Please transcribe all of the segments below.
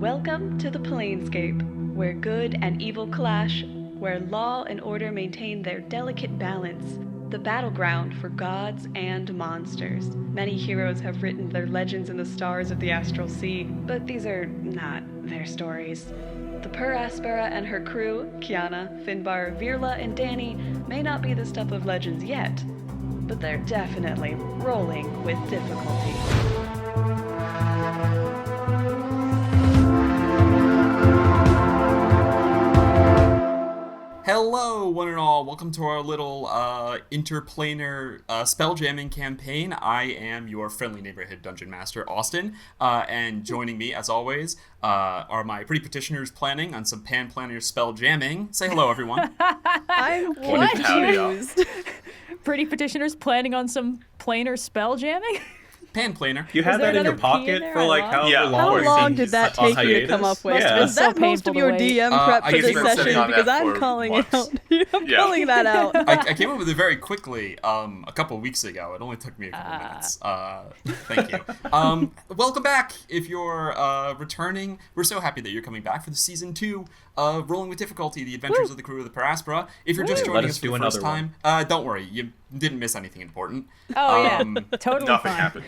Welcome to the Planescape, where good and evil clash, where law and order maintain their delicate balance, the battleground for gods and monsters. Many heroes have written their legends in the stars of the astral sea, but these are not their stories. The Per Aspera and her crew, Kyana, Finbar, Virla, and Dani, may not be the stuff of legends yet, but they're definitely rolling with difficulty. Hello, one and all. Welcome to our little interplanar spelljamming campaign. I am your friendly neighborhood dungeon master, Austin, and joining me, as always, are my pretty petitioners planning on some pan-planner spelljamming. Say hello, everyone. I'm confused. Pretty petitioners planning on some planar spelljamming? Pan-planar. You had that in your pocket for like how long? How long did that take you to come up with? Yeah. Is that most of your DM prep for this session? Because I'm calling it out. I'm calling that out. I came up with it very quickly a couple of weeks ago. It only took me a couple minutes. Thank you. Welcome back. If you're returning, we're so happy that you're coming back for the season 2 of Rolling with Difficulty, The Adventures of the Crew of the Per Aspera. If you're just joining us for the first time, don't worry. You didn't miss anything important. Oh, yeah. Totally Nothing fine. happened.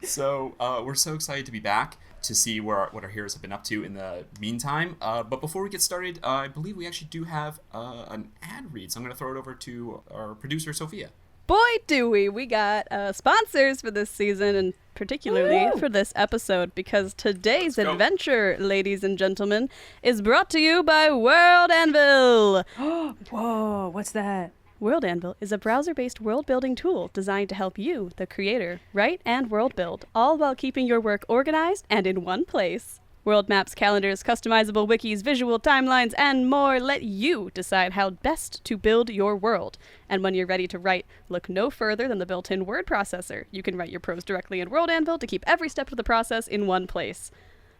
So we're so excited to be back to see what our heroes have been up to in the meantime. But before we get started, I believe we actually do have an ad read, so I'm going to throw it over to our producer, Sophia. Boy, do we! We got sponsors for this season, and particularly for this episode, because today's adventure, ladies and gentlemen, is brought to you by World Anvil! Whoa, what's that? World Anvil is a browser-based world-building tool designed to help you, the creator, write and world build, all while keeping your work organized and in one place. World maps, calendars, customizable wikis, visual timelines, and more let you decide how best to build your world. And when you're ready to write, look no further than the built-in word processor. You can write your prose directly in World Anvil to keep every step of the process in one place.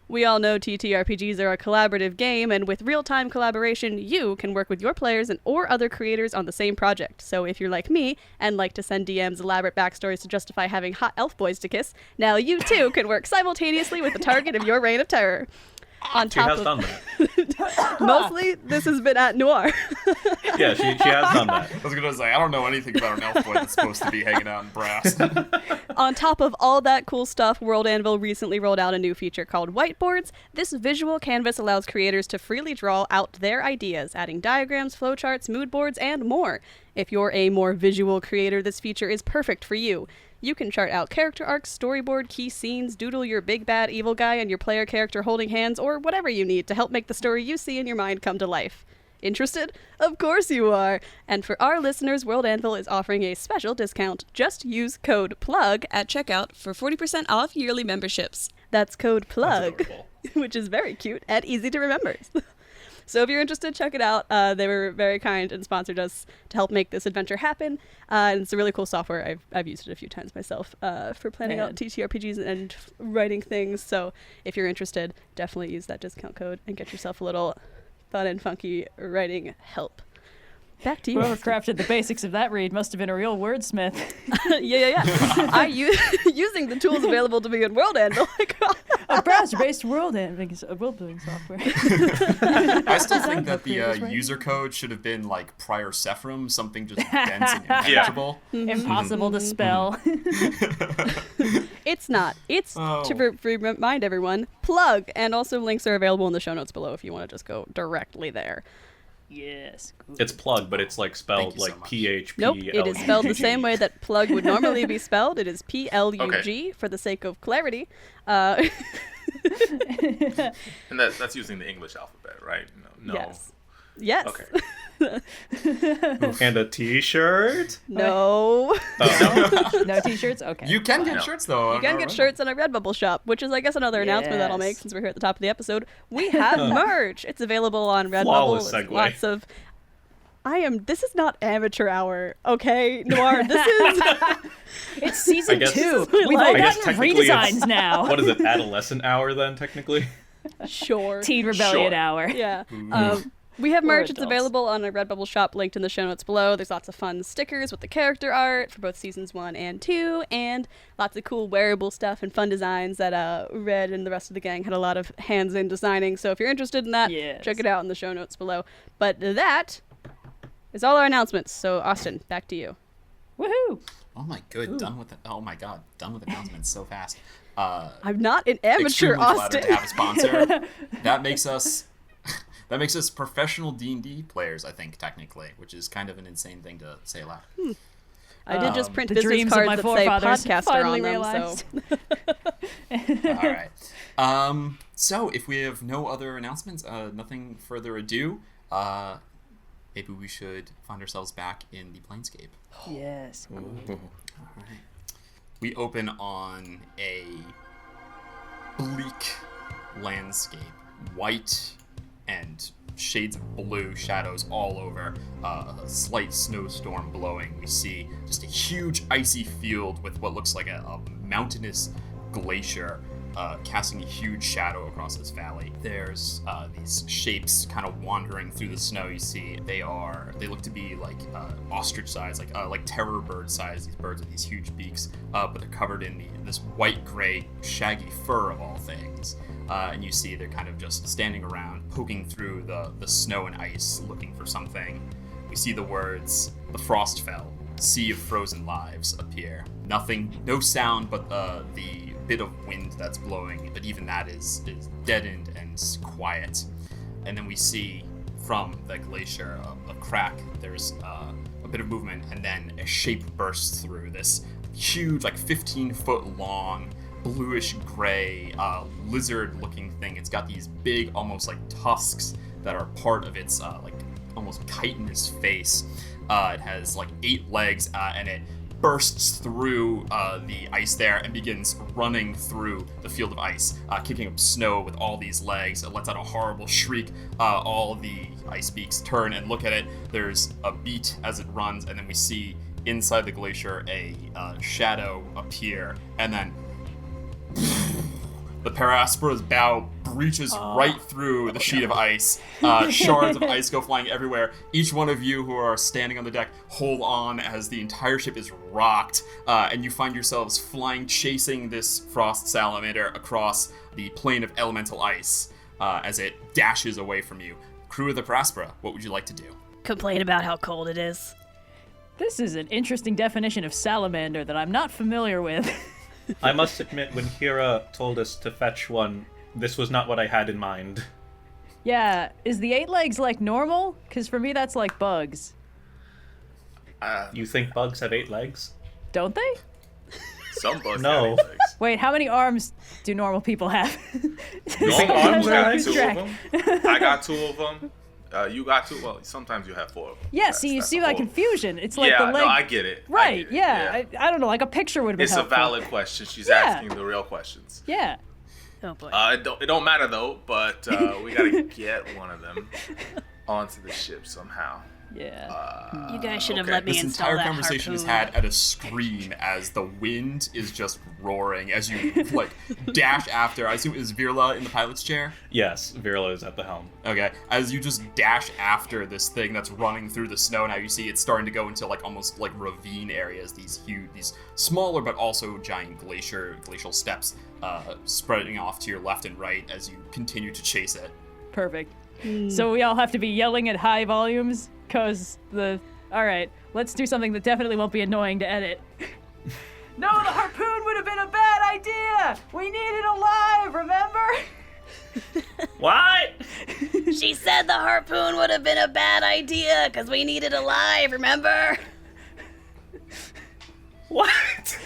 We all know TTRPGs are a collaborative game, and with real-time collaboration, you can work with your players or other creators on the same project. So if you're like me and like to send DMs elaborate backstories to justify having hot elf boys to kiss, now you too can work simultaneously with the target of your reign of terror. On top She has done that. Mostly, this has been at Noir. Yeah, she has done that. I was going to say, I don't know anything about an elf boy that's supposed to be hanging out in brass. On top of all that cool stuff, World Anvil recently rolled out a new feature called Whiteboards. This visual canvas allows creators to freely draw out their ideas, adding diagrams, flowcharts, mood boards, and more. If you're a more visual creator, this feature is perfect for you. You can chart out character arcs, storyboard, key scenes, doodle your big bad evil guy and your player character holding hands, or whatever you need to help make the story you see in your mind come to life. Interested? Of course you are! And for our listeners, World Anvil is offering a special discount. Just use code PLUG at checkout for 40% off yearly memberships. That's code PLUG, which is very cute and easy to remember. So if you're interested, check it out. They were very kind and sponsored us to help make this adventure happen. And it's a really cool software. I've used it a few times myself for planning out TTRPGs and writing things. So if you're interested, definitely use that discount code and get yourself a little fun and funky writing help. Back to you. Whoever crafted the basics of that read must have been a real wordsmith. Yeah. Using the tools available to me in World Anvil. A browser-based world-building software. I still think that the user code should have been like prior Sephram, something just dense and impenetrable. Impossible to spell. It's not. It's, to remind everyone, plug. And also links are available in the show notes below if you want to just go directly there. Yes. Cool. It's plug, but it's like spelled like PHP. Nope, it is spelled the same way that plug would normally be spelled. It is PLUG for the sake of clarity. And that's using the English alphabet, right? No. Yes. Okay. And a t-shirt? No. No t-shirts? Okay. You can get shirts, though. You can get shirts in a Redbubble shop, which is, I guess, another announcement that I'll make since we're here at the top of the episode. We have merch. It's available on Redbubble. Flawless segue. Lots of... This is not amateur hour, okay? Noir, this is... It's season 2. We've I all guess gotten redesigns now. What is it, adolescent hour then, technically? Sure. Teen Rebellion hour. Yeah. We have merch. It's adults. available on our Redbubble shop, linked in the show notes below. There's lots of fun stickers with the character art for both seasons 1 and 2, and lots of cool wearable stuff and fun designs that Red and the rest of the gang had a lot of hands in designing. So if you're interested in that, Yes. check it out in the show notes below. But that is all our announcements. So Austin, back to you. Woohoo! Oh my good, done with it. Oh my god, done with announcements so fast. I'm not an amateur, Extremely Austin. flattered to have a sponsor. That makes us professional D&D players, I think, technically, which is kind of an insane thing to say aloud. I did just print The business dreams of cards my that say forefathers podcaster finally on them. realized. All right. So if we have no other announcements, nothing further ado, maybe we should find ourselves back in the Planescape. Yes. All right. We open on a bleak landscape, white and shades of blue, shadows all over, a slight snowstorm blowing. We see just a huge icy field with what looks like a mountainous glacier casting a huge shadow across this valley. There's these shapes kind of wandering through the snow. You see they look to be like ostrich size, like terror bird size, these birds with these huge beaks, but they're covered in this white gray shaggy fur of all things. And you see they're kind of just standing around, poking through the snow and ice, looking for something. We see the words, "The frost fell, sea of frozen lives," appear. Nothing, no sound but the bit of wind that's blowing, but even that is deadened and quiet. And then we see from the glacier a crack. There's a bit of movement, and then a shape bursts through. This huge, like 15-foot long, bluish gray lizard-looking thing. It's got these big, almost like tusks that are part of its like almost chitinous face. It has like 8 legs, and it bursts through the ice there and begins running through the field of ice, kicking up snow with all these legs. It lets out a horrible shriek. All the ice beaks turn and look at it. There's a beat as it runs, and then we see inside the glacier a shadow appear, and then the Per Aspera's bow breaches right through the sheet of ice. Shards of ice go flying everywhere. Each one of you who are standing on the deck hold on as the entire ship is rocked, and you find yourselves flying, chasing this frost salamander across the plane of elemental ice as it dashes away from you. Crew of the Per Aspera, what would you like to do? Complain about how cold it is. This is an interesting definition of salamander that I'm not familiar with. I must admit, when Kira told us to fetch one, this was not what I had in mind. Yeah, is the 8 legs like normal? Because for me, that's like bugs. You think bugs have 8 legs? Don't they? Some bugs No. have 8 legs. Wait, how many arms do normal people have? Normal arms got legs? 2 of them. I got 2 of them. You got 2. Well, sometimes you have 4 of them. Yeah, see, you see my confusion. It's like yeah, the leg. no, I get it. Right, I get it. yeah. I don't know, like a picture would have been It's helpful. a valid question. She's Yeah. asking the real questions. Yeah. Oh boy. It don't matter though, but we gotta get one of them onto the ship somehow. Yeah. You guys should have okay. let me This install entire that conversation is harpoon. had at a scream as the wind is just roaring as you like dash after. I assume is Virla in the pilot's chair? Yes, Virla is at the helm. Okay, as you just dash after this thing that's running through the snow, now you see it's starting to go into like almost like ravine areas. These smaller but also giant glacial steps spreading off to your left and right as you continue to chase it. Perfect. So we all have to be yelling at high volumes? Because Alright, let's do something that definitely won't be annoying to edit. No, the harpoon would have been a bad idea! We need it alive, remember? What? She said the harpoon would have been a bad idea because we need it alive, remember? What?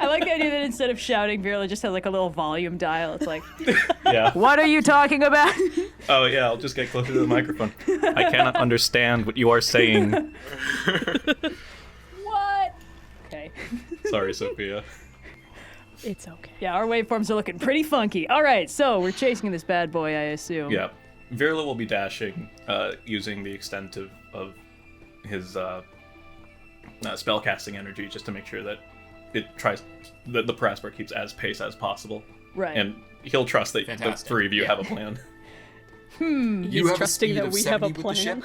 I like the idea that instead of shouting, Virla just has like a little volume dial. It's like, Yeah. what are you talking about? Oh, yeah, I'll just get closer to the microphone. I cannot understand what you are saying. What? Okay. Sorry, Sophia. It's okay. Yeah, our waveforms are looking pretty funky. All right, so we're chasing this bad boy, I assume. Yeah. Virla will be dashing, using the extent of his spellcasting energy just to make sure that the Per Aspera keeps as pace as possible. Right. And he'll trust that the Fantastic. 3 of you Yeah. have a plan. You have a trusting speed that of we have 70 a with the plan. ship.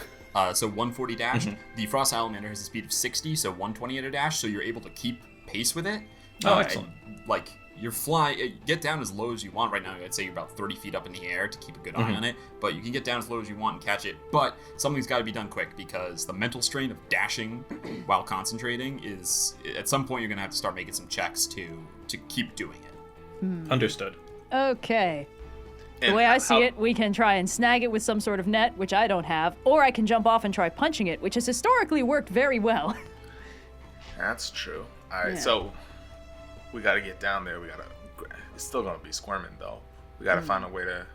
So 140 dash. The Frost Salamander has a speed of 60, so 120 at a dash, so you're able to keep pace with it. Oh, excellent. Like, you're flying, get down as low as you want right now. I'd say you're about 30 feet up in the air to keep a good eye on it, but you can get down as low as you want and catch it. But something's got to be done quick, because the mental strain of dashing while concentrating is, at some point, you're going to have to start making some checks to keep doing it. Understood. Okay. The And way I see it, we can try and snag it with some sort of net, which I don't have, or I can jump off and try punching it, which has historically worked very well. That's true. All right, Yeah. so we got to get down there. It's still going to be squirming, though. We got to find a way to...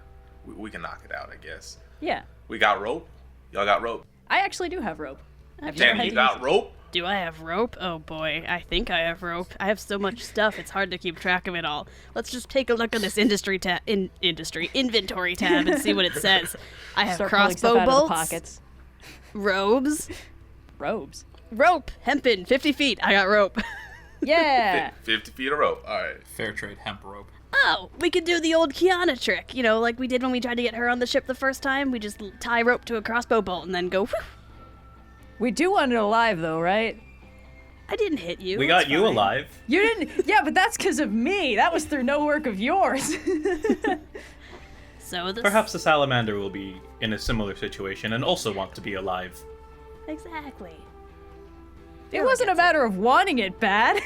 We can knock it out, I guess. Yeah. We got rope? Y'all got rope? I actually do have rope. I've never Danny, had you to got use it. rope? Do I have rope? Oh boy, I think I have rope. I have so much stuff, it's hard to keep track of it all. Let's just take a look at this inventory tab and see what it says. I have Start pulling stuff crossbow out of the bolts, pockets. robes, Robes. rope, hempen, 50 feet. I got rope. Yeah. 50 feet of rope. All right. Fair trade hemp rope. Oh, we could do the old Kyana trick, you know, like we did when we tried to get her on the ship the first time. We just tie rope to a crossbow bolt and then go, whew. We do want it alive, though, right? I didn't hit you. We it's got you fine. alive. You didn't. Yeah, but that's because of me. That was through no work of yours. So this... Perhaps the salamander will be in a similar situation and also want to be alive. Exactly. It wasn't a matter of wanting it bad.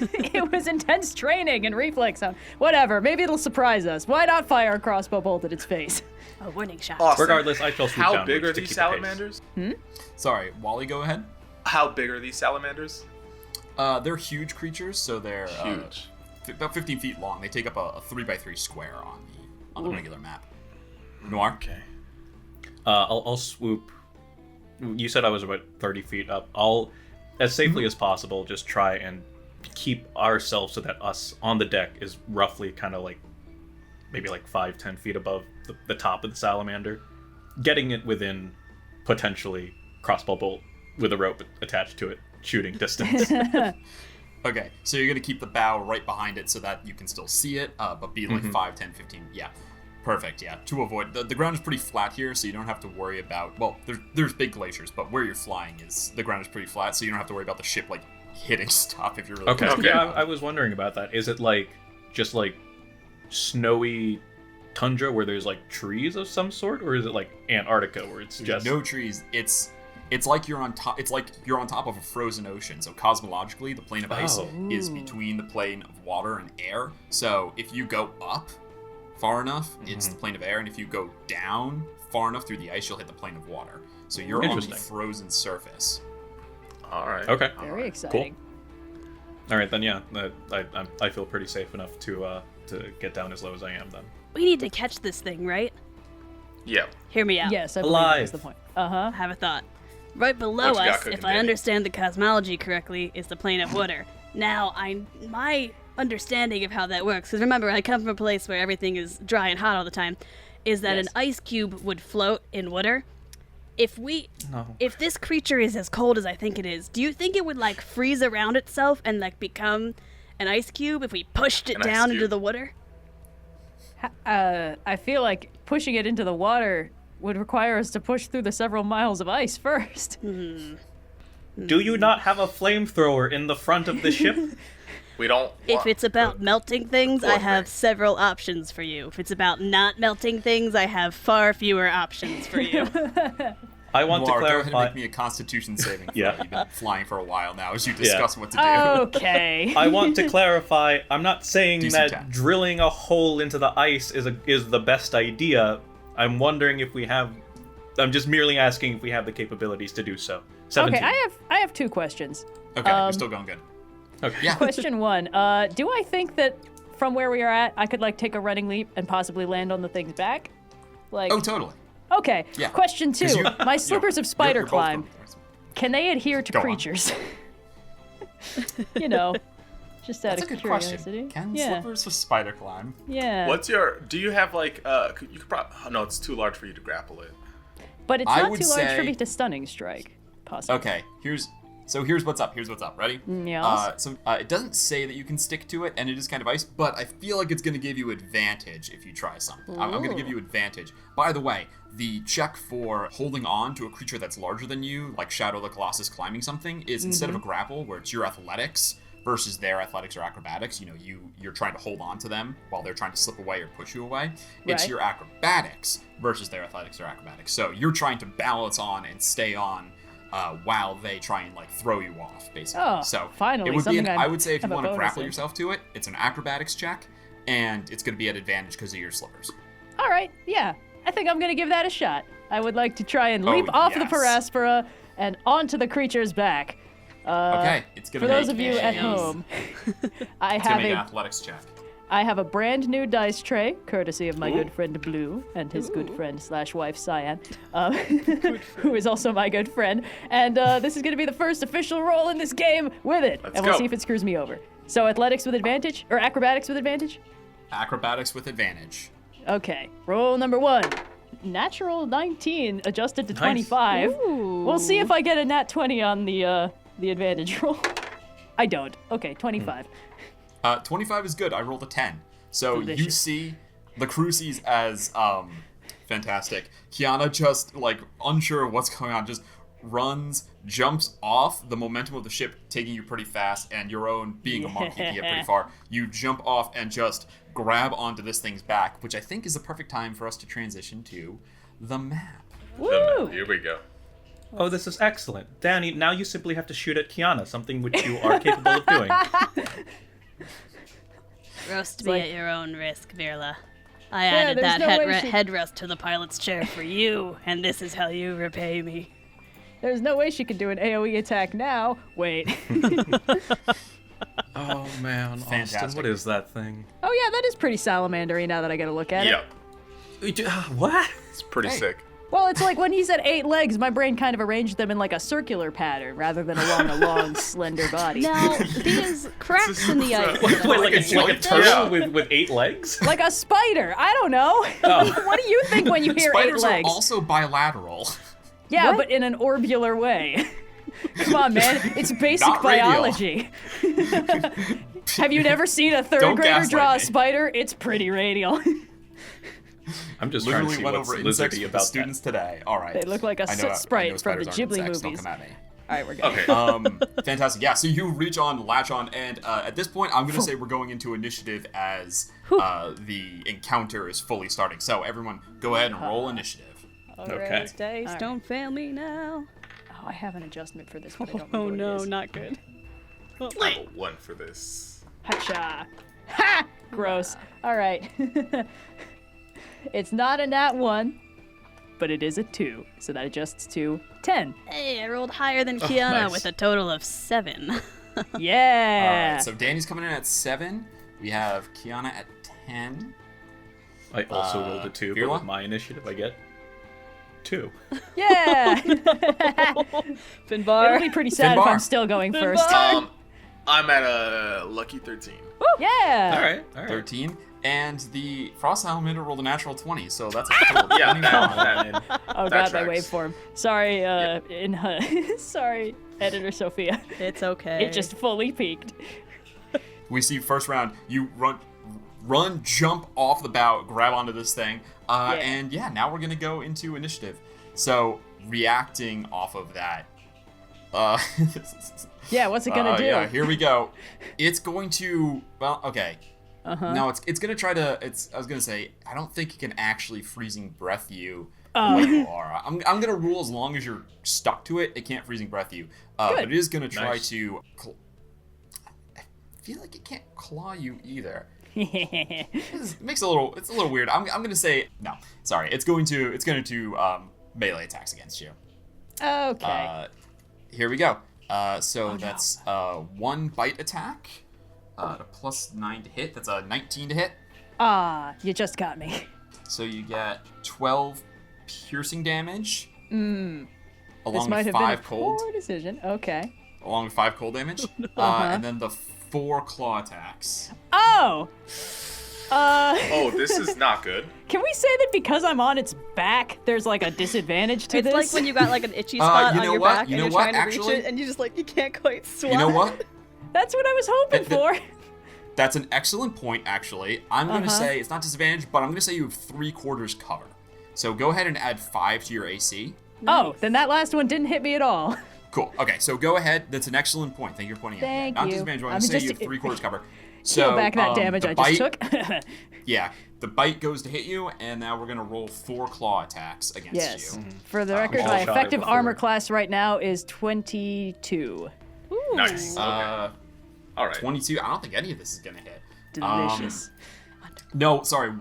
It was intense training and reflex. Whatever. Maybe it'll surprise us. Why not fire a crossbow bolt at its face? A warning shot. Awesome. Regardless, I shall swoop How downwards big are to these keep the pace. salamanders? Sorry, Wally, go ahead. How big are these salamanders? They're huge creatures, so they're Huge. About 15 feet long. They take up a 3x3 square on the regular map. Noir? Okay. I'll swoop. You said I was about 30 feet up. I'll, as safely as possible, just try and keep ourselves so that us on the deck is roughly kind of like maybe like 5-10 feet above the top of the salamander, getting it within potentially crossbow bolt with a rope attached to it, shooting distance. Okay, so you're going to keep the bow right behind it so that you can still see it, but be like 5, 10, 15. Yeah, perfect, yeah. To avoid... The ground is pretty flat here, so you don't have to worry about... Well, there's big glaciers, but where you're flying is... The ground is pretty flat, so you don't have to worry about the ship, like, hitting stuff if you're really... Okay. Okay. Yeah, I was wondering about that. Is it like just like snowy tundra where there's like trees of some sort, or is it like Antarctica where it's There's just no trees. It's like you're on top. It's like you're on top of a frozen ocean. So cosmologically, the plane of ice is between the plane of water and air. So if you go up far enough, it's the plane of air, and if you go down far enough through the ice, you'll hit the plane of water. So you're on the Interesting. frozen surface. All right. Okay. Very exciting. All right, then yeah, I feel pretty safe enough to get down as low as I am then. We need to catch this thing, right? Yeah. Hear me out. Yes, I believe Alive. that's the point. Uh-huh. I have a thought. Right below What you got us, cooking, if I Danny? understand the cosmology correctly, is the plane of water. Now, my understanding of how that works, because remember, I come from a place where everything is dry and hot all the time, is that Yes. an ice cube would float in water. No. If this creature is as cold as I think it is, do you think it would like freeze around itself and like become an ice cube if we pushed it An ice down into cube. the water? I feel like pushing it into the water would require us to push through the several miles of ice first. Do you not have a flamethrower in the front of the ship? We don't. If want it's about the- melting things, I poor have thing. several options for you. If it's about not melting things, I have far fewer options for you. I want Noir, to go ahead and clarify. make me a Constitution saving throw. Yeah. You've been flying for a while now as you discuss what to do. Okay. I want to clarify. I'm not saying DC that 10. drilling a hole into the ice is the best idea. I'm wondering if we have. I'm just merely asking if we have the capabilities to do so. 17. Okay, I have two questions. Okay, you're still going good. Okay. Yeah. Question one, do I think that from where we are at, I could like take a running leap and possibly land on the thing's back? Like, Oh, totally. okay. Yeah. Question 'Cause two, you- my slippers of you're spider both climb, going first. can they adhere to Go on. creatures? You know, just out That's a of good curiosity. question. Can yeah. slippers for spider climb? Yeah. Do you have like you could probably no, it's too large for you to grapple it. But it's I not would too large for say- me to stunning strike, possibly. Okay, here's So here's what's up. Ready? Yes. So it doesn't say that you can stick to it, and it is kind of ice, but I feel like it's going to give you advantage if you try something. I'm going to give you advantage. By the way, the check for holding on to a creature that's larger than you, like Shadow the Colossus climbing something, is instead of a grapple, where it's your athletics versus their athletics or acrobatics, you're trying to hold on to them while they're trying to slip away or push you away. It's your acrobatics versus their athletics or acrobatics. So you're trying to balance on and stay on while they try and like throw you off, basically. Oh, so finally, it would be I would say if you have a want to bonus grapple in. yourself to it, it's an acrobatics check, and it's going to be at advantage because of your slippers. All right, yeah. I think I'm going to give that a shot. I would like to try and leap Oh, off the yes. Per Aspera and onto the creature's back. Okay, it's going For to those of you at home, I It's going have to make an a athletics check. I have a brand new dice tray, courtesy of my good friend Blue and his good friend / wife Cyan, who is also my good friend. And this is going to be the first official roll in this game with it. Let's and we'll go. see if it screws me over. So athletics with advantage? Or acrobatics with advantage? Acrobatics with advantage. Okay, roll number 1. Natural 19 adjusted to 25. We'll see if I get a nat 20 on the advantage roll. I don't. Okay, 25. 25 is good. I rolled a 10. So you Delicious. see the crew sees as fantastic. Kyana just like unsure of what's going on, just runs, jumps off, the momentum of the ship taking you pretty fast, and your own being a monkey can get pretty far. You jump off and just grab onto this thing's back, which I think is the perfect time for us to transition to the map. Woo! Here we go. Oh, this is excellent. Dani, now you simply have to shoot at Kyana, something which you are capable of doing. Roast like- me at your own risk, Virla. I Yeah, added there's that no way she- headrest to the pilot's chair for you, and this is how you repay me. There's no way she could do an AoE attack now. Wait. Oh man, Fantastic. Austin, what is that thing? Oh yeah, that is pretty salamandery now that I get to look at Yep. it. What? It's pretty Hey. sick. Well, it's like when he said 8 legs, my brain kind of arranged them in like a circular pattern rather than along a long, slender body. Now, these cracks in the ice. Wait, like a jellyfish? turtle Yeah. with 8 legs? Like a spider. I don't know. Oh. What do you think when you hear 8 Spiders are legs? also bilateral. Yeah, but in an orbular way. Come on, man. It's basic Not radial. biology. Have you never seen a third Don't grader gaslight draw a me. spider? It's pretty radial. I'm just trying to Literally see went what's over insects lizardy with the about students today. All right. They look like a I know sprite from the spiders aren't Ghibli insects. movies. Don't come at me. All right, we're good. Okay. Fantastic. Yeah, so you reach on, latch on, and at this point, I'm going to say we're going into initiative as the encounter is fully starting. So everyone, go ahead and roll initiative. Okay. Dice, All right. don't fail me now. Oh, I have an adjustment for this, but I don't Oh remember no, what it is. not good. I have a 1 for this. Hacha. Ha! Gross. All right. It's not a nat 1, but it is a 2, so that adjusts to 10. Hey, I rolled higher than Kyana nice. with a total of 7. Yeah. All right, so Danny's coming in at 7. We have Kyana at 10. I also rolled a 2, but Virla? with my initiative, I get 2. Yeah. Finbar. It'll be pretty sad if Finbar. I'm still going first. I'm at a lucky 13. Yeah. All right. 13. And the Frost Salamander rolled a natural 20, so that's a total of Yeah, 29. Oh That god, my tracks. waveform. Sorry, sorry, editor Sophia. It's okay. It just fully peaked. We see first round, you run, jump off the bow, grab onto this thing, and yeah, now we're gonna go into initiative. So reacting off of that, Yeah, what's it gonna do? Yeah, here we go. It's going to, well, okay. No, it's gonna try to. I was gonna say, I don't think it can actually freezing breath you what you are. I'm gonna rule as long as you're stuck to it, it can't freezing breath you. But it is gonna try Nice. to. I feel like it can't claw you either. It makes it's a little weird. I'm gonna say no. Sorry, it's going to melee attacks against you. Okay. Here we go. So that's 1 bite attack. A +9 to hit. That's a 19 to hit. You just got me. So you get 12 piercing damage. This Along might with have 5 been a cold. poor decision. Okay. Along with 5 cold damage. And then the 4 claw attacks. Oh! Oh, this is not good. Can we say that because I'm on its back, there's like a disadvantage to It's this? like when you got like an itchy spot you on know your what? back You and know you're what? trying to Actually- reach it and you just like you can't quite swat. You know what? That's what I was hoping for. That's an excellent point, actually. I'm going to say it's not disadvantage, but I'm going to say you have 3/4 cover. So go ahead and add 5 to your AC. Oh, then that last one didn't hit me at all. Cool. Okay, so go ahead. That's an excellent point. Thank you for pointing out. Thank Not you. disadvantage, but I'm I'm going to say just- you have 3/4 cover. Peel So back that damage the I bite, just took. Yeah, the bite goes to hit you, and now we're going to roll 4 claw attacks against Yes. you. For the record, all my shot it effective before. armor class right now is 22. Nice. Okay. All right. 22. I don't think any of this is going to hit. Delicious. No, sorry.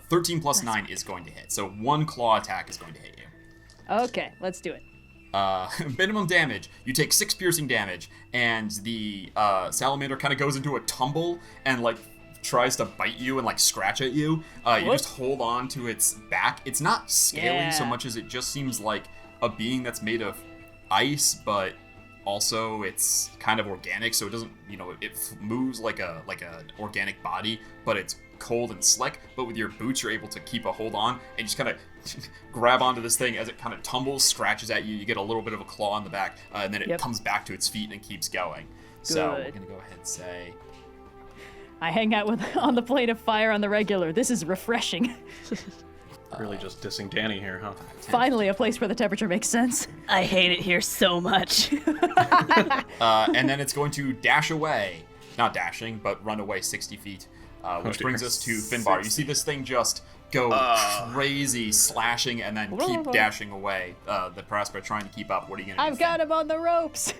13 plus 9 is going to hit. So 1 claw attack is going to hit you. Okay, let's do it. Minimum damage. You take 6 piercing damage, and the salamander kind of goes into a tumble and like tries to bite you and like scratch at you. You Whoop. just hold on to its back. It's not scaly so Yeah. much as it just seems like a being that's made of ice, but also it's kind of organic, so it doesn't, it moves like an organic body, but it's cold and slick. But with your boots, you're able to keep a hold on and just kind of grab onto this thing as it kind of tumbles, scratches at you. You get a little bit of a claw in the back, and then it Yep. comes back to its feet and keets going. So we're Good. gonna go ahead and say, I hang out on the plane of fire on the regular. This is refreshing. Really just dissing Dani here, huh? Finally, a place where the temperature makes sense. I hate it here so much. and then it's going to dash away, not dashing, but run away 60 feet, which dear. brings us to Finbar. You see this thing just go crazy, slashing, and then keep dashing away. The Per Aspera trying to keep up. What are you gonna do? I've got him on the ropes.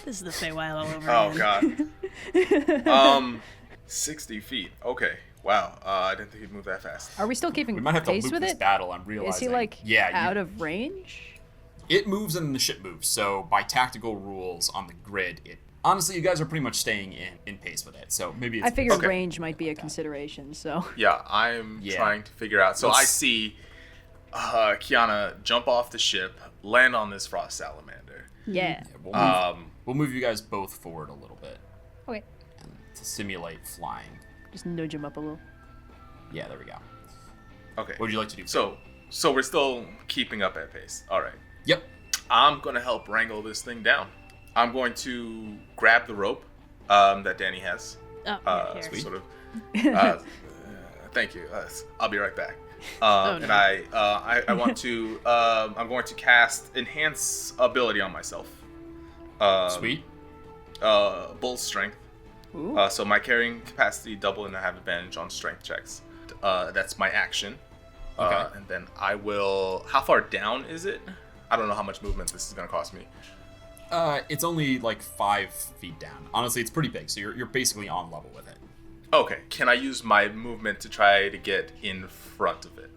This is the Feywild all over Oh again. God. 60 feet. Okay. Wow. I didn't think he'd move that fast. Are we still keeping We might have to pace loop with this it? battle. I'm realizing. Is he like out of range? It moves and the ship moves. So by tactical rules on the grid, honestly, you guys are pretty much staying in pace with it. So maybe it's I figured Okay. range might be a consideration. So Yeah, I'm Yeah. trying to figure out. So I Let's- see Kyana jump off the ship, land on this frost salamander. yeah. We'll move you guys both forward a little bit Okay. to simulate flying. Just nudge him up a little. Yeah, there we go. Okay. What would you like to do? So we're still keeping up at pace. All right. Yep. I'm gonna help wrangle this thing down. I'm going to grab the rope that Dani has. Oh, yeah, here. Sort of. Thank you. I'll be right back. no. And I want to. I'm going to cast enhance ability on myself. Sweet. Bull strength. Ooh. So my carrying capacity double, and I have advantage on strength checks. That's my action. Okay. And then I will. How far down is it? I don't know how much movement this is gonna cost me. It's only like 5 feet down. Honestly, it's pretty big, so you're basically on level with it. Okay. Can I use my movement to try to get in front of it?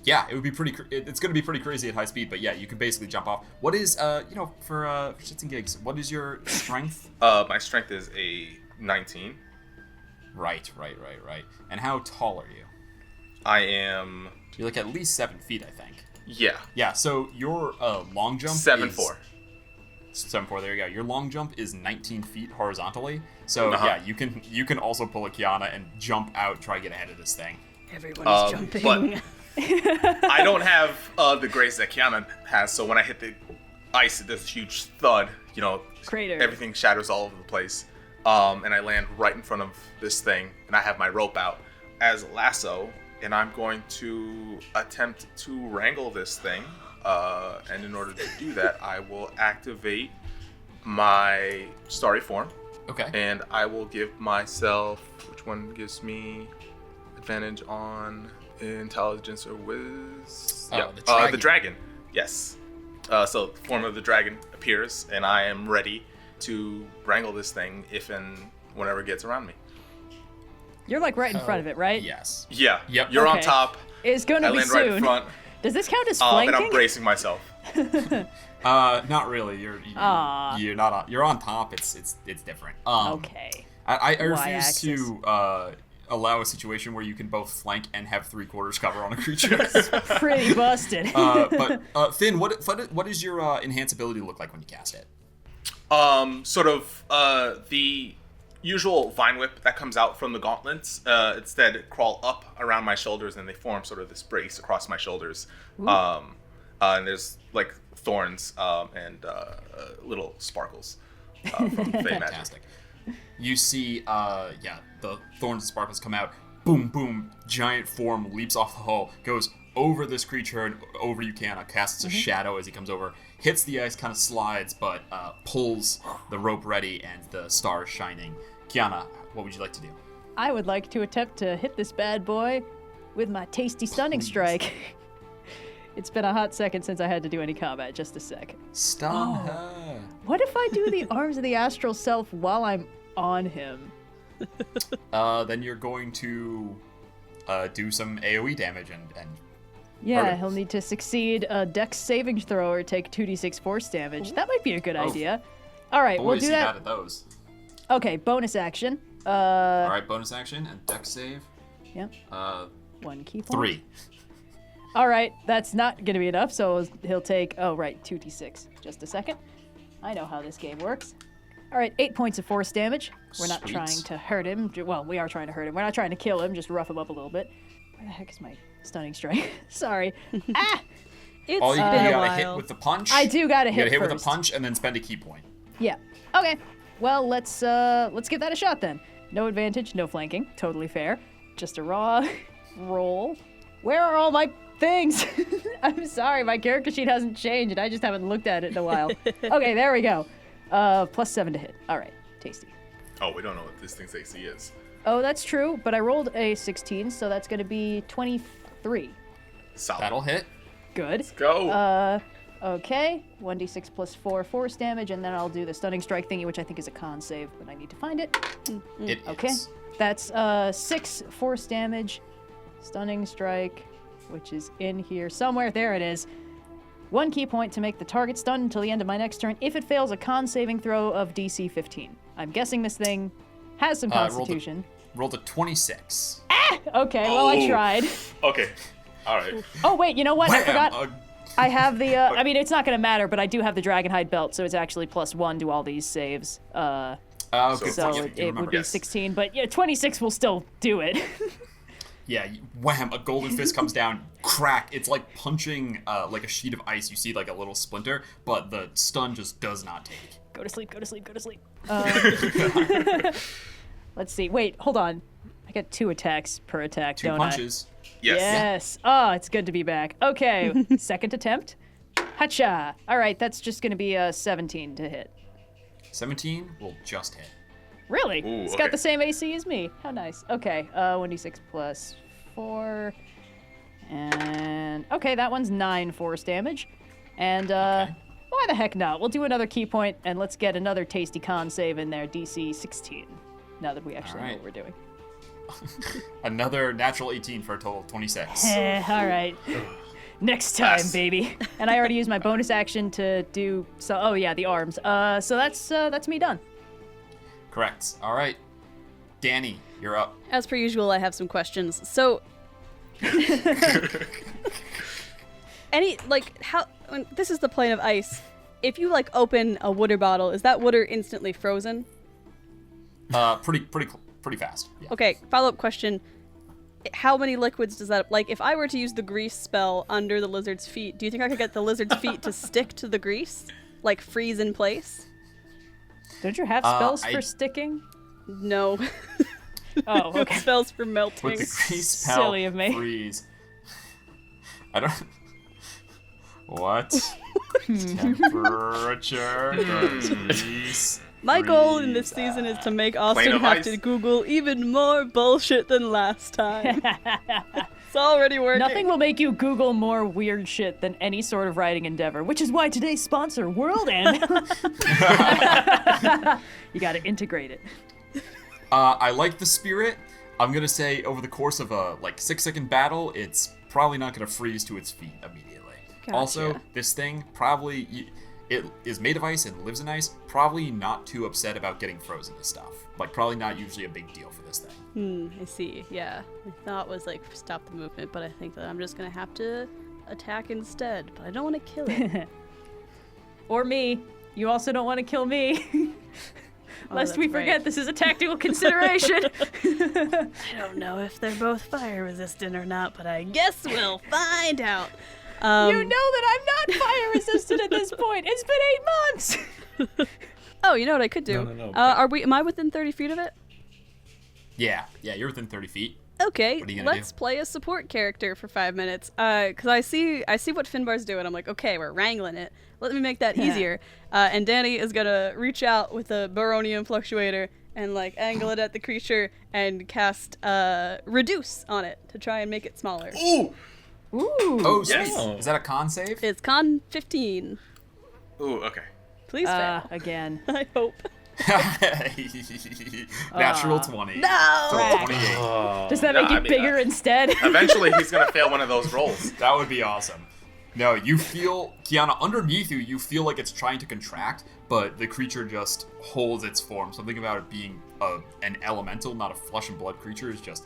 Yeah, it would be pretty. It's going to be pretty crazy at high speed, but yeah, you could basically jump off. What is, for shits and gigs? What is your strength? My strength is a 19. Right. And how tall are you? I am. You're like at least 7 feet, I think. Yeah. Yeah. So your long jump. 7'4". 7'4". There you go. Your long jump is 19 feet horizontally. So Uh-huh. yeah, you can also pull a Kyana and jump out, try to get ahead of this thing. Everybody's jumping. but- I don't have the grace that Kyana has, so when I hit the ice, it does a huge thud. Crater. Everything shatters all over the place. And I land right in front of this thing, and I have my rope out as a lasso, and I'm going to attempt to wrangle this thing. And in order to do that, I will activate my starry form, Okay. and I will give myself, which one gives me advantage on intelligence or whiz? Oh, Yeah, the dragon. the dragon. Yes. So the form of the dragon appears, and I am ready to wrangle this thing if and whenever it gets around me. You're like right in front of it, right? Yes. Yeah. Yep. You're on Okay. top. It's going to I be land soon. right in front, Does this count as and flanking? I'm bracing myself. Not really. Aw. You're not on. You're on top. It's different. Okay. I refuse Y-axis. to allow a situation where you can both flank and have 3/4 cover on a creature. Pretty busted. But Finn, what does your enhance ability look like when you cast it? Sort of the usual vine whip that comes out from the gauntlets instead crawl up around my shoulders, and they form sort of this brace across my shoulders. And there's like thorns and little sparkles from Fey magic. Fantastic. You see, the thorns and sparkles come out. Boom, boom. Giant form leaps off the hull, goes over this creature and over Kyana, casts a shadow as he comes over, hits the ice, kind of slides, but pulls the rope ready, and the star is shining. Kyana, what would you like to do? I would like to attempt to hit this bad boy with my tasty stunning strike. It's been a hot second since I had to do any combat. Just a sec. Stun her. What if I do the Arms of the Astral Self while I'm on him? Then you're going to do some AoE damage and Yeah, Okay. he'll need to succeed a Dex saving throw or take 2d6 force damage. That might be a good idea. All right, we'll boys, do you that. got at those. Okay, bonus action. All right, bonus action and dex save. Yep. 1 key point. 3. All right, that's not going to be enough, so he'll take, 2d6. Just a second. I know how this game works. All right, 8 points of force damage. We're not Sweet. trying to hurt him. Well, we are trying to hurt him. We're not trying to kill him, just rough him up a little bit. Where the heck is my stunning strike? Sorry. Ah! It's All you been a gotta while. hit with the punch. I do gotta You hit gotta hit with first. a punch and then spend a key point. Yeah. Okay. Well, let's give that a shot then. No advantage, no flanking. Totally fair. Just a raw roll. Where are all my things? I'm sorry, my character sheet hasn't changed and I just haven't looked at it in a while. Okay, there we go. +7 to hit. All right. Tasty. Oh, we don't know what this thing's AC is. Oh, that's true, but I rolled a 16, so that's going to be 23. Solid. That'll hit. Good. Go. Okay. 1d6 plus 4 force damage, and then I'll do the stunning strike thingy, which I think is a con save, but I need to find it. It Okay. is. That's 6 force damage. Stunning strike, which is in here somewhere. There it is. 1 key point to make the target stunned until the end of my next turn if it fails a con saving throw of DC 15. I'm guessing this thing has some constitution. Rolled a 26. Okay, well, I tried. Okay. All right. Oh, wait, you know what? I Wham! forgot. I have the, I mean, it's not going to matter, but I do have the Dragonhide belt, so it's actually +1 to all these saves. Good So point. Yeah, it you would remember. be Yes. 16, but yeah, 26 will still do it. Yeah, wham! A golden fist comes down, crack. It's like punching like a sheet of ice. You see like a little splinter, but the stun just does not take. Go to sleep, go to sleep, go to sleep. Let's see. Wait, hold on. I got 2 attacks per attack, 2 don't punches. Yes. Yes. Oh, it's good to be back. Okay, second attempt. Hacha. All right, that's just going to be a 17 to hit. 17 will just hit. Really? Ooh, It's got okay. the same AC as me. How nice. Okay, 1d6 plus 4. And okay, that one's 9 force damage. And why the heck not? We'll do another key point and let's get another tasty con save in there, DC 16. Now that we actually know Alright. what we're doing. Another natural 18 for a total of 26. All right. Next time, Yes. baby. And I already used my bonus action to do so. Oh yeah, the arms. So that's me done. Correct. All right. Dani, you're up. As per usual, I have some questions. So, this is the plane of ice. If you open a water bottle, is that water instantly frozen? Pretty fast. Yeah. Okay, follow-up question. How many liquids does that, if I were to use the grease spell under the lizard's feet, do you think I could get the lizard's feet to stick to the grease? Freeze in place? Don't you have spells I- for sticking? No. Oh, okay. Spells for melting. With the grease spell, Silly of me. freeze. I don't. What? Temperature. Grease. My goal in this freeze. season is to make Plane Austin of have ice. to Google even more bullshit than last time. It's already working. Nothing will make you Google more weird shit than any sort of writing endeavor, which is why today's sponsor, World End. You gotta integrate it. I like the spirit. I'm gonna say over the course of a 6-second battle, it's probably not gonna freeze to its feet immediately. Gotcha. Also, this thing probably it is made of ice and lives in ice. Probably not too upset about getting frozen to stuff. Probably not usually a big deal for this thing. I see. Yeah. My thought was stop the movement, but I think that I'm just gonna have to attack instead. But I don't want to kill it. Or me. You also don't want to kill me. Lest we that's forget, right. this is a tactical consideration. I don't know if they're both fire resistant or not, but I guess we'll find out. You know that I'm not fire resistant at this point. It's been 8 months. Oh, you know what I could do? No. Am I within 30 feet of it? Yeah, you're within 30 feet. Okay, What are you gonna let's do? play a support character for 5 minutes. Cause I see what Finbar's doing. I'm like, okay, we're wrangling it. Let me make that easier. And Dani is gonna reach out with a baronium fluctuator and like angle it at the creature and cast reduce on it to try and make it smaller. Ooh! Ooh. Oh, sweet. Yes. Is that a con save? It's con 15. Ooh, okay. Please fail. Again. I hope. Natural 20. No! So 28. Does that No, make I it mean, bigger instead? Eventually, he's gonna fail one of those rolls. That would be awesome. No, you feel, Kyana, underneath you, you feel like it's trying to contract, but the creature just holds its form. Something about it being an elemental, not a flesh and blood creature, is just,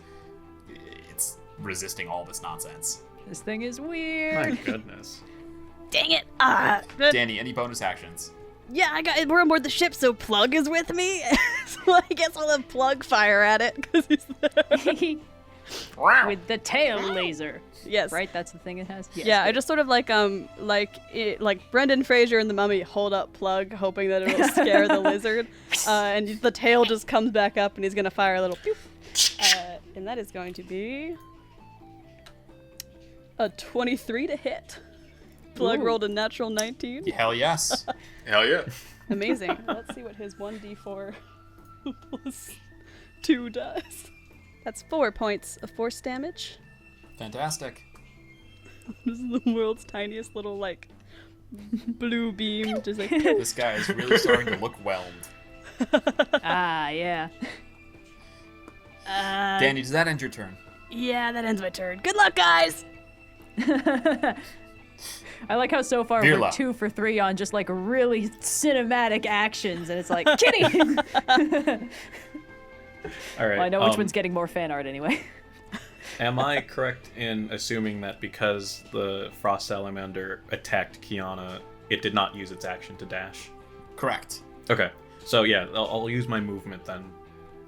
it's resisting all this nonsense. This thing is weird. My goodness. Dang it! Dani, any bonus actions? Yeah, we're on board the ship, so Plug is with me. So I guess we'll have Plug fire at it because he's there. With the tail laser. Yes. Right? That's the thing it has? Yes. Yeah, I just sort of like Brendan Fraser in The Mummy hold up Plug, hoping that it'll scare the lizard, and the tail just comes back up, and he's gonna fire a little pew, and that is going to be a 23 to hit. Plug Ooh. rolled a natural 19. Hell yes. Hell yeah. Amazing. Let's see what his 1d4 plus 2 does. That's 4 points of force damage. Fantastic. This is the world's tiniest little like blue beam, just like. This guy is really starting to look whelmed. Yeah. Dani, does that end your turn? Yeah, that ends my turn. Good luck, guys. I like how so far Virla. we're 2 for 3 on just like really cinematic actions, and it's like, kitty! All right. Well, I know which one's getting more fan art anyway. Am I correct in assuming that because the Frost Salamander attacked Kyana, it did not use its action to dash? Correct. Okay. So yeah, I'll use my movement then,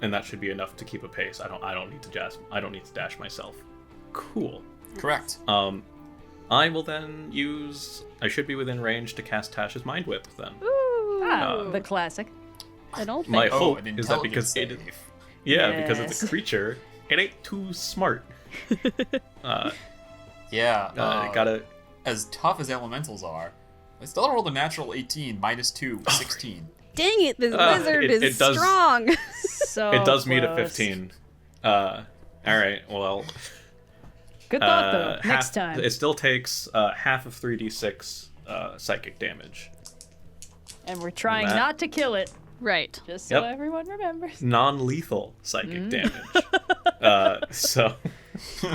and that should be enough to keep a pace. I don't need to dash. I don't need to dash myself. Cool. Correct. I will then use. I should be within range to cast Tash's Mind Whip then. The classic. I don't think. My Oh, hope an is that intelligence because it, save. yeah, because it's a Yes. creature, it ain't too smart. Yeah. Gotta. As tough as elementals are, I still rolled a natural 18, -2, 16. Dang it! This lizard is it does- strong. So It does meet a close. 15. All right. Well. Good thought, though. Next half, time. It still takes half of 3d6 psychic damage. And we're trying That- not to kill it, Right. just so Yep. everyone remembers. Non-lethal psychic damage. So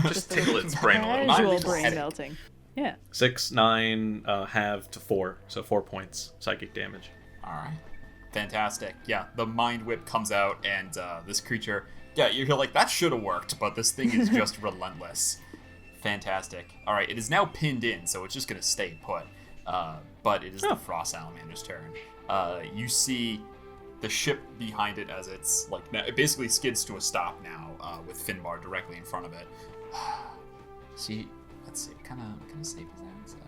Just tickle its brain a little. Casual little brain headache. melting. Yeah. 6, 9, halved to 4. So 4 points psychic damage. All right. Fantastic. Yeah, the mind whip comes out, and this creature, yeah, you're like, that should have worked, but this thing is just relentless. Fantastic. All right, it is now pinned in, so it's just going to stay put. But it is the Frost Salamander's turn. You see the ship behind it as it's, like, it basically skids to a stop now with Finbar directly in front of it. See, let's see, what kind of save is that?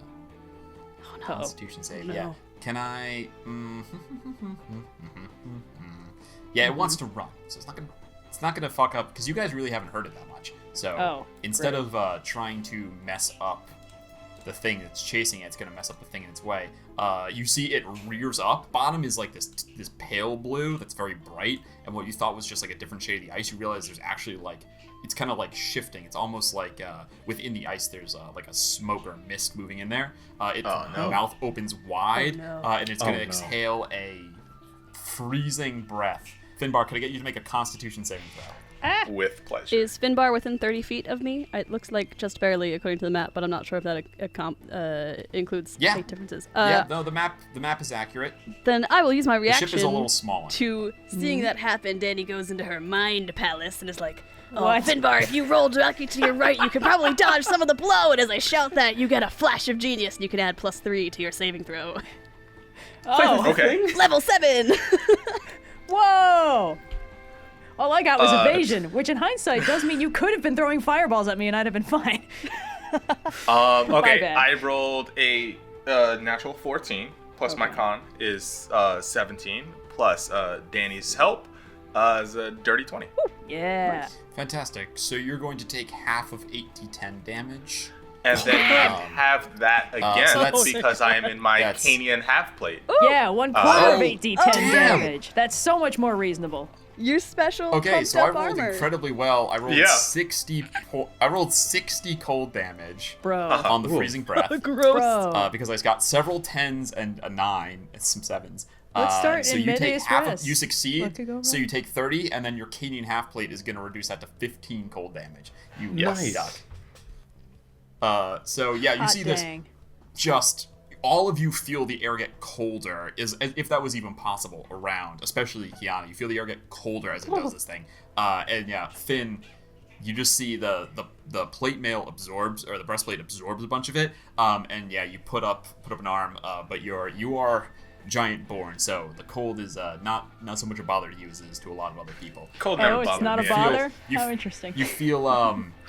Oh no. Constitution save, No. yeah. Can I? Yeah, it wants to run, so it's not gonna fuck up because you guys really haven't heard it that much. So instead of trying to mess up the thing that's chasing it, it's gonna mess up the thing in its way. You see it rears up. Bottom is like this pale blue that's very bright, and what you thought was just like a different shade of the ice, you realize there's actually like it's kind of like shifting. It's almost like within the ice there's like a smoke or mist moving in there. The mouth opens wide, and it's going to exhale a freezing breath. Finbar, could I get you to make a Constitution saving throw? With pleasure. Is Finbar within 30 feet of me? It looks like just barely according to the map, but I'm not sure if that includes height differences. Yeah, no, the map is accurate. Then I will use my The reaction ship is a little smaller. to seeing that happen. Dani goes into her mind palace and is like, "Oh, What? Finbar, if you roll directly to your right, you can probably dodge some of the blow." And as I shout that, you get a flash of genius, and you can add +3 to your saving throw. Oh, Okay. Level 7. Whoa! All I got was Uh, evasion, which in hindsight does mean you could have been throwing fireballs at me and I'd have been fine. Okay, bad. I rolled a natural 14, plus my con is 17, plus Danny's help is a dirty 20. Yeah. Fantastic. So you're going to take half of 8d10 damage. And then I have that again so that's- because I am in my That's- Canian half plate. Yeah, 1/4 of Oh. 8d10 Damn. damage. That's so much more reasonable. Your special Okay, pumped so I up rolled armor. incredibly well. I rolled Yeah. 60 cold damage Bro. on the freezing breath. Gross. Bro. Because I got several 10s and a 9 and some 7s. Let's start so in you take medias half res. of, you What succeed, could go wrong? so you take 30, and then your Canian half plate is going to reduce that to 15 cold damage. You Yes. duck. So yeah, you Hot see this dang. just all of you feel the air get colder, is if that was even possible around, especially Kyana. You feel the air get colder as it does this thing. And yeah, Finn, you just see the plate mail absorbs, or the breastplate absorbs a bunch of it. And yeah, you put up an arm, but you are giant born, so the cold is not so much a bother to you as it is to a lot of other people. Cold never Oh, it's bothered not a me. bother? You How f- interesting. You feel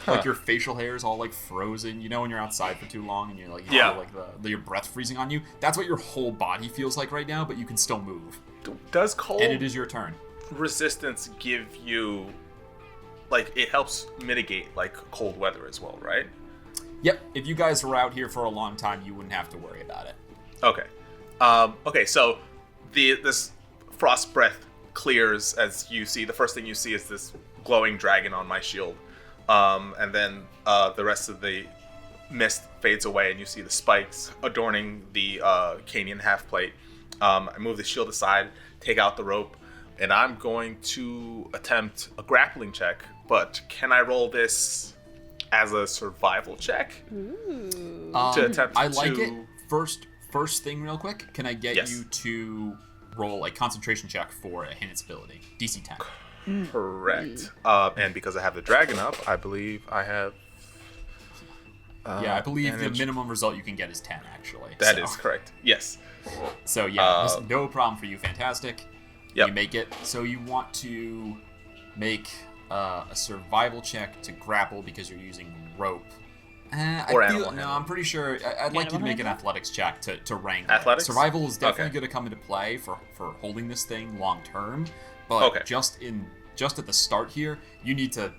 like your facial hair is all like frozen. You know when you're outside for too long and you're like you Yeah. feel like your breath freezing on you. That's what your whole body feels like right now, but you can still move. Does cold And it is your turn. resistance give you, like, it helps mitigate, like, cold weather as well, right? Yep. If you guys were out here for a long time, you wouldn't have to worry about it. Okay. Okay, so this frost breath clears as you see. The first thing you see is this glowing dragon on my shield. And then the rest of the mist fades away and you see the spikes adorning the Canian half plate. I move the shield aside, take out the rope, and I'm going to attempt a grappling check. But can I roll this as a survival check? To attempt I like to- it. First thing, real quick. Can I get Yes. you to roll a concentration check for a hidden ability? DC 10. Correct. And because I have the dragon up, I believe I have. Yeah, I believe the advantage. minimum result you can get is 10, actually. That so. is correct. Yes. So yeah, this is no problem for you. Fantastic. Yep. You make it. So you want to make a survival check to grapple because you're using rope. Or animal No, handling. I'm pretty sure. I'd like you to Animal make an handling? athletics check to wrangle. Athletics? Survival is definitely Okay. going to come into play for holding this thing long term. But Okay. just at the start here, you need to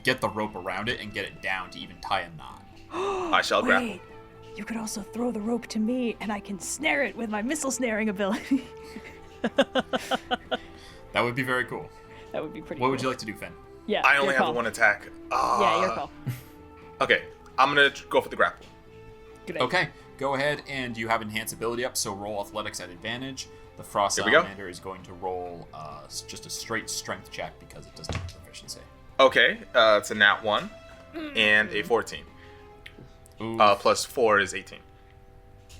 get the rope around it and get it down to even tie a knot. I shall grapple. Wait, you could also throw the rope to me and I can snare it with my missile snaring ability. That would be very cool. That would be pretty What cool. would you like to do, Finn? Yeah, I your only have call. one attack. Yeah, your call. Okay, I'm gonna go for the grapple. Good idea. Okay, go ahead, and you have enhanced ability up, so roll athletics at advantage. The Frost Here we go. Salamander is going to roll just a straight strength check because it doesn't have proficiency. Okay, it's a nat 1 and a 14. Ooh, Plus 4 is 18.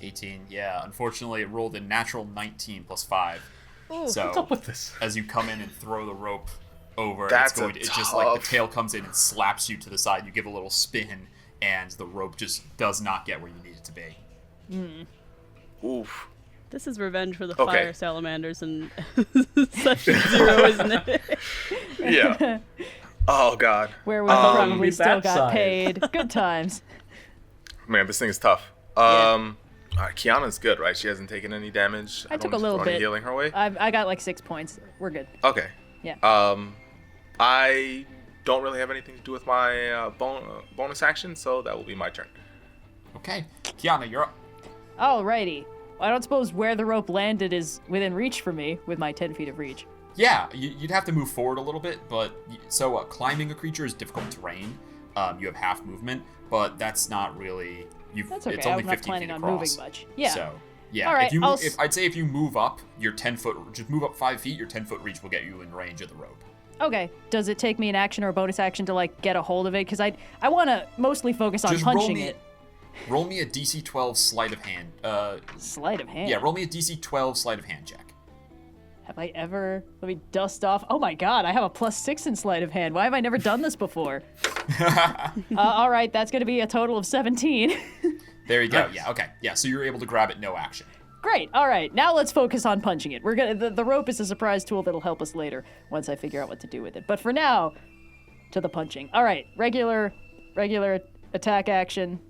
18, yeah. Unfortunately, it rolled a natural 19 plus 5. So, What's up with this? as you come in and throw the rope over, That's it's just like the tough. tail comes in and slaps you to the side. You give a little spin, and the rope just does not get where you need it to be. Oof. This is revenge for the Okay. fire salamanders in Session 0, isn't it? Yeah. Oh god. Where we probably Be still that got size. paid. Good times. Man, this thing is tough. Kiana's good, right? She hasn't taken any damage. I took don't a little throw any bit. healing her way. I got like 6 points. We're good. Okay. Yeah. I don't really have anything to do with my bonus action, so that will be my turn. Okay, Kyana, you're up. Alrighty. I don't suppose where the rope landed is within reach for me with my 10 feet of reach. Yeah, you'd have to move forward a little bit, but climbing a creature is difficult terrain. You have half movement, but that's not really. That's okay. It's only I'm not 15 planning feet on across. moving much. Yeah. So yeah, All right, if you I'll move, s- I'd say if you move up, your 10 foot, just move up 5 feet. Your 10 foot reach will get you in range of the rope. Okay. Does it take me an action or a bonus action to like get a hold of it? Because I want to mostly focus on Just punching it. Roll me a DC 12 sleight of hand. Sleight of hand. Yeah, roll me a DC 12 sleight of hand check. Have I ever? Let me dust off. Oh my god, I have a +6 in sleight of hand. Why have I never done this before? All right, that's going to be a total of 17. There you go. Yeah, okay. Yeah, so you're able to grab it, no action. Great. All right. Now let's focus on punching it. We're gonna. The rope is a surprise tool that'll help us later once I figure out what to do with it. But for now, to the punching. All right. Regular attack action.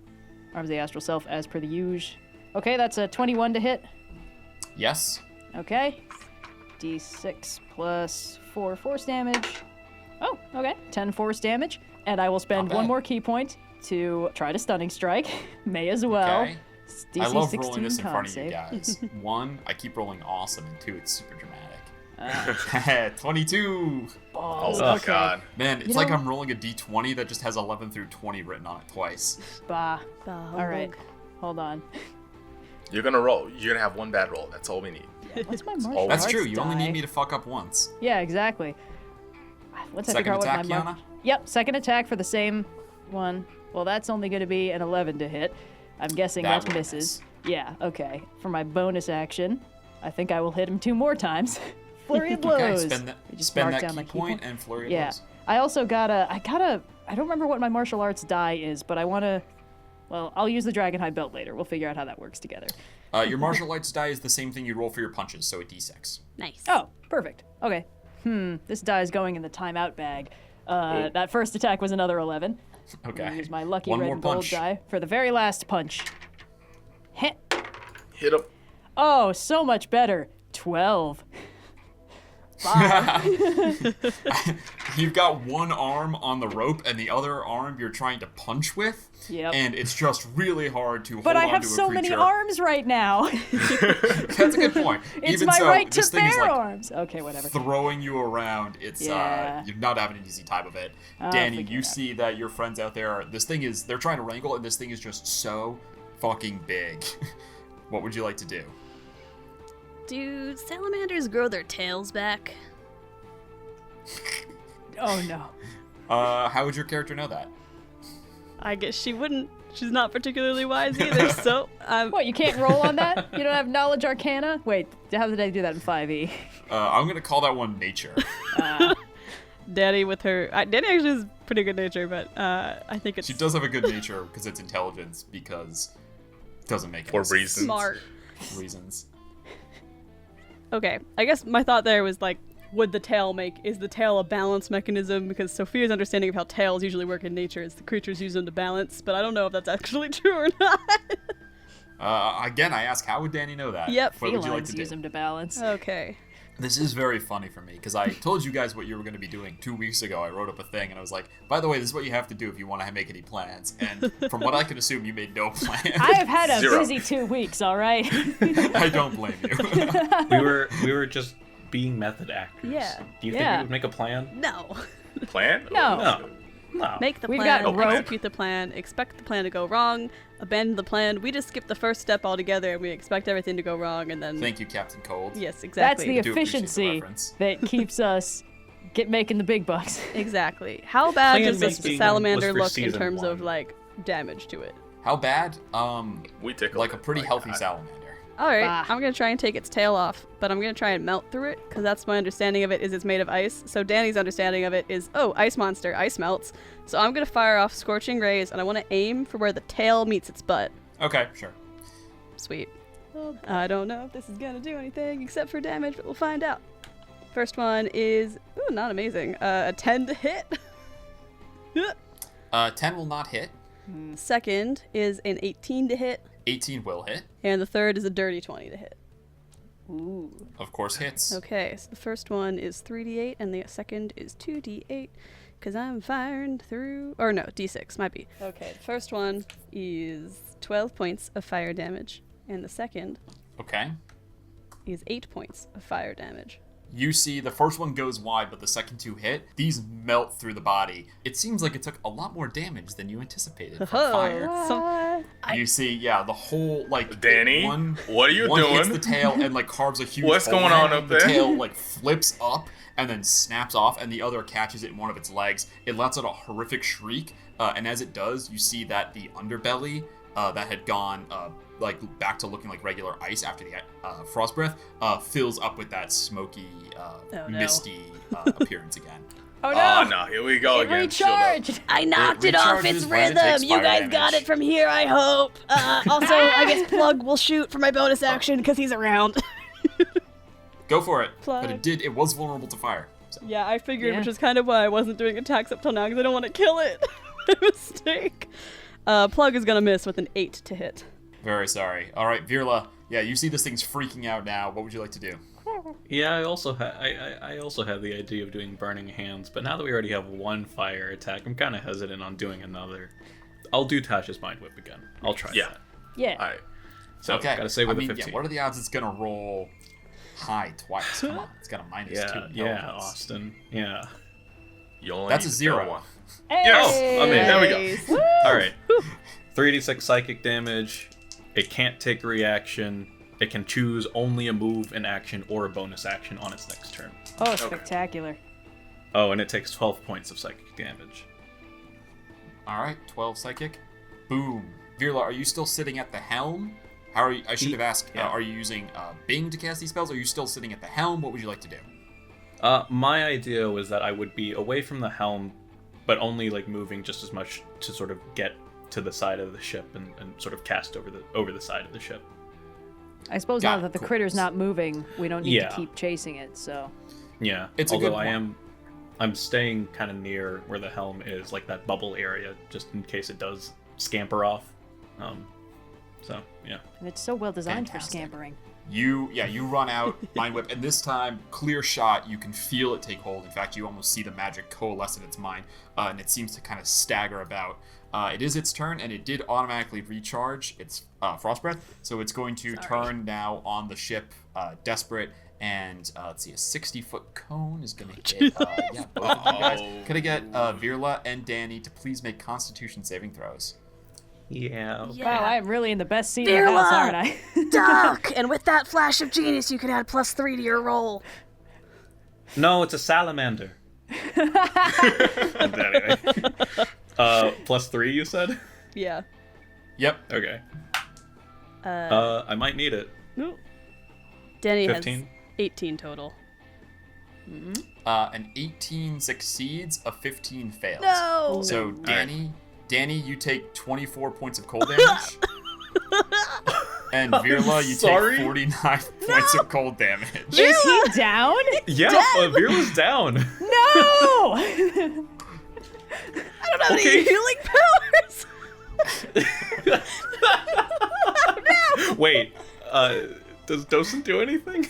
Arms of the astral self as per the usual. Okay, that's a 21 to hit. Yes. Okay. D6 plus 4 force damage. Oh, okay. 10 force damage. And I will spend Not one bad. more key point to try to stunning strike. May as well. Okay. DC I love 16 rolling this in con front of you save. guys. 1, I keep rolling awesome, and 2, it's super dramatic. 22. Balls. Oh, Okay. God. Man, it's You like know- I'm rolling a d20 that just has 11 through 20 written on it twice. Bah. Bah, All right. humbug. Hold on. You're gonna roll. You're gonna have one bad roll. That's all we need. What's my martial That's arts true. You only die? need me to fuck up once. Yeah, exactly. Once I figure Second out attack, what my Kyana? Yep, second attack for the same one. Well, that's only going to be an 11 to hit. I'm guessing That that will misses. miss. Yeah, okay. For my bonus action, I think I will hit him 2 more times. Flurry of blows. Okay, spend We just spend mark that down my key point and flurry of Yeah. blows. I also got I don't remember what my martial arts die is, but I want to, well, I'll use the dragon hide belt later. We'll figure out how that works together. Your martial arts die is the same thing you roll for your punches, so a d6. Nice. Oh, perfect. Okay. This die is going in the timeout bag. That first attack was another 11. I'm Okay. gonna use my lucky One red more and gold punch. die for the very last punch. Heh. Hit him. Oh, so much better. 12. You've got one arm on the rope and the other arm you're trying to punch with. Yep. And it's just really hard to But hold I on have to a so many creature. arms right now. That's a good point. It's Even my so, right to this thing is bear like arms. Okay, whatever. throwing you around. It's Yeah. you're not having an easy time of it. I'll Danny, figure you it out. see that your friends out there, they're trying to wrangle, and this thing is just so fucking big. What would you like to do? Do salamanders grow their tails back? Oh no. How would your character know that? I guess she wouldn't. She's not particularly wise either, so What, you can't roll on that? You don't have knowledge arcana? Wait, how did I do that in 5e? I'm gonna call that one nature. Dani with her. Dani actually is pretty good nature, but I think it's She does have a good nature because it's intelligence, because it doesn't make For any sense. reasons. smart. Reasons. Okay, I guess my thought there was like, is the tail a balance mechanism? Because Sophia's understanding of how tails usually work in nature is the creatures use them to balance, but I don't know if that's actually true or not. Again, I ask, how would Danny know that? Yep. What would you like Felines to use do? them to balance. Okay. This is very funny for me, because I told you guys what you were going to be doing 2 weeks ago. I wrote up a thing, and I was like, by the way, this is what you have to do if you want to make any plans. And from what I can assume, you made no plans. I have had a Zero. busy 2 weeks, all right? I don't blame you. We were just being method actors. Yeah. Do you think Yeah. we would make a plan? No. Plan? No. No. No. Make the We've plan, got rope. execute the plan, expect the plan to go wrong, abandon the plan. We just skip the first step altogether and we expect everything to go wrong and then... Thank you, Captain Cold. Yes, That's exactly. the I do appreciate the efficiency reference. that keeps us making the big bucks. Exactly. How bad Plan does this making salamander was for look in season terms of, 1. like, damage to it? How bad? We take Like a pretty healthy salamander. Alright, Bah. I'm gonna try and take its tail off, but I'm gonna try and melt through it, because that's my understanding of it, is it's made of ice. So Danny's understanding of it is, oh, ice monster, ice melts. So I'm gonna fire off Scorching Rays, and I want to aim for where the tail meets its butt. Okay, sure. Sweet. I don't know if this is gonna do anything except for damage, but we'll find out. First one is, ooh, not amazing. A 10 to hit. 10 will not hit. The second is an 18 to hit, 18 will hit. and the third is a dirty 20 to hit. Ooh. Of course, hits. Okay, so the first one is 3d8, and the second is 2d8, because I'm firing through... Or no, d6, might be. Okay, the first one is 12 points of fire damage, and the second Okay. is 8 points of fire damage. You see the first one goes wide, but the second two hit. These melt through the body. It seems like it took a lot more damage than you anticipated from fire. So, You see, yeah, the whole, like... Danny, one, what are you one doing? hits the tail and, like, carves a huge What's hole going in it, on and up the there? tail, like, flips up and then snaps off, and the other catches it in one of its legs. It lets out a horrific shriek, and as it does, you see that the underbelly that had gone, like, back to looking like regular ice after the frost breath, fills up with that smoky, no. misty appearance again. Oh no! Oh no, here we go It again. Shield up. recharged! I knocked it off its recharges when it rhythm. takes You fire guys damage. got it from here, I hope. Also, I guess Plug will shoot for my bonus action because he's around. Go for it. Fly. But it was vulnerable to fire. So. Yeah, I figured, Yeah. which is kind of why I wasn't doing attacks up till now because I don't want to kill it. By mistake. Plug is gonna miss with an 8 to hit. Very sorry. All right, Virla. Yeah, you see this thing's freaking out now. What would you like to do? Yeah, I also had the idea of doing burning hands, but now that we already have one fire attack, I'm kind of hesitant on doing another. I'll do Tasha's Mind Whip again. I'll try Yeah. that. Yeah. All right. So Okay. gotta say with I mean, a 15. yeah, what are the odds it's gonna roll high twice? Come on, it's got a -2. Yeah, intelligence. Austin. Yeah. You only That's need a to 0. kill one. Hey! I mean, there we go. Nice. All right. 3d6 psychic damage. It can't take a reaction. It can choose only a move, an action, or a bonus action on its next turn. Oh, spectacular. Oh, and it takes 12 points of psychic damage. All right, 12 psychic. Boom. Virla, are you still sitting at the helm? How are you? I should have asked. Yeah. Are you using Bing to cast these spells? Or are you still sitting at the helm? What would you like to do? My idea was that I would be away from the helm, but only like moving just as much to sort of get to the side of the ship and sort of cast over the side of the ship. I suppose Got now it, that the cool. critter's not moving, we don't need Yeah. to keep chasing it, so... Yeah, It's a although good I'm staying kind of near where the helm is, like that bubble area, just in case it does scamper off. So yeah. And it's so well designed Fantastic. for scampering. You run out, Mind Whip, and this time, clear shot, you can feel it take hold. In fact, you almost see the magic coalesce in its mind, and it seems to kind of stagger about. It is its turn, and it did automatically recharge its Frost Breath, so it's going to turn now on the ship, desperate, and let's see, a 60-foot cone is going to hit, both of you guys. Could I get Virla and Dani to please make Constitution saving throws? Yeah. Wow, I am really in the best seat in the house, aren't I? Duck! And with that flash of genius, you can add +3 to your roll. No, it's a salamander. Anyway. +3, you said? Yeah. Yep. Okay. I might need it. Nope. Dani 15? has 18 total. An 18 succeeds, a 15 fails. No! So Dani, you take 24 points of cold damage. And Virla, you sorry? take 49 points of cold damage. Is he down? Yeah, Vera's down. No! I don't have Okay. any healing powers! Wait, does Docent do anything?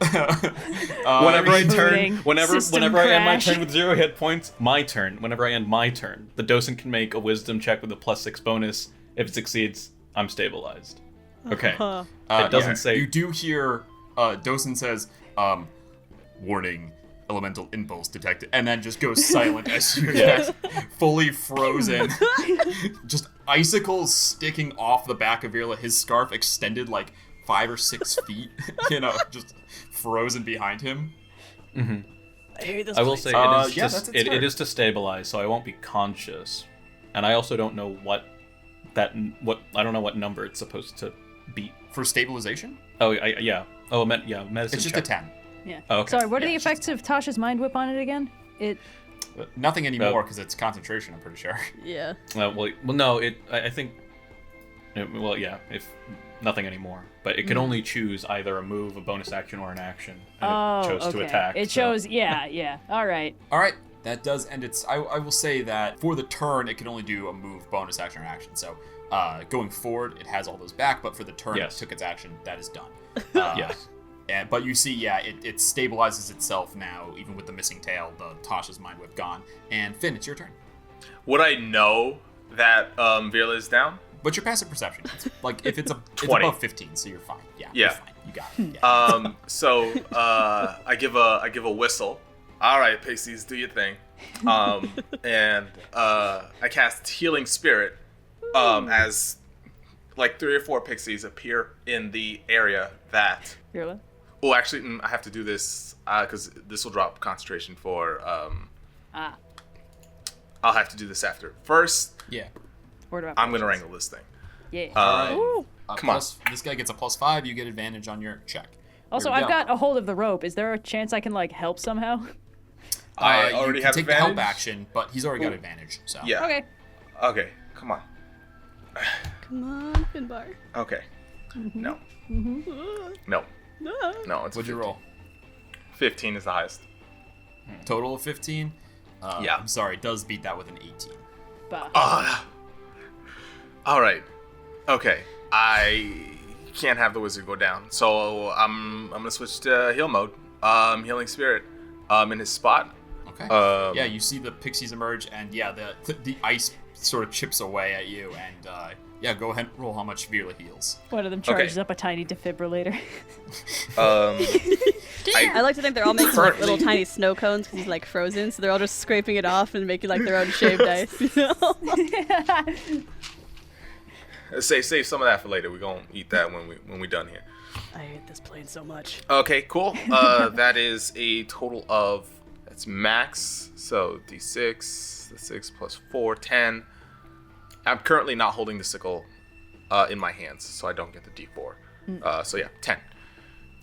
Uh, Whenever I turn, Rebooting. whenever System I end my crash. turn with 0 hit points, my turn. Whenever I end my turn, the Docent can make a Wisdom check with a +6 bonus. If it succeeds, I'm stabilized. Okay. It doesn't say. You do hear Docent says, warning, elemental impulse detected, and then just goes silent as you're just fully frozen. Just icicles sticking off the back of Virla, his scarf extended like 5 or 6 feet, just frozen behind him. I hate this I will place. say Yeah, it is just that's its turn. it is to stabilize, so I won't be conscious, and I also don't know what I don't know what number it's supposed to beat. For stabilization, Oh, yeah. Oh, medicine. it's just check. a 10. Yeah. Oh, okay. Sorry, what are Yeah, the it's effects of Tasha's Mind Whip on it again? It... Nothing anymore because it's concentration, I'm pretty sure. Yeah. Well, no. I think. Well, yeah. If nothing anymore, but it can only choose either a move, a bonus action, or an action. And it chose okay. to attack. It so- chose, yeah. All right. All right, that does end its. I will say that for the turn, it can only do a move, bonus action, or action. So going forward, it has all those back, but for the turn Yes. it took its action, that is done. Yes. But you see, it stabilizes itself now, even with the missing tail, the Tasha's Mind Whip gone. And Finn, it's your turn. Would I know that Virla is down? What's your passive perception? It's like if it's 20. above 15, so you're fine. Yeah. Yeah. You're fine. You got it. Yeah. So I give a whistle. All right, Pixies, do your thing. And I cast Healing Spirit as like 3 or 4 pixies appear in the area that. Virla? Oh, actually, I have to do this because this will drop concentration for. I'll have to do this after. First, Yeah. Order of I'm gonna operations. wrangle this thing. Yeah. Ooh. Come on. This guy gets a +5. You get advantage on your check. Also, There we I've go. got a hold of the rope. Is there a chance I can, like, help somehow? I You already can have take the advantage. help action, but he's already got advantage. So Yeah. Okay. Okay. Come on. Come on, Finbar. Okay. No. No. No. It's What'd you 15. roll? 15 is the highest. Total of 15. Yeah. I'm sorry, it does beat that with an 18. Bah. All right. Okay. I can't have the wizard go down, so I'm gonna switch to heal mode. Healing spirit. In his spot. Okay. Yeah, you see the pixies emerge, and yeah, the ice sort of chips away at you, and yeah, go ahead and roll how much severely heals. One of them charges up a tiny defibrillator. I like to think they're all making like, Currently- little tiny snow cones because he's like frozen, so they're all just scraping it off and making like their own shaved ice. You know? Save some of that for later. We're gonna eat that when we done here. I hate this plane so much. Okay, cool. That is a total of, that's max, so d6, the 6 plus 4, 10. I'm currently not holding the sickle in my hands, so I don't get the d4. So yeah, 10.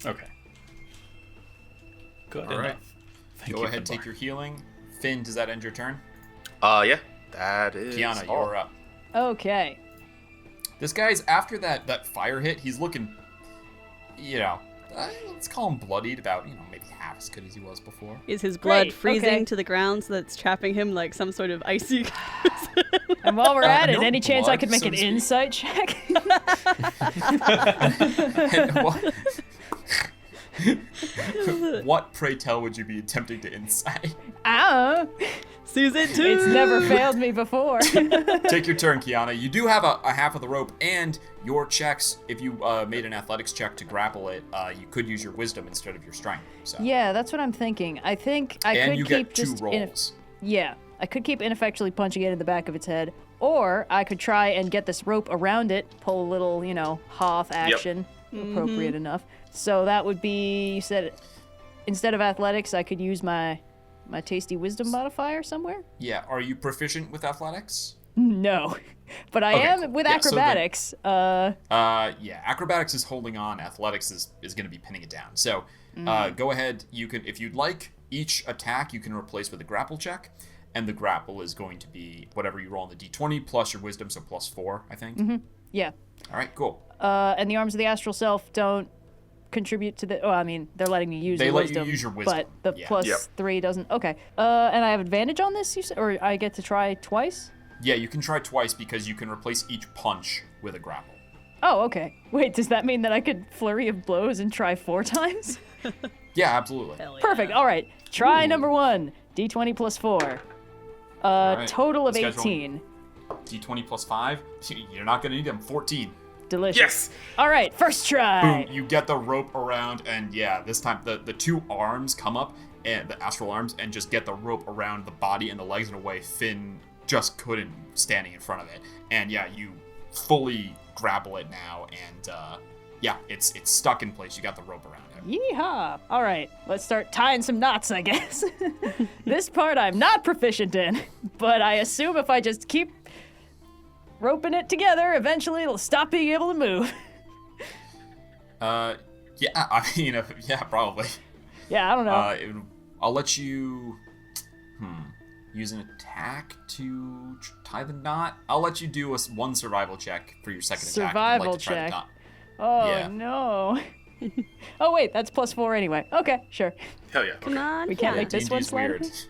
Okay. Good All enough. right. Thank Go you, ahead, take Finbar. your healing. Finn, does that end your turn? Yeah, that is Kyana, all. you're up. Okay. This guy's, after that fire hit, he's looking, let's call him bloodied, about, maybe half as good as he was before. Is his blood Great, freezing okay. to the ground so that's trapping him like some sort of icy? And while we're at it, no any chance I blood, could make so an to speak. insight check? What, pray tell, would you be attempting to insight? Ow! Season 2! It's never failed me before. Take your turn, Kyana. You do have a half of the rope, and your checks, if you made an athletics check to grapple it, you could use your wisdom instead of your strength. So. Yeah, that's what I'm thinking. I think I And could you keep get 2 just rolls. Yeah, I could keep ineffectually punching it in the back of its head, or I could try and get this rope around it, pull a little, Hoth action, appropriate enough. So that would be, you said, instead of athletics, I could use my tasty wisdom modifier somewhere? Yeah, are you proficient with athletics? No, but I Okay, am cool. with Yeah, so then- acrobatics. Yeah, acrobatics is holding on, athletics is going to be pinning it down. So, go ahead, you can, if you'd like, each attack you can replace with a grapple check, and the grapple is going to be whatever you roll on the d20 plus your wisdom, so plus 4, I think. Yeah. All right, cool. And the arms of the astral self don't contribute to the. Oh, I mean, they're letting me use They the let you wisdom. use your wisdom, But the yeah. plus Yep. 3 doesn't. Okay. And I have advantage on this, you said, or I get to try twice. Yeah, you can try twice because you can replace each punch with a grapple. Oh, okay. Wait, does that mean that I could flurry of blows and try 4 times? Yeah, absolutely. Hell yeah. Perfect. All right. Try number 1. D20 plus 4. right. Total of This guy's rolling. 18. d20 plus 5. You're not going to need them. 14. Delicious. Yes! All right. First try. Boom, you get the rope around, and yeah, this time the 2 arms come up, and the astral arms, and just get the rope around the body and the legs in a way Finn just couldn't standing in front of it. And yeah, you fully grapple it now, and yeah, it's stuck in place. You got the rope around it. Yeehaw! All right, let's start tying some knots, I guess. This part I'm not proficient in, but I assume if I just keep roping it together, eventually it'll stop being able to move. Yeah, I mean, yeah, probably. Yeah, I don't know. I'll let you use an attack to tie the knot. I'll let you do one survival check for your second attack. if you'd Survival like to try the check. knot. Oh, yeah. no. Oh, wait, that's plus 4 anyway. Okay, sure. Hell yeah. Come on, We can't Kyana. make this D&D one is slide weird. in? If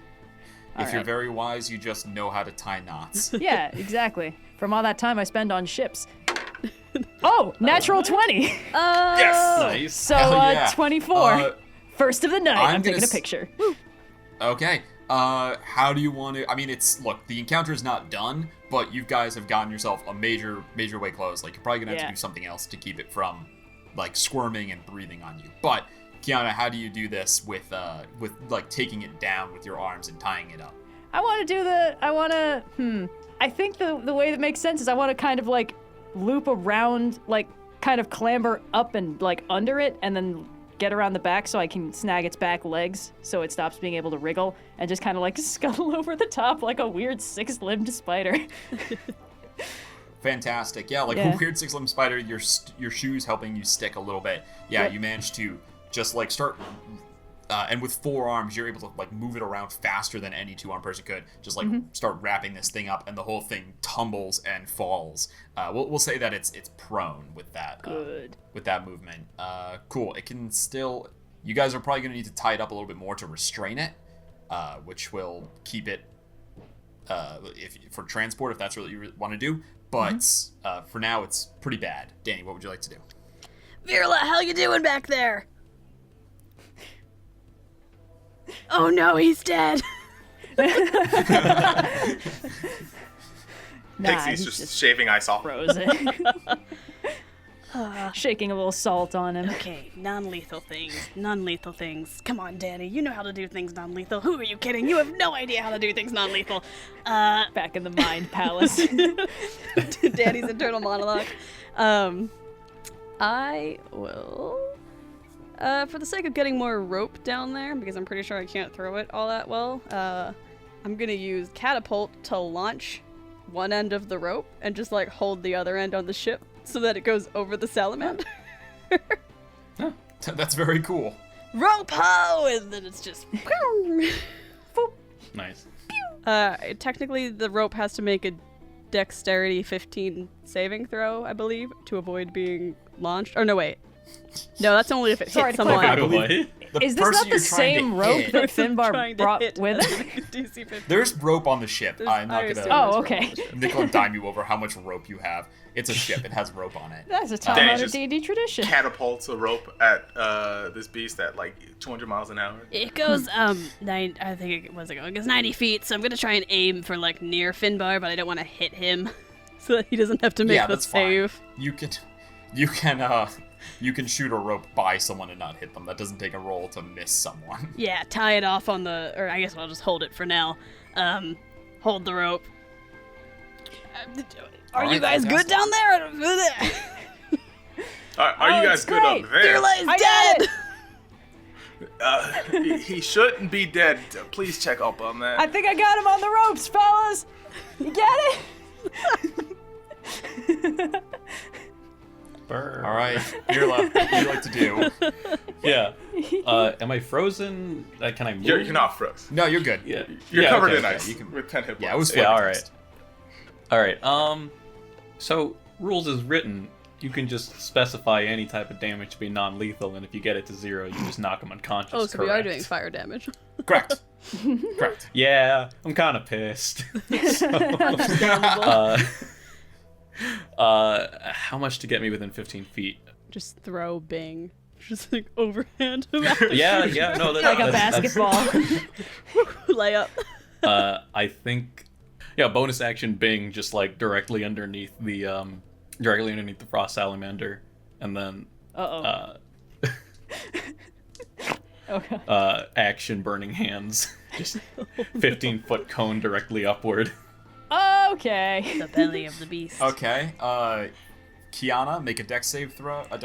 you're Alright. very wise, you just know how to tie knots. Yeah, exactly. From all that time I spend on ships. Oh, natural 20. Yes! Nice. So, Hell yeah. 24. First of the night. I'm gonna taking a s- picture. Okay. How do you want to? I mean, look, the encounter is not done, but you guys have gotten yourself a major way close. Like, you're probably gonna have Yeah. to do something else to keep it from, like, squirming and breathing on you. But Kyana, how do you do this with like taking it down with your arms and tying it up? I think the way that makes sense is I want to kind of like loop around, like kind of clamber up and like under it and then get around the back so I can snag its back legs so it stops being able to wriggle and just kind of like scuttle over the top like a weird 6-limbed spider. Fantastic. Yeah, like Yeah. a weird 6-limbed spider, your shoes helping you stick a little bit. Yeah, Yep. you managed to just like start and with 4 arms, you're able to like move it around faster than any 2-armed person could. Just like start wrapping this thing up, and the whole thing tumbles and falls. We'll say that it's prone with that. Good. With that movement. Cool. It can still. You guys are probably going to need to tie it up a little bit more to restrain it, which will keep it for transport if that's what you want to do. But for now, it's pretty bad. Dani, what would you like to do? Virla, how you doing back there? Oh no, he's dead. Pixie's he's just shaving ice off. frozen. Shaking a little salt on him. Okay, non-lethal things. Come on, Dani, you know how to do things non-lethal. Who are you kidding? You have no idea how to do things non-lethal. Back in the mind palace. Dani's internal monologue. I will, for the sake of getting more rope down there, because I'm pretty sure I can't throw it all that well, I'm gonna use catapult to launch one end of the rope and just like hold the other end on the ship so that it goes over the salamander. That's very cool. Rope ho! And then it's just Nice. technically the rope has to make a dexterity 15 saving throw, I believe, to avoid being launched. Or no, wait. No, that's only if it Sorry hits to someone. clarify. The Is this person not the you're trying to same rope hit- that Finbar Trying to brought hit with has it? to make a DC 15. There's rope on the ship. I'm not I assume gonna Oh, there's rope okay. on the ship. nickel and dime you over how much rope you have. It's a ship. It has rope on it. That's a Dani's time-honored just D&D tradition. Catapults a rope at this beast at like 200 miles an hour. It goes, I think it was it goes 90 feet, so I'm gonna try and aim for like near Finbar, but I don't want to hit him so that he doesn't have to make Yeah, the that's fine. save. You can shoot a rope by someone and not hit them. That doesn't take a roll to miss someone. Yeah, tie it off on the, or I guess I'll just hold it for now. Hold the rope. Are All you right, guys good fantastic. down there? Are you guys it's good great. up there? Virla is I got dead! He shouldn't be dead. Please check up on that. I think I got him on the ropes, fellas. You get it? Burr. All right, Irla, what do you like to do? Yeah. Am I frozen? Can I move? You're not frozen. No, you're good. Yeah. You're Yeah, covered okay, in okay. ice You can- with 10 hit points. Yeah, it was Yeah, flavor all right. text. All right. So rules is written. You can just specify any type of damage to be non-lethal, and if you get it to 0, you just knock them unconscious. Oh, so we are correct? doing fire damage. Correct. Correct. Yeah, I'm kind of pissed. How much to get me within 15 feet? Just throw Bing. Just like overhand him. Yeah, no, Like a basketball. Lay up. I think, bonus action Bing, just like directly underneath the frost salamander, and then Okay. action burning hands, just 15-foot cone directly upward. Okay. The belly of the beast. Okay. Kyana, make a dex saving throw, and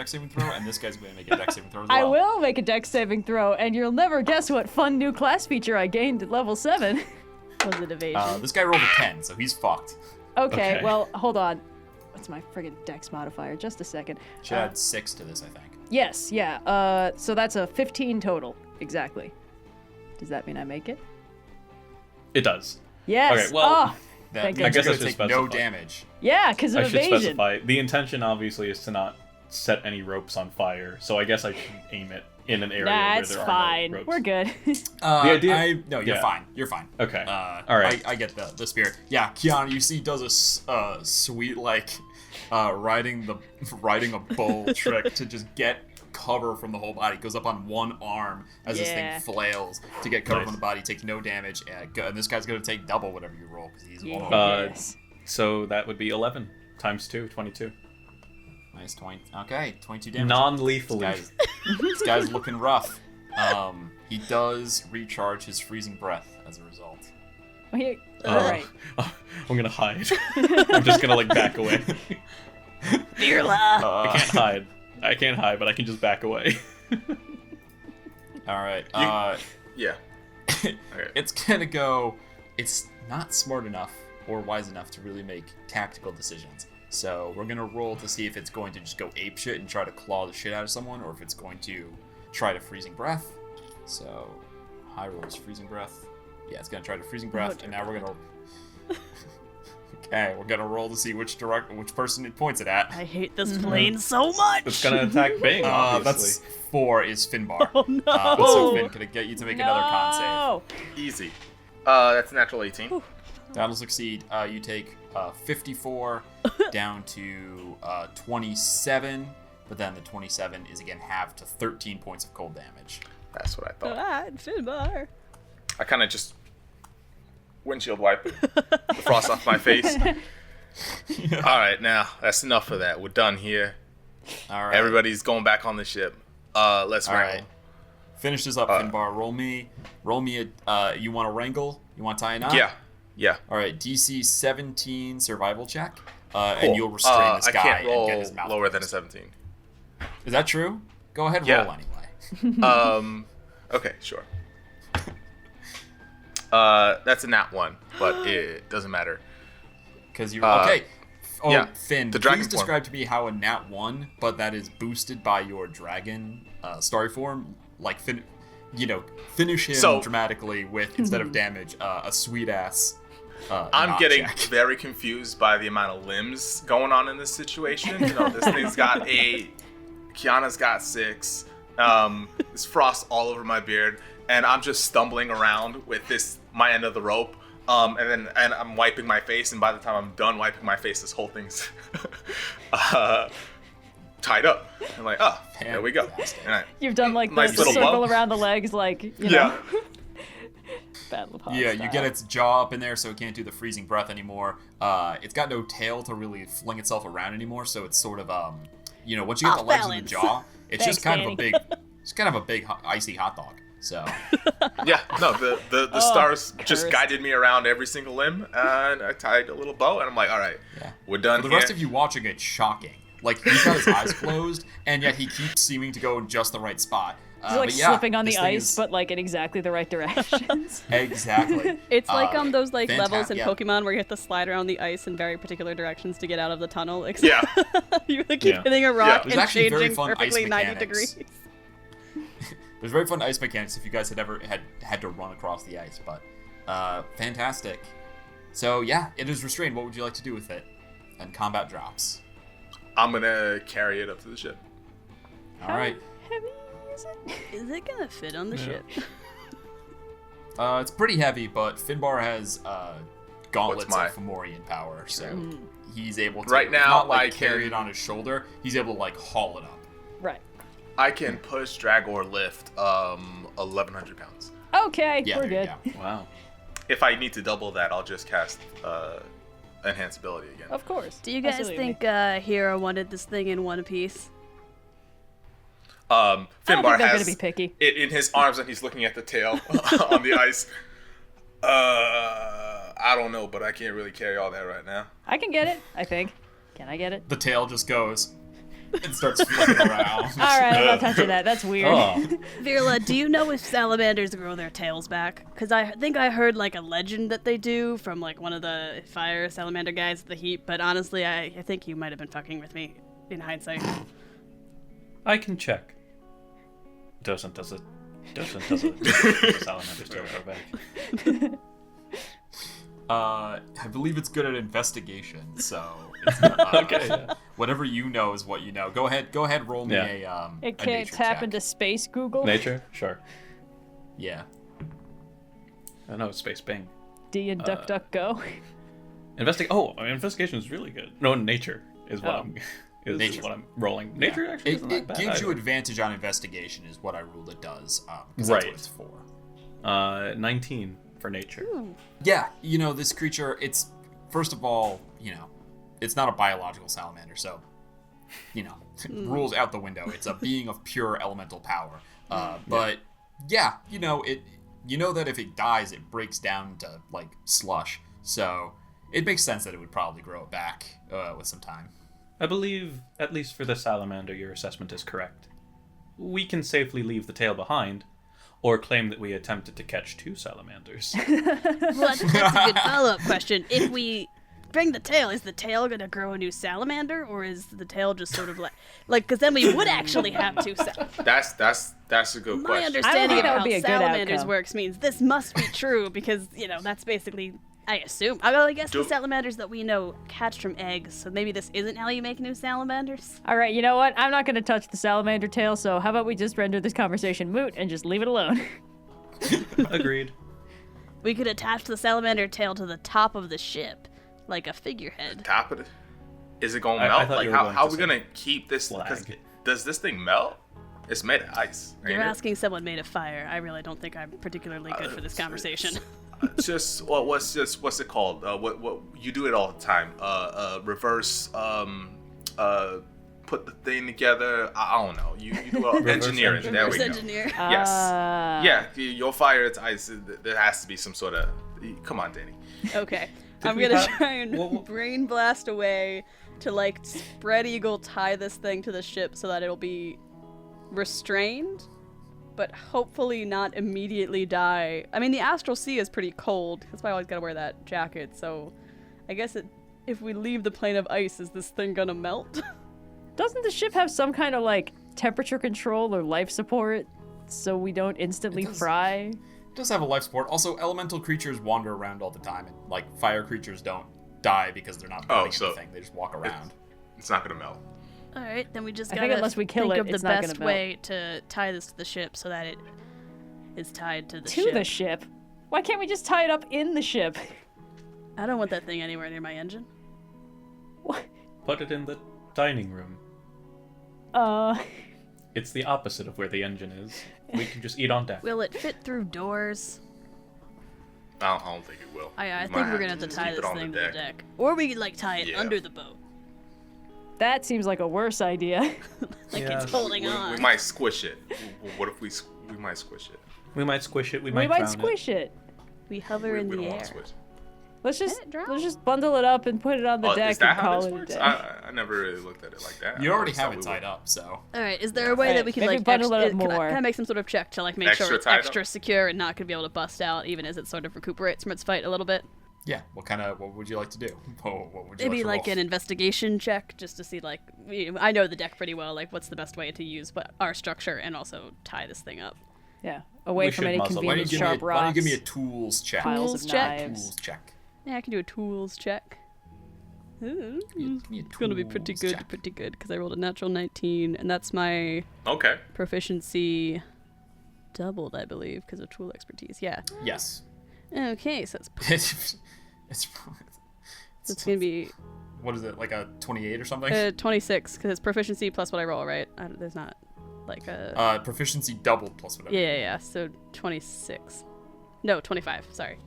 this guy's going to make a dex saving throw as well. I will make a dex saving throw, and you'll never guess what fun new class feature I gained at level 7. Was it evasion? This guy rolled a 10, so he's fucked. Okay, Okay. well, hold on. What's my friggin' dex modifier? Just a second. Should add 6 to this, I think. Yes, yeah. So that's a 15 total. Exactly. Does that mean I make it? It does. Yes. Okay, well, Oh, That thank means I guess you're I going to should take no specify. damage. yeah, because of I should evasion. specify. The intention, obviously, is to not set any ropes on fire, so I guess I should aim it in an area Nah, where it's there fine. are no ropes. We're good. The idea- No, you're yeah. fine. You're fine. Okay. All right. I get the spirit. Yeah, Kyana, you see, does a sweet riding a bull trick to just get cover from the whole body. Goes up on one arm as this Yeah. thing flails to get cover Nice. from the body. Takes no damage, and this guy's gonna take double whatever you roll because he's Yeah. vulnerable. Yes. So that would be 11 times 2, 22. Nice 20. Okay, 22 damage. Non-lethally. This guy's looking rough. He does recharge his freezing breath as a result. Okay, all right. I'm gonna hide. I'm just gonna back away. Virla! I can't hide, but I can just back away. All right. Yeah. It's gonna go. It's not smart enough or wise enough to really make tactical decisions. So we're gonna roll to see if it's going to just go apeshit and try to claw the shit out of someone, or if it's going to try to freezing breath. So, high rolls freezing breath. Yeah, it's gonna try to freezing breath, and now we're gonna. Okay, we're gonna roll to see which person it points it at. I hate this plane so much. It's gonna attack Bing, obviously. That's 4 is Finbar. Oh no! So Finn, can I get you to make another con save? Easy. That's a natural 18. That'll succeed. You take 54 down to 27, but then the 27 is again halved to 13 points of cold damage. That's what I thought. Finbar. I kind of just windshield wipe the frost off my face. All right, now that's enough of that. We're done here. All right. Everybody's going back on the ship. Let's All wrangle. right. Finish this up, Finbar. Roll me a. You want to wrangle? You want to tie a knot? Yeah. All right. DC 17 survival check, Cool. and you'll restrain this I guy can't roll and get his mouth lower than a closed. 17. Is that true? Go ahead and Yeah. roll anyway. Okay, sure. That's a nat 1, but it doesn't matter. Because you're okay. Oh, yeah, Finn, the dragon please describe to me how a nat 1, but that is boosted by your dragon starry form, like finish him dramatically with, instead of damage, a sweet ass. I'm getting check. very confused by the amount of limbs going on in this situation. This thing's got 8. Kyana's got 6. There's frost all over my beard, and I'm just stumbling around with my end of the rope. And I'm wiping my face, and by the time I'm done wiping my face, this whole thing's tied up. I'm like, oh, there we go. And You've done like Nice the little circle bow. around the legs, like, you know. Battle of Hoth Yeah, you style. get its jaw up in there, so it can't do the freezing breath anymore. It's got no tail to really fling itself around anymore, so it's sort of once you get the legs and the jaw, it's Thanks, just kind Dani. of a big, it's kind of a big icy hot dog. So the stars just cursed. guided me around every single limb, and I tied a little bow, and I'm like, all right, we're done for the here. rest of you watching, it's shocking. Like, he's got his eyes closed, and yet he keeps seeming to go in just the right spot. He's like but yeah, slipping on the this thing ice, is- but like in exactly the right directions. Exactly. It's like those like levels in yeah. Pokemon where you have to slide around the ice in very particular directions to get out of the tunnel. Except you like keep Yeah. hitting a rock There's and actually very changing fun ice perfectly 90 mechanics. degrees. There's very fun ice mechanics if you guys had ever had to run across the ice, but fantastic. So yeah, it is restrained. What would you like to do with it? And combat drops. I'm gonna carry it up to the ship. All right. Heavy is it? Is it gonna fit on the ship? It's pretty heavy, but Finbar has gauntlets my- of Fomorian power, so he's able to Right now, not like I carry can- it on his shoulder. He's able to like haul it up. Right. I can push, drag, or lift 1,100 pounds. Okay, Yeah, we're there good. you go. Wow. If I need to double that, I'll just cast enhance ability again. Of course. Do you I see guys what think mean. Hero wanted this thing in one piece? I don't think Finbar they're has gonna be picky. it in his arms, and he's looking at the tail on the ice. I don't know, but I can't really carry all that right now. I can get it, I think. Can I get it? The tail just goes and starts flipping around. All right, I'm not touching that. That's weird. Oh, Virla, do you know if salamanders grow their tails back? Because I think I heard like a legend that they do from like one of the fire salamander guys at the heat, but honestly, I think you might have been fucking with me in hindsight. I can check. Doesn't a salamander still grow back? I believe it's good at investigation, so it's, Okay, yeah. whatever you know is what you know. Go ahead, roll me Yeah. a It can't nature tap check. into space Google. Nature? Sure. Yeah. I know it's Space Bing. D and Duck Duck Go. Investigation is really good. No, nature is what Oh. Nature. what I'm rolling. Nature actually It isn't that bad. gives you either. advantage on investigation, is what I ruled it does. 'Cause Right. That's what it's for. 19 for nature. Yeah, this creature, it's, first of all, it's not a biological salamander, so, rules out the window. It's a being of pure elemental power. But, yeah, that if it dies, it breaks down to, like, slush. So, it makes sense that it would probably grow it back with some time. I believe, at least for the salamander, your assessment is correct. We can safely leave the tail behind, or claim that we attempted to catch 2 salamanders. Well, that's a good follow-up question. If we bring the tail. Is the tail gonna grow a new salamander, or is the tail just sort of like, because then we would actually have two salamanders? That's a good My question. understanding of that would how be a good salamanders outcome. works means this must be true because that's basically. I assume. I guess the Do- salamanders that we know hatched from eggs, so maybe this isn't how you make new salamanders. All right, you know what? I'm not going to touch the salamander tail, so how about we just render this conversation moot and just leave it alone? Agreed. We could attach the salamander tail to the top of the ship, like a figurehead. Top of it. Is it gonna I melt? thought Like you were how going are to we say gonna keep this? flag. 'Cause does this thing melt? It's made of ice. You're ain't it? asking someone made of fire. I really don't think I'm particularly good for this conversation. It's just what's it called? What you do it all the time? Reverse. Put the thing together. I don't know. You do engineering. There we Reverse go. engineer. Yes. Yeah. Your fire. It's ice. There has to be some sort of. Come on, Dani. Okay. Did I'm we gonna have- try and what- brain blast away to spread eagle tie this thing to the ship so that it'll be restrained, but hopefully not immediately die. I mean, the astral sea is pretty cold. That's why I always gotta wear that jacket. So, I guess if we leave the plane of ice, is this thing gonna melt? Doesn't the ship have some kind of temperature control or life support so we don't instantly It does. fry? It does have a life support. Also, elemental creatures wander around all the time. And, fire creatures don't die because they're not burning so anything. They just walk around. It's not gonna melt. All right, then we just I gotta think unless we kill think it, of the it's not gonna best melt. way to tie this to the ship so that it is tied to the To ship. the ship? Why can't we just tie it up in the ship? I don't want that thing anywhere near my engine. What? Put it in the dining room. It's the opposite of where the engine is. We can just eat on deck. Will it fit through doors? I don't think it will. I You think might we're gonna have to just tie keep it this on thing to the deck. Or we could tie it Yeah. under the boat. That seems like a worse idea. Yeah. It's holding We on. might squish it. What if we might squish it? We might squish it. We We might drown squish it. We hover We in don't the want air. to squish. Let's it drown? just bundle it up and put it on the Oh, deck is that and how call this it a works? day. I never really looked at it like that. You I already always have thought it we tied would- up, so. All right, is there a way Alright, that we can maybe bundle it up can I more. make some sort of check to make Extra sure it's tied up? extra secure and not gonna be able to bust out even as it sort of recuperates from its fight a little bit? Yeah, what would you like to do? What would you Maybe like to an investigation check just to see I know the deck pretty well, what's the best way to use our structure and also tie this thing up. Yeah, away We from should any muzzle it. Why don't convenient you sharp why don't you rocks. give me a tools check? piles Tools of check? knives. Tools check. Yeah, I can do a tools check. Ooh, Give me a it's gonna be pretty tools good, check. because I rolled a natural 19, and that's my Okay. proficiency doubled, I believe, because of tool expertise. Yeah. Yes. Okay, so it's it's gonna be what is it, like a 28 or something? 26, because it's proficiency plus what I roll, right? There's not a Proficiency doubled plus whatever. yeah. So 26. No, 25. Sorry,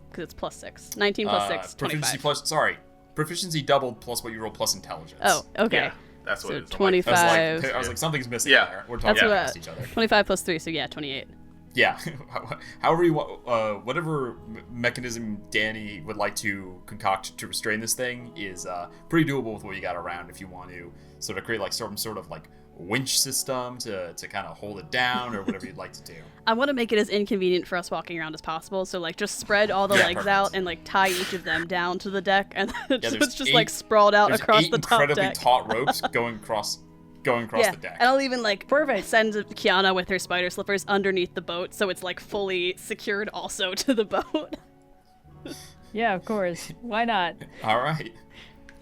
because it's plus 6. 19 plus 6. 25. Proficiency doubled plus what you roll plus intelligence. Oh, okay. Yeah, that's what So it is. I'm like, 25. I was like, something's missing Yeah. there. We're talking That's past what. each other. 25 plus 3, so yeah, 28. Yeah. However you want, whatever mechanism Dani would like to concoct to restrain this thing is pretty doable with what you got around. If you want to sort of create some sort of winch system to kind of hold it down or whatever you'd like to do. I want to make it as inconvenient for us walking around as possible, so just spread all the Yeah, legs perfect. out and tie each of them down to the deck, and then Yeah, it's just there's sprawled out There's across 8 the top incredibly deck. taut ropes going across Yeah, the deck. and I'll even Perfect. send Kyana with her spider slippers underneath the boat, so it's fully secured also to the boat. Yeah, of course. Why not? All right.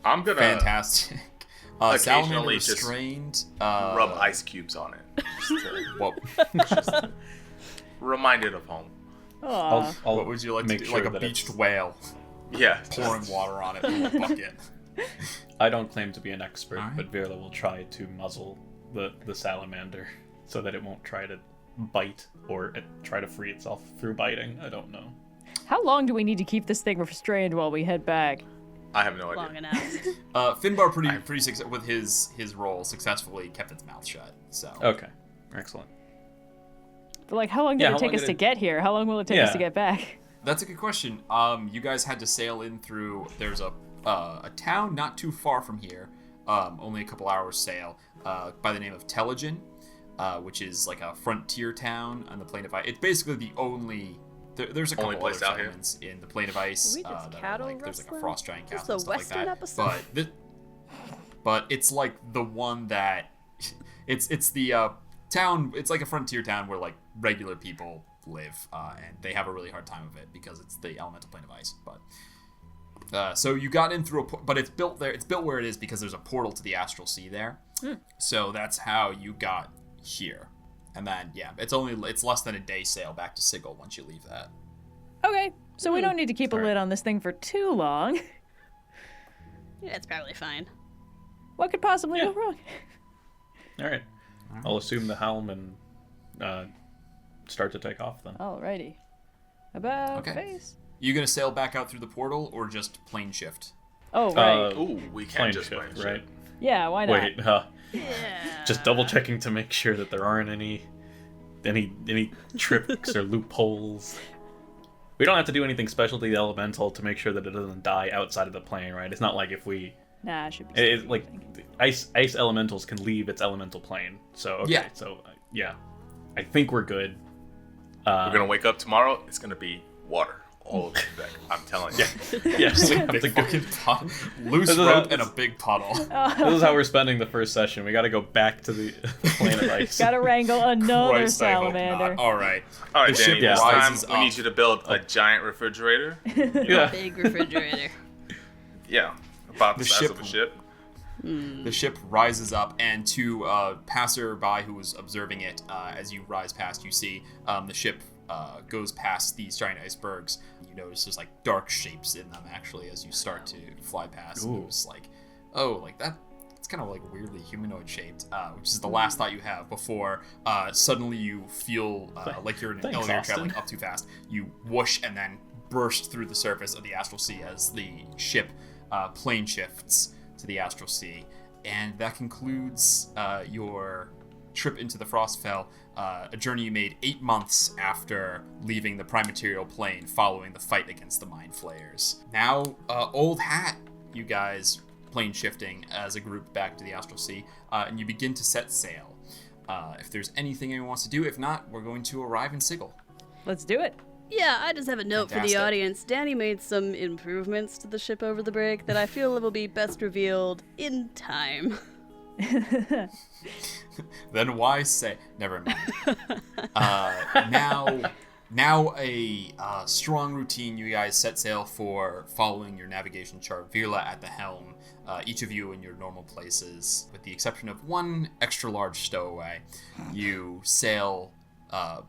I'm gonna Fantastic. occasionally Salamander just restrained. rub ice cubes on it. Just to What, remind it of home. Aw. what would you like to make do? sure Like a that beached it's- whale Yeah. pouring water on it from a bucket. I don't claim to be an expert, Alright. but Virla will try to muzzle the salamander so that it won't try to bite or try to free itself through biting. I don't know. How long do we need to keep this thing restrained while we head back? I have no Long idea. enough. Finbar pretty with his roll successfully kept its mouth shut. So Okay, excellent. But how long did Yeah, it how take long us did to it- get here? How long will it take us to Yeah. get back? that's a good question. You guys had to sail in through. There's a town not too far from here, only a couple hours sail, by the name of Telegin, which is a frontier town on the plain of ice. It's basically the only There's a couple Only other place out here? settlements in the Plane of Ice. We just that are cattle like, there's like a rustling? frost giant This castle is and the stuff like Western that. episode? But it's like the one that it's the town. It's like a frontier town where like regular people live, and they have a really hard time of it because it's the elemental plane of ice. But so you got in through but it's built there. It's built where it is because there's a portal to the astral sea there. So that's how you got here. And then it's less than a day sail back to Sigil once you leave that. Okay, so we don't need to keep a All right. lid on this thing for too long. Yeah, it's probably fine. What could possibly go wrong? All right. I'll assume the helm and start to take off then. Alrighty. About Okay. face. You gonna sail back out through the portal or just plane shift? Oh, right. Ooh, we Plane can't just shift, plane shift. right? Yeah, why not? Wait, Yeah. just double checking to make sure that there aren't any tricks or loopholes. We don't have to do anything special to the elemental to make sure that it doesn't die outside of the plane, right? It's not like if we Nah, it should be. it's safe, like I think. ice elementals can leave its elemental plane. So okay, Yeah. so yeah, I think we're good. We're gonna wake up tomorrow. It's gonna be water all over the deck. I'm telling you. Yes, we have Big to go. fucking puddle. Loose This is rope how- and a big puddle. This is how we're spending the first session. We got to go back to the plane of ice. Gotta wrangle another Christ, I hope salamander. not. All right. All right, The Danny. ship This time rises we need up. you to build a giant refrigerator. Yeah. Big refrigerator. Yeah, about the The size ship- of a ship. The ship rises up, and to a passerby who was observing it, as you rise past, you see the ship goes past these giant icebergs. You notice there's like dark shapes in them actually as you start to fly past. And Ooh. it's like, oh, like that. It's kind of like weirdly humanoid shaped, which is the last thought you have before suddenly you feel like you're in an Thanks, elevator Austin. traveling up too fast. You whoosh and then burst through the surface of the astral sea as the ship plane shifts to the astral sea. And that concludes your trip into the Frostfell, a journey you made 8 months after leaving the Prime Material plane following the fight against the Mind Flayers. Now, old hat, you guys plane shifting as a group back to the Astral Sea, and you begin to set sail. If there's anything anyone wants to do, if not, we're going to arrive in Sigil. Let's do it. Yeah, I just have a note for Fantastic. the audience. Danny made some improvements to the ship over the break that I feel will be best revealed in time. Then why say? Never mind. Now a strong routine. You guys set sail for following your navigation chart. Virla at the helm. Each of you in your normal places, with the exception of one extra large stowaway. You sail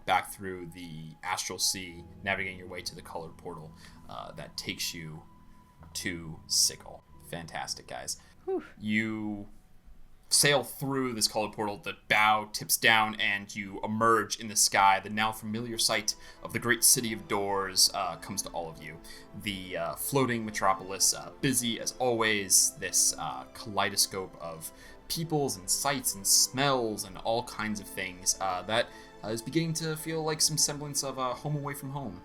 back through the Astral Sea, navigating your way to the colored portal that takes you to Sigil. Fantastic, guys. You sail through this colored portal, the bow tips down, and you emerge in the sky. The now familiar sight of the great city of doors comes to all of you. The floating metropolis, busy as always, this kaleidoscope of peoples and sights and smells and all kinds of things that is beginning to feel like some semblance of home away from home.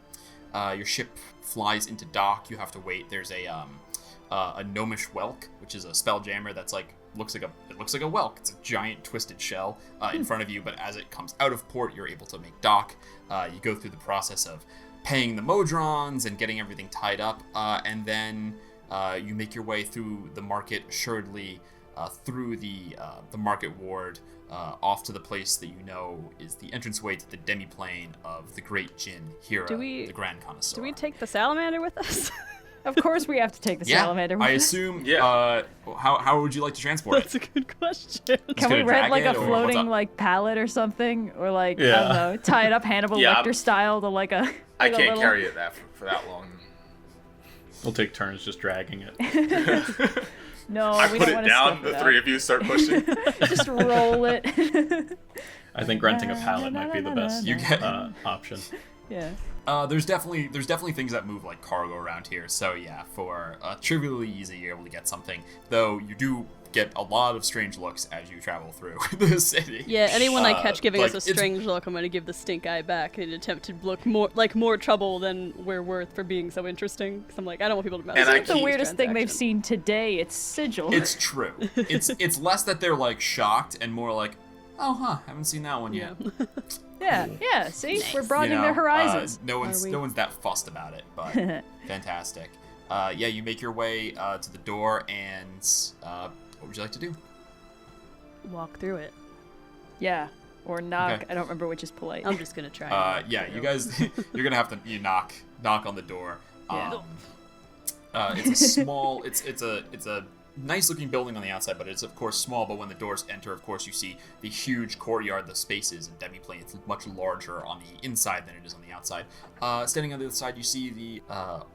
Your ship flies into dock. You have to wait. There's a gnomish whelk, which is a spelljammer that's like looks like a whelk. It's a giant twisted shell in front of you, but as it comes out of port, you're able to make dock. You go through the process of paying the modrons and getting everything tied up, and then you make your way through the market assuredly, through the market ward, off to the place that you know is the entranceway to the demiplane of the great Jinn, Hira, the Grand Connoisseur. Do we take the salamander with us? Of course we have to take the salamander with I us. assume. Yeah. How would you like to transport it? That's a good question. Can gonna we rent drag like it, a or what's floating up? like pallet or something? Or like, I Yeah. don't know, tie it up Hannibal Yeah, Lecter style to like a... I like a can't little- carry it for that long. We'll take turns just dragging it. No, I we put don't it want down. to The three of you start pushing. Just roll it. I think renting a pallet might be the best You get- option. Yeah. There's definitely things that move like cargo around here. So yeah, for trivially easy, you're able to get something. Though you do get a lot of strange looks as you travel through the city. Yeah, anyone I catch giving us a like, it's- strange look, I'm gonna give the stink eye back in an attempt to look more trouble than we're worth for being so interesting. Because I'm like, I don't want people to mess And with I this The keep- weirdest thing they've transaction. seen today, it's Sigil. It's true. It's less that they're like shocked and more like, oh huh, haven't seen that one yet. Yeah. See, Nice. we're broadening their horizons. No one's Are we? no one's that fussed about it, but fantastic. Yeah, you make your way to the door, and what would you like to do? Walk through it. Yeah, or knock. Okay. I don't remember which is polite. I'm just gonna try. Yeah, you guys, you're gonna have to knock on the door. Yeah. It's a small. It's a nice looking building on the outside, but it's of course small. But when the doors enter, of course, you see the huge courtyard, the spaces, and demiplane. It's much larger on the inside than it is on the outside. Standing on the other side, you see the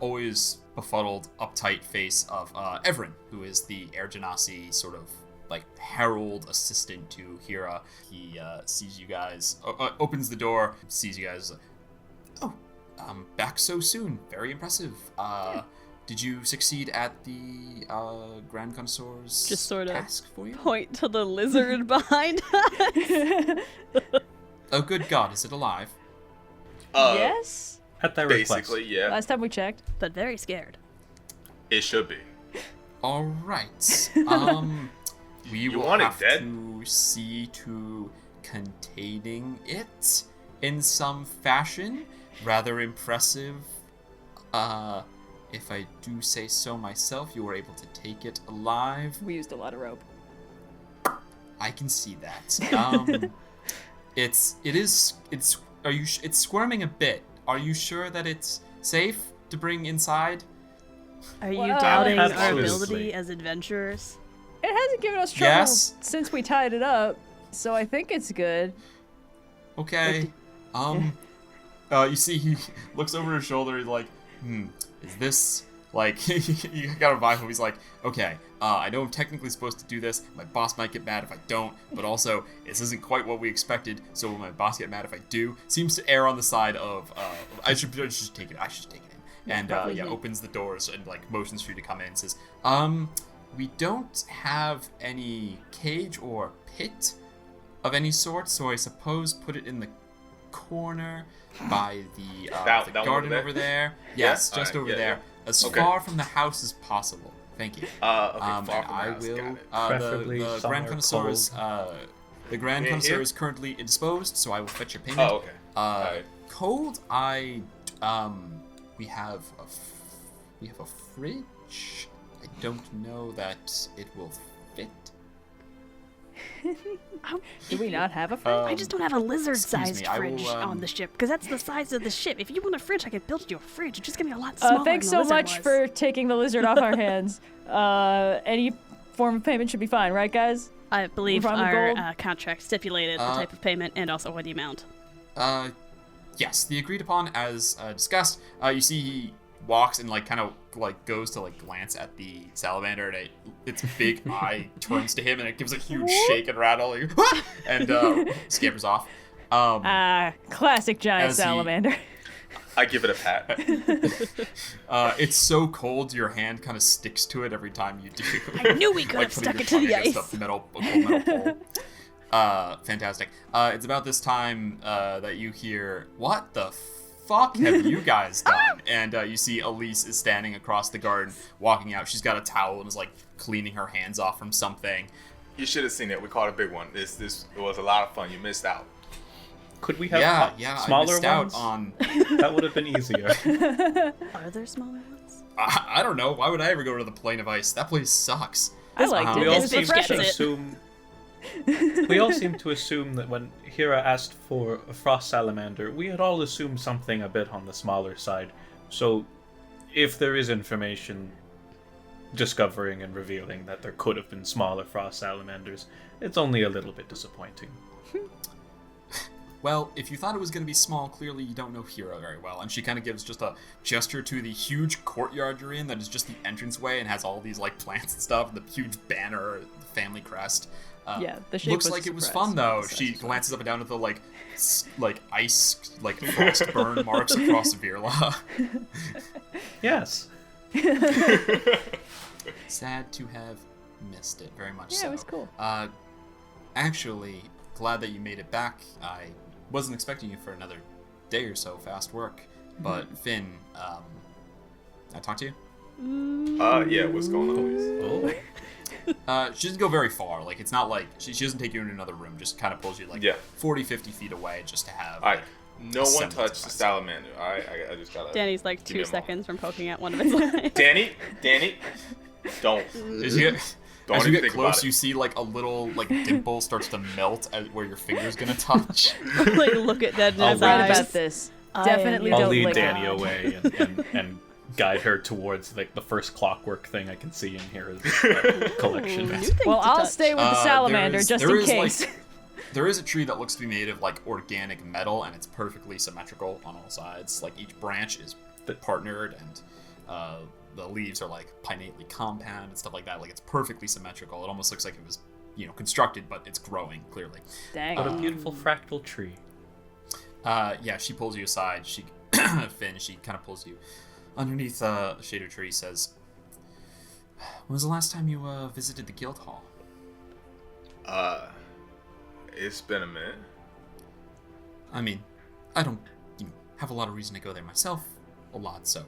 always befuddled, uptight face of Everin, who is the Air Genasi sort of like herald assistant to Hira. He sees you guys, opens the door, sees you guys. Back so soon. Very impressive. Did you succeed at the Grand Consort's Just sort of task for you? Point to the lizard behind us. Oh, good God, is it alive? Yes. At their request. Basically, yeah. Last time we checked. But very scared. It should be. All right. We You will want it have dead? to see to containing it in some fashion. Rather impressive. If I do say so myself, you were able to take it alive. We used a lot of rope. I can see that. It's squirming a bit. Are you sure that it's safe to bring inside? Are you Well, doubting our absolutely. ability as adventurers? It hasn't given us trouble Yes. since we tied it up, so I think it's good. Okay. You see, he looks over his shoulder. He's like, is this like? You got a vibe. He's like, okay. I know I'm technically supposed to do this. My boss might get mad if I don't, but also this isn't quite what we expected. So will my boss get mad if I do? Seems to err on the side of I should take it. I should take it in. And opens the doors and like motions for you to come in. And says, we don't have any cage or pit of any sort, so I suppose put it in the corner by the That one garden over over there? there. Yes, Yeah? just Alright, over yeah, there, as Okay. far from the house as possible. Thank you. Okay, far And from the I house, will. got it. Preferably The Grand somewhere Connoisseur is the Grand In Connoisseur here? is currently indisposed, so I will fetch your payment. Oh, okay. Alright. Cold. We have a fridge. I don't know that it will fit. Do we not have a fridge? I just don't have a lizard-sized excuse me, I will, fridge on the ship, because that's the size of the ship. If you want a fridge, I could build you a fridge. It's just gonna be a lot smaller. Thanks than so the lizard much was. for taking the lizard off our hands. Any form of payment should be fine, right, guys? I believe We're on the our gold? contract stipulated the type of payment and also the amount. Yes, the agreed upon as discussed. You see he walks and like kind of like goes to like glance at the salamander, and its big eye turns to him and it gives a huge shake and rattle, like, and scampers off. Classic giant As he- salamander. I give it a pat. It's so cold, your hand kind of sticks to it every time you do. I knew we could Like have putting stuck your it to the tongue against ice. a cold metal pole. Fantastic. It's about this time that you hear, "What the fuck have you guys done?" And you see Elise is standing across the garden, walking out. She's got a towel and is like cleaning her hands off from something. You should have seen it. We caught a big one. It was a lot of fun. You missed out. Could we have I smaller missed ones? out on. That would have been easier. Are there smaller ones? I don't know. Why would I ever go to the Plane of Ice? That place sucks. I liked We it. all It was seem to refreshing. assume. We all seem to assume that when Hira asked for a frost salamander, we had all assumed something a bit on the smaller side. So, if there is information discovering and revealing that there could have been smaller frost salamanders, it's only a little bit disappointing. Well, if you thought it was going to be small, clearly you don't know Hira very well. And she kind of gives just a gesture to the huge courtyard you're in that is just the entranceway and has all these like plants and stuff, and the huge banner, the family crest. Yeah, the shape looks was like a it was surprise. fun though. The size She was fun. glances up and down at the like ice, like frost burn marks across Virla. Yes. Sad to have missed it, very much Yeah, so. it was cool. Actually, glad that you made it back. I wasn't expecting you for another day or so. Fast work. But Finn, I talked to you? Yeah, what's going on, Elise? Oh. She doesn't go very far. Like, it's not like she doesn't take you in another room. Just kind of pulls you like 40, 50 feet away just to have. All right. Like, No one touched the salamander. All right, I just gotta. Danny's like 2 seconds from poking at one of his eyes. Danny, don't. As you get close, about it. you see like a little like dimple starts to melt where your finger's gonna touch. Like, look at that. I'll His write eyes. about this. Definitely I'll don't lead lick Dani it. away and guide her towards like the first clockwork thing I can see in here is collection. New things Well, to I'll touch. stay with the salamander just in case. There is a tree that looks to be made of like organic metal, and it's perfectly symmetrical on all sides. Like each branch is partnered, and the leaves are like pinnately compound and stuff like that. Like it's perfectly symmetrical. It almost looks like it was, constructed, but it's growing clearly. Dang. What a beautiful fractal tree. Yeah, she pulls you aside. She Finn, she kind of pulls you underneath the shade of tree. Says, "When was the last time you visited the guild hall?" It's been a minute. I mean, I don't, have a lot of reason to go there myself. A lot, so,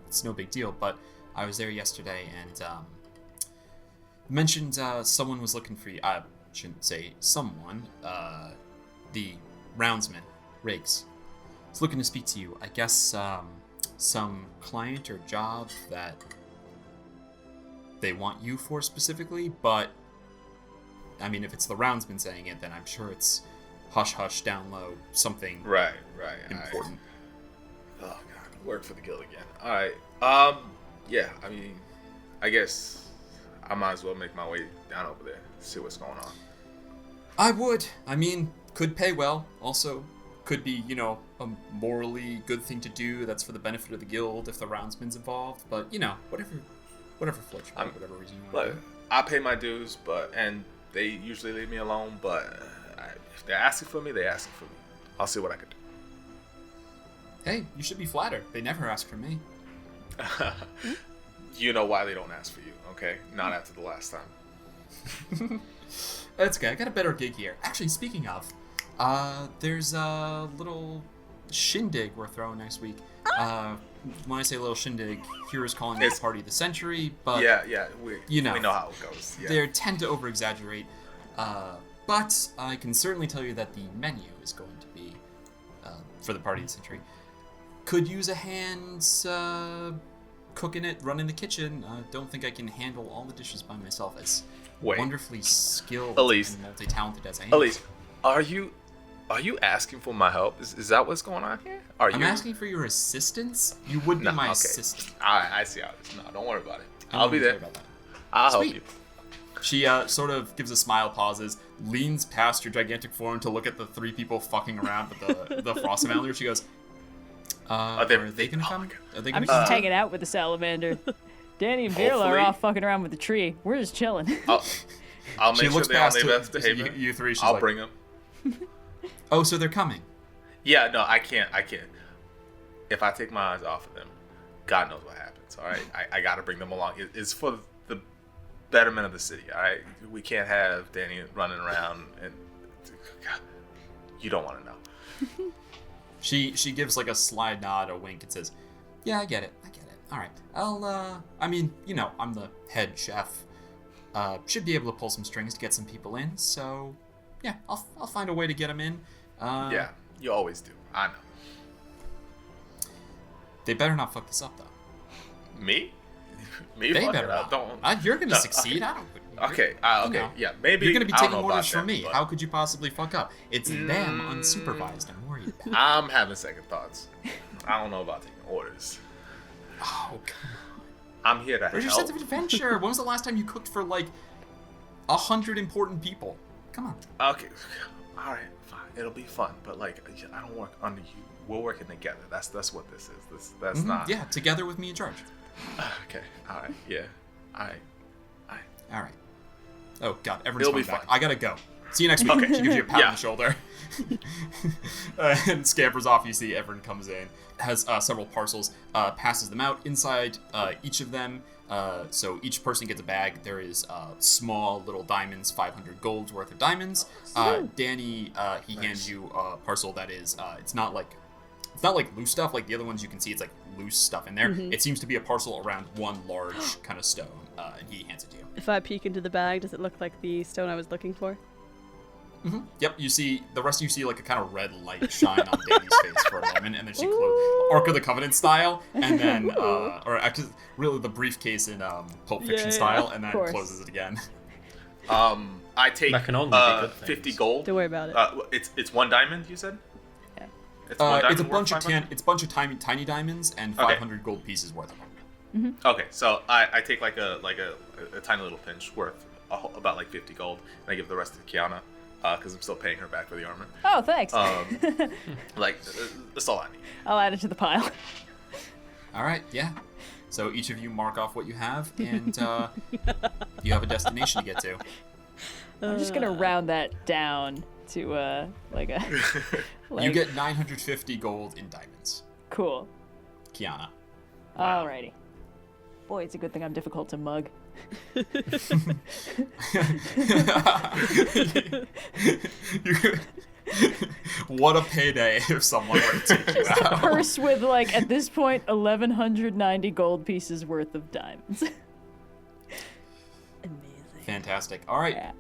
it's no big deal. But I was there yesterday, and mentioned someone was looking for you. I shouldn't say someone. The roundsman, Riggs, is looking to speak to you. I guess some client or job that they want you for specifically, but I mean, if it's the roundsman saying it, then I'm sure it's hush hush down low, something Right. important. Oh god, work for the guild again. All right. Yeah. I mean, I guess I might as well make my way down over there, see what's going on. I would. I mean, could pay well. Also, could be, a morally good thing to do. That's for the benefit of the guild if the roundsman's involved. But whatever floats your boat, whatever reason you want to do. I pay my dues, and they usually leave me alone. But if they're asking for me, they're asking for me. I'll see what I can do. Hey, you should be flattered. They never ask for me. You know why they don't ask for you, okay? Not after the last time. That's okay. I got a better gig here. Actually, speaking of, there's a little shindig we're throwing next week. When I say little shindig, heroes calling it Party of the Century, but yeah, we know how it goes. Yeah. They tend to over-exaggerate. But I can certainly tell you that the menu is going to be for the Party of the Century. Could use a hand cooking it, running the kitchen. Don't think I can handle all the dishes by myself. As wonderfully skilled Elise, and multi-talented as I am. Elise, are you asking for my help? Is that what's going on here? I'm asking for your assistance. You would be my assistant. I see how it is. No, don't worry about it. I'll be there. I'll help you. She sort of gives a smile, pauses, leans past your gigantic form to look at the 3 people fucking around with the frost salamander. She goes, are they gonna come? Are they I'm gonna just hanging out with the salamander. Danny and Virla are off fucking around with the tree. We're just chilling. I'll make sure they're on their best behavior. You 3, she's I'll like, bring them. Oh, so they're coming. Yeah, no, I can't. If I take my eyes off of them, God knows what happens, all right? I got to bring them along. It's for the betterment of the city, all right? We can't have Danny running around and... God, you don't want to know. She gives like a sly nod, a wink, and says, yeah, I get it. All right. I'm the head chef. Should be able to pull some strings to get some people in, so... Yeah, I'll find a way to get them in. Yeah, you always do. I know. They better not fuck this up, though. Me? They better not. Don't. You're gonna succeed. Okay. I don't. Okay. Yeah. Maybe you're gonna be I don't taking know orders about from me. that, How could you possibly fuck up? It's them unsupervised. I'm worried about. I'm having second thoughts. I don't know about taking orders. Oh, come on. I'm here to Where's help. your sense of adventure? When was the last time you cooked for like 100 important people? Come on. Okay. All right. Fine. It'll be fun, but like I don't work under you. We're working together. That's what this is. That's not. Yeah, together with me in charge. Okay. All right. Yeah. All right. Oh God, everyone's coming back. Fun. I gotta go. See you next week. Okay. She gives you a pat on the shoulder and scampers off. You see everyone comes in, has several parcels, passes them out. Inside each of them, so each person gets a bag. There is small little diamonds, 500 gold's worth of diamonds. Dani, he hands you a parcel that is, it's not like loose stuff like the other ones. You can see it's like loose stuff in there. It seems to be a parcel around one large kind of stone. and he hands it to you. If I peek into the bag, does it look like the stone I was looking for? Mm-hmm. Yep, you see, the rest of you see like a kind of red light shine on Dani's face for a moment, and then she closes, Ark of the Covenant style, and then, or actually, really the briefcase in Pulp Fiction style, and then closes it again. I take That can only be good 50 things. gold. Don't worry about it. It's 1 diamond, you said? Yeah. It's one diamond It's a worth bunch of 500? it's a bunch of tiny diamonds and 500 gold pieces worth of them. Okay, so I take like a tiny little pinch worth about like 50 gold, and I give the rest to Kyana because I'm still paying her back for the armor. Oh, thanks. Like that's all I need. I'll add it to the pile. All right, yeah. So each of you mark off what you have, and you have a destination to get to. I'm just gonna round that down to like a. You get 950 gold in diamonds. Cool. Kyana. Alrighty. Boy, it's a good thing I'm difficult to mug. What a payday if someone were to take you out. Purse with like at this point 1,190 gold pieces worth of diamonds. Amazing. Fantastic. All right. Yeah.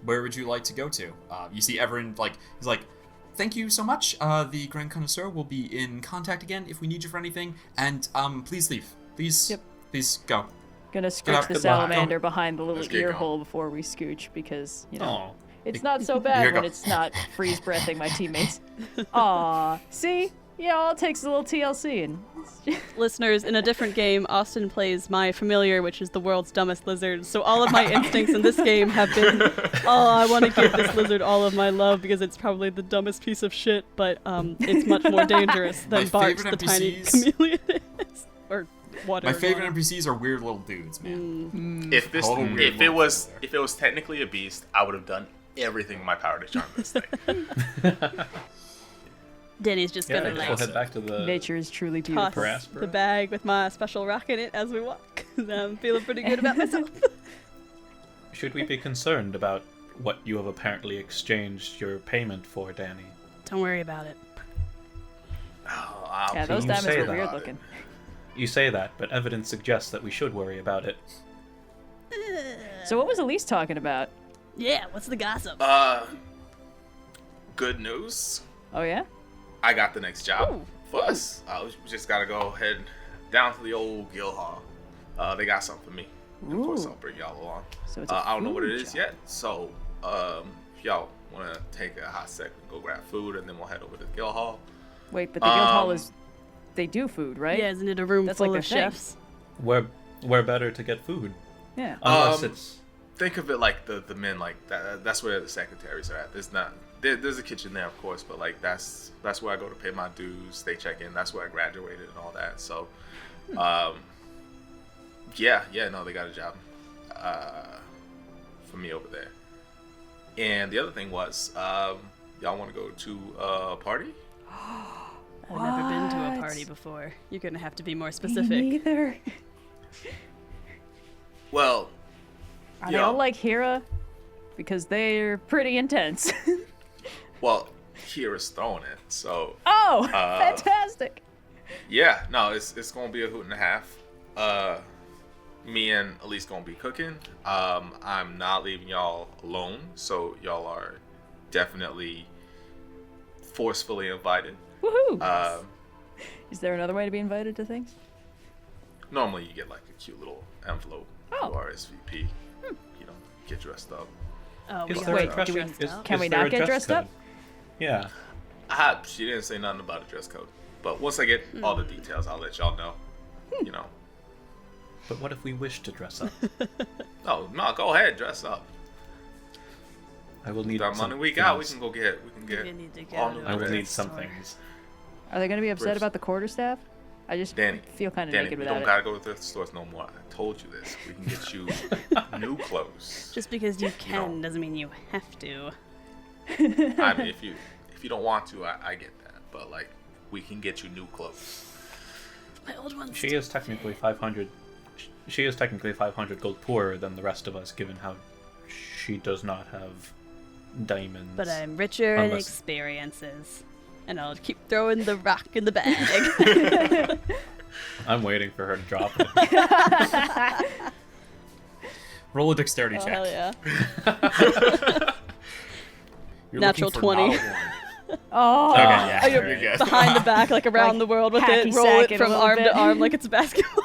Where would you like to go to? You see Everin, like, he's like, thank you so much. The Grand Connoisseur will be in contact again if we need you for anything. And please leave. Please, please go. Gonna scooch out. the Goodbye. salamander behind the little Let's get ear going. hole before we scooch because, you know, Aw. it's not so Here bad you when go. it's not freeze breathing my teammates. Aw, see? Yeah, all it takes is a little TLC and Listeners, in a different game, Austin plays my familiar, which is the world's dumbest lizard. So all of my instincts in this game have been, oh, I want to give this lizard all of my love because it's probably the dumbest piece of shit, but it's much more dangerous than My Bart, favorite the tiny NPCs chameleon is. Or water. My favorite NPCs are weird little dudes, man. If this, All the weird if it little was, things if it was technically a beast, I would have done everything in my power to charm this thing. Danny's just Yeah, I gonna guess like we'll head back to the. nature is truly toss beautiful. Per Aspera. the bag with my special rock in it as we walk. I'm feeling pretty good about myself. Should we be concerned about what you have apparently exchanged your payment for, Dani? Don't worry about it. Oh, Yeah, those you diamonds say were that. weird looking. You say that, but evidence suggests that we should worry about it. So what was Elise talking about? Yeah, what's the gossip? Good news. Oh yeah? I got the next job Ooh. for us. We just gotta go head down to the old guild hall. They got something for me. Of course, Ooh. I'll bring y'all along. So it's a I don't know what it food is job. yet. So, if y'all want to take a hot second, go grab food, and then we'll head over to the guild hall. Wait, but the guild hall is they do food, right? Yeah, isn't it a room That's full like of their thing. chefs? Where better to get food? Yeah. Unless it's. Think of it like the men, like that's where the secretaries are at. There's a kitchen there, of course, but like that's where I go to pay my dues. They check in. That's where I graduated and all that. So, yeah, no, they got a job for me over there. And the other thing was, y'all want to go to a party? I've never been to a What? party before. You're gonna have to be more Me specific. neither. Well, Are they all like Hira? Because they're pretty intense. well, Kira's throwing it, so Oh, fantastic. yeah, no, it's gonna be a hoot and a half. Me and Elise gonna be cooking. I'm not leaving y'all alone, so y'all are definitely forcefully invited. Woohoo! Is there another way to be invited to things? Normally you get like a cute little envelope Oh. to RSVP. You know, get dressed up. Oh, Is we there gotta a get dress dressed is- up. Can is we there not a get dress dressed code? up? Yeah. She didn't say nothing about a dress code, but once I get all the details, I'll let y'all know. You know. But what if we wish to dress up? No, go ahead, dress up. I will need That some money we got, we things. can get We need to get all to new a I will dress. need some store. things. Are they going to be upset Bruce. about the quarterstaff? I just Danny, feel kind of Danny, naked we without don't it. gotta go to thrift stores no more. I told you this. We can get you new clothes. Just because you can know. doesn't mean you have to. I mean, if you don't want to, I get that. But like, we can get you new clothes. My old ones. She is technically 500. She is technically 500 gold poorer than the rest of us, given how she does not have diamonds. But I'm richer in Unless- experiences. And I'll keep throwing the rock in the bag. I'm waiting for her to drop it. Roll a dexterity Oh, check. hell yeah. You're Natural looking for 20. not a one. Oh, Okay, yeah, Oh, you're you're good. behind the back, like around Like, the world with hacky it. Roll sack it it a from little arm bit. to arm like it's a basketball.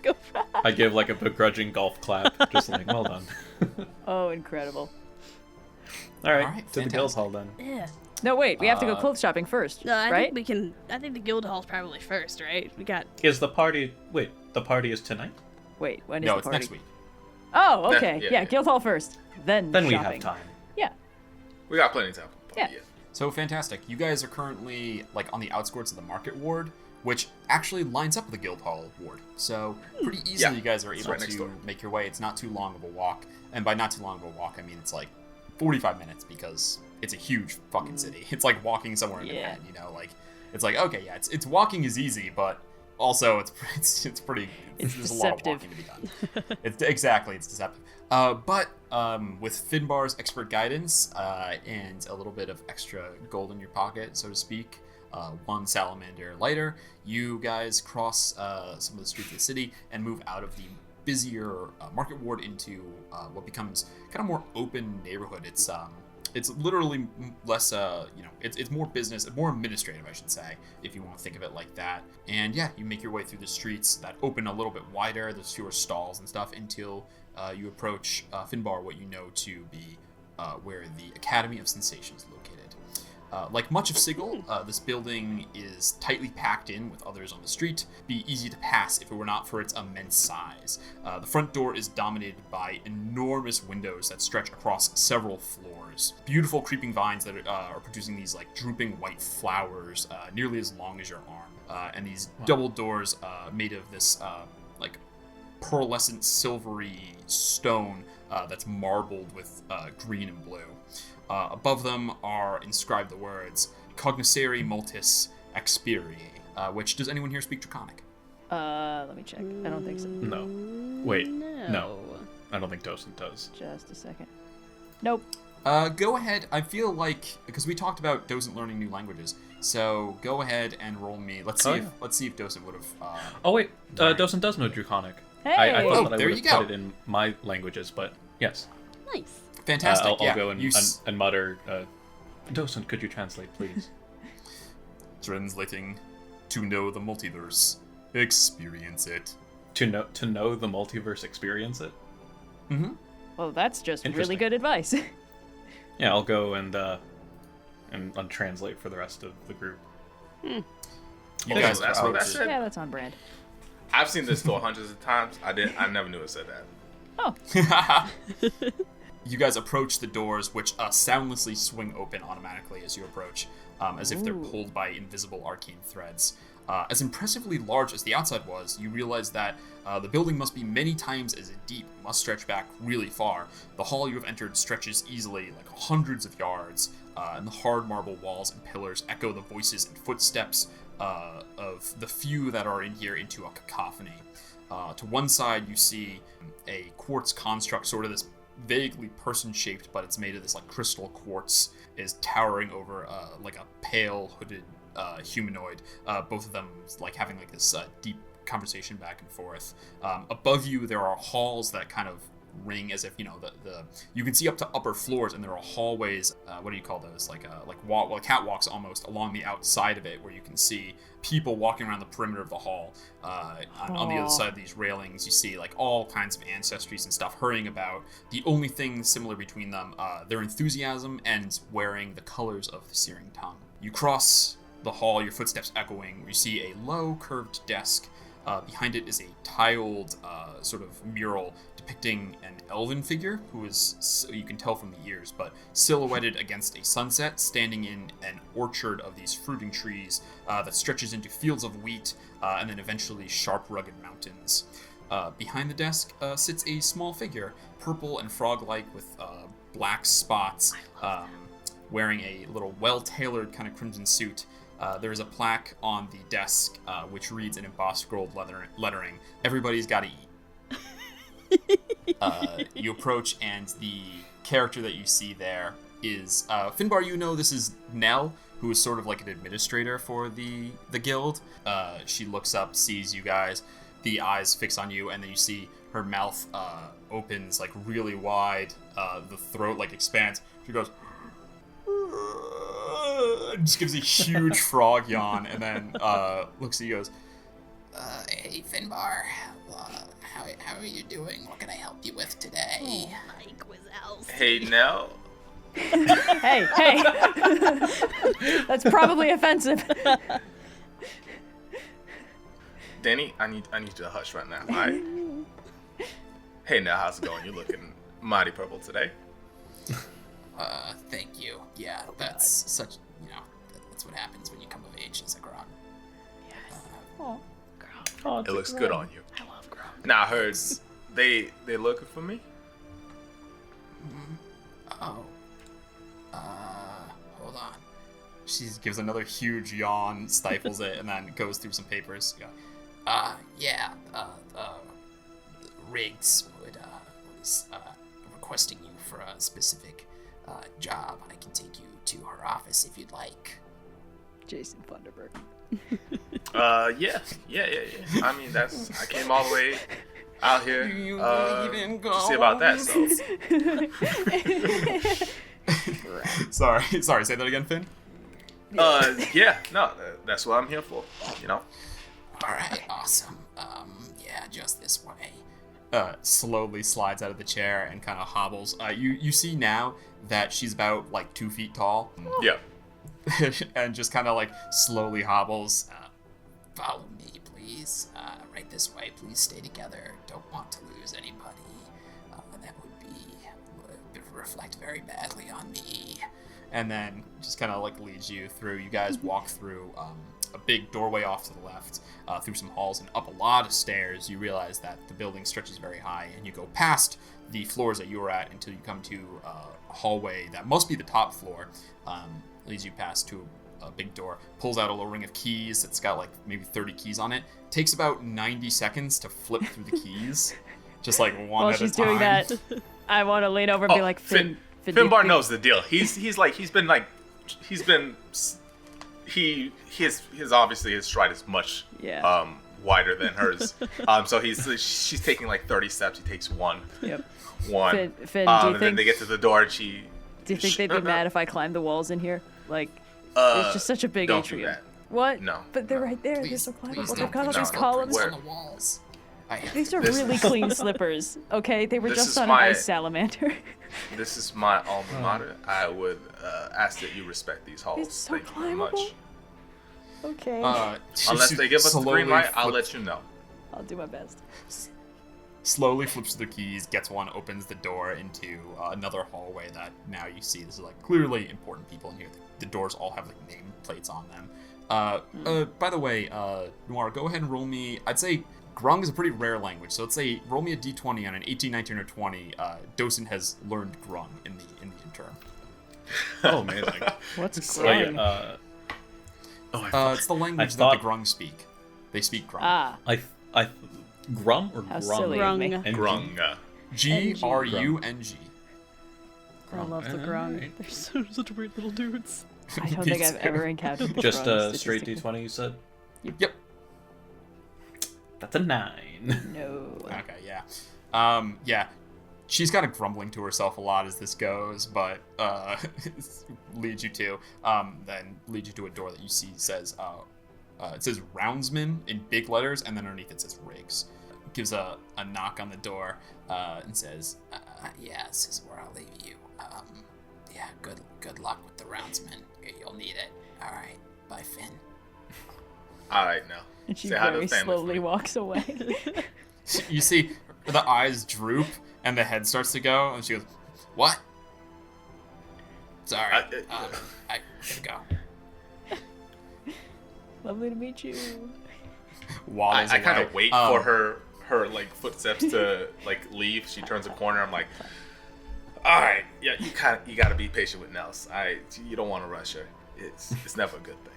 Go fast. I give like a begrudging golf clap, just like, well done. oh, incredible. All right, All right, to the guild fantastic. hall then. Yeah. No, wait, we have to go clothes shopping first, No, I right? think we can. I think the guild hall's probably first, right? We got. Is the party? Wait, the party is tonight. Wait, when is No, the it's party? next week. Oh, okay. Yeah, Yeah, yeah. guild hall first, then Then we shopping. have time. Yeah. We got plenty of time. Yeah. So fantastic. You guys are currently like on the outskirts of the market ward, which actually lines up with the guild hall ward. So pretty easily Yeah, you guys are it's able right next to door. make your way. It's not too long of a walk. And by not too long of a walk, I mean it's like 45 minutes because it's a huge fucking city. It's like walking somewhere in Yeah. Manhattan, you know, like it's like okay, yeah, it's walking is easy, but also it's pretty It's there's a lot of deceptive. walking to be done. It's deceptive. But with Finbar's expert guidance and a little bit of extra gold in your pocket, so to speak, one salamander lighter, you guys cross some of the streets of the city and move out of the busier market ward into what becomes kind of more open neighborhood. It's literally less, it's more business, more administrative, I should say, if you want to think of it like that. And yeah, you make your way through the streets that open a little bit wider. There's fewer stalls and stuff until you approach Finbar, what you know to be where the Academy of Sensations is located. Like much of Sigil, this building is tightly packed in with others on the street. Be easy to pass if it were not for its immense size. The front door is dominated by enormous windows that stretch across several floors. Beautiful creeping vines that are producing these like drooping white flowers, nearly as long as your arm. And these double doors made of this like pearlescent silvery stone that's marbled with green and blue. Above them are inscribed the words Cognoscere Multis Experie, which, does anyone here speak Draconic? Let me check. I don't think so. No. Wait. No. I don't think Docent does. Just a second. Nope. Go ahead. I feel like, because we talked about Docent learning new languages, so go ahead and roll me. Let's see if Docent would have. Oh wait, Right. Docent does know Draconic. Hey! I Oh, thought that I there would you have go. put it in my languages, but yes. Nice. Fantastic. I'll yeah. go You and mutter, Docent, could you translate, please? translating to know the multiverse, experience it. to know the multiverse, experience it. Mm-hmm. Well, that's just really Interesting. good advice. Yeah, I'll go and translate for the rest of the group. You Okay, guys so that's what that approach- said. yeah, that's on brand. I've seen this store hundreds of times. I never knew it said that. Oh, You guys approach the doors, which soundlessly swing open automatically as you approach, as if they're Ooh. pulled by invisible arcane threads. As impressively large as the outside was, you realize that the building must be many times as deep, must stretch back really far. The hall you have entered stretches easily, like hundreds of yards, and the hard marble walls and pillars echo the voices and footsteps of the few that are in here into a cacophony. To one side, you see a quartz construct, sort of this vaguely person-shaped, but it's made of this like crystal quartz, is towering over like a pale hooded humanoid. Both of them like having like this deep conversation back and forth. Above you, there are halls that kind of ring as if, you know, the you can see up to upper floors, and there are hallways. What do you call those? Like catwalks almost along the outside of it, where you can see people walking around the perimeter of the hall. On the other side of these railings, you see like all kinds of ancestries and stuff hurrying about. The only thing similar between them, their enthusiasm and wearing the colors of the Searing Tongue. You cross the hall, your footsteps echoing. You see a low curved desk. Behind it is a tiled sort of mural depicting an elven figure who is, you can tell from the ears, but silhouetted against a sunset, standing in an orchard of these fruiting trees that stretches into fields of wheat and then eventually sharp, rugged mountains. Behind the desk sits a small figure, purple and frog-like with black spots, wearing a little well-tailored kind of crimson suit. There is a plaque on the desk which reads in embossed gold lettering, "Everybody's gotta eat." You approach, and the character that you see there is Finbar. You know this is Nell, who is sort of like an administrator for the guild. She looks up, sees you guys. the eyes fix on you, and then you see her mouth opens like really wide, the throat like expands. She goes, just gives a huge frog yawn, and then looks at you and goes, Hey, Finbar. How are you doing? What can I help you with today? Hey, now. Hey. That's probably offensive. Dani, I need you to hush right now. Alright. Hey, now, how's it going? You're looking mighty purple today. Thank you. Yeah, that's such, that's what happens when you come of age as a grog. It looks good on you. I love grog. Now, I heard they looking for me? Oh. Hold on. she gives another huge yawn, stifles it, and then goes through some papers. Riggs was requesting you for a specific job. I can take you to her office if you'd like. Jason Funderburg. Yeah. I mean, I came all the way out here to see about that, so. Sorry, say that again, Finn? That's what I'm here for, Alright, awesome. Just this way. Slowly slides out of the chair and kind of hobbles. You see now that she's about like 2 feet tall. Yeah. And just kind of like slowly hobbles. Follow me, please. Right this way. Please stay together. Don't want to lose anybody. That would reflect very badly on me. And then just kind of like leads you through. You guys walk through a big doorway off to the left, through some halls and up a lot of stairs. You realize that the building stretches very high, and you go past the floors that you were at until you come to a hallway that must be the top floor. Leads you past to a big door, pulls out a little ring of keys that's got like maybe 30 keys on it. Takes about 90 seconds to flip through the kees, just like one While at a time. she's doing that, I want to lean over and be like, Finbar knows the deal. He has obviously his stride is much wider than hers. So she's taking like 30 steps. He takes one. Yep. One. Finn, do you and think then they get to the door and do you think they'd be mad if I climbed the walls in here? Like, it's just such a big don't atrium. Do that. What? No. But they're right there. Please, they're so please climbable. don't. They've got all Please these don't. columns. On the walls. These are This really is- clean slippers. Okay, they were This just is on my- an ice salamander. This is my alma mater. I would ask that you respect these halls. It's so Thank you very much. climbable. Okay. Unless they give us the green slowly light, I'll flips- let you know. I'll do my best. Slowly flips the keys, gets one, opens the door into another hallway that now you see. This is like clearly important people in here. The doors all have like name plates on them. By the way, Noir, go ahead and roll me. I'd say Grung is a pretty rare language, so let's say roll me a d20 on an 18, 19, or 20. Docent has learned Grung in the interim. Oh, amazing. What's Wait, growing? It's the language that thought- the Grung speak. They speak Grung. I Grum or How Grum? silly of me. Grung. And Grung. Grung. I love the grung. They're such weird little dudes. I don't think I've ever encountered the Just grunge a straight statistically. D20, you said? Yep. That's a 9. No. Okay, yeah. Yeah. She's kind of grumbling to herself a lot as this goes, but leads you to a door that you see says it says roundsman in big letters, and then underneath it says Riggs. Gives a knock on the door and says, This is where I'll leave you. Good luck with the roundsman. You'll need it. All right, bye, Finn. All right, now. And she Say hi to very the family for slowly me. walks away. you see the eyes droop and the head starts to go, and she goes, What? Sorry. Uh, I gotta go. Lovely to meet you. waddles I kind away. of wait for her like footsteps to like leave. She turns a corner. I'm like, all right, yeah, you got to be patient with Nels. You don't want to rush her. It's never a good thing.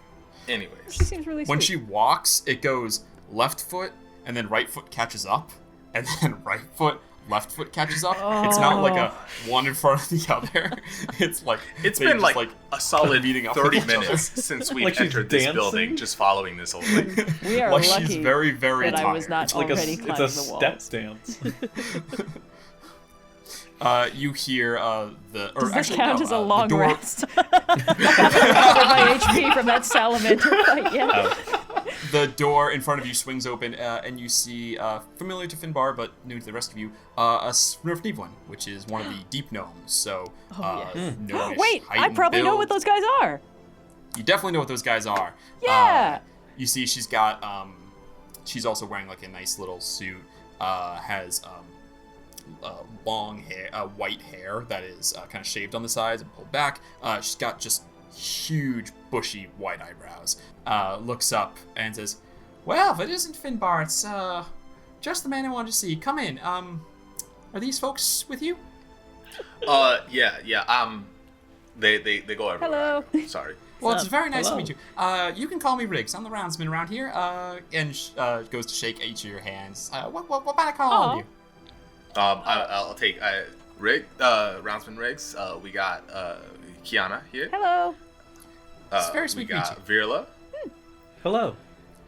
She Anyways, seems really When sweet. she walks, it goes left foot, and then right foot catches up, and then right foot left foot catches up. It's not like a one in front of the other. It's like It's they been just, like a solid beating up 30 with each other. minutes since we Like she's entered this dancing? building, just following this whole thing. We are Like lucky she's very, very that tired. I was not It's like already it's climbing a the walls. step dance. You hear the. Or Does this actually, count no, as a the long door- rest? For my HP from that salamander fight, yeah. The door in front of you swings open, and you see, familiar to Finbar, but new to the rest of you, a Smurf Neeblin, which is one of the deep gnomes. So, gnomish Wait, I heightened probably know build. what those guys are. You definitely know what those guys are. Yeah. You see, she's got, she's also wearing like a nice little suit, has, long hair, white hair that is kind of shaved on the sides and pulled back. She's got just huge, bushy, white eyebrows. Looks up and says, "Well, if it isn't Finbar, it's just the man I wanted to see. Come in. Are these folks with you?" Yeah. They go everywhere. Hello. Sorry. Well, What's it's up? very nice Hello. to meet you. You can call me Riggs. I'm the roundsman around here. And goes to shake each of your hands. What might I call all of you? I'll take Roundsman Riggs. We got Kyana here. Hello. It's very sweet We to meet got Virla, Hello.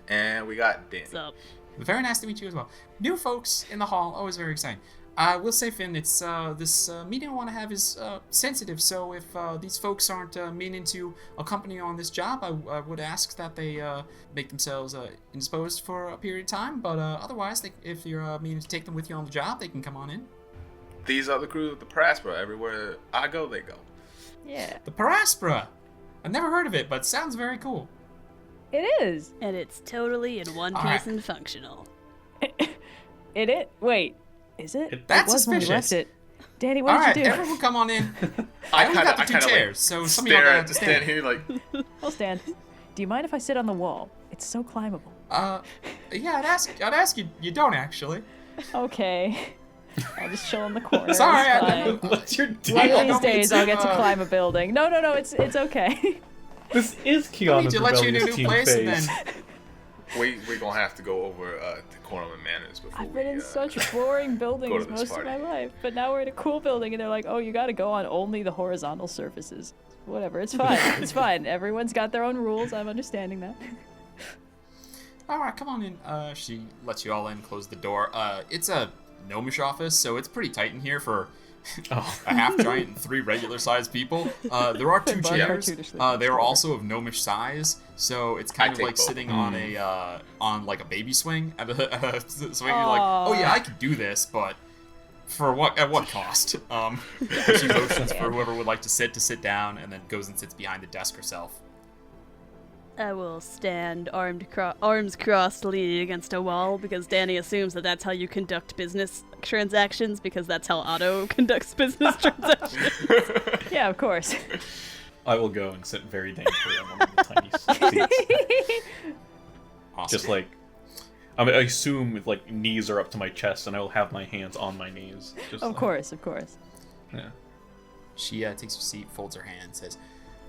and we got Dani. What's up? Very nice to meet you as well. New folks in the hall, always very exciting. I will say, Finn, it's this meeting I want to have is sensitive, so if these folks aren't meaning to accompany you on this job, I would ask that they make themselves indisposed for a period of time, but otherwise, if you're meaning to take them with you on the job, they can come on in. These are the crew of the Per Aspera. Everywhere I go, they go. Yeah, The Per Aspera! I've never heard of it, but it sounds very cool. it is. And it's totally in one All piece right. and functional. Wait, is it? That's it was when we suspicious. left it. Danny, what Alright, did you do? everyone come on in. I only got the two chairs, so some of y'all stare gotta at have to the stand. stand here like. I'll stand. Do you mind if I sit on the wall? It's so climbable. Yeah, I'd ask you. You don't actually. Okay. I'll just chill in the corner. Sorry, it's I fine. don't. What's your One deal? I of don't these mean days to, I'll get to climb a building. No, it's okay. This is I need Kiana's to let you in a rebellious new teen place, and phase. then We're gonna have to go over decorum and manners before I've been we in such boring buildings to this most of my party. life, but now we're in a cool building and they're like, oh, you gotta go on only the horizontal surfaces. Whatever, it's fine. It's fine. Everyone's got their own rules. I'm understanding that. all right, come on in. She lets you all in, close the door. It's a gnomish office, so it's pretty tight in here for a half giant and 3 regular-sized people. There are 2 Finbar chairs. cartoonishly They are also of gnomish size, so it's kind of take like both. sitting on a on like a baby swing at a swing. You're like, oh yeah, I could do this, but for what? At what cost? She motions for whoever would like to sit down, and then goes and sits behind the desk herself. I will stand arms crossed leaning against a wall because Dani assumes that that's how you conduct business transactions because that's how Otto conducts business transactions. Yeah, of course. I will go and sit very daintily on one of the tiny seats. Awesome. Just like, I assume with like knees are up to my chest, and I will have my hands on my knees. Just Of like- course. Yeah. She takes her seat, folds her hand, says,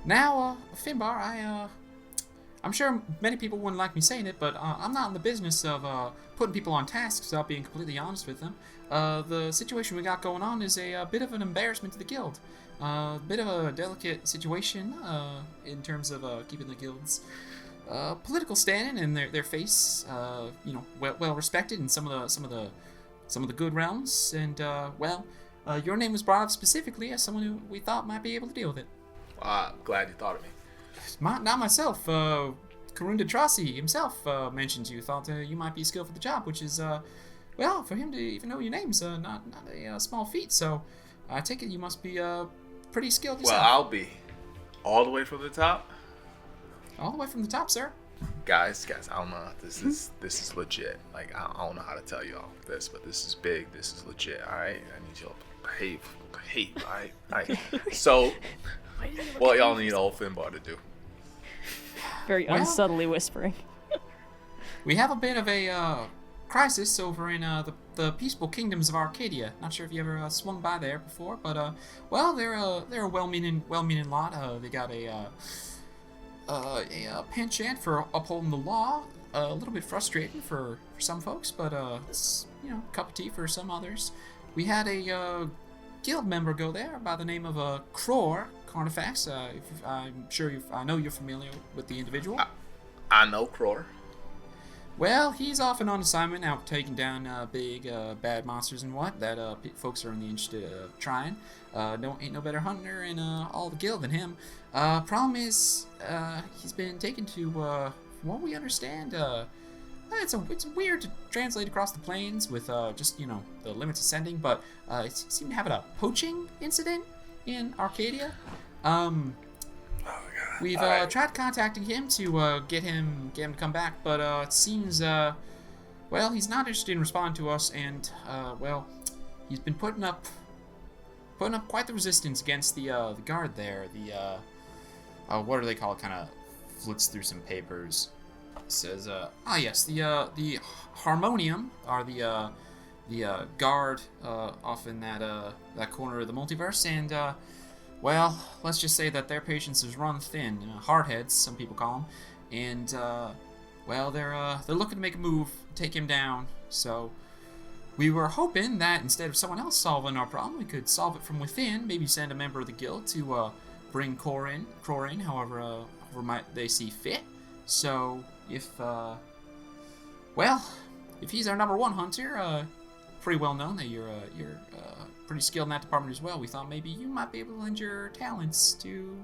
"Now, Finbar, I'm sure many people wouldn't like me saying it, but I'm not in the business of putting people on tasks without being completely honest with them. The situation we got going on is a bit of an embarrassment to the guild. A bit of a delicate situation in terms of keeping the guild's political standing and their face, well respected in some of the good realms. And your name was brought up specifically as someone who we thought might be able to deal with it. I'm glad you thought of me. Not myself. Karunda Trassi himself mentioned you. Thought you might be skilled for the job, which is, for him to even know your name's not a small feat. So I take it you must be pretty skilled Well, yourself. I'll be all the way from the top. All the way from the top, sir. Guys, I don't know. This is legit. Like I don't know how to tell y'all this, but this is big. This is legit. All right, I need y'all to behave. All right. So, what y'all need old Finbar to do? Very Well- unsubtly whispering. We have a bit of a crisis over in the peaceful kingdoms of Arcadia. Not sure if you ever swung by there before, but they're a well-meaning lot. They got a penchant for upholding the law. A little bit frustrating for some folks, but it's a cup of tea for some others. we had a guild member go there by the name of Cror Carnifex. I know you're familiar with the individual. I know Cror. Well, he's often on assignment, out taking down big bad monsters and what that folks are in the interest of trying. Ain't no better hunter in all the guild than him. Problem is, he's been taken to, from what we understand, it's weird to translate across the plains with just the limits of sending, but it seemed to have a poaching incident in Arcadia. We've tried contacting him to get him to come back, but it seems he's not interested in responding to us, and he's been putting up quite the resistance against the guard there. The what do they call it? Kind of flips through some papers. Says the Harmonium are the guard off in that corner of the multiverse, and let's just say that their patience is run thin. Hardheads, some people call them, and they're looking to make a move, take him down. So we were hoping that instead of someone else solving our problem, we could solve it from within. Maybe send a member of the guild to bring Cror in, however might they see fit. So if he's our number one hunter, pretty well known that you're pretty skilled in that department as well. We thought maybe you might be able to lend your talents to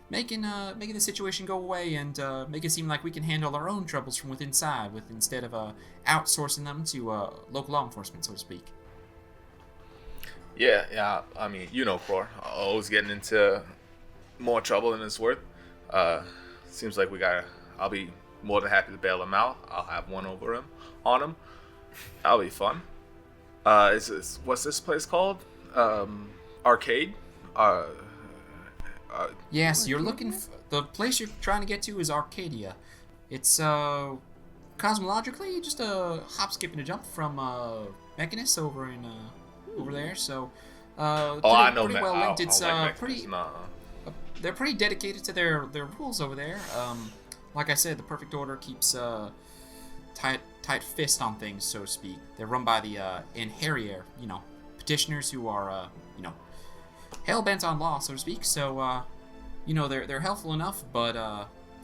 making the situation go away and make it seem like we can handle our own troubles from within inside, instead of outsourcing them to local law enforcement, so to speak. Yeah. I mean, Cror, always getting into more trouble than it's worth. Seems like I'll be more than happy to bail him out. I'll have one on him. That'll be fun. What's this place called? Arcade? Yes, you're looking the place you're trying to get to is Arcadia. It's cosmologically just a hop, skip, and a jump from Mechanus over there. So I know. Pretty well linked. It's like pretty. Nah. They're pretty dedicated to their rules over there. Like I said, the Perfect Order keeps tight fist on things, so to speak. They're run by the Inherier, petitioners who are hell bent on law, so to speak. So they're helpful enough, but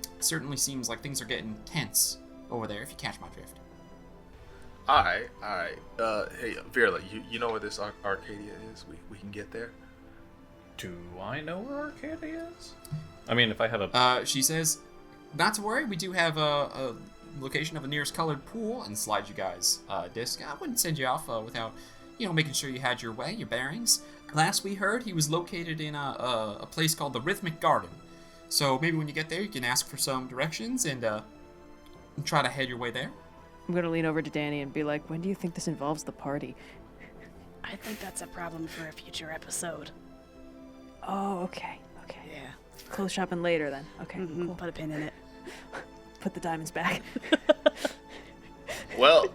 it certainly seems like things are getting tense over there, if you catch my drift. All right. Hey, Virla, you know where this Arcadia is? We can get there. Do I know where Arcadia is? I mean, if I have a... She says, not to worry, we do have a location of the nearest colored pool, and slide you guys a disc. I wouldn't send you off without, making sure you had your way, your bearings. Last we heard, he was located in a place called the Rhythmic Garden. So maybe when you get there, you can ask for some directions and try to head your way there. I'm gonna lean over to Dani and be like, when do you think this involves the party? I think that's a problem for a future episode. Oh, okay. Yeah. Close shopping later then. Okay, Mm-hmm. cool. Put a pin in it. Put the diamonds back. Well,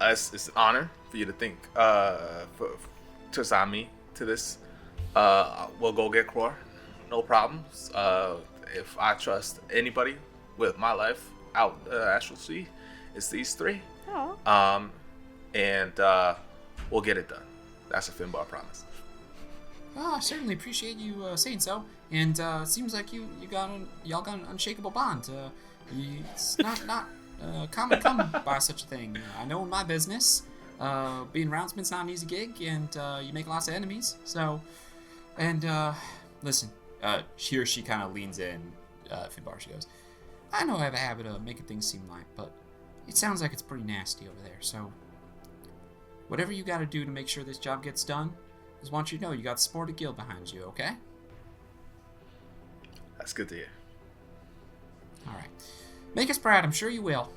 it's an honor for you to think to assign me to this. We'll go get Cror. No problems. If I trust anybody with my life out Astral Sea, it's these three. Oh. And we'll get it done. That's a Finbar promise. I certainly appreciate you saying so. And it seems like y'all got an unshakable bond. It's not common to come by such a thing. I know in my business, being roundsman's not an easy gig, and you make lots of enemies. So, and listen, here she kind of leans in. Finbar, she goes, I know I have a habit of making things seem light, but it sounds like it's pretty nasty over there. So, whatever you got to do to make sure this job gets done, just want you to know you got the support of guild behind you, okay? That's good to hear. All right. Make us proud. I'm sure you will.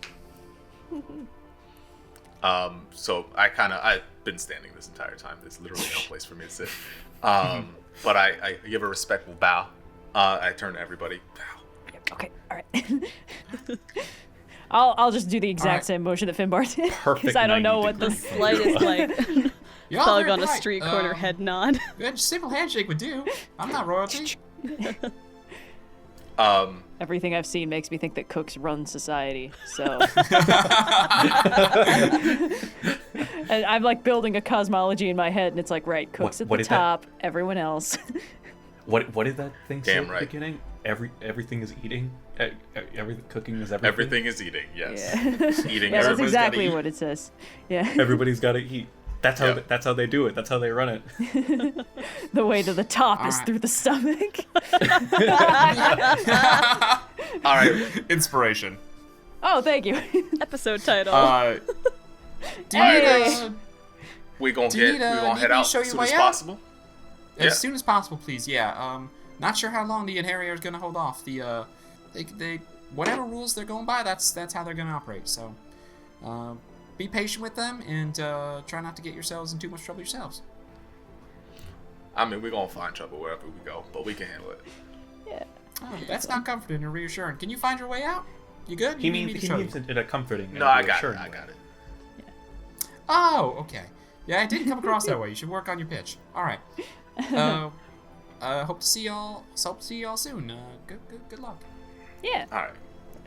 So I've been standing this entire time. There's literally no place for me to sit. But I give a respectful bow. I turn to everybody. Bow. Okay, all right. I'll just do the exact same motion that Finbar did. Perfect. I don't know what the Slightest Y'all thug very on a bright. street corner head nod. A simple handshake would do. I'm not royalty. Everything I've seen makes me think that cooks run society, so... And I'm like building a cosmology in my head, and it's like, right, cooks What at the is that? top, everyone else. What did that thing say Damn at right. the beginning? Everything is eating. Everything cooking is everything. Everything is eating. Yes. Yeah. Eating. Yeah, that's Everybody's exactly gotta eat. what it says. Yeah. Everybody's got to eat. That's how. Yeah. That's how they do it. That's how they run it. The way to the top is Alright. through the stomach. All right. Inspiration. Oh, thank you. Episode title. Do you need, Hey. We gonna Do you need, we gonna need head me to out show as you soon way as out? possible. Yeah. as soon as possible, please. Yeah. Not sure how long the Inheritor is gonna hold off. They whatever rules they're going by, that's how they're gonna operate. So, be patient with them and try not to get yourselves in too much trouble yourselves. I mean, we're gonna find trouble wherever we go, but we can handle it. Yeah. Oh, that's not comforting or reassuring. Can you find your way out? You good? He You need means me to he show means you? it in a comforting. No, and I got it. reassuring I way. got it. Oh, okay. Yeah, I didn't come across that way. You should work on your pitch. All right. Hope to see y'all. Hope to see y'all soon. Good luck. Yeah. All right.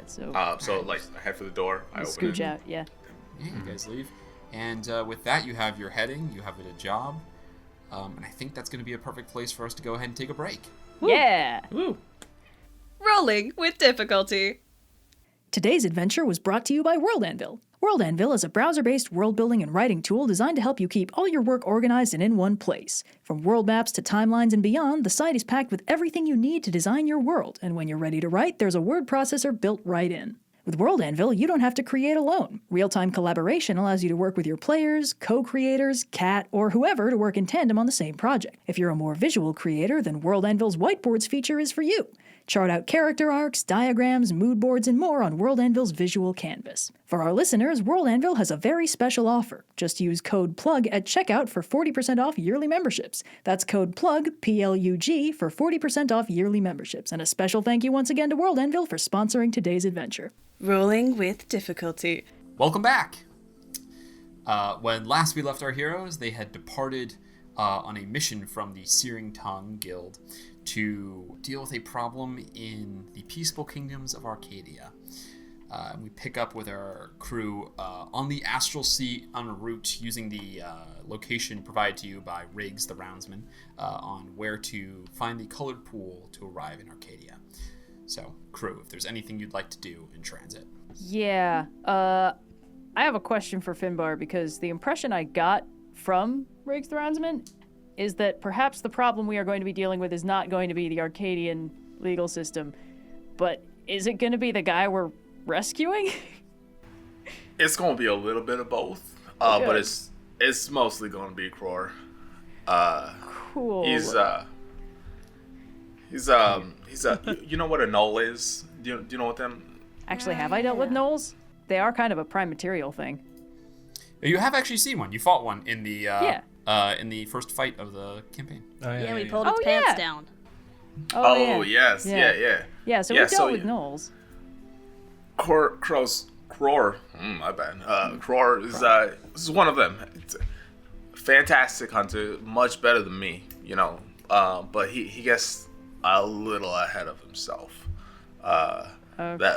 So So like, I head for the door. I open scooch it. out. Yeah. Yeah, you guys leave. And with that, you have your heading. You have a job. And I think that's going to be a perfect place for us to go ahead and take a break. Yeah. Woo. Rolling with difficulty. Today's adventure was brought to you by World Anvil. World Anvil is a browser-based world-building and writing tool designed to help you keep all your work organized and in one place. From world maps to timelines and beyond, the site is packed with everything you need to design your world, and when you're ready to write, there's a word processor built right in. With World Anvil, you don't have to create alone. Real-time collaboration allows you to work with your players, co-creators, cat, or whoever to work in tandem on the same project. If you're a more visual creator, then World Anvil's Whiteboards feature is for you. Chart out character arcs, diagrams, mood boards, and more on World Anvil's visual canvas. For our listeners, World Anvil has a very special offer. Just use code PLUG at checkout for 40% off yearly memberships. That's code PLUG, P-L-U-G, for 40% off yearly memberships. And a special thank you once again to World Anvil for sponsoring today's adventure. Rolling with difficulty. Welcome back. When last we left our heroes, they had departed on a mission from the Searing Tongue Guild to deal with a problem in the peaceful kingdoms of Arcadia. We pick up with our crew on the Astral Sea en route using the location provided to you by Riggs, the roundsman, on where to find the colored pool to arrive in Arcadia. So, crew, if there's anything you'd like to do in transit. Yeah, I have a question for Finbar, because the impression I got from Riggs the Roundsman is that perhaps the problem we are going to be dealing with is not going to be the Arcadian legal system, but is it going to be the guy we're rescuing? It's gonna be a little bit of both, Good. but it's mostly gonna be Cror. Cool. He's you know what a knoll is? Do you know what them? Actually, have I dealt with gnolls? They are kind of a prime material thing. You have actually seen one. You fought one in the Yeah. In the first fight of the campaign. Yeah, we pulled Oh, its pants yeah. down. Oh yes, Yeah. yeah. Yeah, so Yeah, we dealt so with yeah. gnolls. Cror. My bad. Cror is one of them. It's a fantastic hunter, much better than me, you know. But he gets a little ahead of himself. That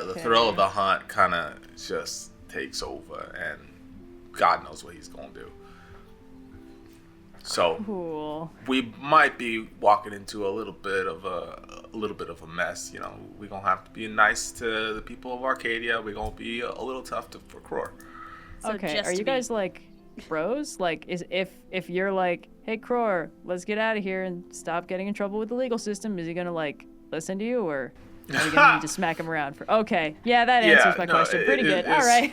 the thrill of the hunt kind of just takes over, and God knows what he's gonna do. So Cool. we might be walking into a little bit of a mess. You know, we're gonna have to be nice to the people of Arcadia. We're gonna be a little tough for Cror. So Okay, just are to you be- guys like bros? Like, if you're like, hey Cror, let's get out of here and stop getting in trouble with the legal system, is he gonna like listen to you, or are you gonna need to smack him around for? Okay, yeah, that answers my question. Pretty good. All right.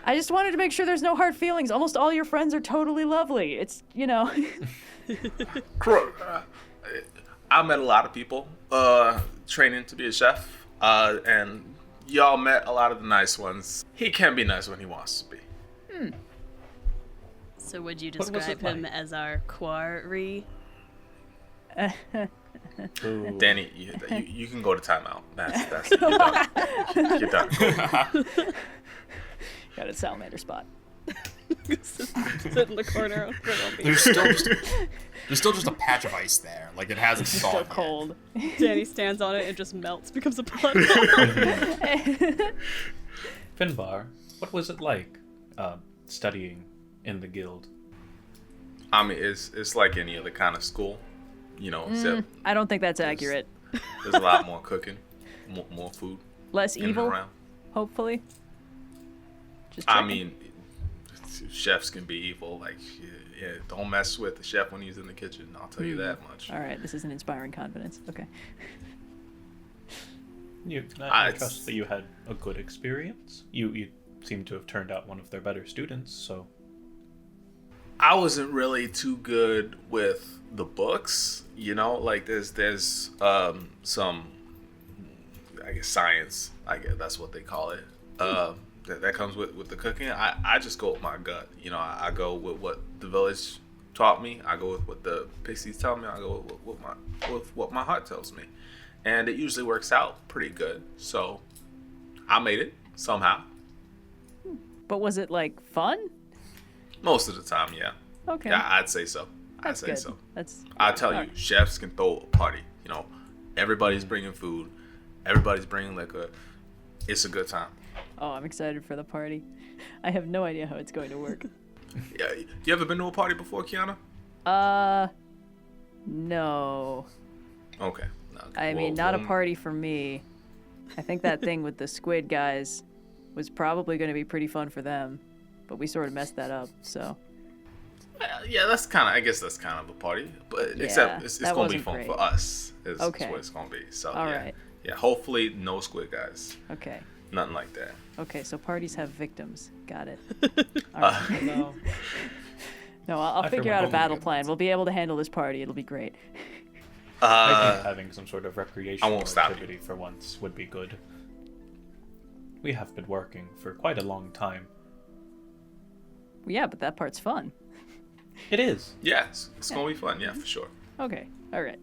I just wanted to make sure there's no hard feelings. Almost all your friends are totally lovely. It's, you know. Cror, I met a lot of people training to be a chef, and y'all met a lot of the nice ones. He can be nice when he wants to be. So would you was it describe him like? as our quarry? Dani, you can go to timeout. That's you're done. You're done. Got a salamander spot. Sit in the corner. There's still just a patch of ice there. Like it hasn't Still thawed yet. cold. Danny stands on it and just melts, becomes a puddle. Finbar, what was it like studying in the guild? I mean, it's like any other kind of school, except I don't think that's accurate. there's a lot more cooking, more food. Less in and evil, around. hopefully. Just I checking. mean, chefs can be evil. Like, yeah, don't mess with the chef when he's in the kitchen. I'll tell you that much. All right, this is an inspiring confidence. Okay. I trust that you had a good experience. You seem to have turned out one of their better students, so... I wasn't really too good with the books, like there's some, I guess, science, I guess that's what they call it, that comes with the cooking. I just go with my gut, I go with what the village taught me, I go with what the pixies tell me, I go with what my heart tells me, and it usually works out pretty good, so I made it somehow. But was it, like, fun? Most of the time, yeah. Okay. Yeah, I'd say so. That's I'd say good. so. That's. I tell you, Alright. chefs can throw a party. Everybody's bringing food, everybody's bringing liquor. It's a good time. Oh, I'm excited for the party. I have no idea how it's going to work. Yeah, you ever been to a party before, Kyana? No. Okay. I mean, not a party for me. I think that thing with the squid guys was probably going to be pretty fun for them, but we sort of messed that up, so. Yeah, that's kind of. I guess that's kind of a party, but Yeah, except it's that gonna be wasn't fun great. for us. Is Okay. what it's gonna be. So All yeah, right. yeah. Hopefully, no squid guys. Okay. Nothing like that. Okay, so parties have victims. Got it. All Uh, right. No. No, I'll I figure my out a own battle good plan. ones. We'll be able to handle this party. It'll be great. I think having some sort of recreational won't stop you. activity for once would be good. We have been working for quite a long time. Yeah, but that part's fun. It is. Yeah, it's gonna be fun. Yeah, for sure. Okay, all right.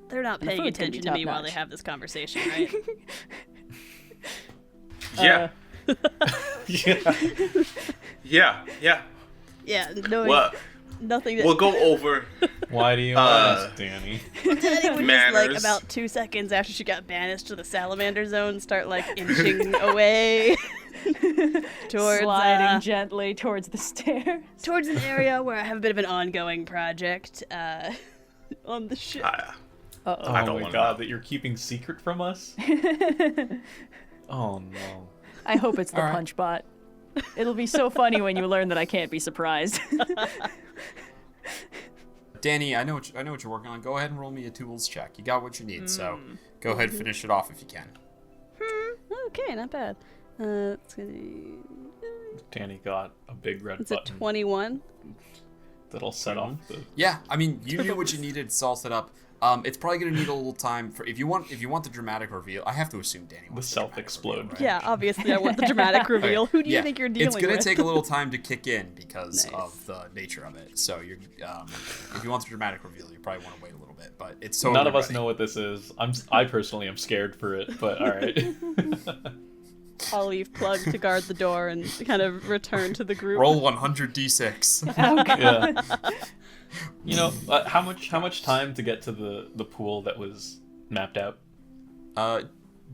They're not The paying food's gonna be attention to me while they top-notch. have this conversation, right? Yeah. Yeah. Yeah. Yeah, no, Well, nothing that we'll go over. Why do you ask, Dani? Dani would just, like, manners. about 2 seconds after she got banished to the Salamander zone, start, like, inching away towards, Sliding gently towards the stairs. towards an area where I have a bit of an ongoing project, on the ship. Uh-oh. I Oh don't my wanna god, know. that you're keeping secret from us? Oh no. I hope it's the All right. punch bot. It'll be so funny when you learn that I can't be surprised. Dani, I know what you're working on. Go ahead and roll me a tools check. You got what you need, so go ahead and finish it off if you can. Okay, not bad. Let's see. Dani got a big red It's a button 21. that'll set off the... Yeah, I mean, you knew what you needed. It's all set up. It's probably gonna need a little time for if you want the dramatic reveal. I have to assume Dani wants The dramatic self-explode. reveal, right? Yeah, obviously I want the dramatic reveal. Okay. Who do you Yeah, think you're dealing it's with? gonna take a little time to kick in because Nice. of the nature of it. So you're if you want the dramatic reveal, you probably want to wait a little bit. But it's totally None of us ready. know what this is. I personally am scared for it, but alright. I'll leave Plug to guard the door and kind of return to the group. Roll 100 d6. Oh, God. Yeah. You know, how much time to get to the pool that was mapped out?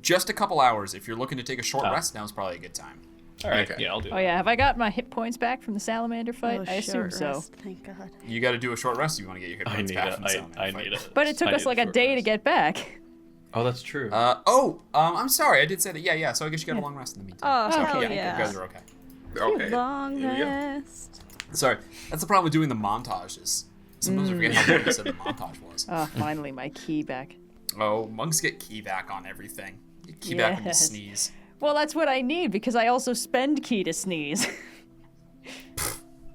Just a couple hours. If you're looking to take a short Ah. rest, now's probably a good time. Alright, Okay. yeah, I'll do Oh it. yeah, have I got my hit points back from the salamander fight? Oh, I assume short so. rest, thank God. You got to do a short rest. If you want to get your hit I points need back it. from the salamander I fight. need it. But it took I us need like a short day to rest. get back. Oh, that's true. I'm sorry. I did say that. Yeah. So I guess you got a long rest in the meantime. Oh, Okay, hell yeah, You yeah. guys are okay. Okay. Long Here we go. rest. Sorry, that's the problem with doing the montages. Sometimes I forget how long you said the montage was. Oh, finally my key back. Oh, monks get key back on everything. Get key back when you Yes. sneeze. Well, that's what I need because I also spend key to sneeze.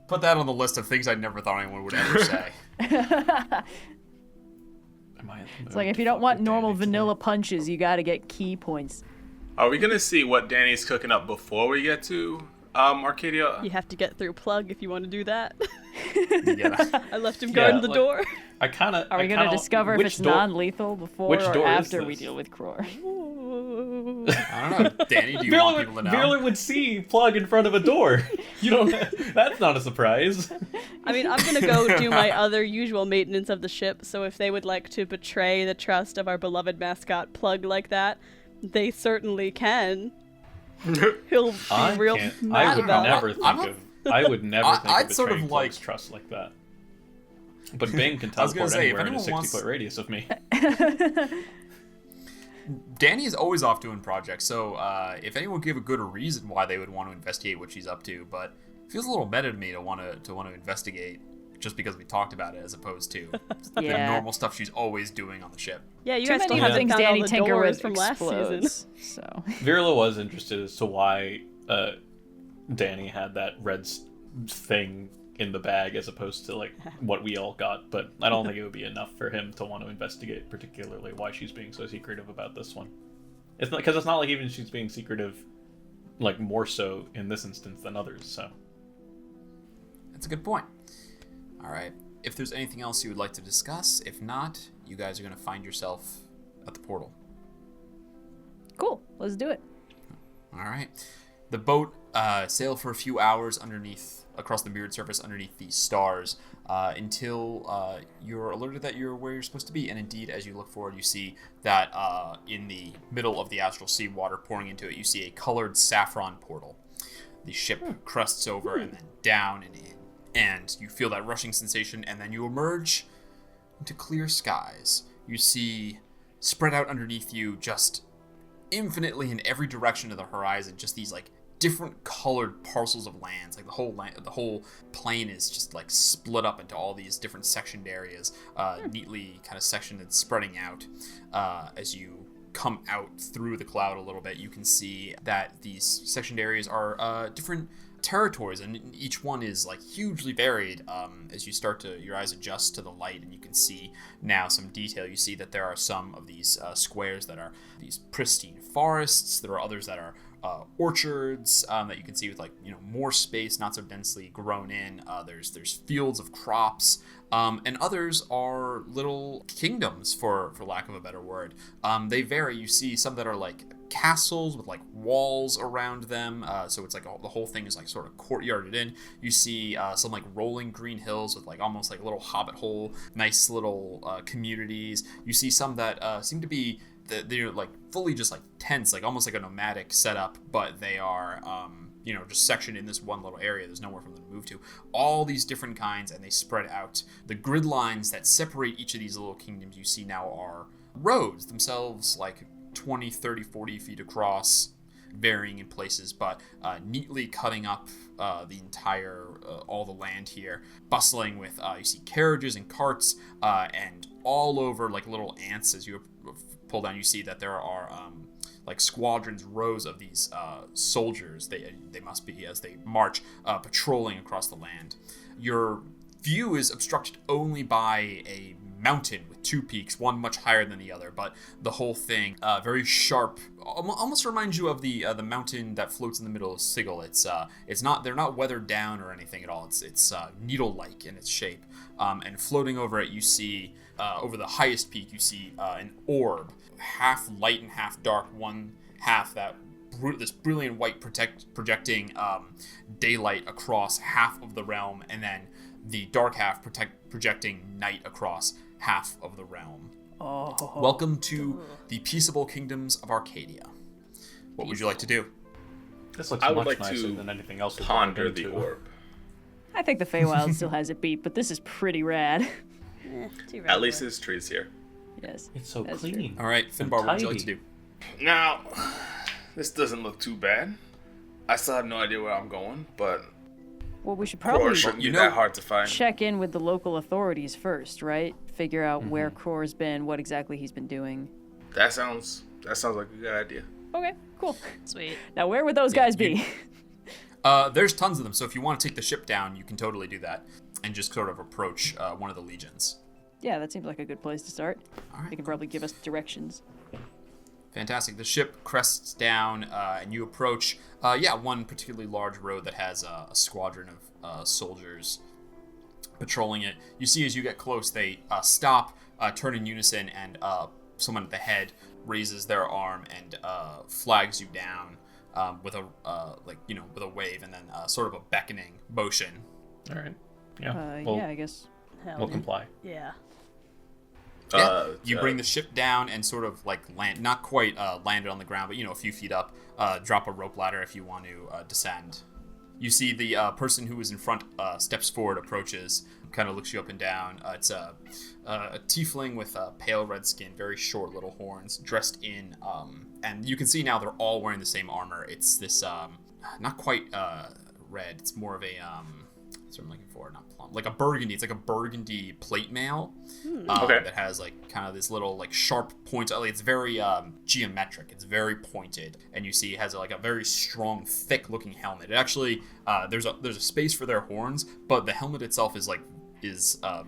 Put that on the list of things I never thought anyone would ever say. It's like if you don't want normal vanilla punches, you gotta get key points. Are we gonna see what Danny's cooking up before we get to Arcadia? You have to get through Plug if you want to do that. Yeah. I left him guarding the like- door. I kind of. Are we gonna discover if it's non-lethal before which or door is after we this? deal with Cror? I don't know. Danny, do you want people to know? Virla would see Plug in front of a door. You don't. That's not a surprise. I mean, I'm gonna go do my other usual maintenance of the ship, so if they would like to betray the trust of our beloved mascot Plug like that, they certainly can. He'll be real mad about it. I would never think I'd of sort of betraying like- close trust like that. But Bing can I was gonna teleport say, if anywhere in a anyone wants- 60-foot radius of me. Danny is always off doing projects, so if anyone gave a good reason why they would want to investigate what she's up to, but it feels a little meta to me to want to investigate just because we talked about it, as opposed to the normal stuff she's always doing on the ship. Yeah, you Too guys still many haven't things found all Danny the tinker doors with from last season. explodes. So Virla was interested as to why Danny had that red thing in the bag as opposed to like what we all got, but I don't think it would be enough for him to want to investigate particularly why she's being so secretive about this one. It's not because it's not like even she's being secretive, like more so in this instance than others. So That's a good point. All right. If there's anything else you would like to discuss, if not, you guys are going to find yourself at the portal. cool. Let's do it. All right. The boat sailed for a few hours across the mirrored surface underneath these stars until you're alerted that you're where you're supposed to be. And indeed, as you look forward, you see that in the middle of the astral sea, water pouring into it, you see a colored saffron portal. The ship crests over and then down and in. And you feel that rushing sensation, and then you emerge into clear skies. You see spread out underneath you, just infinitely in every direction of the horizon, just these like different colored parcels of lands. Like the whole plane is just like split up into all these different sectioned areas, neatly kind of sectioned and spreading out. As you come out through the cloud a little bit, you can see that these sectioned areas are different territories, and each one is like hugely varied. As you start to, your eyes adjust to the light, and you can see now some detail. You see that there are some of these squares that are these pristine forests. There are others that are orchards that you can see with more space, not so densely grown in. There's fields of crops, and others are little kingdoms, for lack of a better word. They vary. You see some that are like castles with like walls around them, so it's like the whole thing is like sort of courtyarded in. You see some like rolling green hills with like almost like a little hobbit hole, nice little communities. You see some that seem to be they're like fully just like tents, like almost like a nomadic setup, but they are just sectioned in this one little area. There's nowhere for them to move to. All these different kinds, and they spread out. The grid lines that separate each of these little kingdoms you see now are roads themselves, like 20, 30, 40 feet across, varying in places, but neatly cutting up the entire, all the land here, bustling with, you see carriages and carts, and all over like little ants. As you pull down, you see that there are like squadrons, rows of these soldiers. They must be, as they march, patrolling across the land. Your view is obstructed only by a mountain with two peaks, one much higher than the other, but the whole thing very sharp. Almost reminds you of the mountain that floats in the middle of Sigil. It's not, they're not weathered down or anything at all. It's needle-like in its shape, and floating over it, you see over the highest peak, you see an orb, half light and half dark. One half that this brilliant white projecting daylight across half of the realm, and then the dark half projecting night across half of the realm. Welcome to the peaceable kingdoms of Arcadia. What would you like to do? this looks I would much like nicer to than anything else. we've ponder ever the been to. orb. I think the Feywild still has it beat, but this is pretty rad. Too At least there's trees here. Yes. It's so that's clean. All right, Finbar, what would you like to Tidy. do? Now, this doesn't look too bad. I still have no idea where I'm going, but Well, we should Core probably shouldn't be you know- that hard to find. check in with the local authorities first, right? Figure out where Core's been, what exactly he's been doing. That sounds like a good idea. Okay, cool. Sweet. Now, where would those guys be? There's tons of them, so if you want to take the ship down, you can totally do that and just sort of approach one of the legions. Yeah, that seems like a good place to start. All right. They can probably give us directions. Fantastic. The ship crests down, and you approach, one particularly large road that has a squadron of soldiers patrolling it. You see as you get close, they stop, turn in unison, and someone at the head raises their arm and flags you down with a with a wave, and then sort of a beckoning motion. All right. Yeah. Yeah, I guess. We'll comply. Yeah. You bring the ship down and sort of like land, not quite landed on the ground, but a few feet up. Drop a rope ladder if you want to descend. You see the person who is in front steps forward, approaches, kind of looks you up and down. It's a tiefling with pale red skin, very short little horns, dressed in, and you can see now they're all wearing the same armor. It's this, not quite red. It's more of a, that's what I'm looking for, not plum, like a burgundy. It's like a burgundy plate mail that has like kind of this little like sharp point. Like, it's very geometric. It's very pointed, and you see it has like a very strong, thick-looking helmet. It actually there's a space for their horns, but the helmet itself is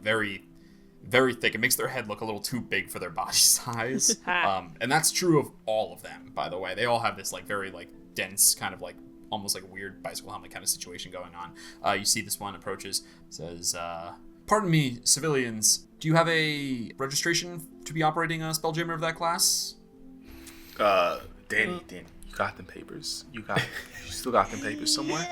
very, very thick. It makes their head look a little too big for their body size, and that's true of all of them. By the way, they all have this like very like dense kind of like almost like a weird bicycle helmet kind of situation going on. You see this one approaches, says, "Pardon me, civilians. Do you have a registration to be operating a Spelljammer of that class?" Dani, you got them papers? You still got them papers somewhere?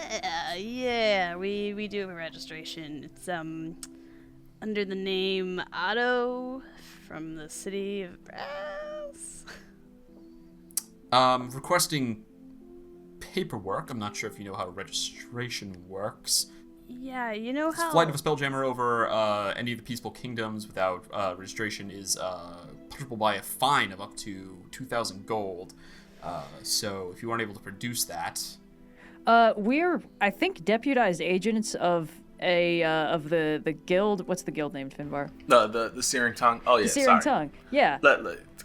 Yeah, we do have a registration. It's under the name Otto from the city of Brass. Requesting paperwork. I'm not sure if you know how registration works. Yeah, you know how... Flight of a Spelljammer over any of the peaceful kingdoms without registration is punishable by a fine of up to 2,000 gold. So if you aren't able to produce that... We're, I think, deputized agents of of the guild. What's the guild named, Finbar? The Searing Tongue. Oh yeah, the Searing Tongue. Yeah.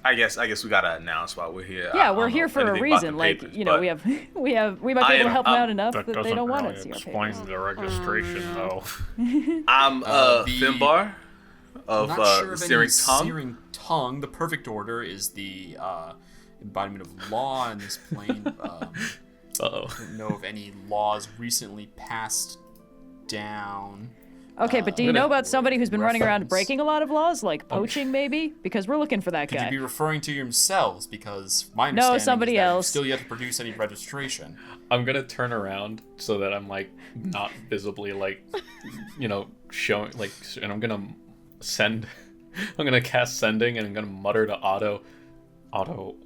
I guess we gotta announce why we're here. Yeah, we're here for a reason. Like papers, we might be able to help them out enough that they don't want to see our papers. The registration though. I'm Finbar of the Searing Tongue. Searing Tongue. The perfect order is the embodiment of law in this plane. I don't know of any laws recently passed down. Okay, but do you know about somebody who's been running around breaking a lot of laws, like poaching maybe? Because we're looking for that guy. Could you be referring to yourselves? Because my understanding somebody is that else. you're still yet to produce any registration. I'm gonna turn around so that I'm like not visibly like, showing like, and I'm gonna send. I'm gonna cast sending, and I'm gonna mutter to Otto,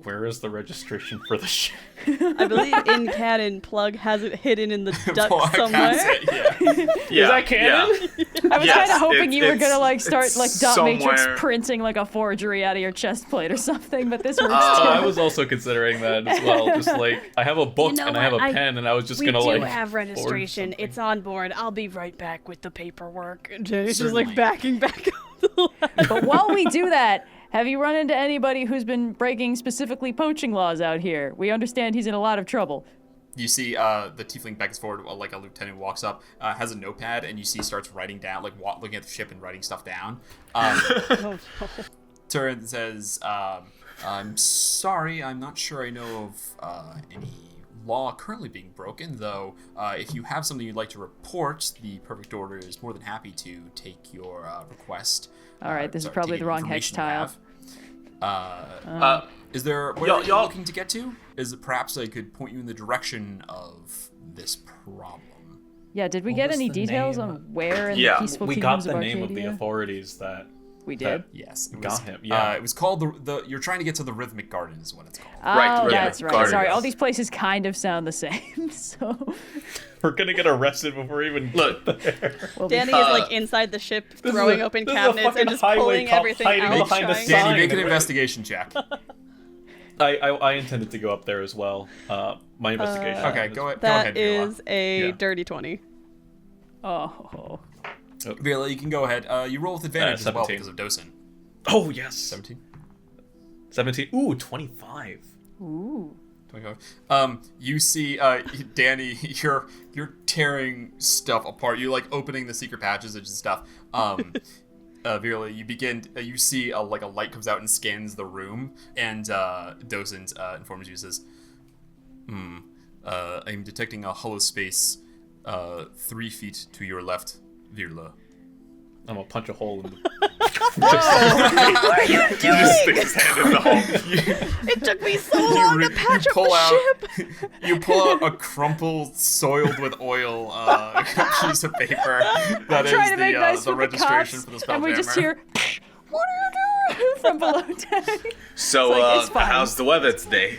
where is the registration for the ship? I believe in canon, Plug has it hidden in the duct somewhere. Is that canon? Yeah. I was kind of hoping you were gonna like start like dot somewhere. matrix printing like a forgery out of your chest plate or something, but this works too. I was also considering that as well. Just like I have a book and I have a pen, and I was just gonna like. We do have registration. It's on board. I'll be right back with the paperwork. And Jenny's just like backing back up the ladder. But while we do that, have you run into anybody who's been breaking specifically poaching laws out here? We understand he's in a lot of trouble. You see the tiefling beckons forward, like a lieutenant walks up, has a notepad, and you see starts writing down, like looking at the ship and writing stuff down. Turns and says, "I'm sorry, I'm not sure I know of any law currently being broken, though if you have something you'd like to report, the Perfect Order is more than happy to take your request." All right, this is probably the wrong hex tile. Is there where you're looking to get to? Is it perhaps I could point you in the direction of this problem? Yeah, did we get any details on where in the peaceful we kingdoms got the of name Arcadia? of the authorities that we did. Yes, it got him. Yeah, it was called the. You're trying to get to the Rhythmic Garden, is what it's called. Oh, that's right. Garden, Sorry, yes. all these places kind of sound the same. So we're gonna get arrested before we even look there. Danny is like inside the ship, throwing open cabinets and just pulling everything out. Danny, make an investigation check. I intended to go up there as well. My investigation. Okay, go ahead. That is a dirty 20. Oh. Viola, you can go ahead. You roll with advantage as well because of Docent. Oh yes. 17. 17. Ooh, 25. Ooh. 25. You see, Dani, you're tearing stuff apart. You're like opening the secret patches and stuff. Viola, you begin. You see a light comes out and scans the room, and Docent informs you, says, "I'm detecting a hollow space, 3 feet to your left, Viola." I'm gonna punch a hole in the. What are you doing? He just sticks his hand in the hole. It took me so long to patch up the ship. You pull out a crumpled, soiled with oil piece of paper that is the registration for the Spelljammer. And we just hear, "What are you from below deck. So, like, it's fine. how's the weather today?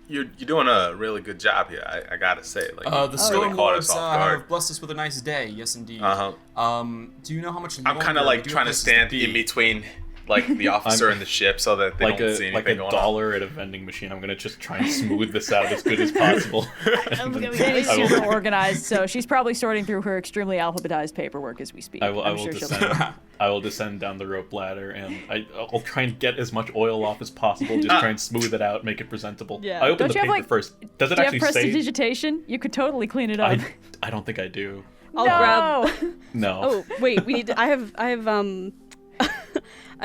You're doing a really good job here. I gotta say, like, The storm really caught us lords off guard. have blessed us with a nice day. Yes, indeed. Uh-huh. Do you know how much? I'm kind of like trying to stand in between, like, the officer and the ship, so that they don't see anything going $1 at a vending machine. I'm gonna just try and smooth this out as good as possible. Danny's super organized, so she's probably sorting through her extremely alphabetized paperwork as we speak. I will she'll descend. I will descend down the rope ladder, and I'll try and get as much oil off as possible. Just try and smooth it out, make it presentable. Yeah. I open Don't the you have, paper like- first. Does it Do you actually have say? prestidigitation? You could totally clean it up. I don't think I do. I'll no! grab. No. Oh wait, we need. I have I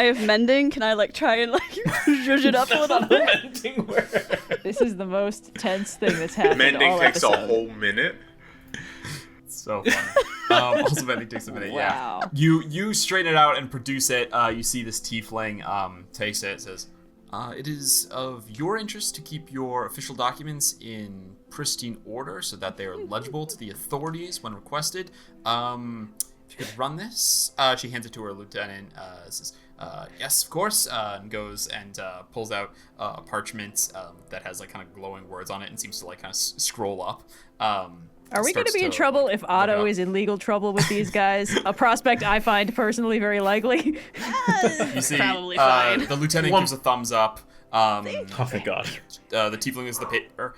have mending. Can I like try and like zhuzh it up a little bit? Mending word. This is the most tense thing that's happened Mending all takes a episode. whole minute. So funny. Also, vending takes a minute. Wow. Yeah. You straighten it out and produce it. You see this tiefling takes it. Says, "It is of your interest to keep your official documents in pristine order so that they are legible to the authorities when requested. If you could run this." She hands it to her lieutenant. Says, "Yes, of course." And goes and pulls out a parchment that has like kind of glowing words on it and seems to like kind of scroll up. Are we going to starts be in to, trouble like, if look Otto up. is in legal trouble with these guys? A prospect I find personally very likely. You see, Probably fine. the lieutenant gives a thumbs up. Oh thank God. The tiefling is the paper.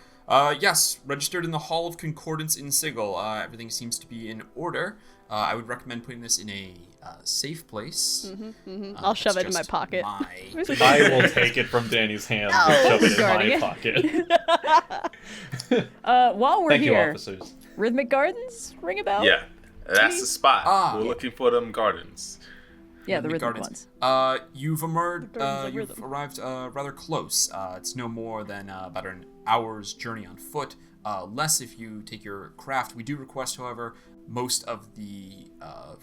Yes, registered in the Hall of Concordance in Sigil. Everything seems to be in order. I would recommend putting this in a safe place. I'll shove it in my Just pocket. I will take it from Danny's hand Oh, and shove it guarding in my it. pocket. While we're Thank you, here, officers. Rhythmic Gardens, ring a bell? Yeah, that's the spot. We're Yeah. looking for them gardens. Yeah, the Rhythmic rhythmic Gardens. ones. You've emerged. Gardens of You've Rhythm. arrived rather close. It's no more than about an hour's journey on foot. Less if you take your craft. We do request, however, most of the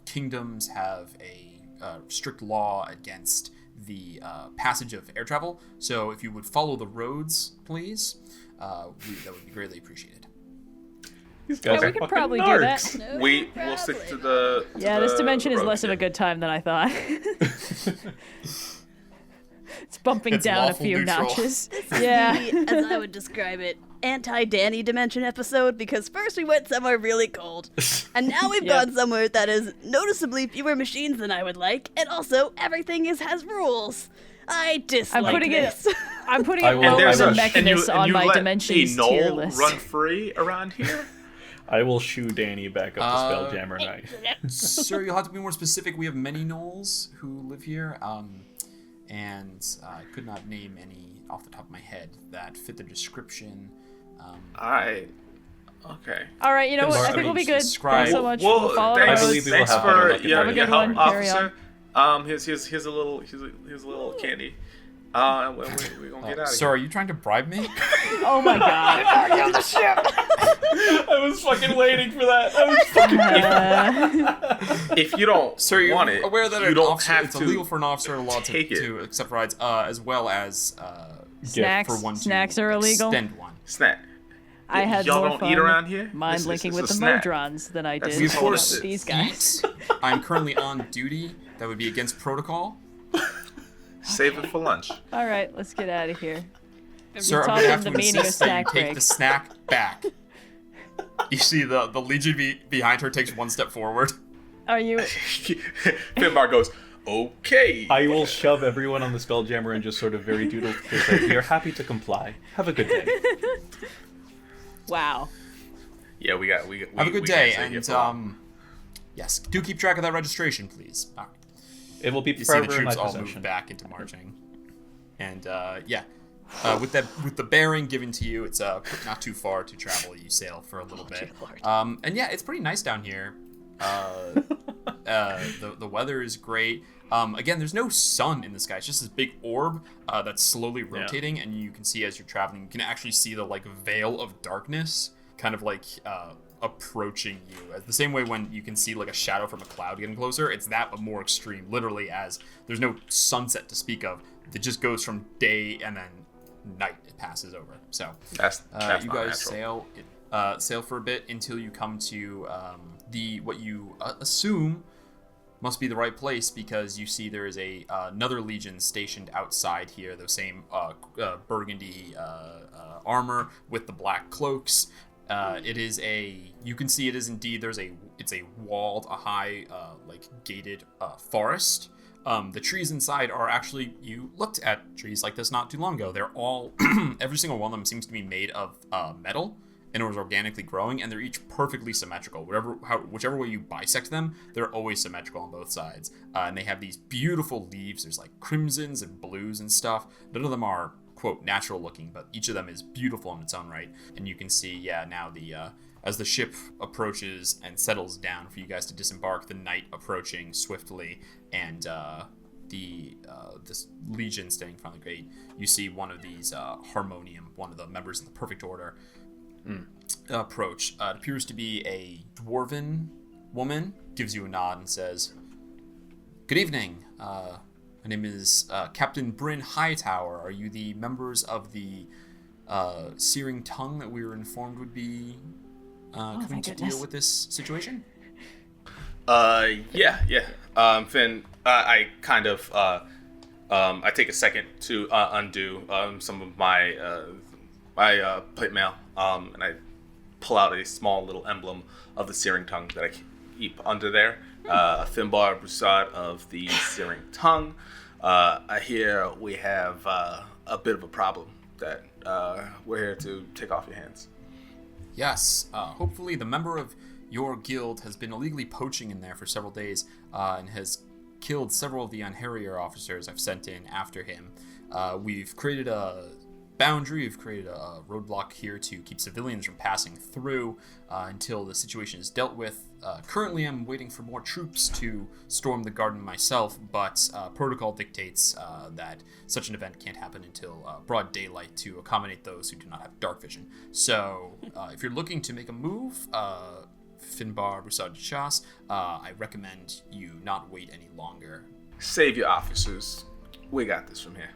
kingdoms have a strict law against the passage of air travel. So if you would follow the roads, please, that would be greatly appreciated. These guys Yeah, are we could fucking probably do narcs. that. We'll stick to the. Yeah, this dimension is less of a good time than I thought. It's bumping It's down a lawful few neutral. notches. Yeah. As I would describe it, anti-Danny dimension episode, because first we went somewhere really cold, and now we've Yep. gone somewhere that is noticeably fewer machines than I would like, and also everything has rules. I dislike putting it- this. I'm putting I it will- lower there's than a- Mechanus on my let dimensions a tier knoll list. run free around here. I will shoo Danny back up to Spelljammer Night. Sir, you'll have to be more specific. We have many gnolls who live here, and I could not name any off the top of my head that fit the description. Alright. Okay. All right, you know what? I think we'll be good. Describe- Thanks so much. Well, we'll follow the thanks, I roads. believe we will thanks have for better luck your, Have a good help, one. Carry officer. Here's a little candy. And we're gonna get out of Sir, are you trying to bribe me? Oh my god. I was fucking waiting for that. here. If you don't Sir, you're want it, aware that you an don't officer, have it's to. illegal for an officer law take it. to accept rides, as well as Snacks. for one to Snacks are illegal. extend one. Snack. I had Y'all more don't fun eat around here? mind This linking is with a the snack. Modrons than I did We Of of course, with these guys. eat. I'm currently on duty. That would be against protocol. Save it for lunch. All right, let's get out of here. Sir, I'm taught gonna them have to the meaning of insist that you snack take break. the snack back. You see the legion behind her takes one step forward. Are you? Finbar goes, okay. I will shove everyone on the Spelljammer and just sort of very doodle. We are happy to comply. Have a good day. Wow. Yeah, we Have a good day, and yes, do keep track of that registration, please. All right. It will be You see the forever in my troops all move possession. back into marching, and with the bearing given to you, it's not too far to travel. You sail for a little bit, and yeah, it's pretty nice down here. The weather is great. Again, there's no sun in the sky. It's just this big orb that's slowly rotating, and you can see as you're traveling, you can actually see the like veil of darkness, kind of like approaching you. As the same way when you can see like a shadow from a cloud getting closer, it's that but more extreme. Literally, as there's no sunset to speak of. It just goes from day and then night. It passes over. So That's you not guys natural. sail for a bit until you come to what you assume must be the right place, because you see there is another legion stationed outside here, the same burgundy armor with the black cloaks. You can see it is indeed, it's a walled, a high, gated forest. The trees inside are actually, you looked at trees like this not too long ago. They're all, every single one of them seems to be made of metal, and it was organically growing, and they're each perfectly symmetrical. Whichever way you bisect them, they're always symmetrical on both sides. And they have these beautiful leaves. There's like crimsons and blues and stuff. None of them are, quote, natural looking, but each of them is beautiful in its own right. And you can see, now as the ship approaches and settles down for you guys to disembark, the night approaching swiftly, and this legion standing in front of the gate, you see one of these Harmonium, one of the members of the Perfect Order, approach. It appears to be a dwarven woman, gives you a nod and says, "Good evening. My name is Captain Bryn Hightower. Are you the members of the Searing Tongue that we were informed would be coming to deal with this situation?" Yeah. Finn, I kind of, I take a second to undo some of my plate mail, and I pull out a small little emblem of the Searing Tongue that I keep under there. Finbar Broussard of the Searing Tongue. I hear we have a bit of a problem that we're here to take off your hands. Yes. Hopefully the member of your guild has been illegally poaching in there for several days and has killed several of the Unharrier officers I've sent in after him. We've created a boundary, we've created a roadblock here to keep civilians from passing through until the situation is dealt with. Currently, I'm waiting for more troops to storm the garden myself, but protocol dictates that such an event can't happen until broad daylight to accommodate those who do not have dark vision. So, if you're looking to make a move, Finbar Broussard de Chasse, I recommend you not wait any longer. Save your officers. We got this from here.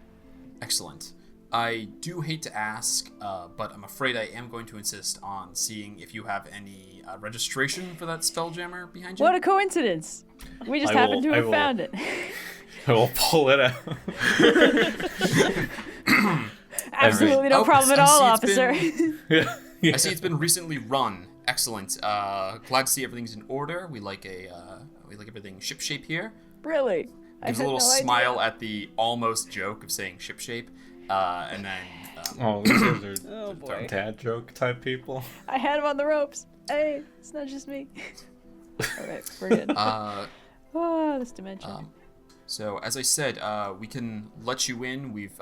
Excellent. I do hate to ask, but I'm afraid I am going to insist on seeing if you have any registration for that Spelljammer behind you. What a coincidence! We just happened to have found it. I will pull it out. Absolutely no problem at all, officer. I see it's been recently run. Excellent. Glad to see everything's in order. We like everything shipshape here. Really? Gives a little smile at the almost joke of saying shipshape. And then... these are dad joke type people. I had him on the ropes. Hey, it's not just me. Alright, we're good. This dimension. So, as I said, we can let you in. We've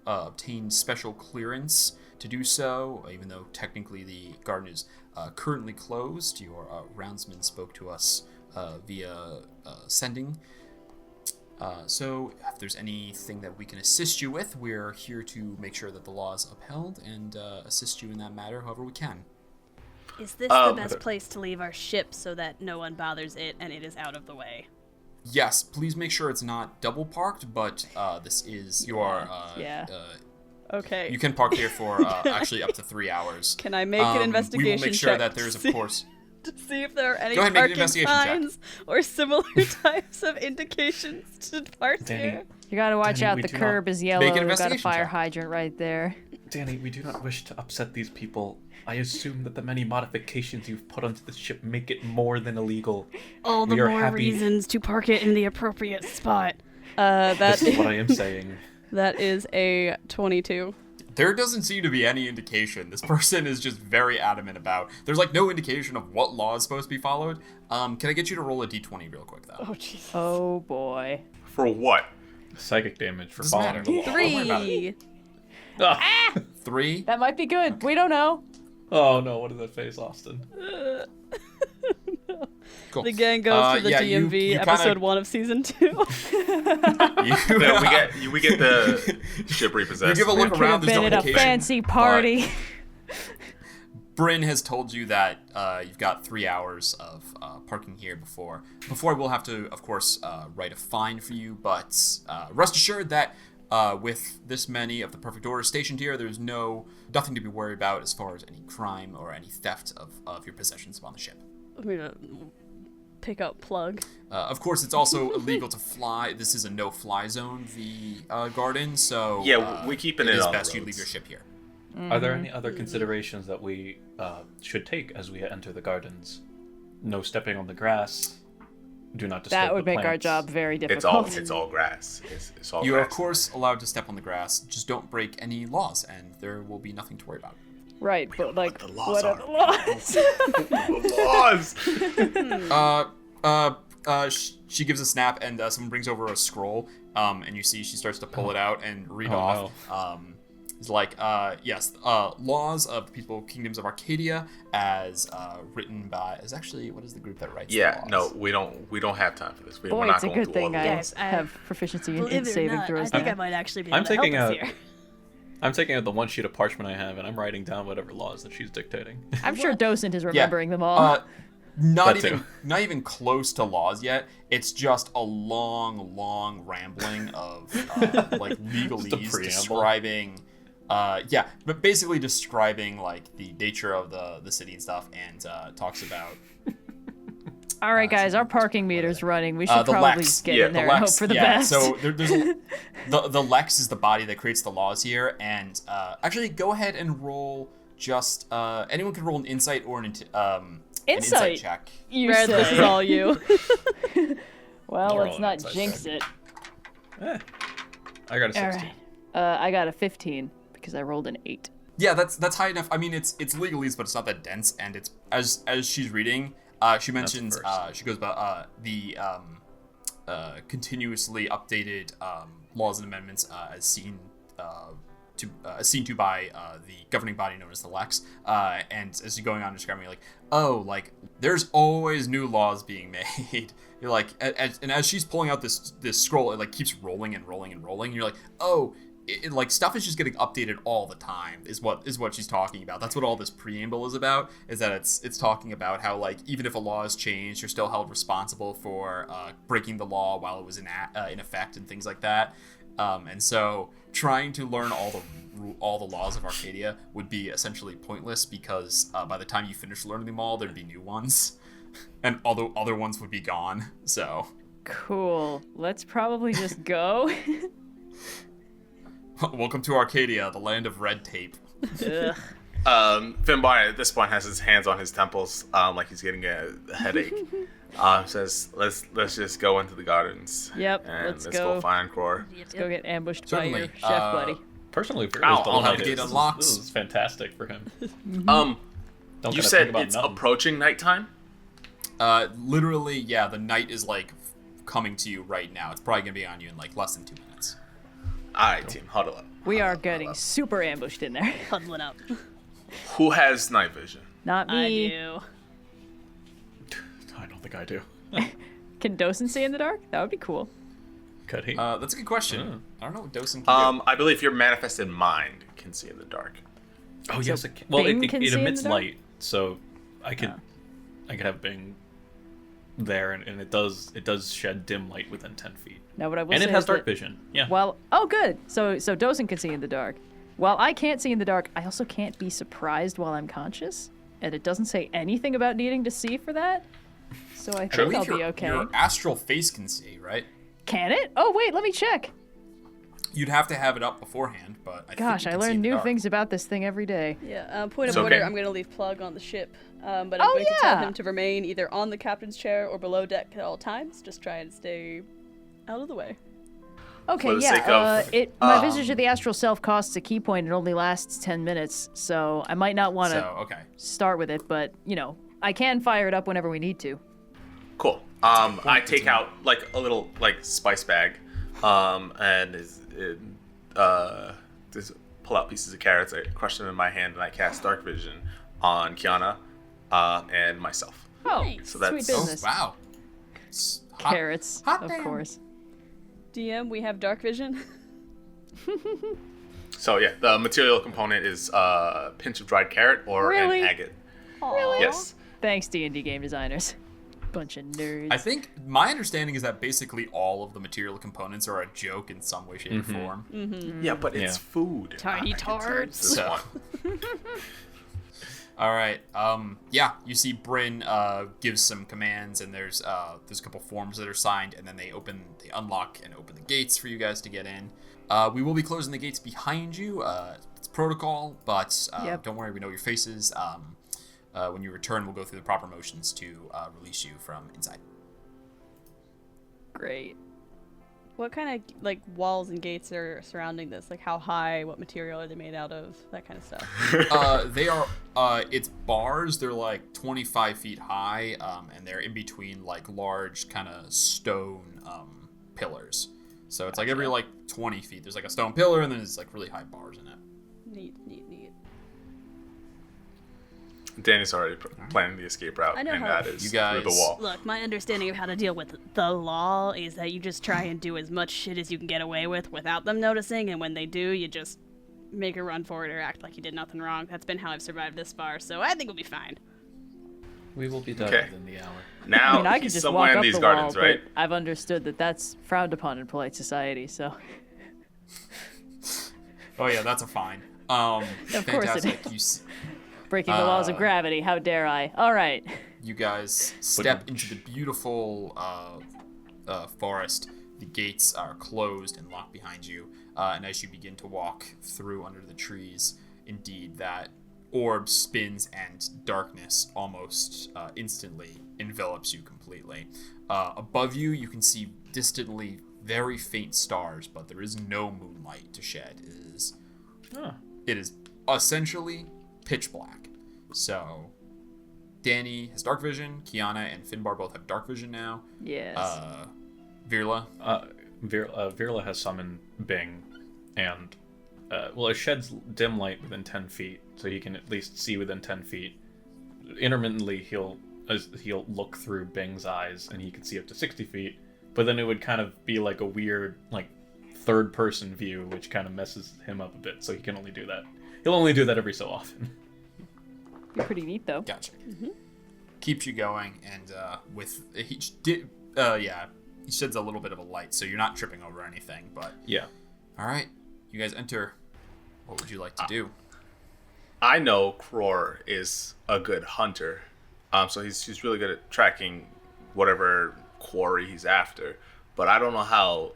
obtained special clearance to do so, even though technically the garden is currently closed. Your roundsman spoke to us via sending. So if there's anything that we can assist you with, we're here to make sure that the law is upheld and assist you in that matter however we can. Is this the best place to leave our ship so that no one bothers it and it is out of the way? Yes, please make sure it's not double parked, but this is okay. You can park here for actually up to 3 hours. Can I make an investigation check? We will make sure check that there's, of course... to see if there are any parking signs or similar types of indications to depart here. You gotta watch out, the curb is yellow. We've got a fire hydrant right there. Dani, we do not wish to upset these people. I assume that the many modifications you've put onto the ship make it more than illegal. All the more reasons to park it in the appropriate spot. That is what I am saying. That is a 22. There doesn't seem to be any indication. This person is just very adamant about. There's like no indication of what law is supposed to be followed. Can I get you to roll a d20 real quick though? Oh Jesus. Oh boy. For what? Psychic damage for Doesn't following the law. 3. Ah! 3. That might be good. We don't know. Oh no! What is that face, Austin? No. Cool. The gang goes to the DMV, episode 1 of season 2. We get the ship repossessed. You give a look around. There's no been at indication. A fancy party. Bryn has told you that you've got 3 hours of parking here before we'll have to, of course, write a fine for you. But rest assured that with this many of the Perfect Order stationed here, there's nothing to be worried about as far as any crime or any theft of your possessions upon the ship. I mean, pick up Plug. Of course, it's also illegal to fly. This is a no-fly zone, the garden, so Yeah, we're keeping it is on the best you leave roads. your ship here. Are there any other considerations that we should take as we enter the gardens? No stepping on the grass. Do not disturb That would the make our plants. job very difficult. It's all grass. It's all You are, grass. of course, allowed to step on the grass. Just don't break any laws, and there will be nothing to worry about. Right, but like, the laws what are are. the laws? She gives a snap, and someone brings over a scroll, and you see she starts to pull it out and read off. It's like, yes, laws of the people kingdoms of Arcadia, as written by. Is actually what is the group that writes? Yeah, the no, laws? we don't have time for this. We're Boy, not it's a going good through thing all I the Guys, I- have proficiency in Believe it or saving not, throws. I think now. I might actually be I'm able to taking help us a- here. I'm taking out the one sheet of parchment I have, and I'm writing down whatever laws that she's dictating. I'm sure Docent is remembering them all. Not That too. not even close to laws yet. It's just a long rambling of like legalese preamble. describing. But basically describing like the nature of the city and stuff, and talks about All right, guys, our parking meter's running. We should the probably Lex. just get Yeah, in the there and Lex. hope for the yeah, best. so there's the Lex is the body that creates the laws here, and actually go ahead and roll just anyone can roll an insight or an insight check. You Red, this say. is all you. Well, I'll let's roll an not insight jinx check. it. I got a 16. All right. I got a 15 because I rolled an 8. Yeah, that's high enough. I mean, it's legalese, but it's not that dense. And it's as she's reading, she mentions first. she goes about the continuously updated laws and amendments as seen to by the governing body known as the Lex. And as you're going on describing, you're like, oh, like there's always new laws being made. You're like, and as she's pulling out this scroll, it like keeps rolling and rolling and rolling. And you're like, oh. Like stuff is just getting updated all the time is what she's talking about. That's what all this preamble is about, is that it's talking about how like even if a law is changed, you're still held responsible for breaking the law while it was in effect and things like that. And so trying to learn all the laws of Arcadia would be essentially pointless, because by the time you finish learning them all, there'd be new ones, and although other ones would be gone. So Cool. Let's probably just go. welcome to Arcadia, the land of red tape. Ugh. Finbar at this point has his hands on his temples, like he's getting a headache. Says, "Let's just go into the gardens. Yep, and let's go go. find Cror." Let's go get ambushed Certainly. by your chef buddy. Personally, for I'll have the gate unlocked. This is fantastic for him. Um, Don't you gotta said think about it's nothing. approaching nighttime. Literally, yeah, the night is like coming to you right now. It's probably gonna be on you in like less than 2 minutes. All right, team, huddle up. We are getting super ambushed in there. Huddling up. Who has night vision? Not I me. do. I don't think I do. Can Docent see in the dark? That would be cool. Could he? That's a good question. I don't know what Docent can do. I believe your manifested mind can see in the dark. Oh yes, it can. Well, Bing it can see in emits the dark? light, so I could have Bing there, and it does shed dim light within 10 feet, Now, what I will and say it has is dark that, vision. Yeah. Well, oh, good. So Docent can see in the dark. While I can't see in the dark, I also can't be surprised while I'm conscious, and it doesn't say anything about needing to see for that. So I I think I'll believe be okay. your astral face can see, right? Can it? Oh wait, let me check. You'd have to have it up beforehand, but I Gosh, think I you can see learn in the new dark. things about this thing every day. Yeah, point of It's order, okay. I'm going to leave Plug on the ship, but I'm Oh, going to tell yeah. him to remain either on the captain's chair or below deck at all times. Just try and stay out of the way. Okay, For the yeah. sake of, My visage of the astral self costs a key point and only lasts 10 minutes, so I might not want to So okay. start with it, but I can fire it up whenever we need to. Cool. I take out like a little like spice bag, and just pull out pieces of carrots. I crush them in my hand, and I cast dark vision on Kyana, and myself. Oh, Nice. So that's- sweet Oh business. wow. Hot- Carrots, hot of damn. course. DM, we have dark vision. So yeah, the material component is a pinch of dried carrot or Really? an agate. Really? Yes. Thanks, D&D game designers. Bunch of nerds. I think my understanding is that basically all of the material components are a joke in some way, shape, or form. Yeah, but it's Yeah. food. Tiny I can tell you tarts. this So- one. All right. Yeah, you see Bryn gives some commands, and there's a couple forms that are signed, and then they unlock and open the gates for you guys to get in. We will be closing the gates behind you. It's protocol, but don't worry, we know your faces. When you return, we'll go through the proper motions to release you from inside. Great. What kind of like walls and gates are surrounding this? Like how high? What material are they made out of? That kind of stuff. They are. It's bars. They're like 25 feet high, and they're in between like large kind of stone pillars. So it's like every like 20 feet, there's like a stone pillar, and then there's like really high bars in it. Neat. Danny's already planning the escape route, I know and how- that is You guys- through the wall. Look, my understanding of how to deal with the law is that you just try and do as much shit as you can get away with without them noticing, and when they do, you just make a run for it or act like you did nothing wrong. That's been how I've survived this far, so I think we'll be fine. We will be done Okay. within the hour. Now, I mean, I could he's just somewhere walk in up these the gardens, wall, right? but I've understood that that's frowned upon in polite society, so... Oh yeah, that's a fine. Of course it fantastic. is. Breaking the laws of gravity, how dare I? All right. You guys step into the beautiful forest. The gates are closed and locked behind you, and as you begin to walk through under the trees, indeed, that orb spins and darkness almost instantly envelops you completely. Above you, you can see distantly very faint stars, but there is no moonlight to shed. It is essentially pitch black. So, Dani has dark vision. Kyana and Finbar both have dark vision now. Yes. Virla. Virla has summoned Bing, and it sheds dim light within 10 feet, so he can at least see within 10 feet. Intermittently, he'll look through Bing's eyes, and he can see up to 60 feet. But then it would kind of be like a weird, like, third-person view, which kind of messes him up a bit. So he can only do that. He'll only do that every so often. Be pretty neat, though. Gotcha. Keeps you going, and he sheds a little bit of a light, so you're not tripping over anything. But Yeah. all right, you guys enter. What would you like to do? I know Kror is a good hunter, so he's really good at tracking whatever quarry he's after. But I don't know how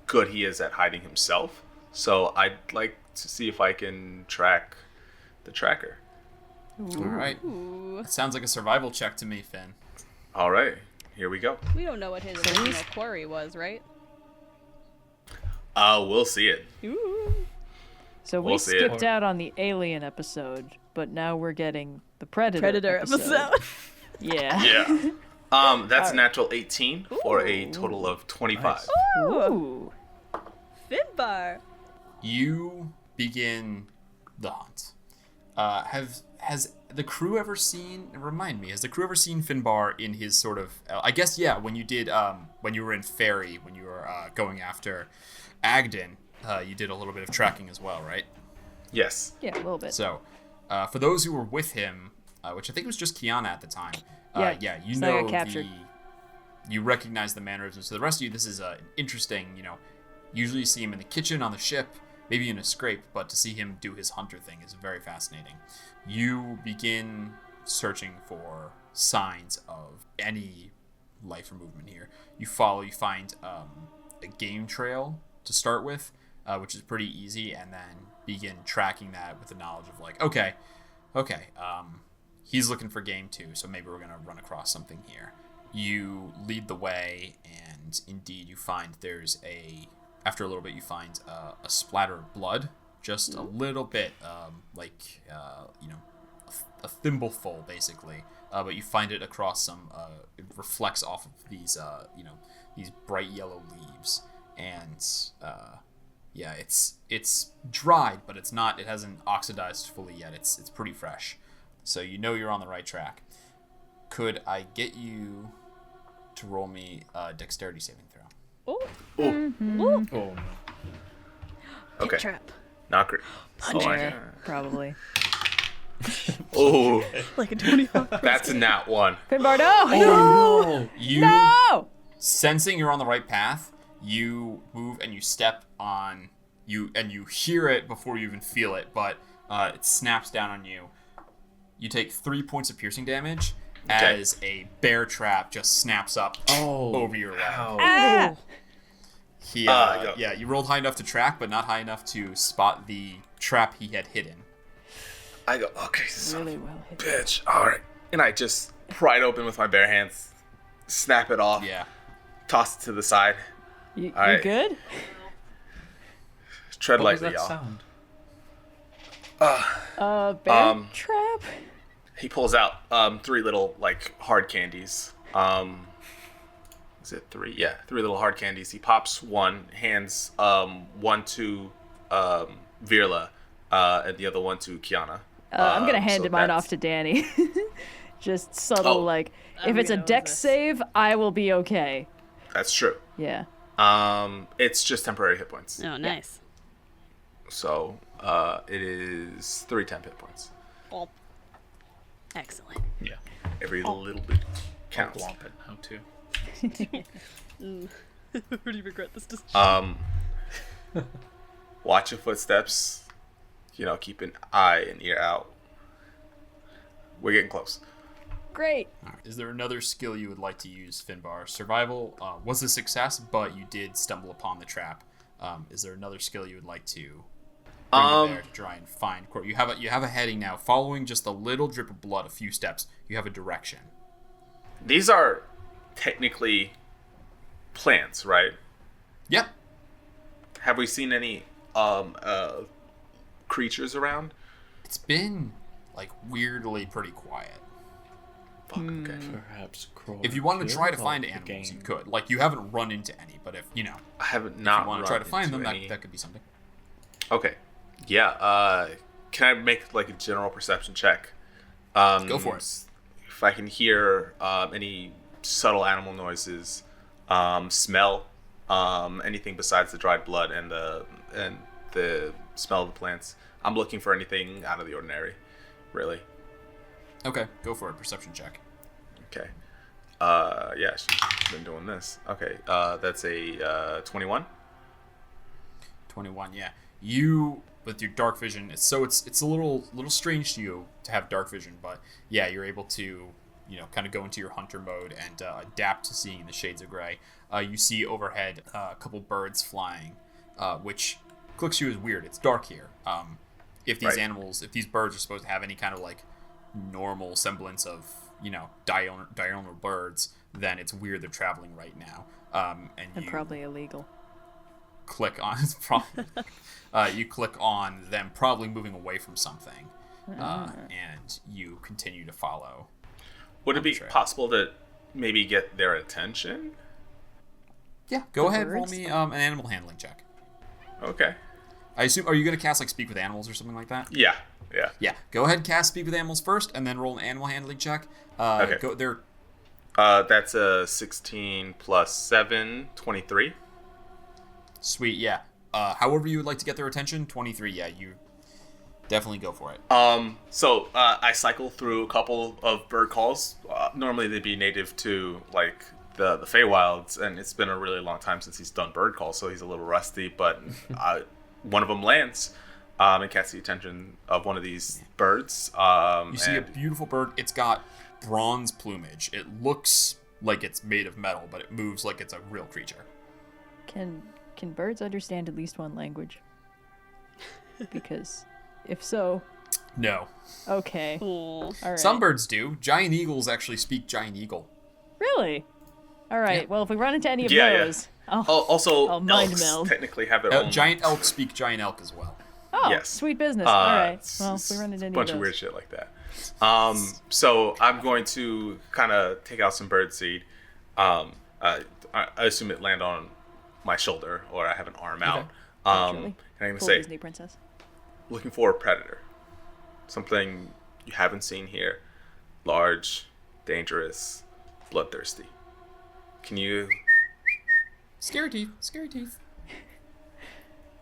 good he is at hiding himself. So I'd like to see if I can track the tracker. All right. That sounds like a survival check to me, Finn. All right, here we go. We don't know what his original quarry was, right? We'll see it. Ooh. So we We'll see it. skipped out on the alien episode, but now we're getting the Predator episode. Yeah. Yeah. That's natural 18 for a total of 25. Ooh. Finbar. You begin the hunt. Has the crew ever seen? Remind me. Has the crew ever seen Finbar in his sort of? I guess yeah. When you did, when you were in Ferry, when you were going after Agden, you did a little bit of tracking as well, right? Yes. Yeah, a little bit. So, for those who were with him, which I think was just Kyana at the time, you so I got know captured. you recognize the mannerisms. So the rest of you, this is interesting. Usually you see him in the kitchen on the ship, maybe in a scrape, but to see him do his hunter thing is very fascinating. You begin searching for signs of any life or movement here. You find a game trail to start with, which is pretty easy, and then begin tracking that with the knowledge of like, okay, he's looking for game too, so maybe we're gonna run across something here. You lead the way, and indeed you find after a little bit you find a splatter of blood, just a little bit, a thimbleful basically, but you find it across some, it reflects off of these bright yellow leaves, and it's dried, but it hasn't oxidized fully yet. It's pretty fresh, so you're on the right track. Could I get you to roll me a dexterity saving throw? Oh. Oh, Oh, okay. Trap. Not great. Yeah, probably. Oh, Like a 25. that's a nat 1. Finbar, no! You No! sensing you're on the right path, you move and you step on you, and you hear it before you even feel it, but it snaps down on you. You take 3 points of piercing damage as a bear trap just snaps up over your leg. Ah! You rolled high enough to track, but not high enough to spot the trap he had hidden. I go, okay, son Really of a well hit. bitch. All right. And I just pry it open with my bare hands, snap it off, Yeah. toss it to the side, You Alright. good? tread What was lightly, that y'all. sound? Bear trap? He pulls out 3 little hard candies. Is it 3? Yeah, 3 little hard candies. He pops one, hands one to Virla, and the other one to Kyana. I'm gonna hand so mine that's- off to Dani. Just subtle, Oh. if it's a dex save, I will be okay. That's true. Yeah. It's just temporary hit points. Oh, nice. So it is 3 temp hit points. Oh. Excellent. Yeah. Every little bit counts. Womp it. How to? Really regret this decision. Watch your footsteps. Keep an eye and ear out. We're getting close. Great. All right. Is there another skill you would like to use, Finbar? Survival was a success, but you did stumble upon the trap. Is there another skill you would like to bring to bear to try and find Cor? You have a heading now. Following just a little drip of blood, a few steps, you have a direction. These are technically plants, right? Yep. Have we seen any creatures around? It's been weirdly pretty quiet. Fuck, okay. Perhaps crawl. If you wanted to try to find animals, you could. You haven't run into any, but if I haven't you not want to run try to find them, into any. that could be something. Okay. Yeah. Can I make a general perception check? Go for it. If I can hear any subtle animal noises, smell anything besides the dried blood and the smell of the plants. I'm looking for anything out of the ordinary, really. Okay, go for it. Perception check. Okay. Yeah, she's been doing this. Okay. That's a 21. 21. Yeah, you with your dark vision. It's a little strange to you to have dark vision, but yeah, you're able to kind of go into your hunter mode and adapt to seeing the shades of gray. You see overhead a couple birds flying, which clicks you as weird. It's dark here. If these animals, if these birds are supposed to have any kind of normal semblance of diurnal birds, then it's weird they're traveling right now. And And you probably illegal. click on you click on them probably moving away from something, and you continue to follow. Would it be trail. possible to maybe get their attention? Yeah, go ahead. Roll birds? me an animal handling check. Okay. I assume. Are you going to cast speak with animals or something like that? Yeah. Yeah. Go ahead and cast speak with animals first, and then roll an animal handling check. Okay. Go there. That's a 16 plus 7, 23. Sweet. Yeah. However you would like to get their attention. 23. Yeah. You definitely go for it. So I cycle through a couple of bird calls. Normally they'd be native to the Feywilds, and it's been a really long time since he's done bird calls, so he's a little rusty. But one of them lands and catches the attention of one of these birds. You see a beautiful bird. It's got bronze plumage. It looks like it's made of metal, but it moves like it's a real creature. Can birds understand at least one language? Because if so, No. okay. Aw. All right. Some birds do. Giant eagles actually speak giant eagle. Really? All right. Yeah. Well, if we run into any of Yeah, yeah. those, Also, I'll mind elks meld. technically have their own. Giant elk speak giant elk as well. Yes. Sweet business. All right. It's- Well, if we run into any a bunch of of those, weird shit like that. So I'm going to kind of take out some bird seed. I assume it land on my shoulder, or I have an arm out. Naturally. And I'm gonna Full say, Disney princess. looking for a predator, something you haven't seen here, large, dangerous, bloodthirsty. Can you? Scary teeth. Scary teeth.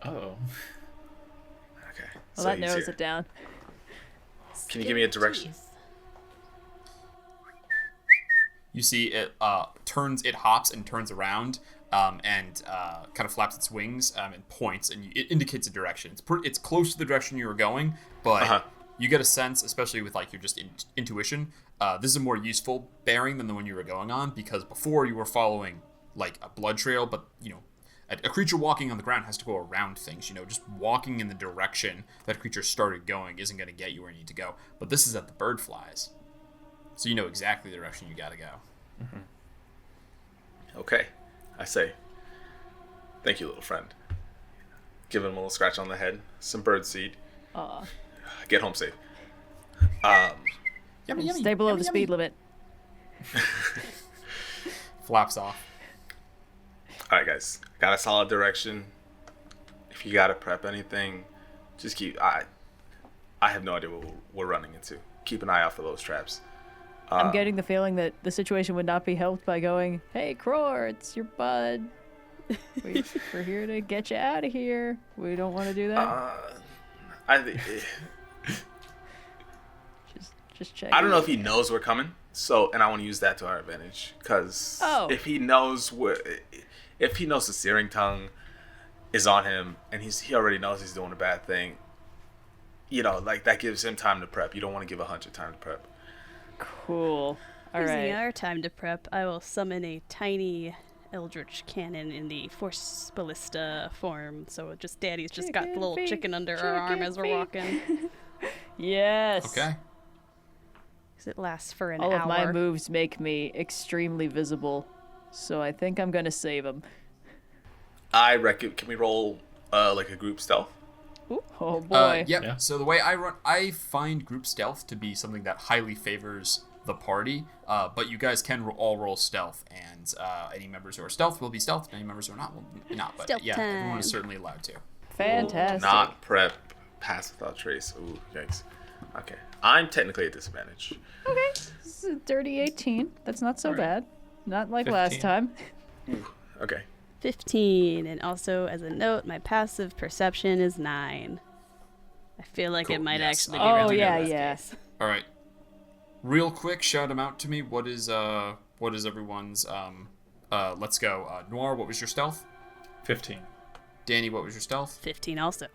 Oh. Okay. Well, so that he's narrows here. it down. Can you give me a direction? You see it it hops and turns around, and kind of flaps its wings and points, and it indicates a direction. It's close to the direction you were going, but you get a sense, especially with like your just intuition, this is a more useful bearing than the one you were going on, because before you were following like a blood trail, but a creature walking on the ground has to go around things. Just walking in the direction that creature started going isn't going to get you where you need to go. But this is at the bird flies, so you know exactly the direction you got to go. Mm-hmm. Okay, I say, thank you, little friend. Give him a little scratch on the head, some bird seed. Get home safe. Stay below the speed limit. Flaps off. All right, guys. Got a solid direction. If you gotta prep anything, just keep. I have no idea what we're running into. Keep an eye out for those traps. I'm getting the feeling that the situation would not be helped by going, "Hey, Cror, it's your bud. We're here to get you out of here. We don't want to do that." I think. Just check. I don't know if he knows we're coming, and I want to use that to our advantage, because if he knows the searing tongue is on him, and he already knows he's doing a bad thing, like that gives him time to prep. You don't want to give a hunter time to prep. Cool. All Using right. our time to prep, I will summon a tiny eldritch cannon in the force ballista form. So Daddy's just got the little chicken under her arm as we're walking. Yes. Okay. Because it lasts for an All hour. of my moves make me extremely visible, so I think I'm gonna save them. I reckon. Can we roll like a group stealth? Oh boy. Yep. Yeah. So the way I find group stealth to be something that highly favors the party, but you guys can all roll stealth, and any members who are stealth will be stealth, and any members who are not will be not. But Stealth yeah, everyone time. is certainly allowed to. Fantastic. Not prep. Pass without trace. Ooh, yikes. Okay. I'm technically at disadvantage. Okay. This is a dirty 18. That's not so All right. bad. Not like 15. last time. Okay. 15, and also as a note, my passive perception is 9. I feel like it Cool, might yes. actually be Oh, really yeah, in this yeah. case. All right. Real quick, shout them out to me. What is everyone's let's go. Noir, what was your stealth? 15. Dani, what was your stealth? 15 also.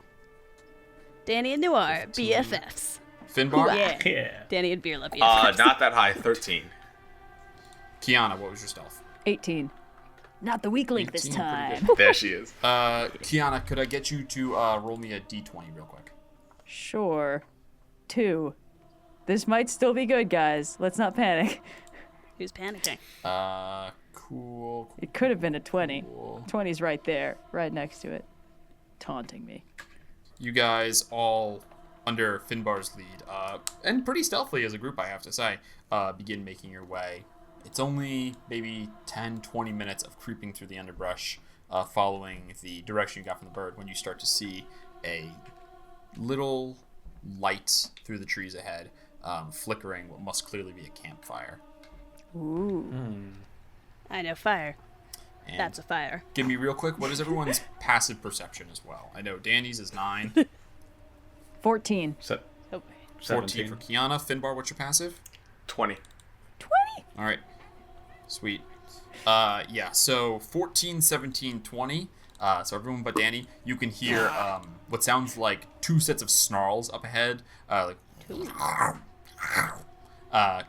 Dani and Noir, 15. BFFs. Finbar? Yeah. Yeah. Dani and Beer Love BFFs. Not that high. 13. Kiana, what was your stealth? 18. Not the weak link this 18, pretty time. There she is. Kiana, could I get you to roll me a d20 real quick? Sure. 2. This might still be good, guys. Let's not panic. Who's panicking? Cool. It could have been a 20. Cool. 20's right there, right next to it. Taunting me. You guys all, under Finbar's lead, and pretty stealthily as a group, I have to say, begin making your way. It's only maybe 10, 20 minutes of creeping through the underbrush, following the direction you got from the bird, when you start to see a little light through the trees ahead, flickering what must clearly be a campfire. Ooh. I know fire. And That's a fire. give me real quick, what is everyone's passive perception as well? I know Dani's is 9, 14. Oh, 14 for Kiana. Finbar, what's your passive? 20. 20? All right. Sweet. Yeah, so 14, 17, 20. So everyone but Dani, you can hear what sounds like 2 sets of snarls up ahead, like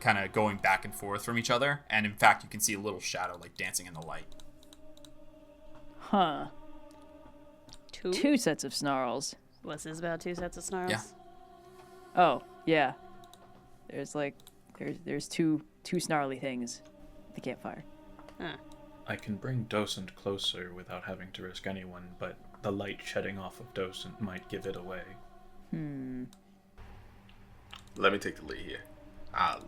kind of going back and forth from each other. And in fact, you can see a little shadow like dancing in the light. Huh. 2? 2 sets of snarls. What's this about 2 sets of snarls? Yeah. Oh, yeah. There's two snarly things at the campfire. Huh. I can bring Docent closer without having to risk anyone, but the light shedding off of Docent might give it away. Let me take the lead here. I'll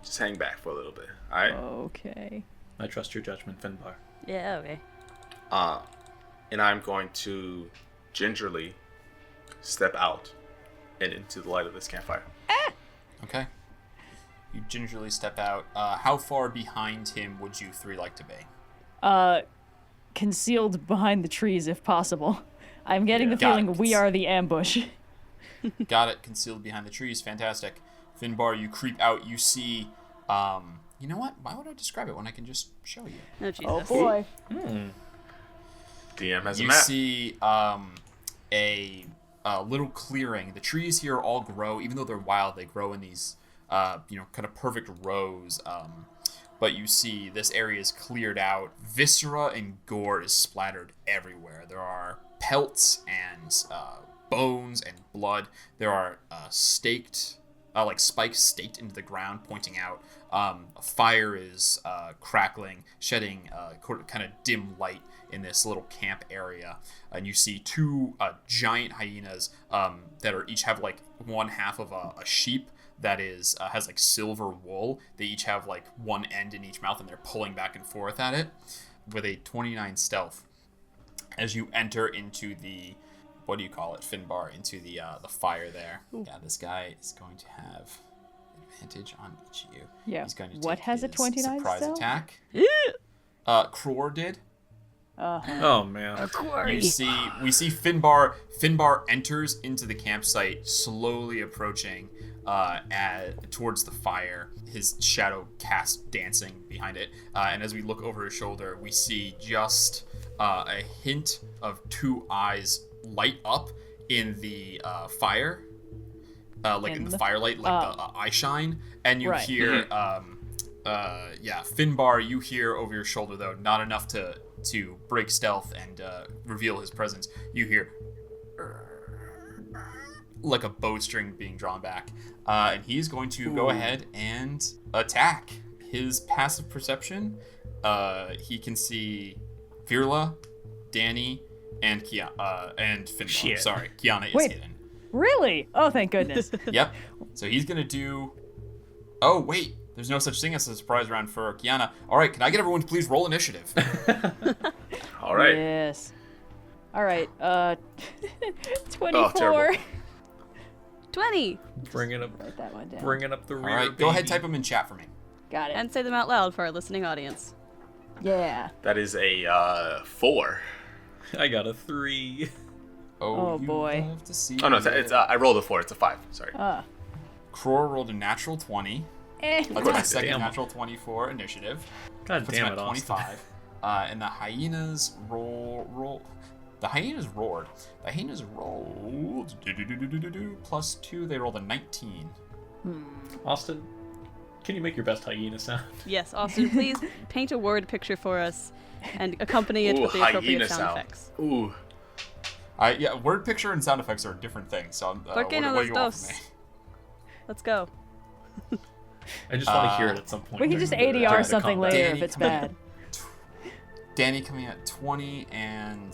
just hang back for a little bit. All right. Okay. I trust your judgment, Finbar. Yeah, okay. And I'm going to gingerly step out and into the light of this campfire. Okay. You gingerly step out. How far behind him would you 3 like to be? Concealed behind the trees if possible. I'm getting the Got feeling it. we are the ambush. Got it. Concealed behind the trees. Fantastic. Finbar, you creep out. You see, you know what? Why would I describe it when I can just show you? Oh, Jesus. Oh boy. DM has a You map. see a little clearing. The trees here all grow, even though they're wild, they grow in these, kind of perfect rows. But you see this area is cleared out. Viscera and gore is splattered everywhere. There are pelts and bones and blood. There are spikes staked into the ground, pointing out. A fire is crackling, shedding kind of dim light in this little camp area. And you see two giant hyenas that are each have like one half of a sheep that is has like silver wool. They each have like one end in each mouth, and they're pulling back and forth at it with a 29 stealth. As you enter into the, what do you call it, Finbar, into the fire there. Ooh. Yeah, this guy is going to have advantage on each of you. Yeah. He's going to What take has a his 29 surprise stealth? attack. Cror did. Oh man. We see Finbar. Finbar enters into the campsite, slowly approaching towards the fire. His shadow cast dancing behind it, and as we look over his shoulder, we see just a hint of two eyes light up in the fire, in the firelight, like the eye shine, and you hear, Finbar. You hear over your shoulder though, not enough to break stealth and reveal his presence. You hear like a bowstring being drawn back, and he's going to go ahead and attack. His passive perception, he can see Virla, Dani, and Kyana, and Finbar. Shit. Sorry, Kyana is Wait. hidden. Really? Oh, thank goodness. Yep. So he's gonna do. Oh wait, there's no such thing as a surprise round for Kyana. All right, can I get everyone to please roll initiative? All right. Yes. All right. 24. Oh, terrible. 20. Bringing up Write that one down. the All rear. right, go ahead, type them in chat for me. Got it. And say them out loud for our listening audience. Yeah. That is a 4. I got a 3. Oh, you boy. love to see Oh no, it. it's I rolled a 4. It's a 5. Sorry. Cror rolled a natural 20. Eh. That's my God second damn. natural 20 for initiative. God Puts damn him it, at Austin. 25. And the hyenas roll. The hyenas roared. The hyenas rolled +2. They rolled a 19. Austin, can you make your best hyena sound? Yes, Austin, please paint a word picture for us and accompany it Ooh, with the appropriate hyena sound sound. effects. Ooh. Word picture and sound effects are different things. So, ¿Por qué no what do los you want dos? from me? Let's go. I just want to hear it at some point. We can just during the- ADR during the something combat. later Dani, if it's come in. bad. Dani coming at 20 and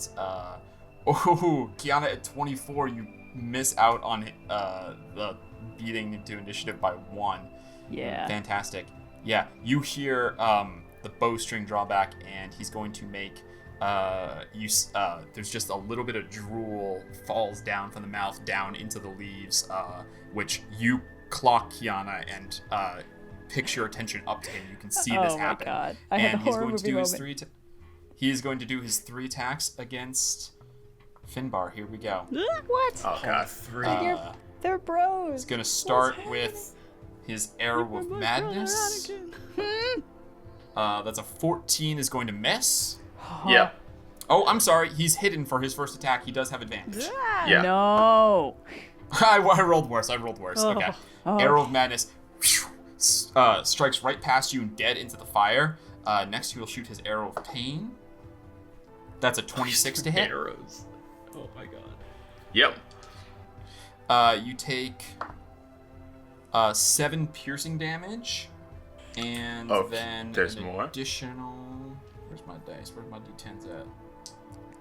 Kyana at 24. You miss out on the beating into initiative by 1. Yeah. Fantastic. Yeah, you hear the bowstring drawback, and he's going to make there's just a little bit of drool falls down from the mouth down into the leaves, which you clock Kyana and picks your attention up to him. You can see this Oh my happen. God. I had and a he's horror going to movie do his moment. he is going to do his 3 attacks against Finbar. Here we go. What? Oh god. 3. They're bros. He's going to start with his Arrow of Madness. That's a 14 is going to miss. Yeah. Oh, I'm sorry. He's hidden for his first attack. He does have advantage. Yeah. No. I rolled worse. Okay. Oh. Arrow of Madness strikes right past you and dead into the fire. Next, he will shoot his Arrow of Pain. That's a 26 to hit. Arrows. Oh my god. Yep. You take 7 piercing damage, and Oh, then there's an more? additional. Where's my dice? Where's my d10s at?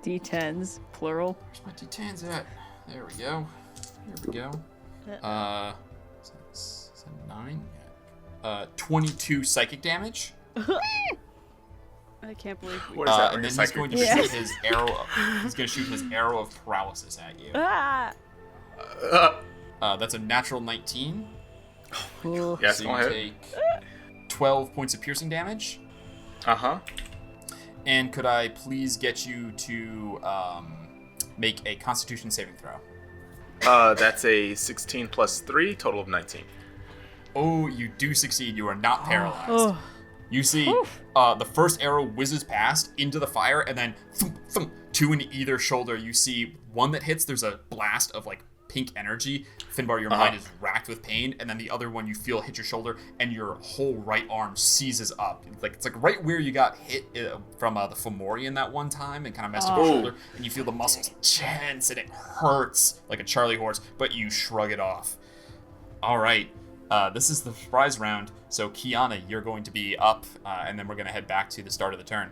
D10s, plural. Where's my d10s at? There we go. 9. 22 psychic damage. I can't believe we... What is that? And then like he's going to Yeah. shoot his arrow. He's going to shoot his arrow of paralysis at you. Ah! That's a natural 19. Ooh. Yes, So go you ahead. take 12 points of piercing damage. Uh-huh. And could I please get you to make a Constitution saving throw? That's a 16 plus 3, total of 19. Oh, you do succeed. You are not paralyzed. Oh. You see the first arrow whizzes past into the fire, and then thump, thump, 2 in either shoulder. You see one that hits, there's a blast of like pink energy. Finbar, your mind is racked with pain, and then the other one you feel hit your shoulder, and your whole right arm seizes up. It's like right where you got hit from the Fomorian that one time, and kind of messed up your shoulder, and you feel the muscles tense, and it hurts like a Charlie horse, but you shrug it off. All right. This is the surprise round, so Kyana, you're going to be up, and then we're going to head back to the start of the turn.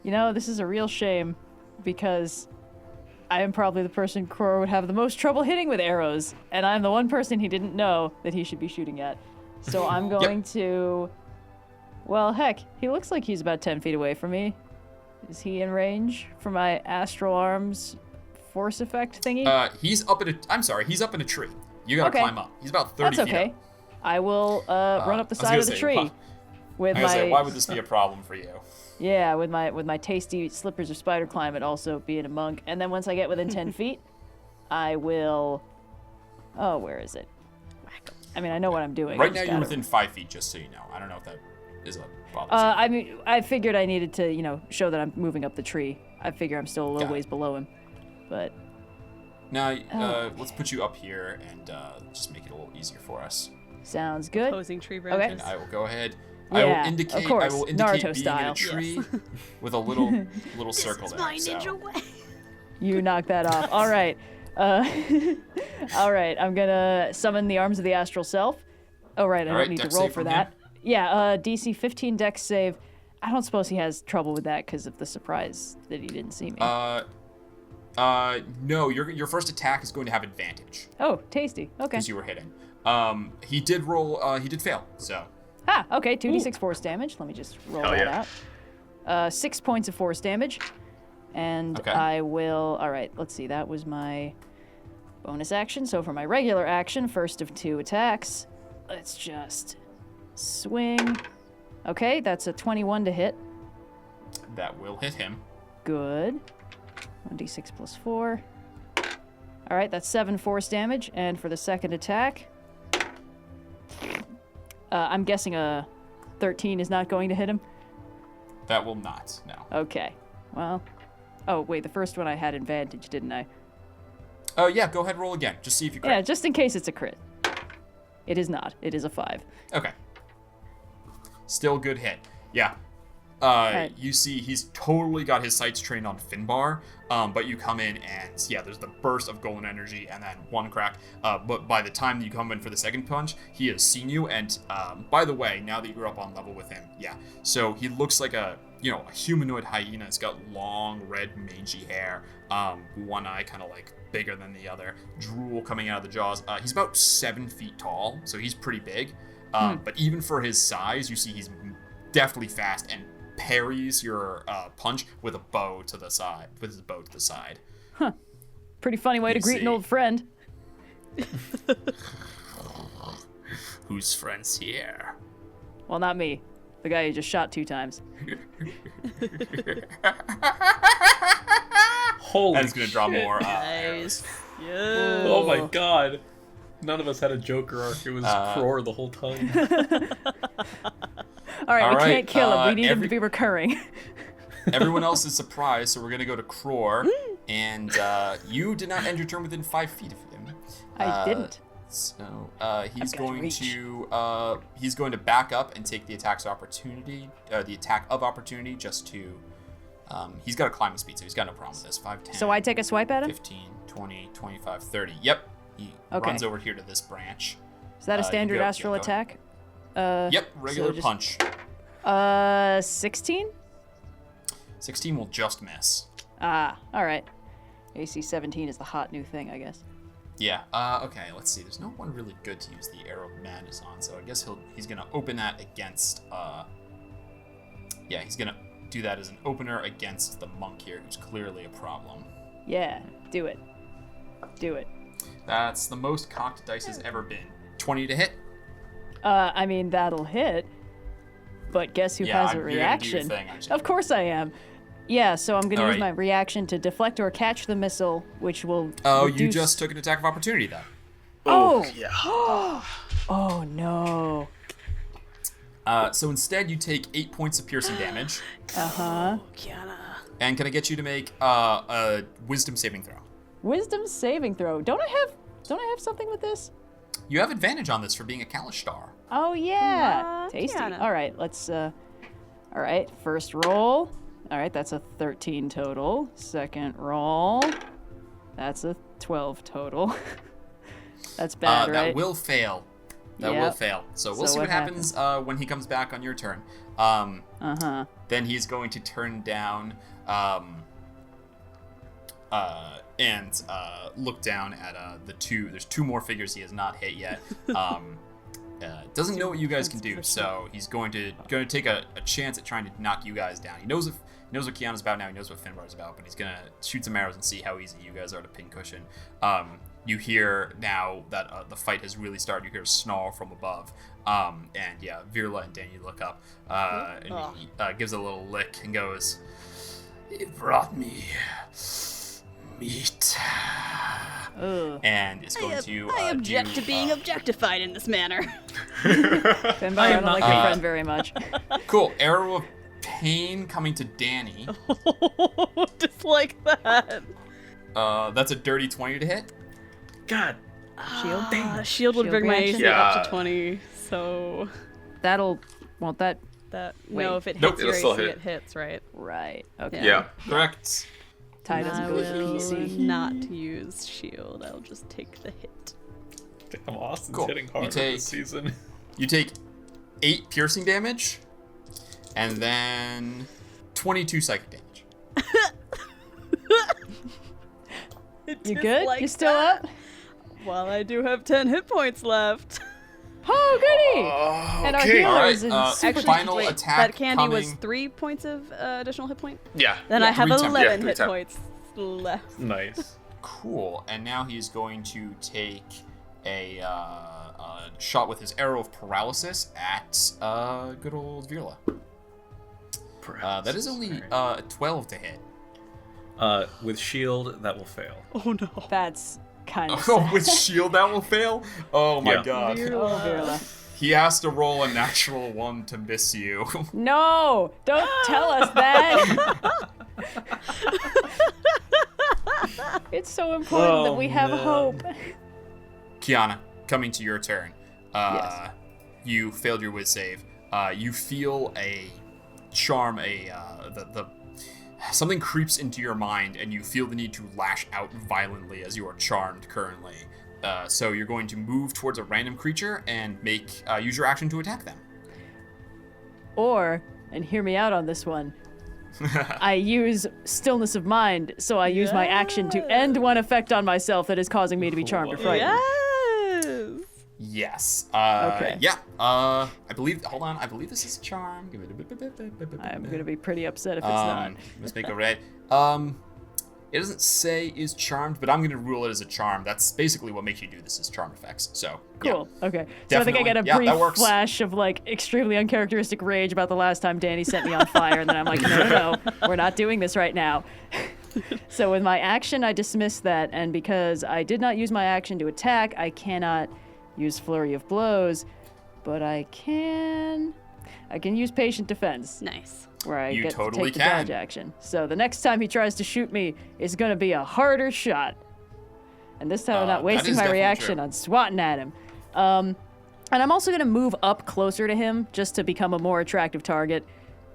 You know, this is a real shame, because I am probably the person Cror would have the most trouble hitting with arrows, and I'm the one person he didn't know that he should be shooting at. So I'm going to... Well, heck, he looks like he's about 10 feet away from me. Is he in range for my Astral Arms force effect thingy? He's up in a tree. You gotta climb up. He's about 30 That's feet okay. up. I will run up the side of the tree with my... why would this be a problem for you? Yeah, with my tasty slippers of spider climb, and also being a monk. And then once I get within 10 feet, I will... Oh, where is it? I mean, I know what I'm doing. Right now you're within 5 feet, just so you know. I don't know if that is a problem. I mean, I figured I needed to, show that I'm moving up the tree. I figure I'm still a little ways below him. But... Now, let's put you up here and just make it a little easier for us. Sounds good. Opposing tree branches. And I will go ahead. Yeah, I will indicate Naruto being style. in a tree with a little circle there. My ninja way. You knock that off. All right. All right. I'm gonna summon the arms of the astral self. Oh right, I don't need to roll for that. Yeah. DC 15 Dex save. I don't suppose he has trouble with that because of the surprise that he didn't see me. No. Your first attack is going to have advantage. Oh, tasty. Okay. Because you were hitting. He did roll. He did fail. So. Ah, okay, 2d6 force damage. Let me just roll that out. 6 points of force damage. And I will... Alright, let's see. That was my bonus action. So for my regular action, first of 2 attacks, let's just swing. Okay, that's a 21 to hit. That will hit him. Good. 1d6 plus 4. Alright, that's 7 force damage. And for the second attack... I'm guessing a 13 is not going to hit him? That will not, no. Okay. Well... Oh, wait, the first one I had advantage, didn't I? Oh, yeah, go ahead, roll again. Just see if you crit. Yeah, just in case it's a crit. It is not. It is a 5. Okay. Still good hit. Yeah. Right. You see he's totally got his sights trained on Finbar, but you come in and, yeah, there's the burst of golden energy and then one crack. But by the time you come in for the second punch, he has seen you. And by the way, now that you're up on level with him, yeah. So he looks like a humanoid hyena. It's got long, red, mangy hair. One eye kind of like bigger than the other. Drool coming out of the jaws. He's about 7 feet tall, so he's pretty big. But even for his size, you see he's definitely fast and parries your punch with a bow to the side. With his bow to the side. Huh. Pretty funny way to greet an old friend. Whose friend's here? Well, not me. The guy you just shot 2 times. Holy That's gonna draw more Nice. Yeah. Oh my god. None of us had a Joker arc. It was Cror the whole time. All right, All we right, can't kill him. We need him to be recurring. Everyone else is surprised, so we're gonna go to Cror, and you did not end your turn within 5 feet of him. I didn't. So he's going reach. to back up and take the attack of opportunity, just to. He's got a climbing speed, so he's got no problem with this. 5, 10. So I take a swipe at him? 15, 20, 25, 30. Yep. He runs over here to this branch. Is that a standard astral attack? Yep, regular so punch. 16? 16 will just miss. Ah, all right. AC 17 is the hot new thing, I guess. Yeah. Okay. Let's see. There's no one really good to use the Arrow of Madness on, so I guess he's gonna open that against. Yeah, he's gonna do that as an opener against the monk here, who's clearly a problem. Yeah, do it. Do it. That's the most cocked dice has ever been. 20 to hit. I mean that'll hit. But guess who has a reaction? You're gonna do your thing, aren't you? Of course I am. Yeah, so I'm gonna All use right. my reaction to deflect or catch the missile, which will. Oh, reduce... you just took an attack of opportunity then. Oh. Yeah. Oh no. So instead, you take 8 points of piercing damage. Kyana. And can I get you to make a wisdom saving throw? Wisdom saving throw. Don't I have something with this? You have advantage on this for being a Kalishtar. Oh yeah. Tasty. Kyana. All right, let's all right, first roll. All right, that's a 13 total. Second roll. That's a 12 total. That's bad, right? That will fail. That will fail. So we'll see what happens when he comes back on your turn. Then he's going to turn down and look down at the two. There's 2 more figures he has not hit yet. Doesn't know what you guys can do, so he's going to take a chance at trying to knock you guys down. He knows what Kyana's about now. He knows what Finbar's about, but he's gonna shoot some arrows and see how easy you guys are to pincushion. You hear now that the fight has really started. You hear a snarl from above, and yeah, Virla and Dani look up, and he gives a little lick and goes, "It brought me meat." And is going to. I object to being objectified in this manner. Finbar, I don't like your friend very much. Cool. Arrow of pain coming to Dani. Just like that. That's a dirty 20 to hit. God. Shield. Shield would Shield bring my reaction? AC up to 20, so Won't that? Wait. no, if it Nope, hits your it'll AC, still hit. it hits, right? Right. Okay. Yeah. Correct. Ty doesn't I go with will PC. not use shield. I'll just take the hit. Damn, Austin's Cool. hitting You hard take- this season. You take 8 piercing damage, and then 22 psychic damage. You good? You still up? Well, I do have 10 hit points left. Oh, goody! And our Okay. healer All is right. in super Actually, Final wait, attack that candy coming. was 3 points of additional hit point. Yeah. Then I have 3 temp. 11 3 hit temp. points left. Nice. Cool. And now he's going to take a shot with his arrow of paralysis at good old Virla. That is only 12 to hit. With shield, that will fail. Oh no. That's kind of Oh, sad. with shield that will fail? Oh my Yeah. god. Oh, Virla. He has to roll a natural 1 to miss you. No! Don't tell us that! It's so important that we have hope. Kyana, coming to your turn. Yes. You failed your whiz save. You feel a charm, something creeps into your mind, and you feel the need to lash out violently as you are charmed currently. So you're going to move towards a random creature and use your action to attack them. Or, and hear me out on this one, I use stillness of mind, so I use my action to end one effect on myself that is causing me to be charmed or frightened. Yes. Yes. Okay. Yeah. I believe. Hold on. I believe this is a charm. I'm gonna be pretty upset if it's not. Let's make a red. It doesn't say is charmed, but I'm gonna rule it as a charm. That's basically what makes you do this is charm effects. So Cool. Yeah. Okay. So I think I get a Definitely. Yeah, that brief works. flash of like extremely uncharacteristic rage about the last time Dani set me on fire, and then I'm like, no, we're not doing this right now. So with my action, I dismiss that, and because I did not use my action to attack, I cannot use Flurry of Blows, but I can use Patient Defense, Nice. where I You get totally to take the can. dodge action. So the next time he tries to shoot me is going to be a harder shot. And this time I'm not that wasting is my definitely reaction true. on swatting at him. And I'm also going to move up closer to him just to become a more attractive target,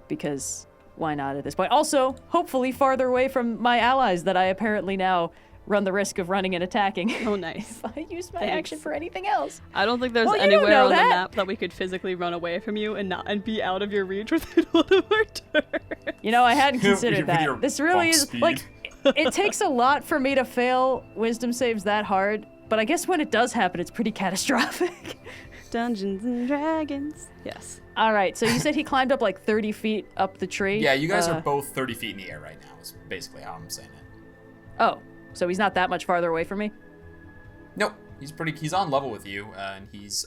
because why not at this point? Also, hopefully farther away from my allies that I apparently now run the risk of running and attacking. Oh, nice. If I use my Thanks. action for anything else. I don't think there's Well, you don't anywhere know on that. the map that we could physically run away from you and be out of your reach within one of our turns. You know, I hadn't With considered your that. This really bump is speed. like it takes a lot for me to fail wisdom saves that hard, but I guess when it does happen, it's pretty catastrophic. Dungeons and Dragons. Yes. All right, so you said he climbed up like 30 feet up the tree. Yeah, you guys are both 30 feet in the air right now. Is basically how I'm saying it. Oh, so he's not that much farther away from me? Nope. He's on level with you, and he's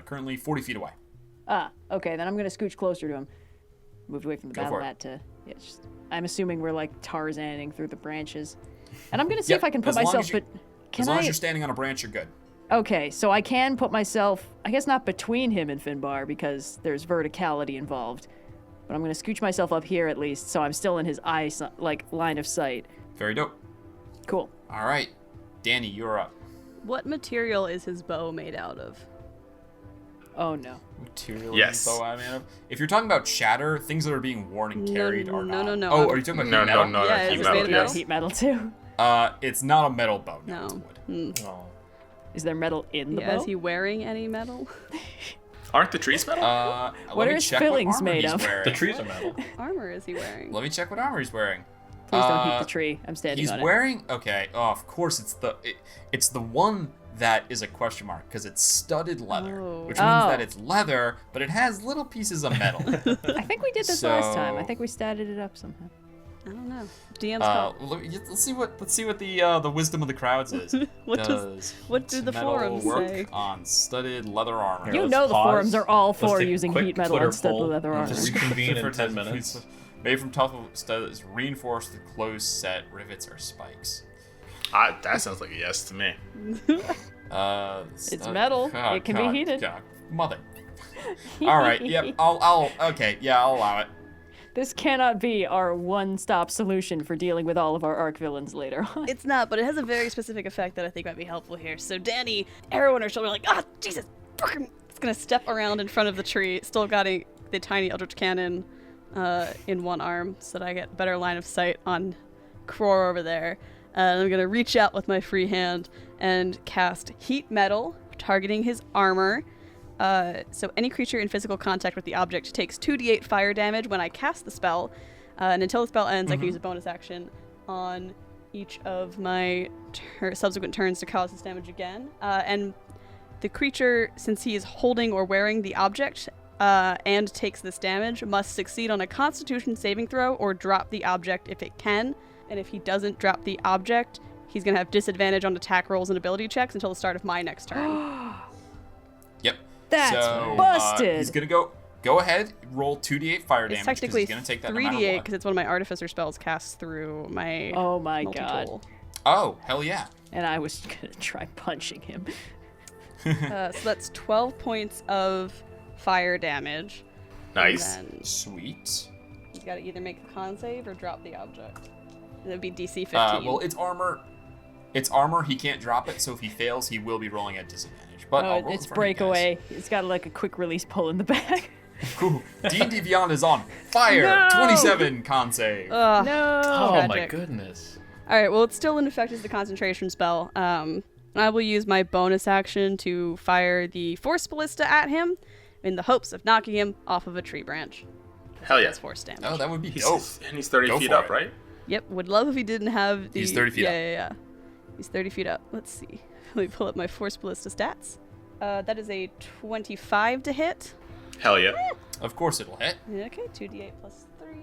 currently 40 feet away. Ah, okay, then I'm gonna scooch closer to him. Moved away from the Go battle for it. mat to. Yeah, I'm assuming we're like Tarzaning through the branches, and I'm gonna see Yep, if I can put as long myself. as you- But can As long I? as you're standing on a branch, you're good. Okay, so I can put myself, I guess not between him and Finbar because there's verticality involved, but I'm going to scooch myself up here at least so I'm still in his line of sight. Very dope. Cool. All right, Dani, you're up. What material is his bow made out of? Oh no. Material Yes. bow I mean, if you're talking about shatter, things that are being worn and carried are not. No. Oh, are you talking about heat metal? No, Yeah, heat is it metal, made of yes. Heat metal too. It's not a metal bow. No, it's No. wood. Oh. Is there metal in the Yeah, bow? is he wearing any metal? Aren't the trees metal? What Let are me his check fillings what armor made he's of? wearing. The trees are metal. Armor is he wearing? Let me check what armor he's wearing. Please don't heat the tree. I'm standing He's on it. wearing. Okay. Oh, of course it's the one that is a question mark because it's studded leather, Oh. which means Oh. that it's leather, but it has little pieces of metal. I think we did this last time. I So- think we statted it up somehow. I don't know. DM's call. Let's see what the wisdom of the crowds is. What do the metal forums work say? on studded leather armor? Here, You let's know the pause. forums are all Let's for take a using quick heat metal Twitter instead of poll. leather armor. Just reconvene in 10 minutes. Made from tough studs, reinforced with closed set rivets or spikes. That sounds like a yes to me. It's metal. It can be heated. Mother. All right. Yep. I'll. Okay. Yeah. I'll allow it. This cannot be our one-stop solution for dealing with all of our arc villains later on. It's not, but it has a very specific effect that I think might be helpful here. So Dani, arrow on her shoulder, like, Jesus, fucking, it's gonna step around in front of the tree, still got the tiny eldritch cannon in one arm, so that I get better line of sight on Cror over there. And I'm gonna reach out with my free hand and cast heat metal, targeting his armor. So any creature in physical contact with the object takes 2d8 fire damage when I cast the spell, and until the spell ends, I can use a bonus action on each of my subsequent turns to cause this damage again. And the creature, since he is holding or wearing the object and takes this damage, must succeed on a Constitution saving throw or drop the object if it can. And if he doesn't drop the object, he's going to have disadvantage on attack rolls and ability checks until the start of my next turn. Yep. That's so, busted. He's gonna go ahead, roll 2d8 fire It's damage. 'Cause technically he's gonna take that no matter 3d8 what. because it's one of my artificer spells cast through my Oh my multi-tool. Oh, hell yeah. And I was gonna try punching him. So that's 12 points of fire damage. Nice. And then Sweet. you gotta either make a con save or drop the object. That'd be DC 15. Well, it's armor. It's armor. He can't drop it, so if he fails, he will be rolling at disadvantage. But I'll roll It's it for you guys. breakaway. It's got like a quick release pull in the back. Ooh, D&D Beyond is on fire. No! 27 con save. Ugh. No. Oh my Tragic. goodness. All right, well, it's still in effect as the concentration spell. I will use my bonus action to fire the Force Ballista at him in the hopes of knocking him off of a tree branch. Hell yeah. That's force damage. Oh, that would be He's, dope. and he's 30 Go feet for up, it. right? Yep, would love if he didn't have the... He's 30 feet up. Yeah. He's 30 feet up. Let's see. Let me pull up my Force Ballista stats. That is a 25 to hit. Hell yeah. Of course it'll hit. Okay, 2d8 plus 3.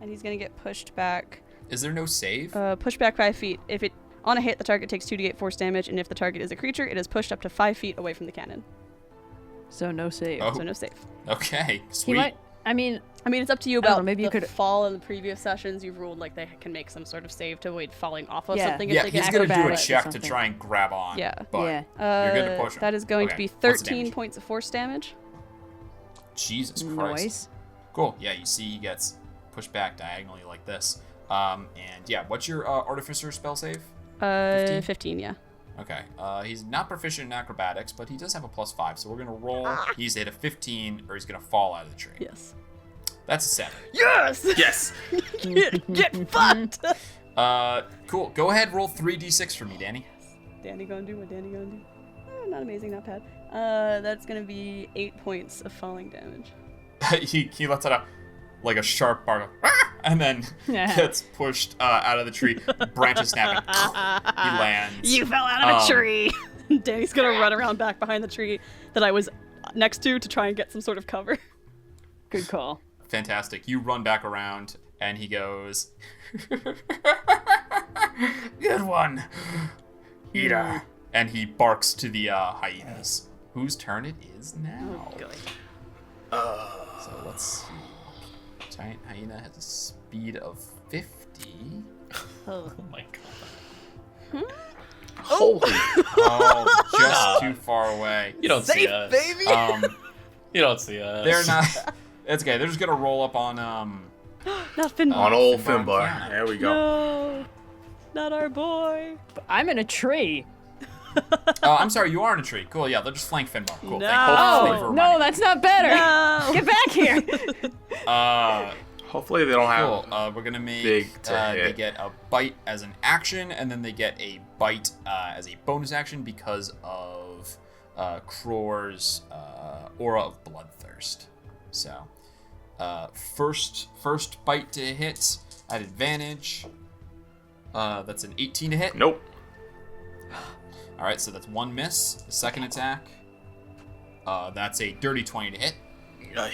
And he's going to get pushed back. Is there no save? Pushed back 5 feet. If it on a hit, the target takes 2d8 force damage, and if the target is a creature, it is pushed up to 5 feet away from the cannon. So no save. Oh. So no save. Okay, He sweet. might. I mean, It's up to you I don't about know, maybe you the could- fall in the previous sessions. You've ruled like they can make some sort of save to avoid falling off of Yeah. something. Yeah, if they he's get gonna do a acrobatics or check to something. try and grab on. Yeah. But Yeah. you're good to push him. That is going to Okay, be what's the 13 damage? points of force damage. Jesus Christ. noise. Cool. Yeah, you see he gets pushed back diagonally like this. And yeah, what's your artificer spell save? 15, yeah. Okay. He's not proficient in acrobatics, but he does have a +5, so we're gonna roll. He's hit a 15, or he's gonna fall out of the tree. Yes. That's a 7. Yes! Yes. Get fucked! Cool. Go ahead, roll 3d6 for me, Dani. Danny gonna do what Danny gonna do. Not amazing, not bad. That's gonna be 8 points of falling damage. he lets out a sharp bark, and then gets pushed out of the tree. Branches snapping. He lands. You fell out of a tree! Danny's gonna run around back behind the tree that I was next to try and get some sort of cover. Good call. Fantastic. You run back around, and he goes, "Good one, Ida." And he barks to the hyenas, whose turn it is now. So let's see. Giant hyena has a speed of 50. Oh my god. Holy. Oh, just too far away. You don't see us. baby. You don't see us. They're not. It's okay. They're just gonna roll up on Not Finbar. On old Finbar. Finbar. There we go. No, not our boy. I'm in a tree. Oh, I'm sorry. You are in a tree. Cool. Yeah, they'll just flank Finbar. Cool. No. Hopefully for Oh, no, money. that's not better. No. Get back here. Hopefully they don't have. Cool. We're gonna make Big to they hit. get a bite as an action, and then they get a bite as a bonus action because of Cror's aura of bloodthirst. So, first bite to hit at advantage. That's an 18 to hit. Nope. All right, so that's one miss. The second attack, that's a dirty 20 to hit.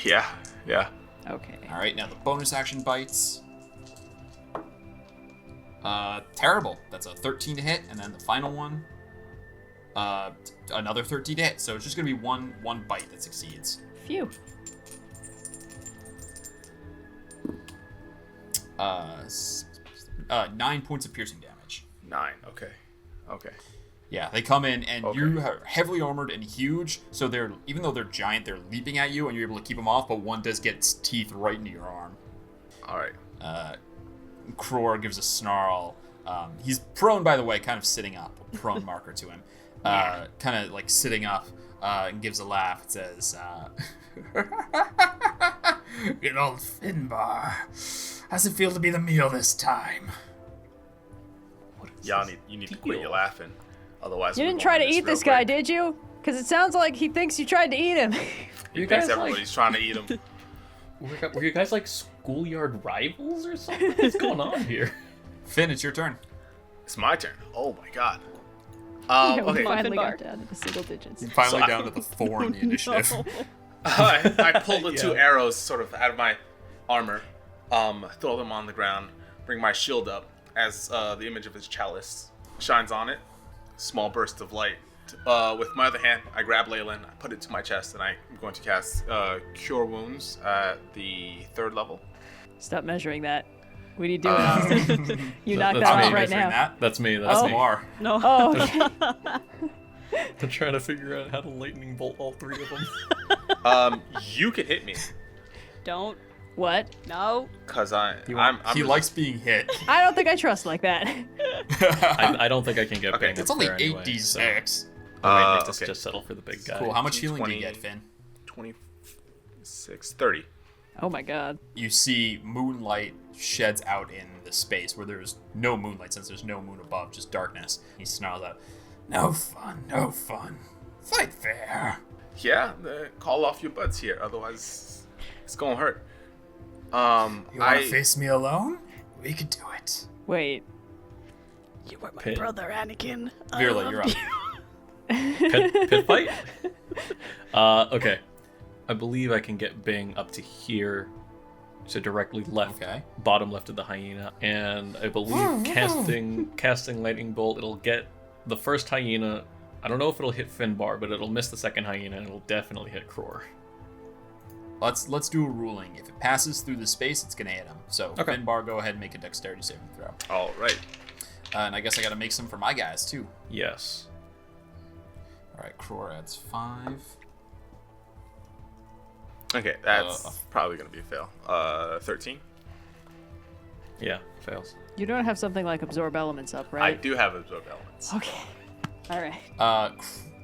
Yeah. Okay. All right, now the bonus action bites. Terrible. That's a 13 to hit, and then the final one, another 13 to hit. So it's just gonna be one bite that succeeds. Phew. 9 points of piercing damage. 9. Okay. Yeah, they come in, and Okay. you are heavily armored and huge. So they're, even though they're giant, they're leaping at you, and you're able to keep them off. But one does get its teeth right into your arm. All right. Cror gives a snarl. He's prone, by the way, kind of sitting up. A prone marker to him. Kind of like sitting up, and gives a laugh. It says, "Good old Finbar. How's it feel to be the meal this time?" Y'all you need to quit your laughing. Otherwise, You we're didn't going try to this eat real this guy, quick. did you? Because it sounds like he thinks you tried to eat him. He thinks everybody's trying to eat him. Were you guys like schoolyard rivals or something? What's going on here? Finn, it's your turn. It's my turn. Oh my god. We Okay. finally Finbar. got down to the single digits. Finally down to the 4 in the initiative. I pull the 2 arrows sort of out of my armor, throw them on the ground, bring my shield up as the image of his chalice shines on it. Small burst of light. With my other hand, I grab Leyland, I put it to my chest, and I'm going to cast Cure Wounds at the 3rd level. Stop measuring that. What are you doing? You knock that's that me off right measuring now. that. That's me. That's me. Noir. No. Oh, okay. I'm trying to figure out how to lightning bolt all 3 of them. You can hit me, Don't. What? No. cause I'm He likes being hit. I don't think I trust like that. I don't think I can get Okay. banged It's up only there anyway, 8d6. So I might need to Okay. just settle for the big guy. Cool. How much healing do you 20. get, Finn? 26, 30. Oh my god. You see moonlight sheds out in the space where there's no moonlight, since there's no moon above, just darkness. He snarls out, "No fun, no fun. Fight fair." Yeah, call off your butts here, otherwise it's gonna hurt. You want to face me alone? We could do it. Wait. You were my Pit. brother, Anakin. I Virla, love you're up. you. Pit fight? Okay. I believe I can get Bing up to here. So directly left, Okay. bottom left of the hyena. And I believe casting lightning bolt, it'll get the first hyena. I don't know if it'll hit Finbar, but it'll miss the second hyena and it'll definitely hit Cror. Let's do a ruling. If it passes through the space, it's gonna hit him. So Okay. Finbar, go ahead and make a dexterity saving throw. All right. And I guess I gotta make some for my guys too. Yes. All right, Cror adds 5. Okay, that's probably gonna be a fail. 13. Yeah, fails. You don't have something like absorb elements up, I right? do have absorb elements. Okay. Alright.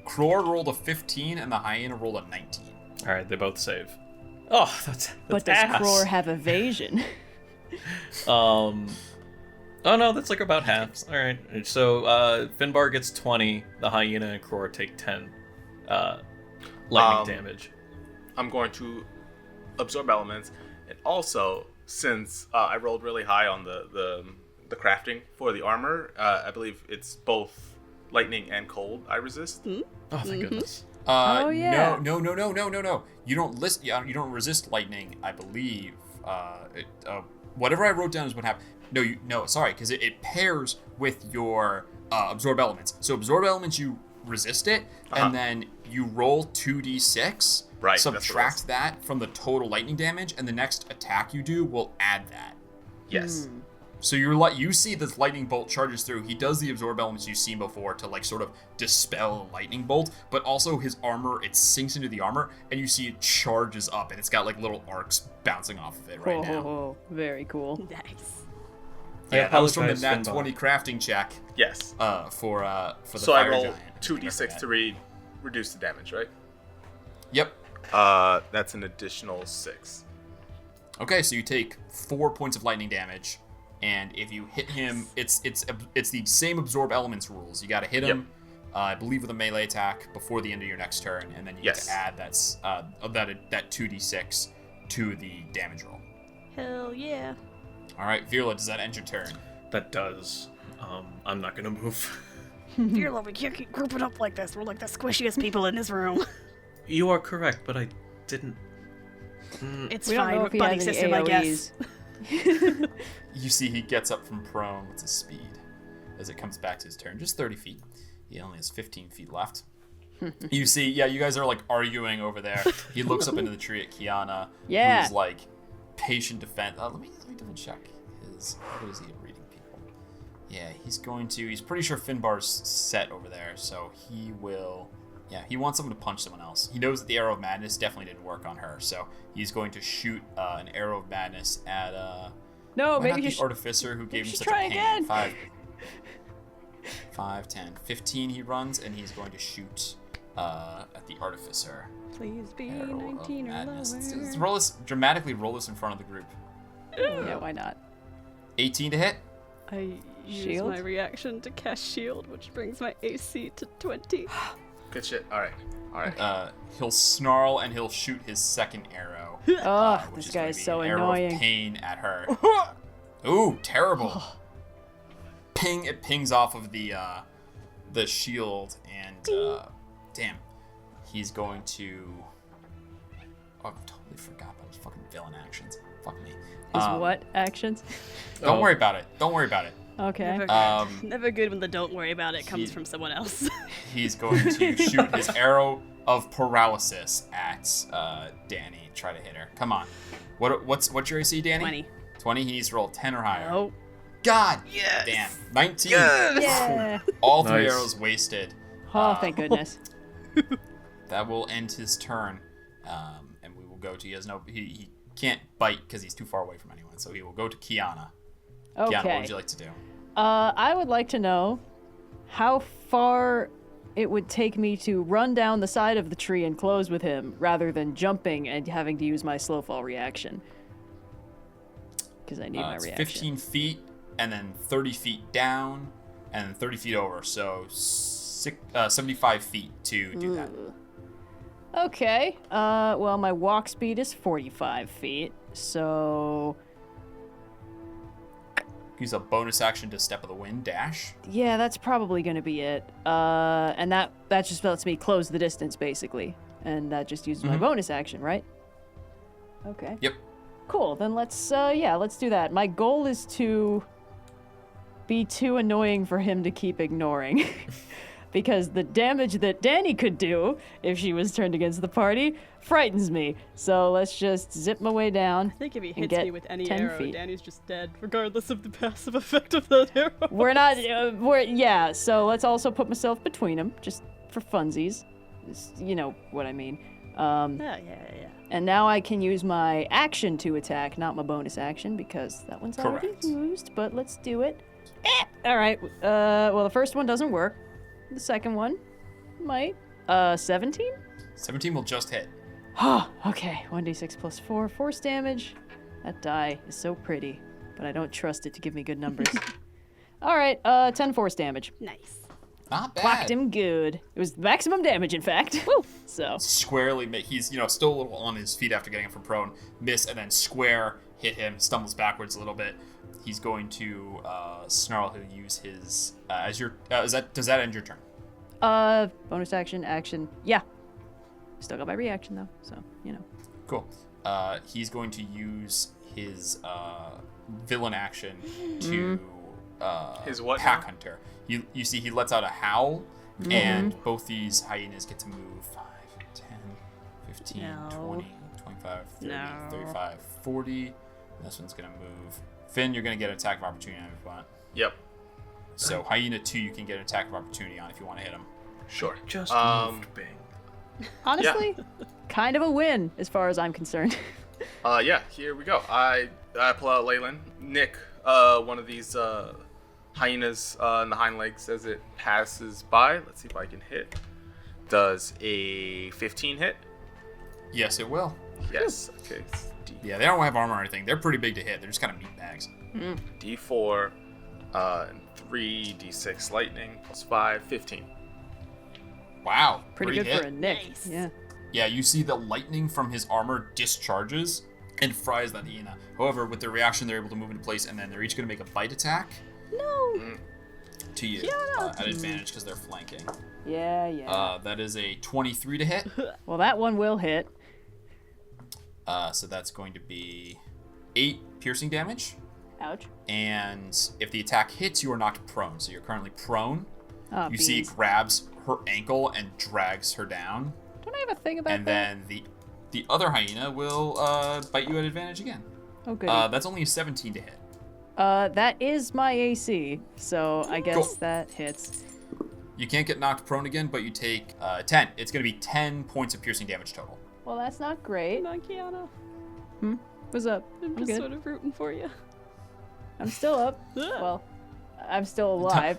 Cror rolled a 15 and the hyena rolled a 19. Alright, they both save. Oh, that's But does ass. Cror have evasion? Oh no, that's like about half. Alright, so Finbar gets 20, the hyena and Cror take 10 lightning damage. I'm going to absorb elements, and also since I rolled really high on the crafting for the armor, I believe it's both lightning and cold I resist. Oh, thank goodness. Oh, yeah. No. You don't resist lightning, I believe. Whatever I wrote down is what happened. Sorry, because it pairs with your absorb elements. So absorb elements, you resist it, and then you roll 2d6. Right, that's what it Subtract is. that from the total lightning damage, and the next attack you do will add that. Yes. So you see this lightning bolt charges through. He does the absorb elements you've seen before to like sort of dispel a lightning bolt, but also his armor, it sinks into the armor, and you see it charges up, and it's got like little arcs bouncing off of it right now. Oh, very cool. Nice. Yeah, that was from the apologize, Nat Finbar. 20 crafting check Yes. For the So I fire roll giant. 2d6 to reduce the damage, right? Yep. That's an additional 6. Okay, so you take 4 points of lightning damage, and if you hit him, it's the same absorb elements rules. You got to hit him, I believe, with a melee attack before the end of your next turn, and then you get to add that 2d6 to the damage roll. Hell yeah. All right, Virla, does that end your turn? That does. I'm not gonna move. Dear Lord, we can't keep grouping up like this. We're like the squishiest people in this room. You are correct, but I didn't. It's We don't know fine if with he buddy has any system, I guess. AoEs. You see he gets up from prone with his speed as it comes back to his turn. Just 30 feet. He only has 15 feet left. You see, you guys are like arguing over there. He looks up into the tree at Kyana, Yeah. who's like patient defense. Let me double check his. What is he at reading people? Yeah, he's pretty sure Finbar's set over there, so he will. Yeah, he wants someone to punch someone else. He knows that the arrow of madness definitely didn't work on her, so he's going to shoot an arrow of madness at No, why maybe not you the should. artificer who gave him should such try a pain. again. 5, 10, 15 he runs, and he's going to shoot at the artificer. Please be Arrow of 19 or madness. Let's lower. dramatically roll this in front of the group. Yeah, why not? 18 to hit. I use Shield? my reaction to cast shield, which brings my AC to 20. Good shit. All right. He'll snarl and he'll shoot his second arrow. Ugh, which this is gonna guy's be so an arrow of annoying. pain at her. Ooh, terrible. Ping! It pings off of the shield, and damn, he's going to. Oh, I totally forgot about his fucking villain actions. Fuck me. His what actions? Don't worry about it. Don't worry about it. Okay. Never good when the don't worry about it comes he- from someone else. He's going to shoot his arrow of paralysis at Dani. Try to hit her. Come on. What's your AC, Dani? 20. 20. He needs to roll 10 or higher. Oh. God. Yes. Damn. 19. Yeah. All 3 Nice. arrows wasted. Oh, thank goodness. That will end his turn, and we will go to. He can't bite because he's too far away from anyone. So he will go to Kyana. Okay. Kyana, what would you like to do? I would like to know how far it would take me to run down the side of the tree and close with him, rather than jumping and having to use my slow fall reaction. Because I need my It's reaction. 15 feet, and then 30 feet down, and then 30 feet over. So 75 feet to do that. Okay. Well, my walk speed is 45 feet, so Use a bonus action to step of the wind dash. yeah, that's probably gonna be it. And that just lets me close the distance, basically, and that just uses my bonus action, right? Okay. Yep. Cool. Then let's do that. My goal is to be too annoying for him to keep ignoring. Because the damage that Dani could do if she was turned against the party frightens me. So let's just zip my way down. I think if he and hits get me with any 10 arrow, feet. Danny's just dead, regardless of the passive effect of that arrow. So let's also put myself between them, just for funsies. You know what I mean. Yeah. And now I can use my action to attack, not my bonus action, because that one's already Correct. used, but let's do it. Alright, well, the first one doesn't work. The second one might. 17? 17 will just hit. Oh, okay. 1d6 plus 4, force damage. That die is so pretty, but I don't trust it to give me good numbers. Alright, 10 force damage. Nice. Not bad. Whacked him good. It was maximum damage, in fact. Woo! So, Squarely, he's still a little on his feet after getting him from prone. Miss, and then square hit him. Stumbles backwards a little bit. He's going to snarl. He'll use his as your. Does that end your turn? bonus action. Yeah. Still got my reaction, though, so, Cool. He's going to use his villain action to His what pack now? hunter. You see, he lets out a howl, and both these hyenas get to move 5, 10, 15, No. 20, 25, 30, No. 35, 40. This one's gonna move Finn, you're going to get an attack of opportunity on if you want. Yep. So Hyena 2, you can get an attack of opportunity on if you want to hit him. Sure. Just moved, bang. Honestly, kind of a win as far as I'm concerned. Yeah, here we go. I pull out Leyland, nick one of these hyenas in the hind legs as it passes by. Let's see if I can hit. Does a 15 hit? Yes, it will. Yes. Okay. Yeah, they don't have armor or anything. They're pretty big to hit. They're just kind of meat bags. D4, and 3 D6 lightning plus 5, 15. Wow. Pretty good hit. for a nick. Nice. Yeah. Yeah, you see the lightning from his armor discharges and fries that hyena. However, with their reaction, they're able to move into place, and then they're each going to make a bite attack No. to you at advantage because they're flanking. Yeah. That is a 23 to hit. Well, that one will hit. So that's going to be 8 piercing damage. Ouch. And if the attack hits, you are knocked prone. So you're currently prone. Oh, You see it grabs her ankle and drags her down. Don't I have a thing about And that? then the other hyena will bite you at advantage again. Oh, good. That's only a 17 to hit. That is my AC, so I guess Cool. that hits. You can't get knocked prone again, but you take 10. It's going to be 10 points of piercing damage total. Well, that's not great. Come on, Kyana. What's up? I'm just good. sort of rooting for you. I'm still up. Well, I'm still alive.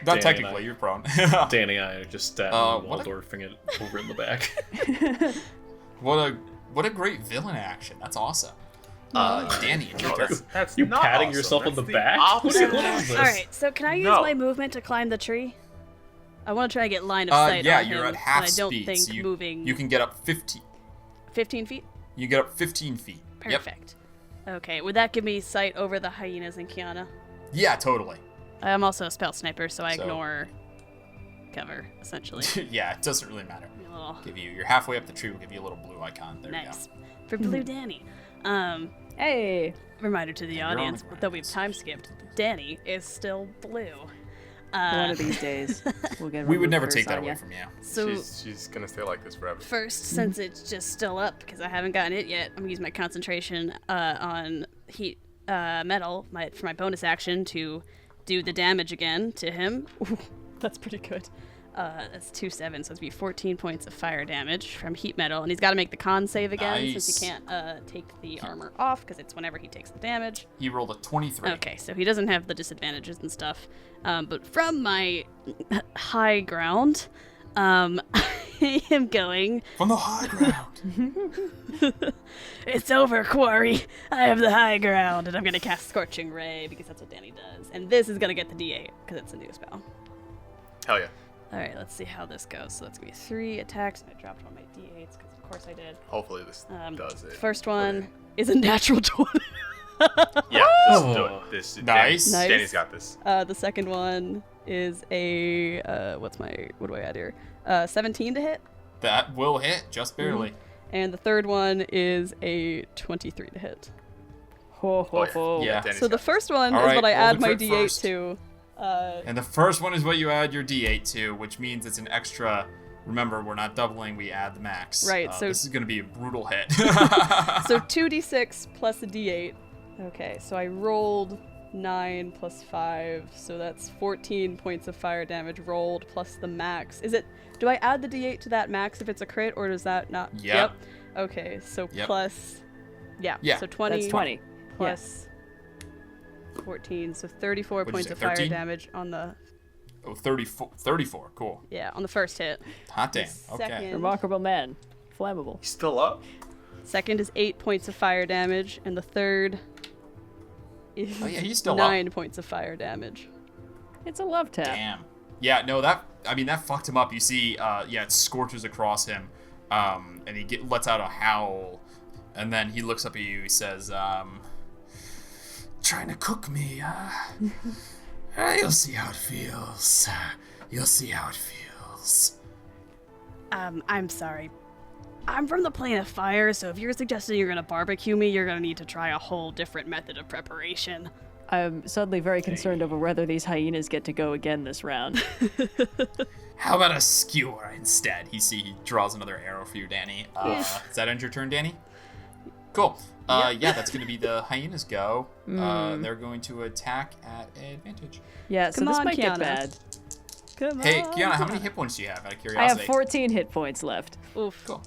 Not Dani technically, and I- you're prone. Danny and I are just stabbing what a- Waldorfing it over in the back. What a great villain action. That's awesome. Danny, it's your No, turn. that's You not patting awesome. yourself on That's the back? opposite. What is this? All right, so can I use No. my movement to climb the tree? I want to try to get line of sight Yeah, on you're him, at half and I don't speed, think so moving you can get up 15. 15 feet? You get up 15 feet. Yep. Perfect. Okay, would that give me sight over the hyenas and Kyana? Yeah, totally. I'm also a spell sniper, so I So- ignore cover, essentially. Yeah, it doesn't really matter. A little You're halfway up the tree. We'll give you a little blue icon. There nice. For Blue Dani. Hey. Reminder to the you're on the audience, ground. though we've time skipped, Dani is still blue. One of these days, we'll get. We would never removers take that on away ya. from you. So She's gonna stay like this forever. first, since it's just still up because I haven't gotten it yet, I'm gonna use my concentration on heat metal for my bonus action to do the damage again to him. Ooh, that's pretty good. That's 2-7, so it's gonna be 14 points of fire damage from heat metal, and he's got to make the con save again since Nice. he can't take the armor off because it's whenever he takes the damage. He rolled a 23. Okay, so he doesn't have the disadvantages and stuff. But from my high ground, I am going. From the high ground. It's over, Quarry. I have the high ground, and I'm gonna cast Scorching Ray because that's what Dani does. And this is gonna get the D8 because it's a new spell. Hell yeah. All right, let's see how this goes. So that's gonna be 3 attacks. I dropped all my D8s because of course I did. Hopefully this does it. First one is a natural 20. Yeah, this will do Oh. it. This Nice. Nice. Danny's got this. The second one is a what do I add here? 17 to hit. That will hit, just barely. And the third one is a 23 to hit. Ho ho ho. Yeah. Danny's So the got first one All is right, what I roll add the my crit D8 first. to. And the first one is what you add your D8 to, which means it's an extra. Remember, we're not doubling, we add the max. Right, so- this is going to be a brutal hit. So 2d6 plus a d8. Okay, so I rolled 9 plus 5, so that's 14 points of fire damage rolled plus the max. Do I add the d8 to that max if it's a crit, or does that not? Yep. Okay, so Yep. plus. Yeah, Yeah, so 20. That's 20. Plus 14, so 34 What did you points say, of fire 13? damage on the. Oh, 34. Cool. Yeah, on the first hit. Hot damn. The Okay. second- Remarkable man. Flammable. He's still up. Second is 8 points of fire damage, and the third is Oh, yeah, he's still 9 points of fire damage. It's a love tap. Damn. Yeah, no, that fucked him up. You see, it scorches across him, and he lets out a howl, and then he looks up at you. He says, "Trying to cook me? You'll see how it feels. You'll see how it feels." I'm sorry. I'm from the plane of fire, so if you're suggesting you're gonna barbecue me, you're gonna need to try a whole different method of preparation. I'm suddenly very concerned over whether these hyenas get to go again this round. How about a skewer instead? He draws another arrow for you, Dani. Does that end your turn, Dani? Cool. Yeah, that's going to be the hyenas go. They're going to attack at advantage. Yeah, so Come this on, might get Kyana. bad. Come Hey, on. Kyana, how many hit points do you have, out of I curiosity? have 14 hit points left. Oof. Cool.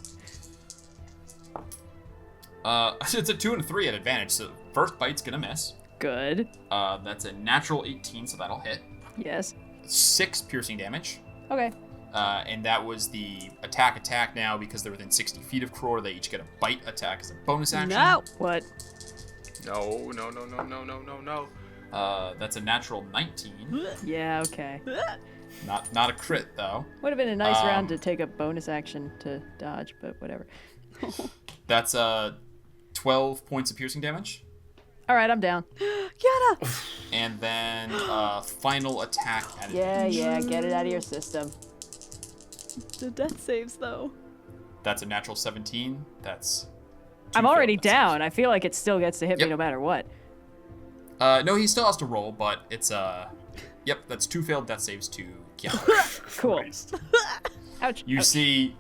It's a 2 and a 3 at advantage, so first bite's going to miss. Good. That's a natural 18, so that'll hit. Yes. 6 piercing damage. Okay. And that was the attack now because they're within 60 feet of Kror. They each get a bite attack as a bonus action. No. What? No. That's a natural 19. Yeah, okay. Not a crit though. Would have been a nice round to take a bonus action to dodge, but whatever. That's 12 points of piercing damage. All right, I'm down. Kyana. And then final attack at advantage. Yeah, get it out of your system. The death saves though. That's a natural 17. That's. I'm already death saves. down. I feel like it still gets to hit me Yep. no matter what. No, he still has to roll, but it's Yep, that's 2 failed death saves to Kyana. Cool. Ouch. You ouch. see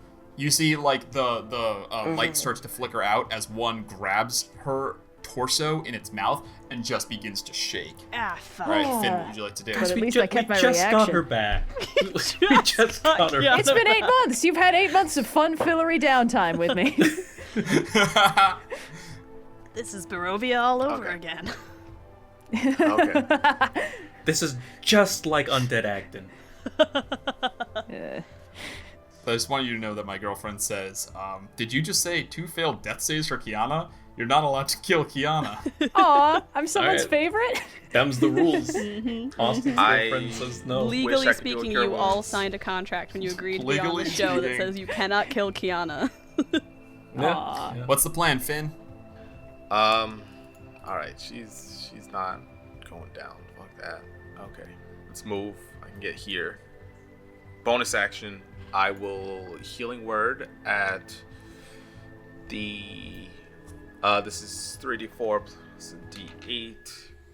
like the light starts to flicker out as one grabs her torso in its mouth and just begins to shake. Ah, fuck. All right, Finn, what would you like to do? But at least I kept my just got her reaction. back. We just got her back. It's been 8 months. You've had 8 months of fun, fillery downtime with me. This is Barovia all over Okay. again. Okay. This is just like Undead Acton. I just want you to know that my girlfriend says, did you just say 2 failed death saves for Kyana? You're not allowed to kill Kyana. Aw, I'm someone's Alright. favorite. Them's the rules. Austin's I- girlfriend says no. Legally I could do speaking, a cure you all wounds. signed a contract when you agreed to be on Legally the show that speaking. says you cannot kill Kyana. Aw. Yeah. What's the plan, Finn? All right, she's not going down. Fuck that. Okay, let's move. I can get here. Bonus action. I will healing word at the. This is 3d4 plus a d8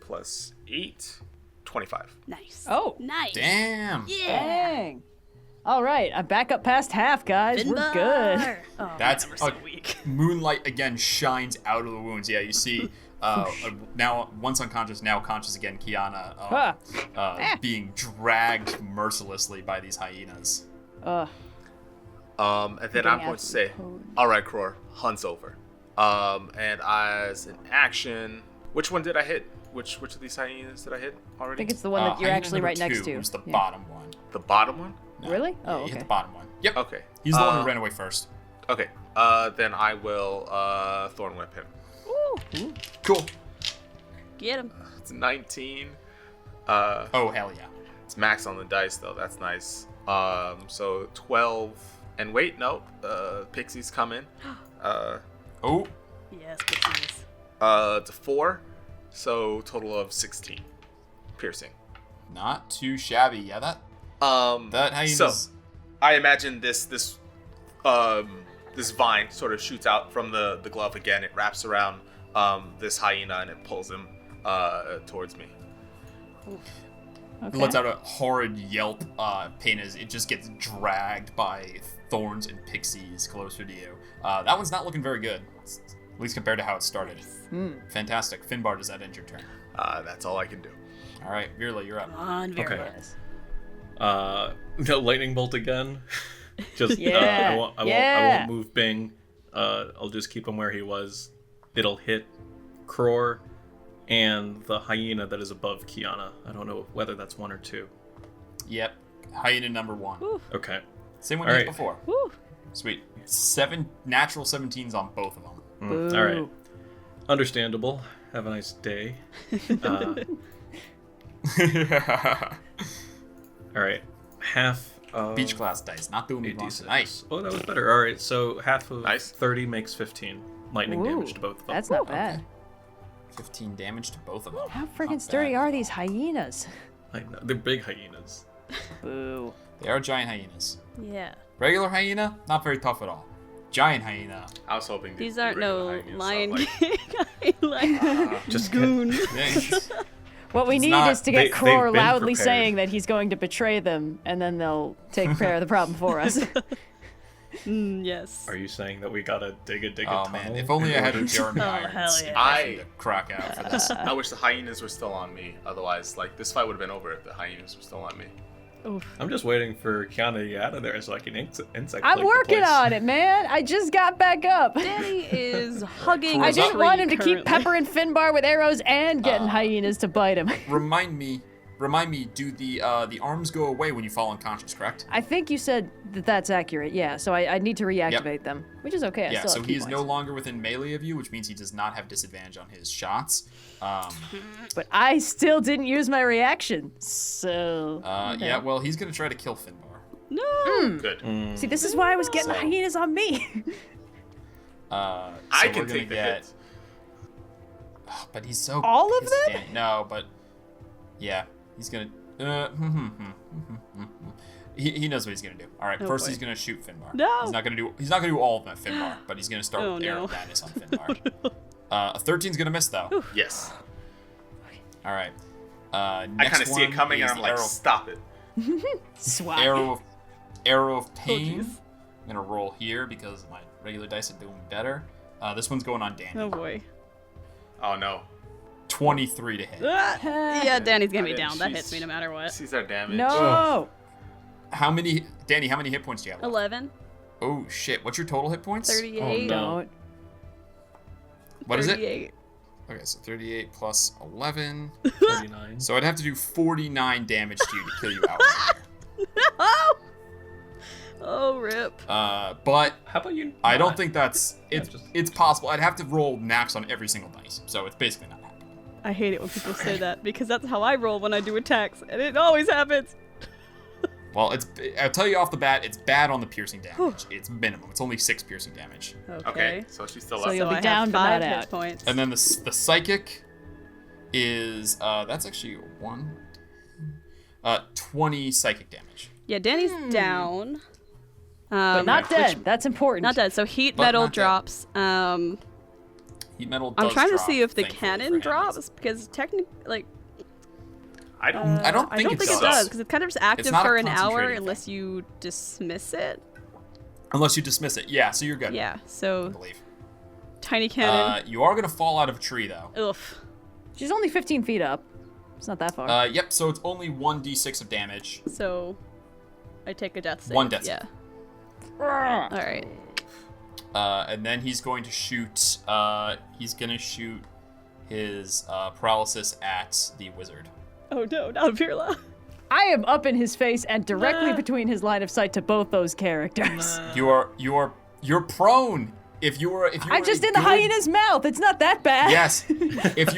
plus 8, 25. Nice. Oh. Nice. Damn. Dang. All right, I'm back up past half, guys. We're good. Finbar. Oh, That's man, we're so weak. moonlight again shines out of the wounds. Yeah, you see now once unconscious, now conscious again, Kyana being dragged mercilessly by these hyenas. Ugh. And then Getting I'm going to say, absolutely pwned. all right, Kror, hunt's over. And as an action, which one did I hit? Which of these hyenas did I hit I already? think it's the one that you're Hyena actually number right next 2 to. was the Yeah. bottom one. The bottom one? No, Really? yeah, Oh, you hit okay. the bottom one. Yep. Okay. He's the one who ran away first. Okay. Then I will thorn whip him. Ooh, Cool. get him. It's 19. Oh, hell yeah. It's max on the dice though. That's nice. So 12. And wait, no. Pixies come in. Oh, Yes, pixies. To 4. So total of 16. Piercing. not too shabby. Yeah, that hyena's... So I imagine this vine sort of shoots out from the glove again. It wraps around this hyena and it pulls him towards me. It lets out a horrid yelp, pain as it just gets dragged by thorns and pixies closer to you. That one's not looking very good, at least compared to how it started. Fantastic. Finbar, does that end your turn? That's all I can do. All right, Virla, you're up. Come on, Vera. Okay. No lightning bolt again. Just Yeah, I yeah. won't move Bing. I'll just keep him where he was. It'll hit Kror and the hyena that is above Kyana. I don't know whether that's 1 or 2. Yep. Hyena number 1. Ooh. Okay. Same one All you hit right. before. Woo. Sweet. 7 natural 17s on both of them. Boo. All right. Understandable. Have a nice day. All right. Half of Beach class dice, not the one we want 8d6. tonight. Oh, that was better. All right. So half of Nice. 30 makes 15 lightning damage to both of them. That's not bad. 15 damage to both of them. How freaking Not sturdy bad. are these hyenas? I know. They're big hyenas. Boo. They are giant hyenas. Yeah. Regular hyena, not very tough at all. Giant hyena. I was hoping These the aren't regular no hyenas Lion sound King. Like Just goon. What we It's need not- is to get they've Kror been loudly prepared. saying that he's going to betray them, and then they'll take care of the problem for us. Yes. Are you saying that we gotta dig a Oh tunnel? man, if only I had a Jeremy Oh, Irons hell yeah. impression to crack out for this. I wish the hyenas were still on me. Otherwise, like, this fight would have been over if the hyenas were still on me. Oof. I'm just waiting for Kyana to get out of there so I can insect. I'm working on it, man. I just got back up. Dani is hugging. I a didn't tree want him to keep currently. peppering Finbar with arrows and getting hyenas to bite him. Remind me, do the arms go away when you fall unconscious, correct? I think you said that that's accurate, yeah. So I need to reactivate them, which is okay. I Yeah, still so have he key is no points. longer within melee of you, which means he does not have disadvantage on his shots. But I still didn't use my reaction, so... Yeah, well, he's gonna try to kill Finbar. No. Good. See, this is why I was getting So- hyenas on me. So I we're can gonna take the get... hit. But he's so... All of pissed, them? Dani. No, but... Yeah, he's gonna... He knows what he's gonna do. All right, Oh, first boy. he's gonna shoot Finbar. No. He's not gonna do all of them at Finbar, but he's gonna start Oh, with Arrow no. Madness on Finbar. A 13's gonna miss though. Yes. All right. I Next kind of see it one coming, and is I'm the like, arrow, stop it. Swag. arrow of pain. jeez. I'm gonna roll here because my regular dice are doing better. This one's going on Dani. Oh boy. Oh no. 23 to hit. Yeah, Dani's gonna be I down. didn't- That she's- hits me no matter what. Sees our damage. No! How many, Dani? How many hit points do you have? left? 11, Oh shit! What's your total hit points? 38. Oh, no. Don't. What is it? 38. Okay, so 38 plus 11. 49. So I'd have to do 49 damage to you to kill you outright. Oh! Oh, rip. But How about you? I don't not? think that's just- it's possible. I'd have to roll max on every single dice, so it's basically not happening. I hate it when people say that because that's how I roll when I do attacks, and it always happens. Well, I'll tell you off the bat, it's bad on the piercing damage. It's minimum. It's only 6 piercing damage. Okay, so she's still So up. you'll be I down, have but 5 not hit out. points. And then the psychic is that's actually 20 psychic damage. Yeah, Dani's down. But not dead. That's important. Not dead. So heat But metal not dead. drops. Heat metal. I'm does trying to drop, see if the thankfully for cannon him. drops because technically, like, I don't. I don't think it it does. does because it's kind of just active not a for an hour concentrating unless you dismiss it. Unless you dismiss it. Yeah, so you're good. Yeah. I So believe. tiny cannon. You are gonna fall out of a tree though. Oof. She's only 15 feet up. It's not that far. Yep. So it's only 1d6 of damage. So I take a death save. One death Yeah. Ugh. All right. And then he's going to shoot. He's gonna shoot his paralysis at the wizard. Oh no, not Virla. I am up in his face and directly between his line of sight to both those characters. You're prone. If you were I'm just a in the good- hyena's mouth. It's not that bad. Yes. If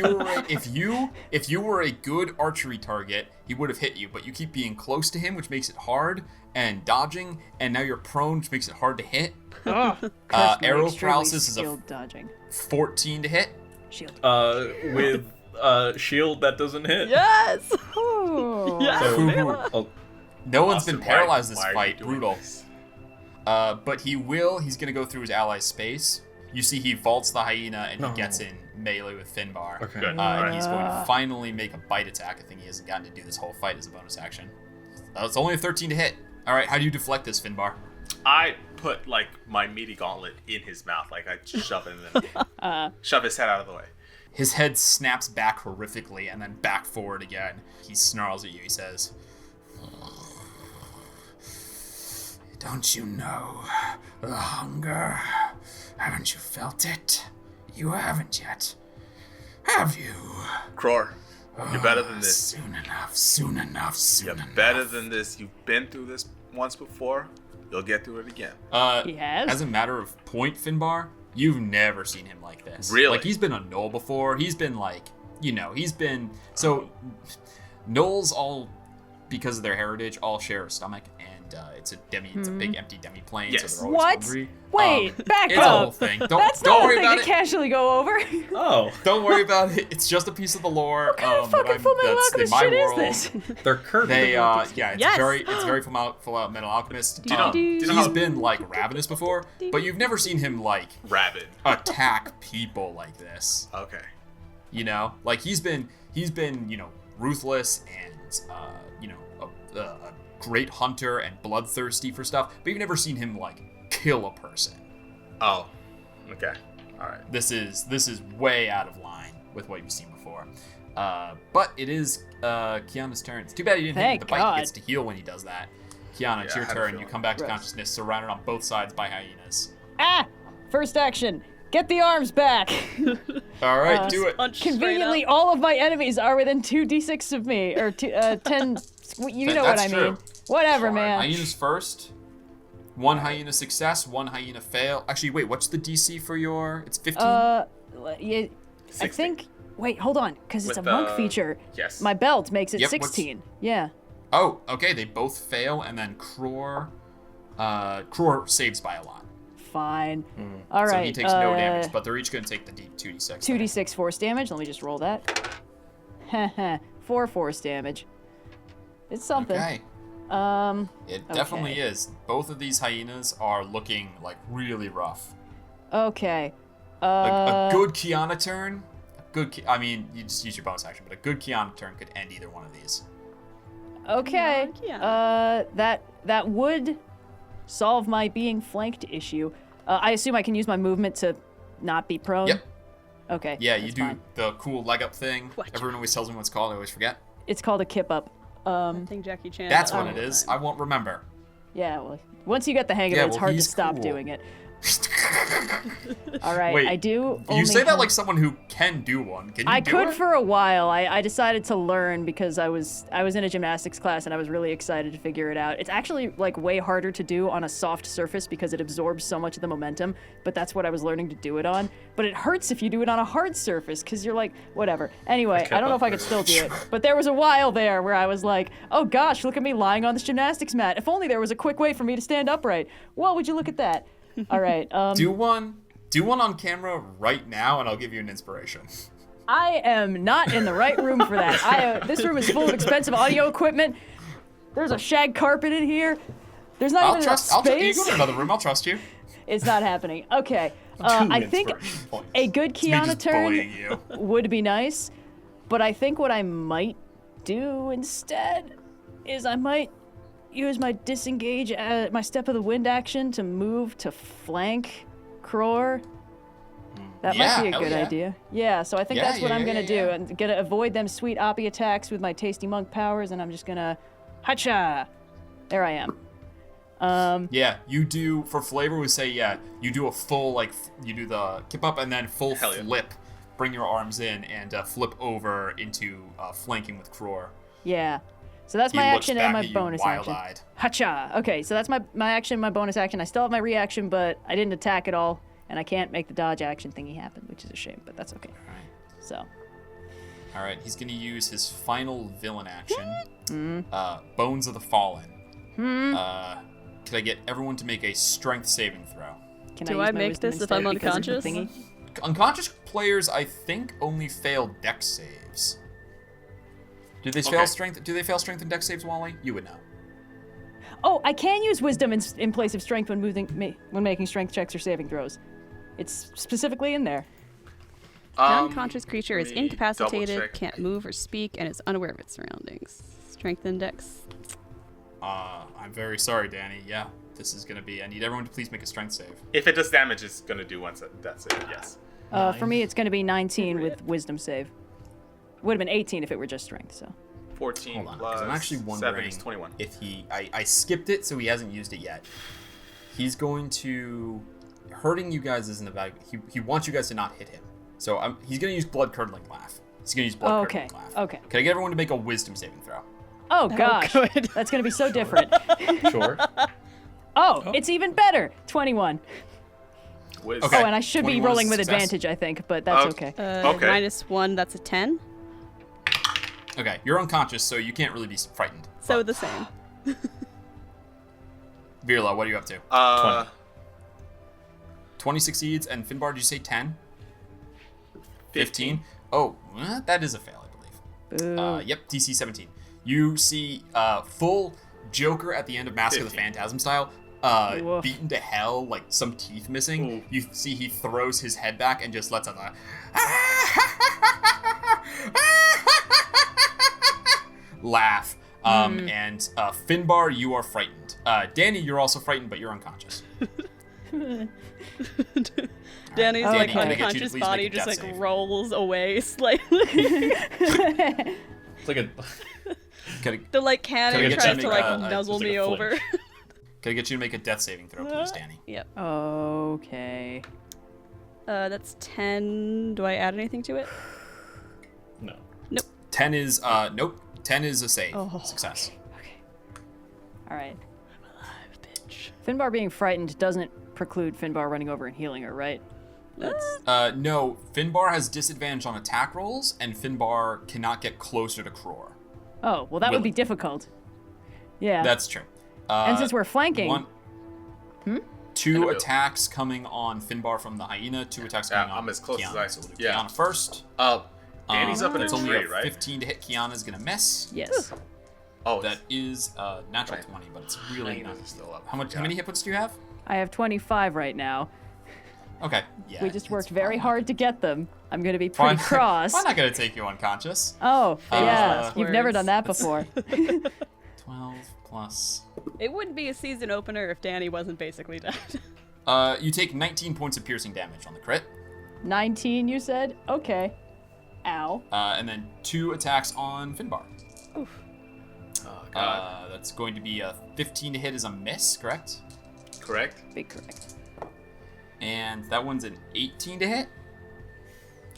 you were a good archery target, he would have hit you. But you keep being close to him, which makes it hard, and dodging, and now you're prone, which makes it hard to hit. Ugh. Curse my Arrow extremely paralysis is a skilled dodging. 14 to hit. Shield. With shield that doesn't hit. Yes. Ooh. Yes. So, Virla. oh, No one's Austin, been paralyzed this why are you fight. doing Brutal. this? But he's gonna go through his ally's space. You see he vaults the hyena and he gets in melee with Finbar. Okay. Good. And he's going to finally make a bite attack. I think he hasn't gotten to do this whole fight as a bonus action. It's only a 13 to hit. All right, how do you deflect this, Finbar? I put like my meaty gauntlet in his mouth, like I shove it in and shove his head out of the way. His head snaps back horrifically and then back forward again. He snarls at you. He says, "Don't you know the hunger? Haven't you felt it? You haven't yet, have you? Cror, you're better than this. Soon enough, soon enough, soon You're enough. better than this. You've been through this once before. You'll get through it again. He has? As a matter of point, Finbar, you've never seen him like this. Really? Like, he's been a Knoll before. He's been like, he's been... So, Knolls all, because of their heritage, all share a stomach, and it's a big empty demi-plane, Yes. so they're always What? hungry. Wait, back it's a up. whole thing. Don't That's don't not worry a thing about to it. casually go over. oh, Don't worry about it. It's just a piece of the lore. What kind of that fucking I'm- Full Metal that's in Alchemist my shit world. is this? they're curved. It's Yes. very full out Metal Alchemist. Do you know He's how- been like ravenous before, but you've never seen him like Rabid. attack people like this. Okay. Like he's been ruthless and a great hunter and bloodthirsty for stuff, but you've never seen him like kill a person. Oh, okay. All right. This is way out of line with what you've seen before. But it is Kyana's turn. It's too bad you didn't hit Thank with the bite. God. He gets to heal when he does that. Kyana, it's Yeah, your I had a turn. feeling. You come back to Gross. consciousness, surrounded on both sides by hyenas. Ah! First action. Get the arms back. All right, do it. Punch straight Conveniently, up. all of my enemies are within 2d6 of me, or 10. You know what I That's mean. true. Whatever, Sure. man. Hyenas first. One hyena success, one hyena fail. Actually, wait, what's the DC for your? It's 15? Yeah, I 16. think. Wait, hold on, because it's With a monk the- feature. Yes. My belt makes it Yep, what's- 16. Yeah. Oh, okay, they both fail, and then Cror saves by a lot. Fine. All So right. he takes no damage, but they're each going to take the 2d6. 2d6 force damage. Let me just roll that. Haha. 4 force damage. It's something. Okay. It definitely Okay. is. Both of these hyenas are looking like really rough. Okay. A good Kyana turn. I mean, you just use your bonus action, but a good Kyana turn could end either one of these. Okay. Yeah. That would solve my being flanked issue. I assume I can use my movement to not be prone. Yep. Okay. Yeah, you that's do fine. the cool leg up thing. Watch Everyone always tells me what it's called. I always forget. It's called a kip up. I think Jackie Chan. That's does what all it the is. time. I won't remember. Yeah. Well, once you get the hang of Yeah, it, it's well, hard to he's stop cool. doing it. All right. Wait, I do. You only say that have- like someone who can do one. Can you I do could it? for a while. I decided to learn because I was in a gymnastics class and I was really excited to figure it out. It's actually like way harder to do on a soft surface because it absorbs so much of the momentum, but that's what I was learning to do it on. But it hurts if you do it on a hard surface because you're like, whatever. Anyway, I don't know if I could still do it, but there was a while there where I was like, oh gosh, look at me lying on this gymnastics mat. If only there was a quick way for me to stand upright. Well, would you look at that? All right. Do one on camera right now, and I'll give you an inspiration. I am not in the right room for that. This room is full of expensive audio equipment. There's a shag carpet in here. There's not even enough You space. go to another room. I'll trust you. It's not happening. Okay. I think inspiration points. a good It's me Kyana just turn bullying you. would be nice, but I think what I might do instead is I might use my disengage, my step of the wind action to move to flank Cror. That Yeah, might be a hell good yeah. idea. Yeah, so I think Yeah, that's what yeah, I'm yeah, gonna yeah, do. yeah. I'm gonna avoid them sweet oppie attacks with my tasty monk powers, and I'm just gonna hacha. There I am. Yeah, you do for flavor. We say you do a full you do the kip up and then full Hell yeah. flip. Bring your arms in and flip over into flanking with Cror. Yeah. So that's He my looks action back and my at you bonus action. wild-eyed. Hacha. Okay, so that's my action, my bonus action. I still have my reaction, but I didn't attack at all, and I can't make the dodge action thingy happen, which is a shame, but that's okay. So. All right, he's gonna use his final villain action, Bones of the Fallen. Could I get everyone to make a strength saving throw? Can Do use I my make wisdom this if instead I'm because of the unconscious? thingy? Unconscious players, I think, only fail dex saves. Do they fail Okay. strength? Do they fail strength and dex saves, Wally? You would know. Oh, I can use wisdom in place of strength when making strength checks or saving throws. It's specifically in there. An unconscious creature is let me incapacitated, double-check. can't move or speak, and is unaware of its surroundings. Strength index. I'm very sorry, Dani. Yeah, this is gonna be. I need everyone to please make a strength save. If it does damage, it's gonna do one set. That's it. Yes. For me, it's going to be 19 with wisdom save. Would have been 18 if it were just strength. So. 14 Hold on, plus because I'm actually 7 wondering is 21. if I skipped it, so he hasn't used it yet. He's going to hurting you guys isn't about. He wants you guys to not hit him. So he's going to use blood curdling laugh. He's going to use blood Okay. curdling laugh. Okay. Can I get everyone to make a wisdom saving throw? Oh gosh, good. that's going to be so different. Sure. Oh, it's even better. 21. Wiz. Okay. Oh, and I should be 21 is rolling with success. advantage, I think, but that's Okay. okay. Okay. -1, that's a 10. Okay, you're unconscious, so you can't really be frightened. So But, the same. Virla, what are you up to? 20 succeeds, and Finbar, did you say 10? 15? Oh, that is a fail, I believe. Yep, DC 17. You see full Joker at the end of Mask of the 15. Phantasm style, Woof. beaten to hell, like some teeth missing. Ooh. You see he throws his head back and just lets out a laugh. And Finbar, you are frightened. Dani, you're also frightened, but you're unconscious. Danny's Dani, like can I get you to unconscious please body make a just death like save? rolls away slightly. It's like a. Can The like cannon Can I get tries you to to like make a- nuzzle just like me a over. flinch. I get you to make a death saving throw, please, Dani? Yep. Okay. That's 10. Do I add anything to it? No. 10 is nope. 10 is a save. Oh, Success. Okay. All right. Finbar being frightened doesn't preclude Finbar running over and healing her, right? That's No, Finbar has disadvantage on attack rolls, and Finbar cannot get closer to Cror. oh well, that would be Willing. difficult. Yeah. That's true. and since we're flanking, Two attacks coming on Finbar from the hyena, 2 attacks coming on I'm as close Kyana. as I- So we'll do yeah. Kyana first. Danny's up in a it's only tree, a right? 15 to hit. Kyana's gonna miss. yes. Oh, That is natural Right. 20, but it's really not. hyenas are still up. How much? Yeah. How many hit points do you have? I have 25 right now. Okay. Yeah. We just worked it's very probably hard to get them. I'm gonna be Probably pretty cross. Probably not gonna take you unconscious. Oh, yeah. last You've never words. done that before. 12 plus. It wouldn't be a season opener if Danny wasn't basically dead. You take 19 points of piercing damage on the crit, 19, you said? Okay. Ow. and then 2 attacks on Finbar. Oh god. That's going to be a 15 to hit is a miss, correct? Correct. Big correct. And that one's an 18 to hit.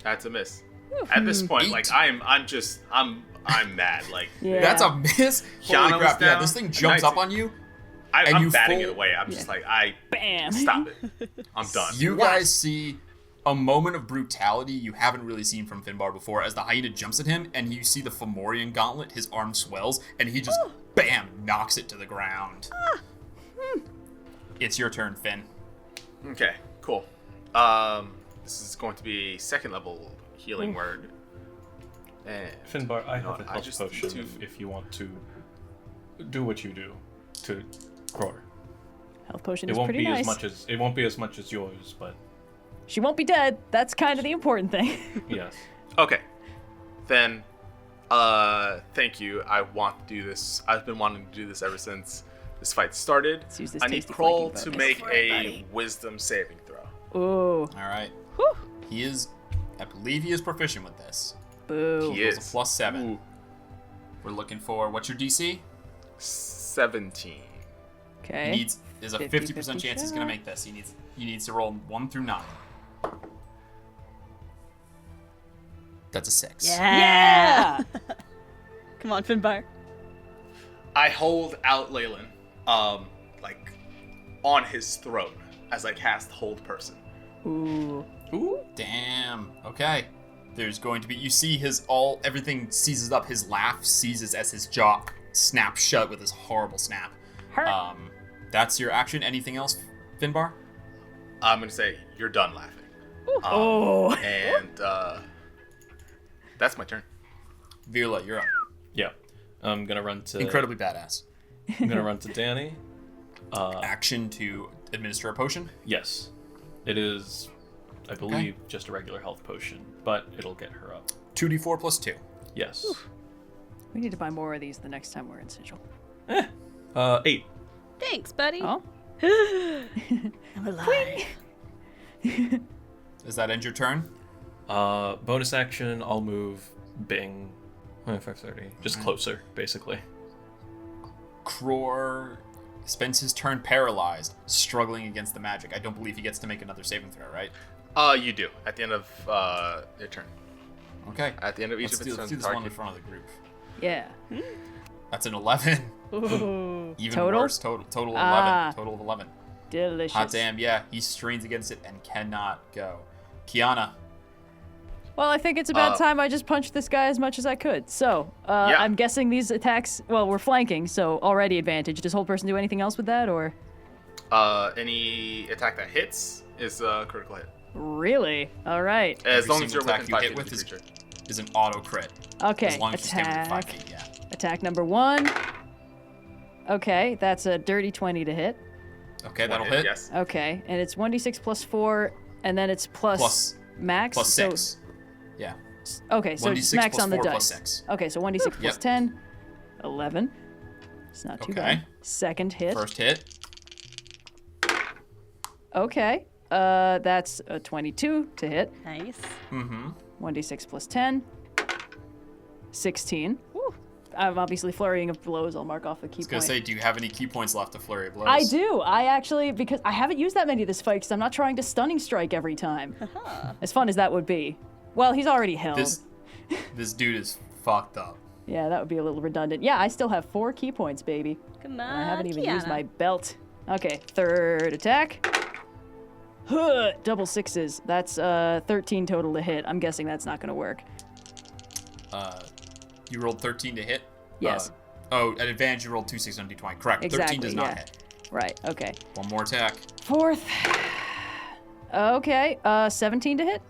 That's a miss. At this point, like I'm mad. Like Yeah. That's a miss. Kyana Holy was crap! Yeah, down, this thing and jumps up 19. on you. I'm you batting full- it away. I'm just like I Bam. stop it. I'm done. You guys see a moment of brutality you haven't really seen from Finbar before as the hyena jumps at him, and you see the Fomorian gauntlet, his arm swells, and he just, bam, knocks it to the ground. It's your turn, Finn. Okay, cool. This is going to be second level healing word. And Finbar, I know have a what, I health just potion need to- if you want to do what you do to Cror. Health potion It is won't pretty be nice. it won't be as much as yours, but She won't be dead. That's kind of the important thing. yes. okay, then thank you. I want to do this. I've been wanting to do this ever since this fight started. Let's use this I need tasty Kroll flanking to bonus. make a wisdom saving throw. Ooh. All right. He is, I believe he is proficient with this. Boo. He Rolls is. a plus 7. Ooh, We're looking for, what's your DC? 17. Okay. He needs, there's a 50% 50-50 chance he's going to make this. He needs to roll 1 through 9. That's a 6. Yeah. Come on, Finbar. I hold out Leyland, like on his throat as I cast Hold Person. Ooh. Ooh, damn. Okay. There's going to be, you see everything seizes up. His laugh seizes as his jaw snaps shut with his horrible snap. Her. That's your action. Anything else, Finbar? I'm gonna say you're done laughing. Oh. And that's my turn. Virla, you're up. Yeah. I'm gonna run to Incredibly badass. I'm gonna run to Dani. Action to administer a potion. Yes. It is, I believe, just a regular health potion, but it'll get her up. 2d4 plus 2. Yes. We need to buy more of these the next time we're in Sigil. 8. Thanks, buddy. Oh. I'm alive. Does that end your turn? Bonus action, I'll move Bing 25-30. Just closer, basically. Cror spends his turn paralyzed, struggling against the magic. I don't believe he gets to make another saving throw, right? You do at the end of your turn. Okay. At the end of each Let's of do, its let's turns, do this one in target. front of the group. Yeah. That's an 11. Ooh. Even Total? worse. Total 11. Ah. Total of 11. Delicious. Hot damn, yeah. He strains against it and cannot go. Kyana. Well, I think it's about time I just punched this guy as much as I could. So, Yeah. I'm guessing these attacks, well, we're flanking, so already advantage. Does whole person do anything else with that, or? Any attack that hits is a critical hit. Really? All right. As Every long as single you're attack within you 5 hit feet of with the is, creature. is an auto crit. Okay. As long as you stay within 5 Attack. feet, yeah. Attack number 1. Okay, that's a dirty 20 to hit. Okay, One that'll hit. Yes. Okay, and it's 1d6 plus 4, and then it's plus max. Plus so- 6. Yeah. Okay, so 1d6 it's max plus on the 4 dice. plus 6. Okay, so 1d6 plus Yep. 10. 11. It's not too Okay. bad. Second hit. First hit. Okay. That's a 22 to hit. Nice. Mm-hmm. 1d6 plus 10. 16. Woo. I'm obviously flurrying of blows. I'll mark off the key I was gonna point. say, do you have any key points left to flurry of blows? I do. I actually, because I haven't used that many this fight because I'm not trying to stunning strike every time. As fun as that would be. Well, he's already held. This dude is fucked up. Yeah, that would be a little redundant. Yeah, I still have 4 key points, baby. Come on, And I haven't even Kyana. used my belt. Okay, third attack. Double sixes. That's 13 total to hit. I'm guessing that's not going to work. You rolled 13 to hit? Yes. At advantage, you rolled 2 6 on d20. Correct. Exactly, 13 does not yeah. hit. Right, okay. One more attack. Fourth. Okay, 17 to hit.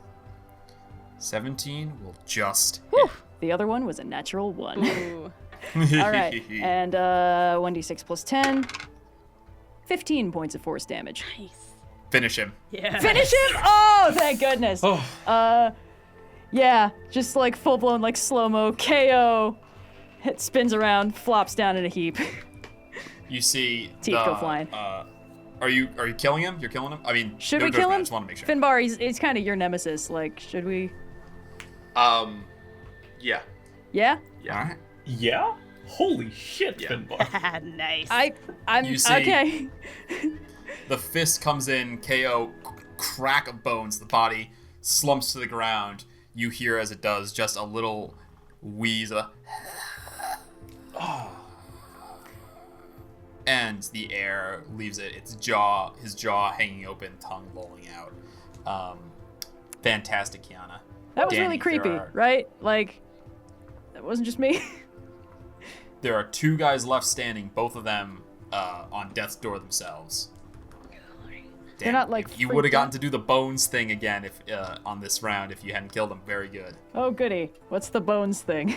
17 will just Whew. The other one was a natural 1. Ooh. hit. All right, and 1d6 plus 10. 15 points of force damage. Nice. Finish him. Yeah. Finish him! Oh, thank goodness. Oh. Yeah, just like full-blown like slow-mo KO. It spins around, flops down in a heap. You see Teeth go flying. Are you killing him? You're killing him? I mean, Should no we judgment, kill I him? just want to make sure. Finbar, he's kind of your nemesis. Like, should we? Yeah. Yeah? All right. Yeah? Holy shit, Yeah. Finbar. Nice. I'm You see- okay. The fist comes in, KO, crack of bones. The body slumps to the ground. You hear as it does just a little wheeze. And the air leaves it. His jaw hanging open, tongue lolling out. Fantastic, Kyana. That was Dani, really creepy, there are- right? Like, that wasn't just me. There are 2 guys left standing, both of them on death's door themselves. They're not, like, you would have freaked gotten out? to do the bones thing again if on this round if you hadn't killed them. Very good. Oh, goody. What's the bones thing?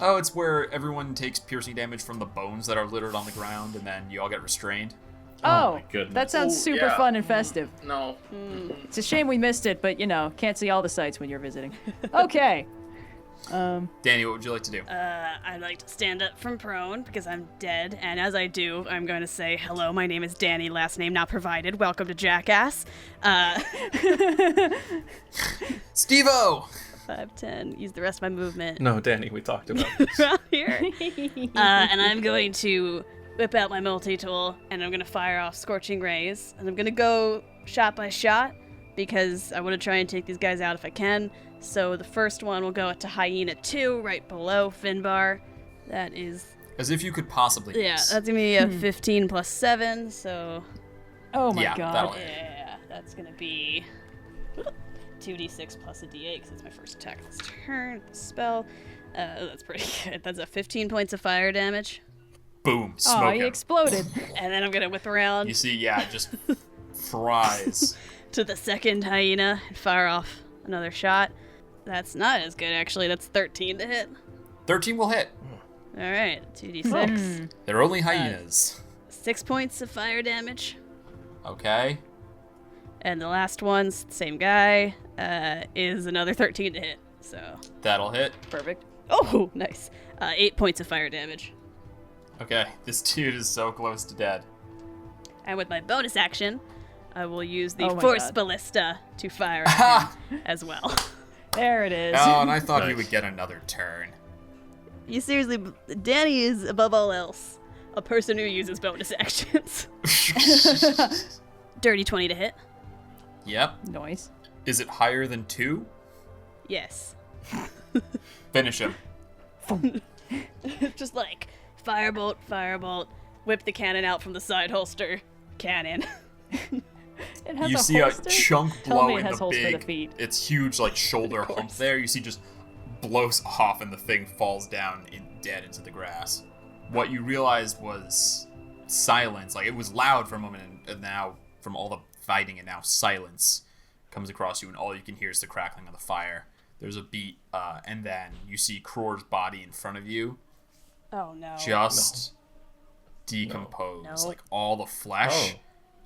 Oh, it's where everyone takes piercing damage from the bones that are littered on the ground, and then you all get restrained. Oh, my goodness. that sounds Ooh, super yeah. fun and festive. No. It's a shame we missed it, but, can't see all the sights when you're visiting. Okay. Dani, what would you like to do? I'd like to stand up from prone because I'm dead, and as I do, I'm going to say, hello, my name is Dani, last name not provided, welcome to Jackass. Steve-O! 5'10", use the rest of my movement No, Dani, we talked about this. around here. And I'm going to whip out my multi-tool, and I'm going to fire off Scorching Rays, and I'm going to go shot by shot because I want to try and take these guys out if I can. So the first one will go to Hyena 2, right below Finbar. That is... As if you could possibly Yeah, miss. that's going to be a 15 plus 7, so... Oh my Yeah, god. that'll hit. Yeah, that's going to be 2d6 plus a d8 because it's my first attack this turn. The spell. That's pretty good. That's a 15 points of fire damage. Boom. Oh, Smoke he him. exploded. And then I'm going to whip around You see, yeah, just fries. to the second hyena and fire off another shot. That's not as good, actually. That's 13 to hit. 13 will hit. All right, 2d6. They're only hyenas. 6 points of fire damage. Okay. And the last one, same guy, is another 13 to hit. So, That'll hit. Perfect. oh, nice. 8 points of fire damage. Okay. This dude is so close to dead. And with my bonus action, I will use the Oh my Force God. Ballista to fire at him as well. There it is. Oh, and I thought he Nice. would get another turn. You seriously, Dani is above all else a person who uses bonus actions. Dirty 20 to hit. Yep. Noise. Is it higher than 2? Yes. Finish him. Just like firebolt, firebolt, whip the cannon out from the side holster. Cannon. It has You a see holster? a chunk Tell blow me it in has the holes for the big, feet. its huge like shoulder hump there. You see just blows off and the thing falls down dead into the grass. What you realized was silence. Like it was loud for a moment, and now from all the fighting and now silence comes across you, and all you can hear is the crackling of the fire. There's a beat, and then you see Cror's body in front of you, Oh no. just decompose. No. Like all the flesh Oh.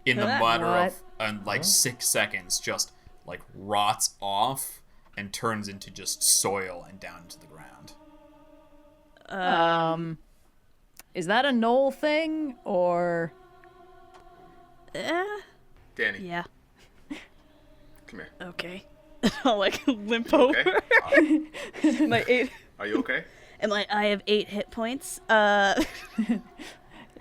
in the What? matter What? of like 6 seconds just like rots off and turns into just soil and down into the ground. Is that a knoll thing or? Dani, Yeah. come here. Okay. I'll like limp You over. okay? My 8. Are you okay? And I have 8 hit points. On a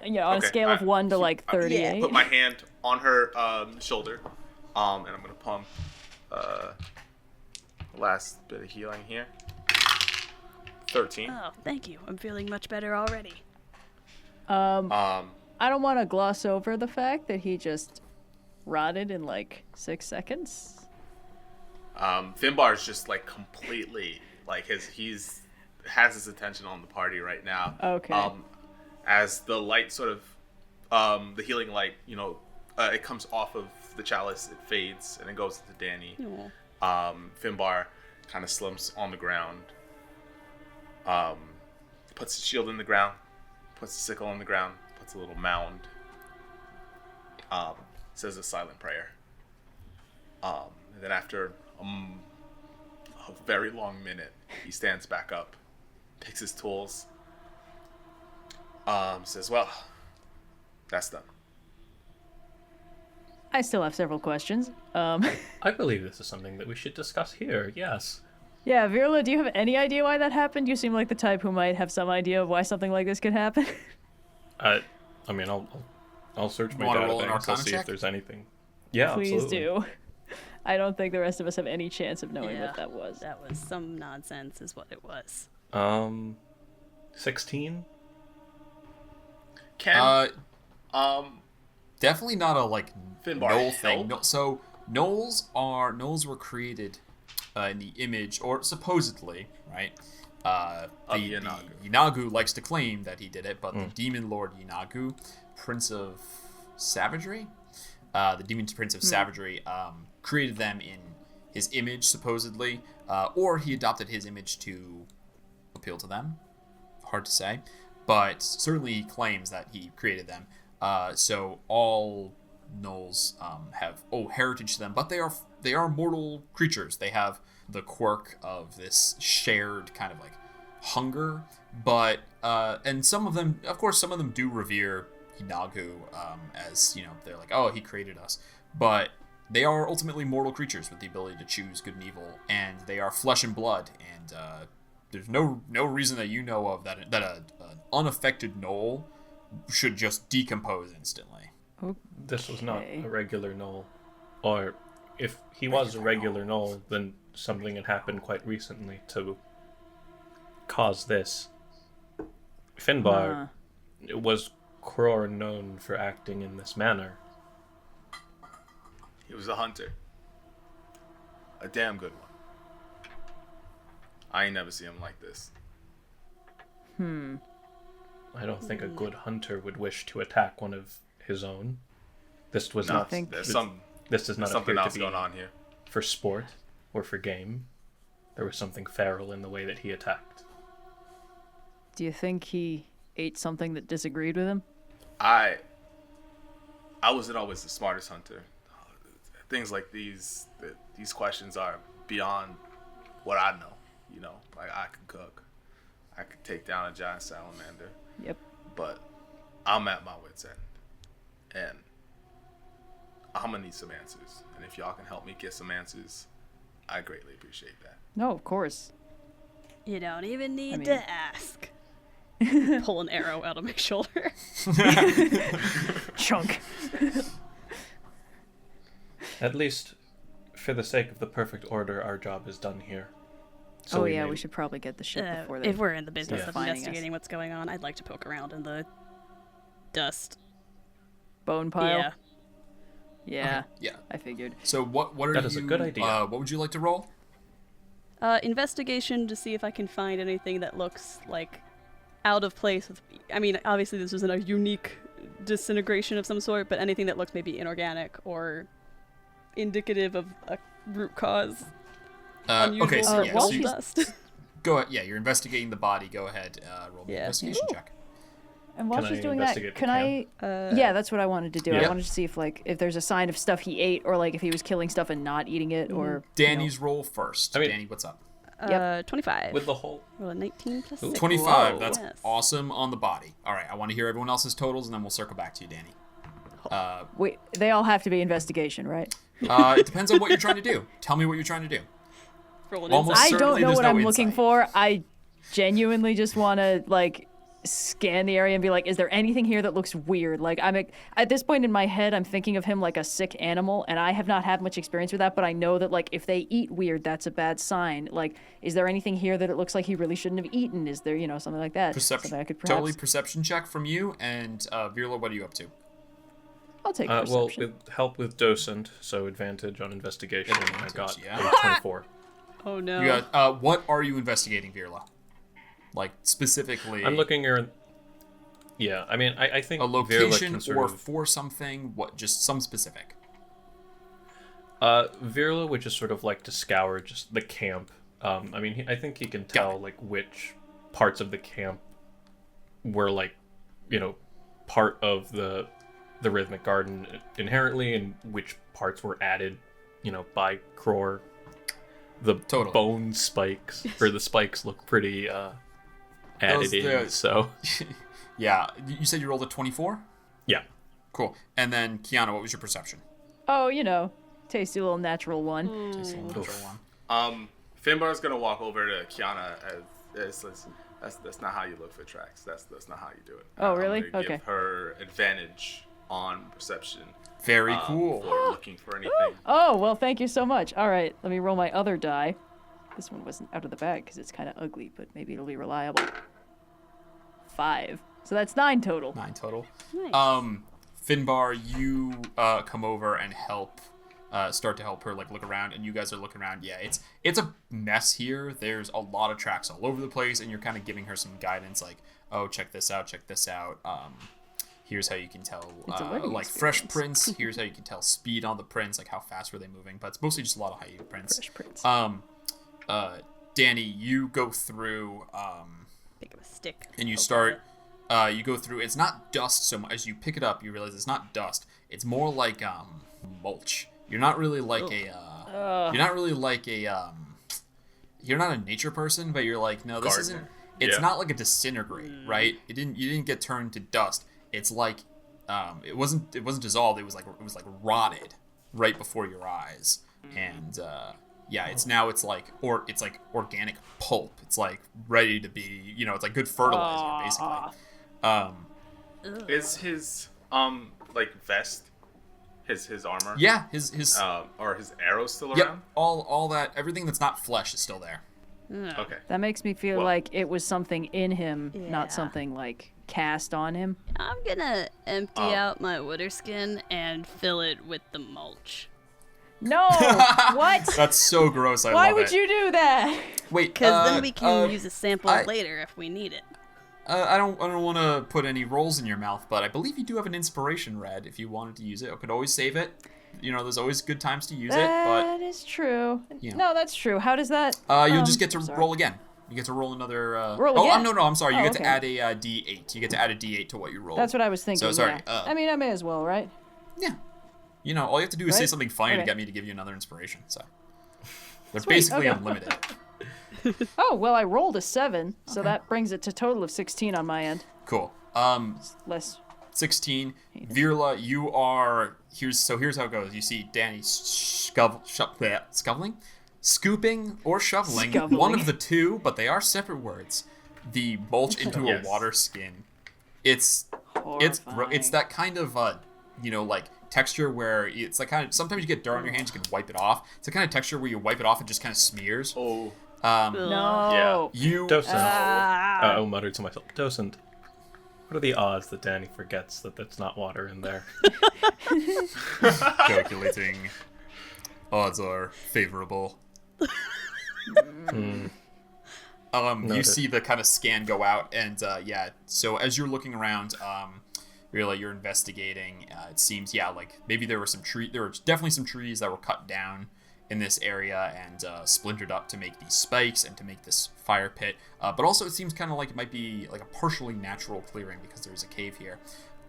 Okay, scale of 1 to like 38. Put my hand on her shoulder, and I'm gonna pump last bit of healing here. 13. Oh, thank you. I'm feeling much better already. I don't want to gloss over the fact that he just rotted in like 6 seconds. Finbar is just like completely like he's has his attention on the party right now. Okay. As the light sort of the healing light, it comes off of the chalice, it fades, and it goes to Dani. Finbar kind of slumps on the ground, puts his shield in the ground, puts the sickle on the ground, puts a little mound, says a silent prayer. And then after a very long minute, he stands back up, picks his tools, says, well, that's done. I still have several questions. I believe this is something that we should discuss here. Yes. Yeah, Virla, do you have any idea why that happened? You seem like the type who might have some idea of why something like this could happen. I mean, I'll search my Wanna roll an database. I'll Arcana see check? if there's anything. Yeah, Please absolutely. do. I don't think the rest of us have any chance of knowing Yeah, what that was. That was some nonsense, is what it was. 16. Ken, Definitely not a Finbar, knoll thing. help? No, so knolls were created in the image, or supposedly, right? The Yinagu. Yinagu likes to claim that he did it, but the demon lord Yinagu, Prince of Savagery, the demon prince of savagery, created them in his image, supposedly, or he adopted his image to appeal to them. Hard to say, but certainly he claims that he created them. So all gnolls have heritage to them, but they are mortal creatures. They have the quirk of this shared kind of hunger, but and some of them do revere Yinagu as they're like, oh, he created us, but they are ultimately mortal creatures with the ability to choose good and evil, and they are flesh and blood, and there's no reason that you know of that an unaffected gnoll should just decompose instantly. This was not a regular gnoll. Or if he was a regular gnoll, then something had happened quite recently to cause this. Finbar was Kror known for acting in this manner. He was a hunter. A damn good one. I ain't never seen him like this. I don't think a good hunter would wish to attack one of his own. This was No, not. think- there's This does not something appear else to be going on here. for sport or for game. There was something feral in the way that he attacked. Do you think he ate something that disagreed with him? I wasn't always the smartest hunter. Things like these questions are beyond what I know. I can cook. I could take down a giant salamander. Yep. But I'm at my wit's end. And I'm going to need some answers. And if y'all can help me get some answers, I greatly appreciate that. No, of course. You don't even need mean- to ask. Pull an arrow out of my shoulder. Chunk. At least, for the sake of the perfect order, our job is done here. So we may- should probably get the ship before they... If we're in the business Yeah. of finding us. investigating what's going on, I'd like to poke around in the dust. Bone pile? Yeah. Yeah, Yeah. I figured. So what are That you? is a good idea. What would you like to roll? Investigation to see if I can find anything that looks out of place. Obviously this isn't a unique disintegration of some sort, but anything that looks maybe inorganic or indicative of a root cause. Unusual Okay, so for yeah, wall so you, dust. go ahead. Yeah, you're investigating the body. Go ahead. Roll the Yeah. investigation check. And while Can she's I doing that, investigate can the I... yeah, that's what I wanted to do. Yeah. I wanted to see if there's a sign of stuff he ate, or if he was killing stuff and not eating it, or... Danny's roll first. I mean- Danny, what's up? 25. With the whole... Roll a 19 plus Ooh. 6. 25. Whoa. That's Yes. awesome on the body. All right, I want to hear everyone else's totals, and then we'll circle back to you, Danny. They all have to be investigation, right? It depends on what you're trying to do. Tell me what you're trying to do. Roll an Almost insight. I don't certainly know there's what no I'm looking insight. for. I genuinely just want to like scan the area and be like, is there anything here that looks weird? Like at this point in my head, I'm thinking of him like a sick animal, and I have not had much experience with that, but I know that like if they eat weird, that's a bad sign. Like, is there anything here that it looks like he really shouldn't have eaten? Is there, something like that? Perception. Something I could Totally perception check from you. And Virla, what are you up to? I'll take Well, perception. with help with docent, so advantage on investigation. I got yeah. a 24. Oh no. You got, what are you investigating, Virla? Like, specifically... I'm looking here. Yeah, I mean, I think a Virla location can sort or of, for something? What? Just some specific. Virla would just sort of like to scour just the camp. I mean, I think he can tell like which parts of the camp were like, part of the rhythmic garden inherently, and which parts were added, by Cror. The Totally. bone spikes or the spikes look pretty added in. So Yeah. You said you rolled a 24? yeah. Cool. And then, Kyana, what was your perception? Oh, tasty little natural one. Tasty natural one. Finbar's gonna walk over to Kyana as listen, that's not how you look for tracks. That's not how you do it. Oh, really? I'm gonna Okay. Give her advantage on perception. Very cool. For looking for anything. Oh, well, thank you so much. All right, let me roll my other die. This one wasn't out of the bag because it's kind of ugly, but maybe it'll be reliable. 5. So that's 9 total. 9 total. Nice. Finbar, you come over and start to help her like look around, and you guys are looking around. Yeah, it's a mess here. There's a lot of tracks all over the place, and you're kind of giving her some guidance, like, oh, check this out. Here's how you can tell It's a learning like fresh experience. prints. Here's how you can tell speed on the prints, like how fast were they moving. But it's mostly just a lot of high prints. Fresh prints. Dani, you go through Pick up a stick. and you start you go through. It's not dust so much. As you pick it up, you realize it's not dust. It's more like mulch. You're not really like you're not really like a you're not a nature person, but you're like, no, this Gardener. isn't. It's Yeah. not like a disintegrate, right? You didn't get turned to dust. It's like it wasn't dissolved. It was like rotted right before your eyes, and yeah, it's like organic pulp. It's like ready to be, it's like good fertilizer basically. Is his like vest, his armor? Yeah, his Or his arrows still yep, around? all that, everything that's not flesh is still there. Okay. That makes me feel Well- like it was something in him, Yeah. not something like cast on him. I'm gonna empty out my water skin and fill it with the mulch. No! What? That's so gross. I Why love would it. you do that? Wait, Because then we can use a sample I- later if we need it. I don't want to put any rolls in your mouth, but I believe you do have an inspiration red. If you wanted to use it, I could always save it. There's always good times to use it, but That is true. Yeah. No, that's true. How does that? you'll just get to sorry. roll again. You get to roll another. Roll Oh, again? no, I'm sorry. You Oh, get okay. to add a D8. You get to add a D8 to what you roll. That's what I was thinking. So sorry. Yeah. I mean, I may as well, right? Yeah. All you have to do is say Right? something funny to Okay. get me to give you another inspiration. So they're Sweet, basically okay. unlimited. Oh well, I rolled a 7, so that brings it to a total of 16 on my end. Cool. Less. 16. Virla, you are here's how it goes. You see Dani scooping or shoveling, Scuffling. one of the two, but they are separate words. The mulch into Yes. a water skin. It's Horrifying. that kind of like texture where it's like kind of sometimes you get dirt on your hands, you can wipe it off. It's the kind of texture where you wipe it off and just kind of smears. Oh. No. You Docent. Ah. I muttered to myself, Docent, what are the odds that Dani forgets that that's not water in there? calculating. Odds are favorable. You Noted. see the kind of scan go out, and so as you're looking around, you're investigating. It seems, like maybe there were definitely some trees that were cut down in this area and splintered up to make these spikes and to make this fire pit. But also it seems kind of like it might be like a partially natural clearing because there's a cave here.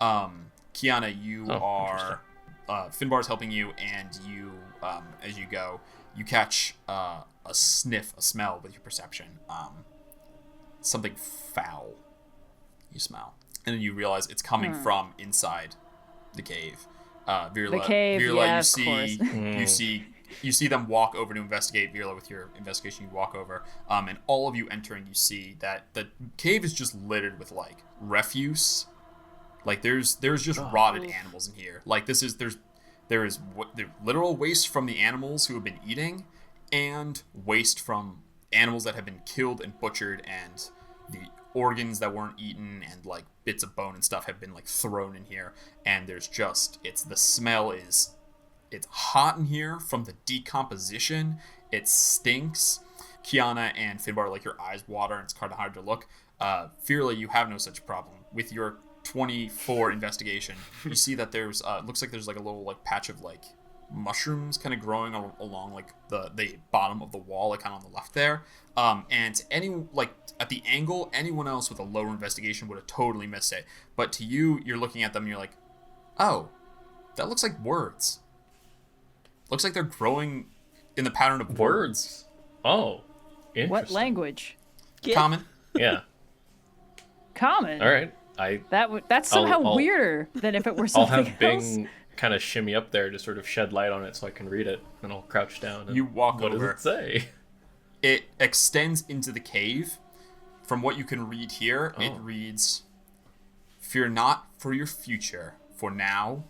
Kyana, you are Finbar's helping you, and you as you go, you catch a smell with your perception. Something foul you smell, and then you realize it's coming from inside the cave. Virla, The cave, Virla, yeah, you of see, course. you see them walk over to investigate. Virla, with your investigation, you walk over, and all of you entering, you see that the cave is just littered with like refuse. Like there's just rotted animals in here. Like there is literal waste from the animals who have been eating, and waste from animals that have been killed and butchered, and the organs that weren't eaten, and like bits of bone and stuff have been like thrown in here. And there's just the smell is, it's hot in here from the decomposition. It stinks. Kyana and Finbar, like your eyes water, and it's kind of hard to look. Fearly, you have no such problem with your 24 investigation. You see that there's looks like there's like a little like patch of like mushrooms kind of growing along like the bottom of the wall, like kind of on the left there. And like at the angle, anyone else with a lower investigation would have totally missed it. But to you, you're looking at them and you're like, oh, that looks like words. Looks like they're growing in the pattern of words. Oh, interesting. What language? Common. Yeah. Common. All right. That's somehow I'll- weirder than if it were I'll something have else. Bing kind of shimmy up there to sort of shed light on it so I can read it, and I'll crouch down. And You walk what over. does it say? It extends into the cave. From what you can read here, it reads, "Fear not for your future, for now,"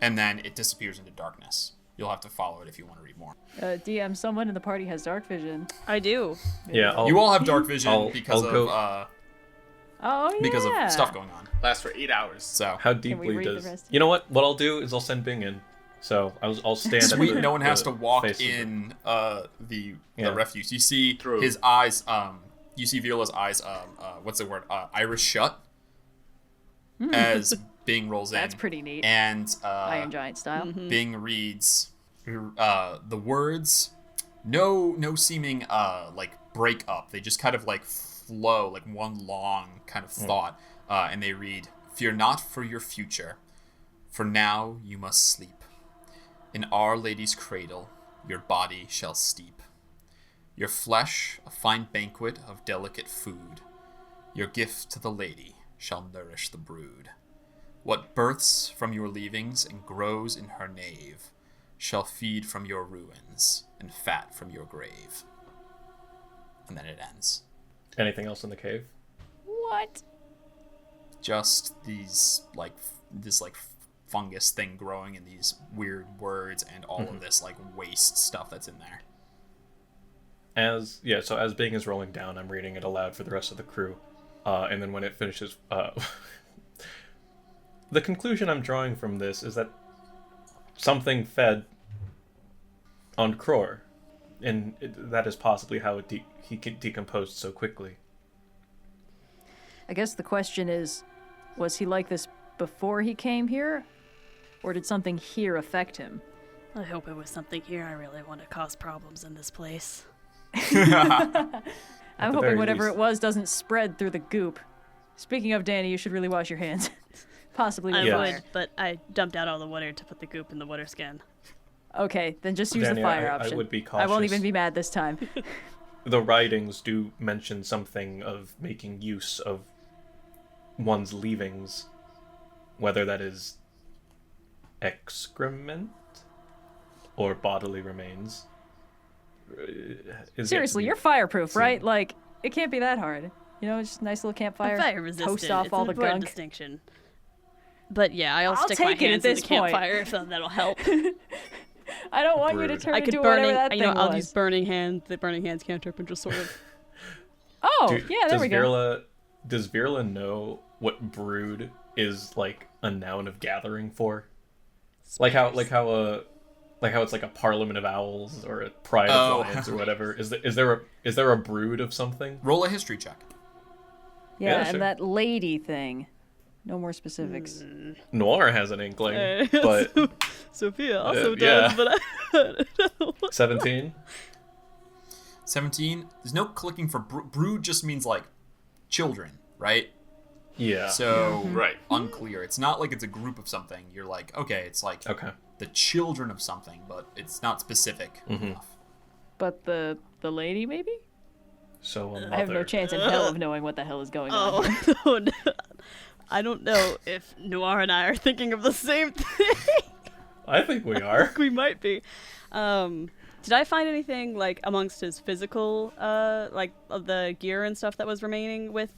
and then it disappears into darkness. You'll have to follow it if you want to read more. DM, someone in the party has dark vision. I do. Yeah. You all have dark vision because I'll go- of Oh, yeah. because of stuff going on. Lasts for 8 hours. So How we deeply read the does? rest? You know what? What I'll do is I'll send Bing in. So I'll stand. sweet. At the, No one has the to walk face of it. in the Yeah. refuse. You see True. his eyes. You see Viola's eyes. What's the word? Iris shut. As Bing rolls in. That's pretty neat. And Iron Giant style. Bing reads the words. No seeming like break up. They just kind of like flow, like one long kind of thought. And they read, "Fear not for your future, for now you must sleep. In Our Lady's cradle your body shall steep. Your flesh a fine banquet of delicate food. Your gift to the lady shall nourish the brood. What births from your leavings and grows in her nave shall feed from your ruins and fat from your grave." And then it ends. Anything else in the cave? What? Just this fungus thing growing in these weird words and all of this like waste stuff that's in there. So as Bing is rolling down, I'm reading it aloud for the rest of the crew, and then when it finishes, the conclusion I'm drawing from this is that something fed on Cror, and that is possibly how he decomposed so quickly. I guess the question is, was he like this before he came here? Or did something here affect him? I hope it was something here. I really want to cause problems in this place. I'm the hoping very whatever least. it was doesn't spread through the goop. Speaking of Dani, you should really wash your hands. Possibly with I Yes. fire. would, but I dumped out all the water to put the goop in the water skin. Okay, then just use the Dani, fire I option. would be I won't cautious. even be mad this time. The writings do mention something of making use of one's leavings, whether that is excrement or bodily remains. Is yet to Seriously, be you're fireproof, seen. right? Like, it can't be that hard. You know, just a nice little campfire. I'm fire resistant. Toast off it's all an the important gunk. distinction. But yeah, I'll stick my take it at hands in this the point. campfire if that'll help. I don't want you to Brood. turn I into could whatever burning. that You thing know, I'll was. use burning hand. The burning hands cantrip and just sort of. Oh, yeah, there we go. Does Virla know what brood is like a noun of gathering for? Like how it's like a parliament of owls or a pride Oh. of lions or whatever. Is there a brood of something? Roll a history check. Yeah, Yeah, and sure. that lady thing. No more specifics. Noir has an inkling, but Sophia also yeah. does, but I don't know. 17. 17. There's no clicking for brood. Just means like children, right? Yeah. So Right. unclear. It's not like it's a group of something. You're like, okay, it's like Okay. the children of something, but it's not specific enough. But the lady, maybe? So a mother. I have no chance in hell of knowing what the hell is going on. Oh, no. I don't know if Noir and I are thinking of the same thing. I think we are. We might be. Did I find anything like amongst his physical, like of the gear and stuff that was remaining with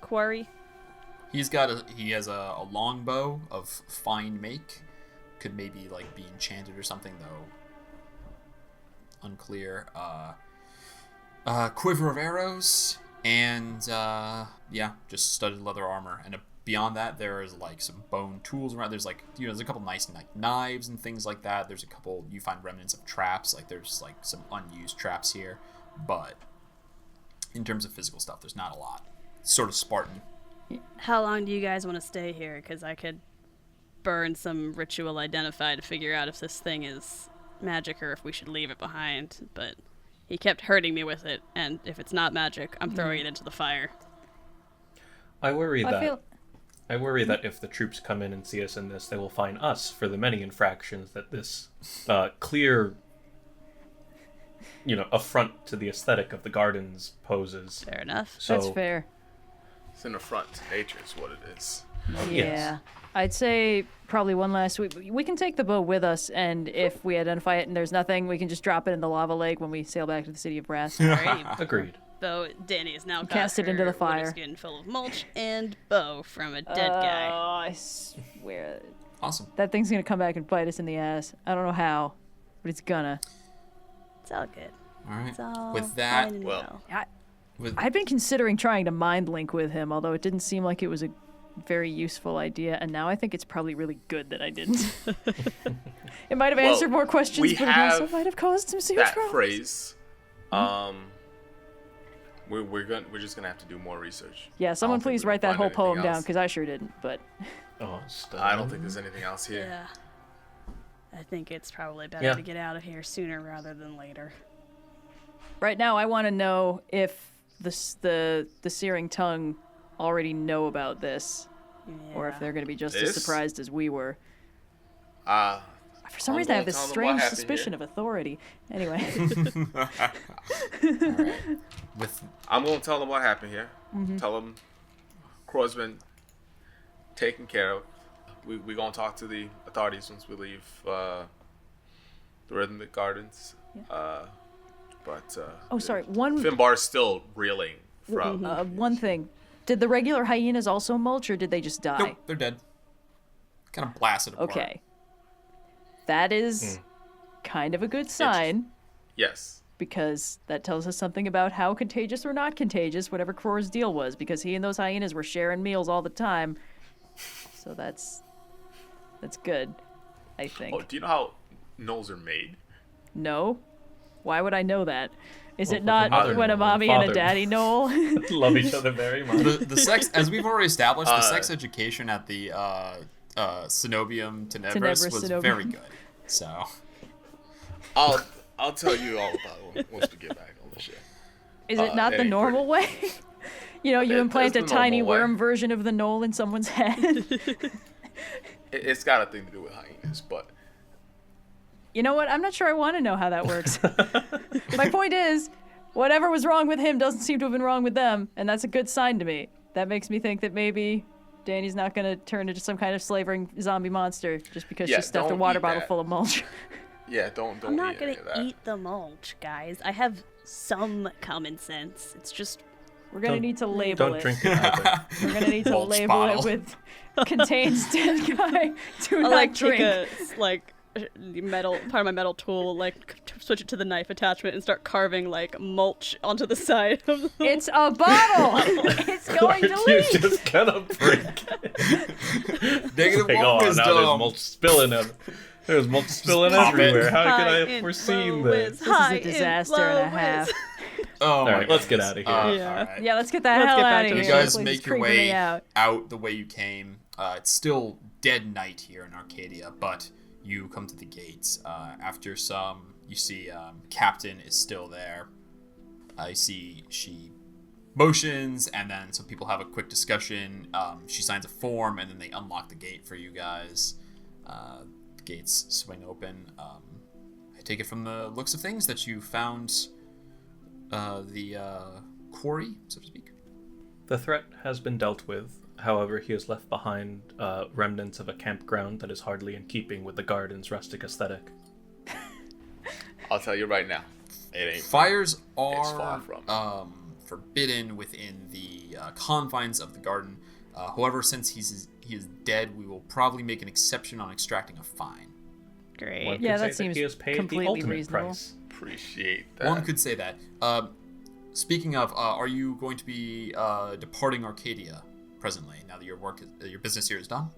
Quarry? He has a longbow of fine make. Could maybe like be enchanted or something, though unclear. Quiver of arrows and just studded leather armor. And beyond that, there is like some bone tools around. There's like there's a couple nice like knives and things like that. There's a couple you find remnants of traps. Like there's like some unused traps here, but in terms of physical stuff, there's not a lot. It's sort of Spartan. How long do you guys want to stay here? Because I could burn some ritual identify to figure out if this thing is magic or if we should leave it behind. But he kept hurting me with it, and if it's not magic, I'm throwing it into the fire. I worry that if the troops come in and see us in this, they will fine us for the many infractions that this clear, affront to the aesthetic of the gardens poses. Fair enough. So, That's fair. It's an affront to nature is what it is. Yeah. Yes. I'd say probably one last week. We can take the bow with us, and if we identify it and there's nothing, we can just drop it in the lava lake when we sail back to the City of Brass. Alright. Agreed. Though Dani is now got Cast it into her the fire. skin full of mulch and bow from a dead guy. Oh, I swear. Awesome. That thing's gonna come back and bite us in the ass. I don't know how, but it's gonna. It's all good. All right. It's all With that, fine and well, I've been considering trying to mind link with him, although it didn't seem like it was a very useful idea, and now I think it's probably really good that I didn't. It might have answered more questions, we but it also have might have caused some serious that problems. phrase. We're just gonna have to do more research. Yeah, someone think please we can write that find whole anything poem down, else. because I sure didn't, but... Oh, stop. I don't think there's anything else here. Yeah. I think it's probably better Yeah. to get out of here sooner rather than later. Right now, I want to know if the Searing Tongue already know about this, or if they're going to be just as This? surprised as we were. For some I'm reason, I have gonna this tell them what strange happened suspicion here. of authority. Anyway. with I'm gonna tell them what happened here. Mm-hmm. Tell them Crow's been taken care of. We gonna talk to the authorities once we leave the Rhythmic Gardens. Oh, sorry. Finbar's still reeling from. One thing. Did the regular hyenas also mulch, or did they just die? nope, they're dead. Kind of blasted apart. Okay. That is kind of a good sign, Yes. because that tells us something about how contagious or not contagious whatever Crow's deal was, because he and those hyenas were sharing meals all the time. So that's good, I think. Oh, do you know how gnolls are made? No? Why would I know that? Is Well, it not father when a knowl, mommy and a father. daddy know? Love each other very much. The sex, as we've already established, the sex education at the Cenobium Tenebris was Cenobium. very good. So I'll tell you all about it once we get back on the ship. Is it not it the ain't normal way? You It implant is a the tiny normal way. worm version of the knoll in someone's head. It's got a thing to do with hyenas, but You know what? I'm not sure I want to know how that works. My point is, whatever was wrong with him doesn't seem to have been wrong with them, and that's a good sign to me. That makes me think that maybe Dani's not going to turn into some kind of slavering zombie monster just because Yeah, she stuffed a don't water eat bottle that. full of mulch. yeah, don't I'm not eat gonna any of that. eat the mulch, guys. I have some common sense. It's just We're going to Don't- need to label Don't it. drink it either. We're going to need to Mulch label bottle. it with contains dead guy. Do I'll not drink. take metal part of my metal tool, switch it to the knife attachment and start carving mulch onto the side of the It's a bottle. It's going to You leak. just gonna break. negative Like, one oh, now wisdom. there's mulch spilling out. There's mulch spilling pop it. everywhere. How could I High have and foreseen low this? whiz. This High is a and disaster and low a half. whiz. Oh All my right, let's get goodness. out of here. Yeah. All right. Yeah, let's get that Let's hell get back out to of the here. You ship. guys This place make is your creeping me way out. the way you came. It's still dead night here in Arcadia, but you come to the gates. After some, you see Captain is still there. You see she motions, and then some people have a quick discussion. She signs a form, and then they unlock the gate for you guys. The gates swing open. I take it from the looks of things that you found the quarry, so to speak. The threat has been dealt with, However, he has left behind remnants of a campground that is hardly in keeping with the garden's rustic aesthetic. I'll tell you right now, it ain't. Fires are It's far from. Forbidden within the confines of the garden. However, since he is dead, we will probably make an exception on extracting a fine. Great. One Yeah, could that say seems he has paid the completely ultimate reasonable. price. Appreciate that. One could say that. Speaking of, are you going to be departing Arcadia presently, now that your business here is done?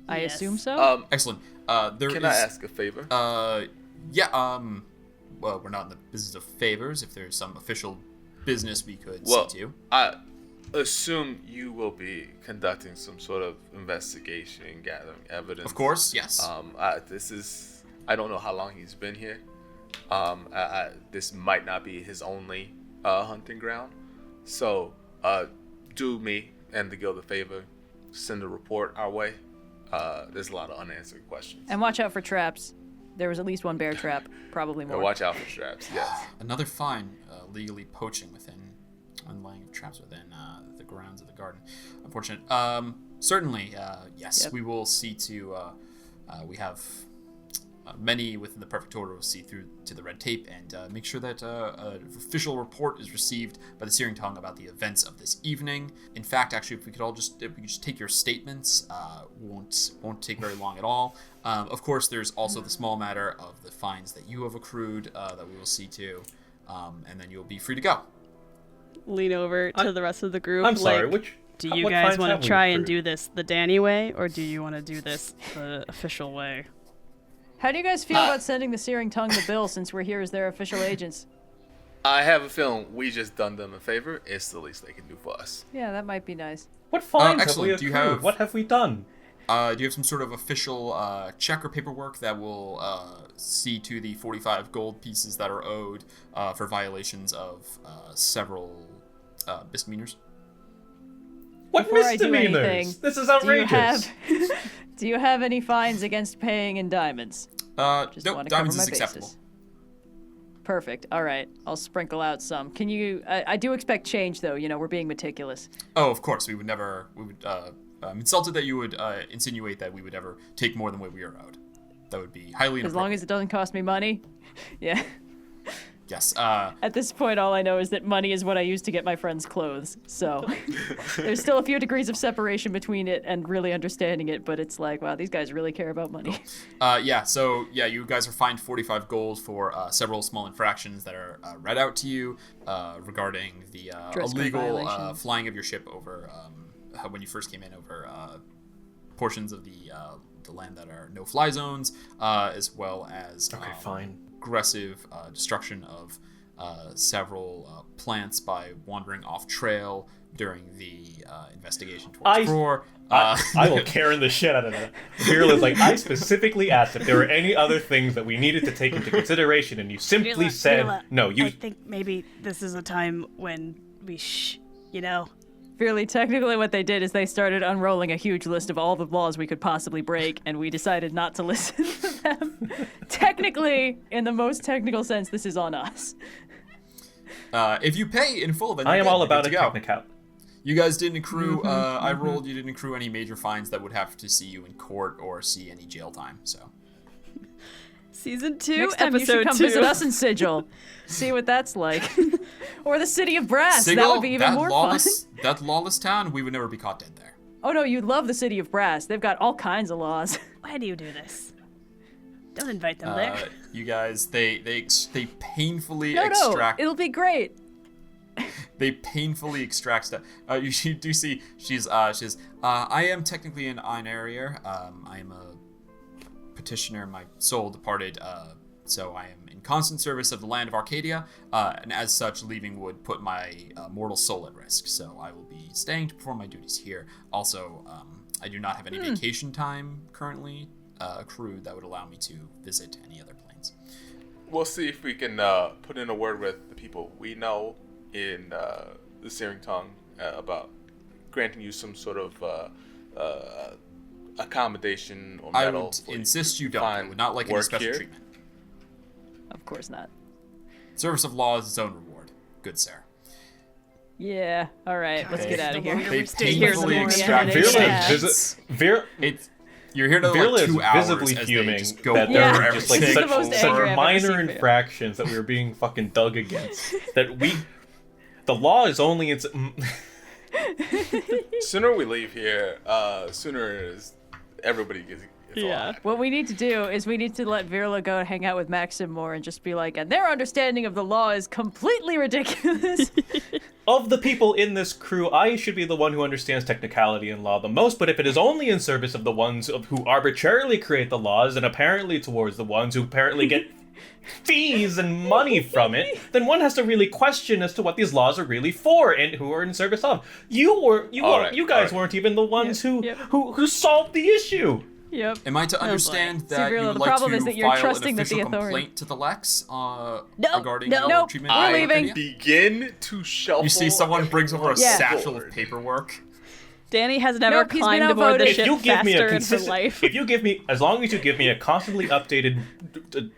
I Yes. assume so. Excellent. Can I ask a favor? Yeah. Well, we're not in the business of favors. If there's some official business we could Well, see to. I assume you will be conducting some sort of investigation, gathering evidence. Of course, yes. I don't know how long he's been here. This might not be his only hunting ground. So, do me and the guild a favor, send a report our way. There's a lot of unanswered questions. And watch out for traps. There was at least one bear trap, probably more. Watch out for traps. Yes. Another fine, legally poaching and laying of traps within the grounds of the garden. Unfortunate. Certainly, yes, Yep. we will see to. We have many within the perfect order will see through to the red tape and make sure that an official report is received by the Searing Tongue about the events of this evening. In fact, actually, if we could just take your statements, won't take very long at all. Of course, there's also the small matter of the fines that you have accrued that we will see to, and then you'll be free to go. Lean over to the rest of the group. I'm sorry, like, do you what guys fines want have to we try and accrued? do this the Dani way, or do you want to do this the official way? How do you guys feel about sending the Searing Tongue the bill since we're here as their official agents? I have a feeling we just done them a favor. It's the least they can do for us. Yeah, that might be nice. What fines have excellent. we Do you accrued? have- What have we done? Do you have some sort of official check or paperwork that will see to the 45 gold pieces that are owed for violations of several misdemeanors? What Before I do misdemeanors? anything, This is Do you outrageous. have do you have any fines against paying in diamonds? Just Nope, want to diamonds cover is my acceptable. bases. Perfect. All right, I'll sprinkle out some. Can you? I do expect change, though. You know, we're being meticulous. Oh, of course, we would never. We would. I'm insulted that you would insinuate that we would ever take more than what we are owed. That would be highly inappropriate. As long as it doesn't cost me money. Yeah. Yes. At this point, all I know is that money is what I use to get my friends' clothes. So there's still a few degrees of separation between it and really understanding it. But it's like, wow, these guys really care about money. So you guys are fined 45 gold for several small infractions that are read out to you regarding the Dress code illegal violation. flying of your ship over when you first came in over portions of the land that are no-fly zones, as well as Okay, fine. aggressive destruction of several plants by wandering off trail during the investigation towards Roar. I will Karen the shit out of that. Fearless, like, I specifically asked if there were any other things that we needed to take into consideration, and you simply said no. I think maybe this is a time when we you know. Really, technically what they did is they started unrolling a huge list of all the laws we could possibly break, and we decided not to listen to them. Technically, in the most technical sense, this is on us. If you pay in full, then I am you're all good. about You're a good to go. technical. You guys didn't accrue. I rolled. You didn't accrue any major fines that would have to see you in court or see any jail time. So. Season 2, Next time you episode should come 2. visit us in Sigil. See what that's like. Or the City of Brass. Sigil, that would be even more fun. That lawless town, we would never be caught dead there. Oh no, you'd love the City of Brass. They've got all kinds of laws. Why do you do this? Don't invite them there. You guys, they painfully No, extract. it'll be great. They painfully extract stuff. You do see she's I am technically an Einarier. I am a petitioner. My soul departed. So I am in constant service of the land of Arcadia, and as such, leaving would put my mortal soul at risk. So I will be staying to perform my duties here. Also, I do not have any vacation time currently accrued that would allow me to visit any other planes. We'll see if we can put in a word with the people we know in the Searing Tongue about granting you some sort of accommodation or I medal. would insist you don't. I would not like any special here. treatment. Of course not. Service of law is its own reward. Good sir. Yeah. All right. Let's get out of here. They Here's the painfully more extract animation. You're here to Virla like is 2 hours visibly as they fuming just go that over there were Yeah. just like This is the such, most such angry I've ever minor seen infractions that we were being fucking dug against. That the law is only its. Sooner we leave here, sooner is everybody gets alive. What we need to do is we need to let Virla go hang out with Maxim more and just be like, and their understanding of the law is completely ridiculous. Of the people in this crew, I should be the one who understands technicality and law the most, but if it is only in service of the ones who arbitrarily create the laws and apparently towards the ones who apparently get fees and money from it, then one has to really question as to what these laws are really for and who are in service of. You guys weren't even the ones who solved the issue. Yep. Am I to understand See, that you Virla, would the like problem to is that you're file an trusting that the official authority- complaint to the Lex regarding Nope. treatment? We're of leaving. Arcadia? Begin to shuffle. You see someone brings over a Yeah. satchel of paperwork. Danny has never Nope, he's been climbed aboard the outvoted. ship faster in her life. If you give me, as long as you give me a constantly updated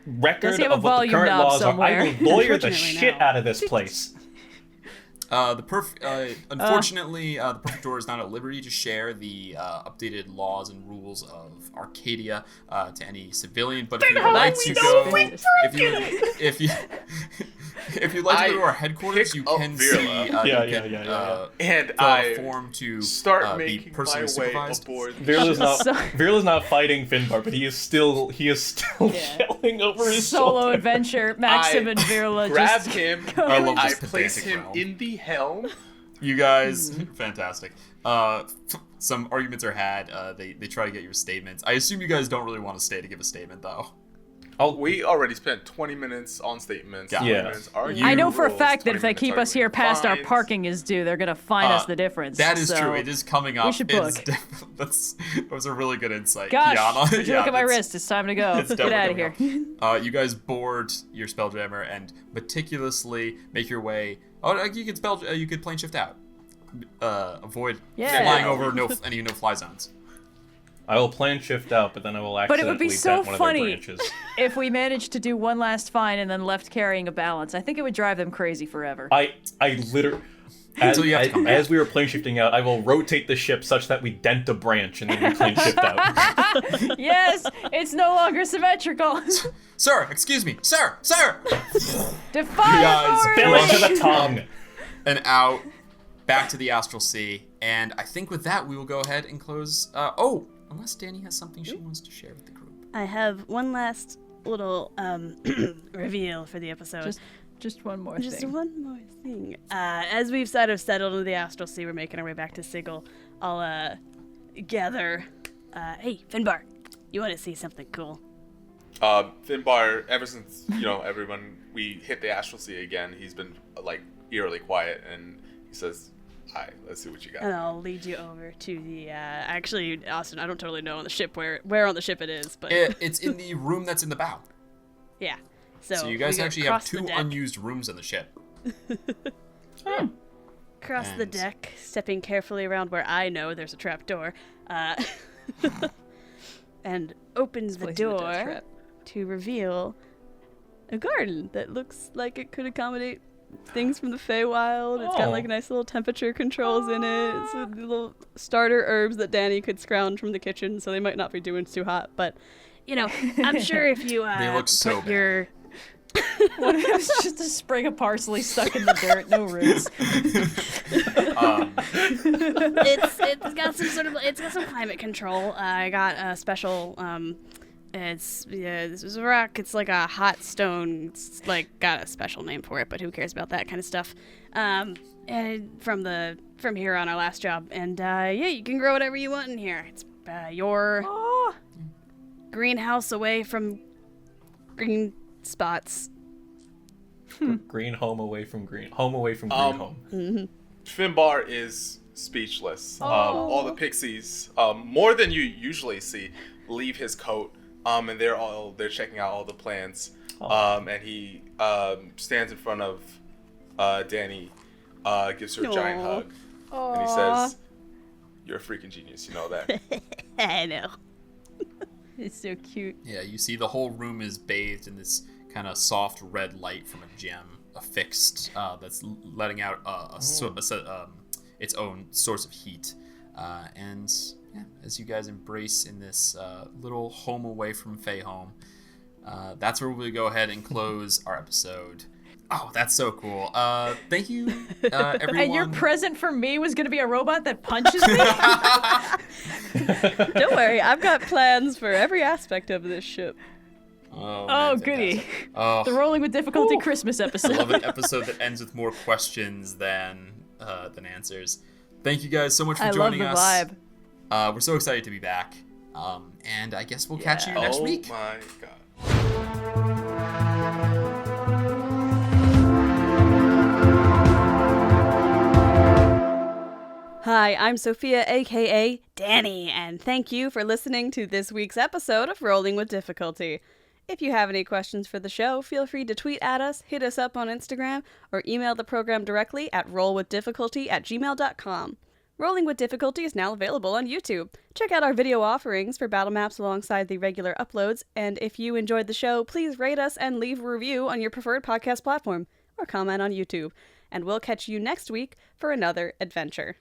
record Does he have a of what the volume current knob laws are, I somewhere? will lawyer the Unfortunately, shit no. out of this place. Unfortunately, the Perfect Door is not at liberty to share the updated laws and rules of Arcadia to any civilian. But if you would like to go, if you'd like to go to our headquarters, you pick up can see. Virla. And fill out I a form to start be making my personally way supervised. aboard. Virla's not fighting Finbar, but he is still yelling over his Solo shoulder. adventure, Maxim and Virla grab just him. I love I this place pedantic him realm. in the helm. You guys, fantastic. Some arguments are had. They try to get your statements. I assume you guys don't really want to stay to give a statement, though. We already spent 20 minutes on statements. Yeah. 20 Yeah. minutes arguing I know for a rules, fact that 20 if they minutes keep us here arguing past our fines. parking is due, they're gonna fine us the difference. That is so- true. It is coming up. should It's book. that was a really good insight. Gosh, Kyana. would you look at my wrist? It's time to go. It's Get out of definitely here. coming up. You guys board your Spelljammer and meticulously make your way. Oh, you could plane shift out. Avoid Yeah. flying over any no-fly zones. I will plan shift out, but then I will But it would accidentally be so bent one funny of their branches. if we managed to do one last fine and then left carrying a balance. I think it would drive them crazy forever. I literally. Until you have to come back. As we were plane shifting out, I will rotate the ship such that we dent a branch and then we plane shift out. Yes, it's no longer symmetrical. Sir, excuse me. Sir! Defy guys authority! Spill into the tongue. And out, back to the Astral Sea. And I think with that, we will go ahead and close. Unless Dani has something she wants to share with the group. I have one last little reveal for the episode. Just one more Just thing. one more thing. As we've sort of settled into the Astral Sea, we're making our way back to Sigil. I'll gather. Hey, Finbar, you want to see something cool? Finbar, ever since we hit the Astral Sea again, he's been like eerily quiet, and he says, "Hi, let's see what you got." And I'll lead you over to the. Actually, Austin, I don't totally know on the ship where on the ship it is, but It's in the room that's in the bow. yeah. So you guys we actually have cross the 2 deck. unused rooms on the ship. Cross the And- deck, stepping carefully around where I know there's a trap door, and opens the Place in the death door trap. to reveal a garden that looks like it could accommodate things from the Feywild. It's got like nice little temperature controls in it. It's little starter herbs that Dani could scrounge from the kitchen, so they might not be doing too hot. But I'm sure if you They look so put bad. your What if it was just a sprig of parsley stuck in the dirt, no roots? it's got some climate control. I got a special this is a rock. It's like a hot stone. It's like got a special name for it, but who cares about that kind of stuff? And from here on our last job, and you can grow whatever you want in here. It's your greenhouse away from green spots. Green home away from green. Home away from green home. Finbar is speechless. All the pixies, more than you usually see, leave his coat, and they're checking out all the plants. And he stands in front of Dani, gives her a giant hug, and he says, "You're a freaking genius, you know that." I know. It's so cute. Yeah, you see the whole room is bathed in this kind of soft red light from a gem fixed that's letting out its own source of heat. And yeah, as you guys embrace in this little home away from Fae home, that's where we'll go ahead and close our episode. Oh, that's so cool. Thank you, everyone. And your present for me was going to be a robot that punches me? Don't worry, I've got plans for every aspect of this ship. Oh, Oh, man, goody. fantastic. Oh, The Rolling with Difficulty Christmas I episode. love an episode that ends with more questions than answers. Thank you guys so much for I love joining the us. vibe. We're so excited to be back. And I guess we'll catch you next week. Oh my god. Hi, I'm Sophia, aka Dani, and thank you for listening to this week's episode of Rolling with Difficulty. If you have any questions for the show, feel free to tweet at us, hit us up on Instagram, or email the program directly at rollwithdifficulty@gmail.com. Rolling with Difficulty is now available on YouTube. Check out our video offerings for battle maps alongside the regular uploads, and if you enjoyed the show, please rate us and leave a review on your preferred podcast platform, or comment on YouTube. And we'll catch you next week for another adventure.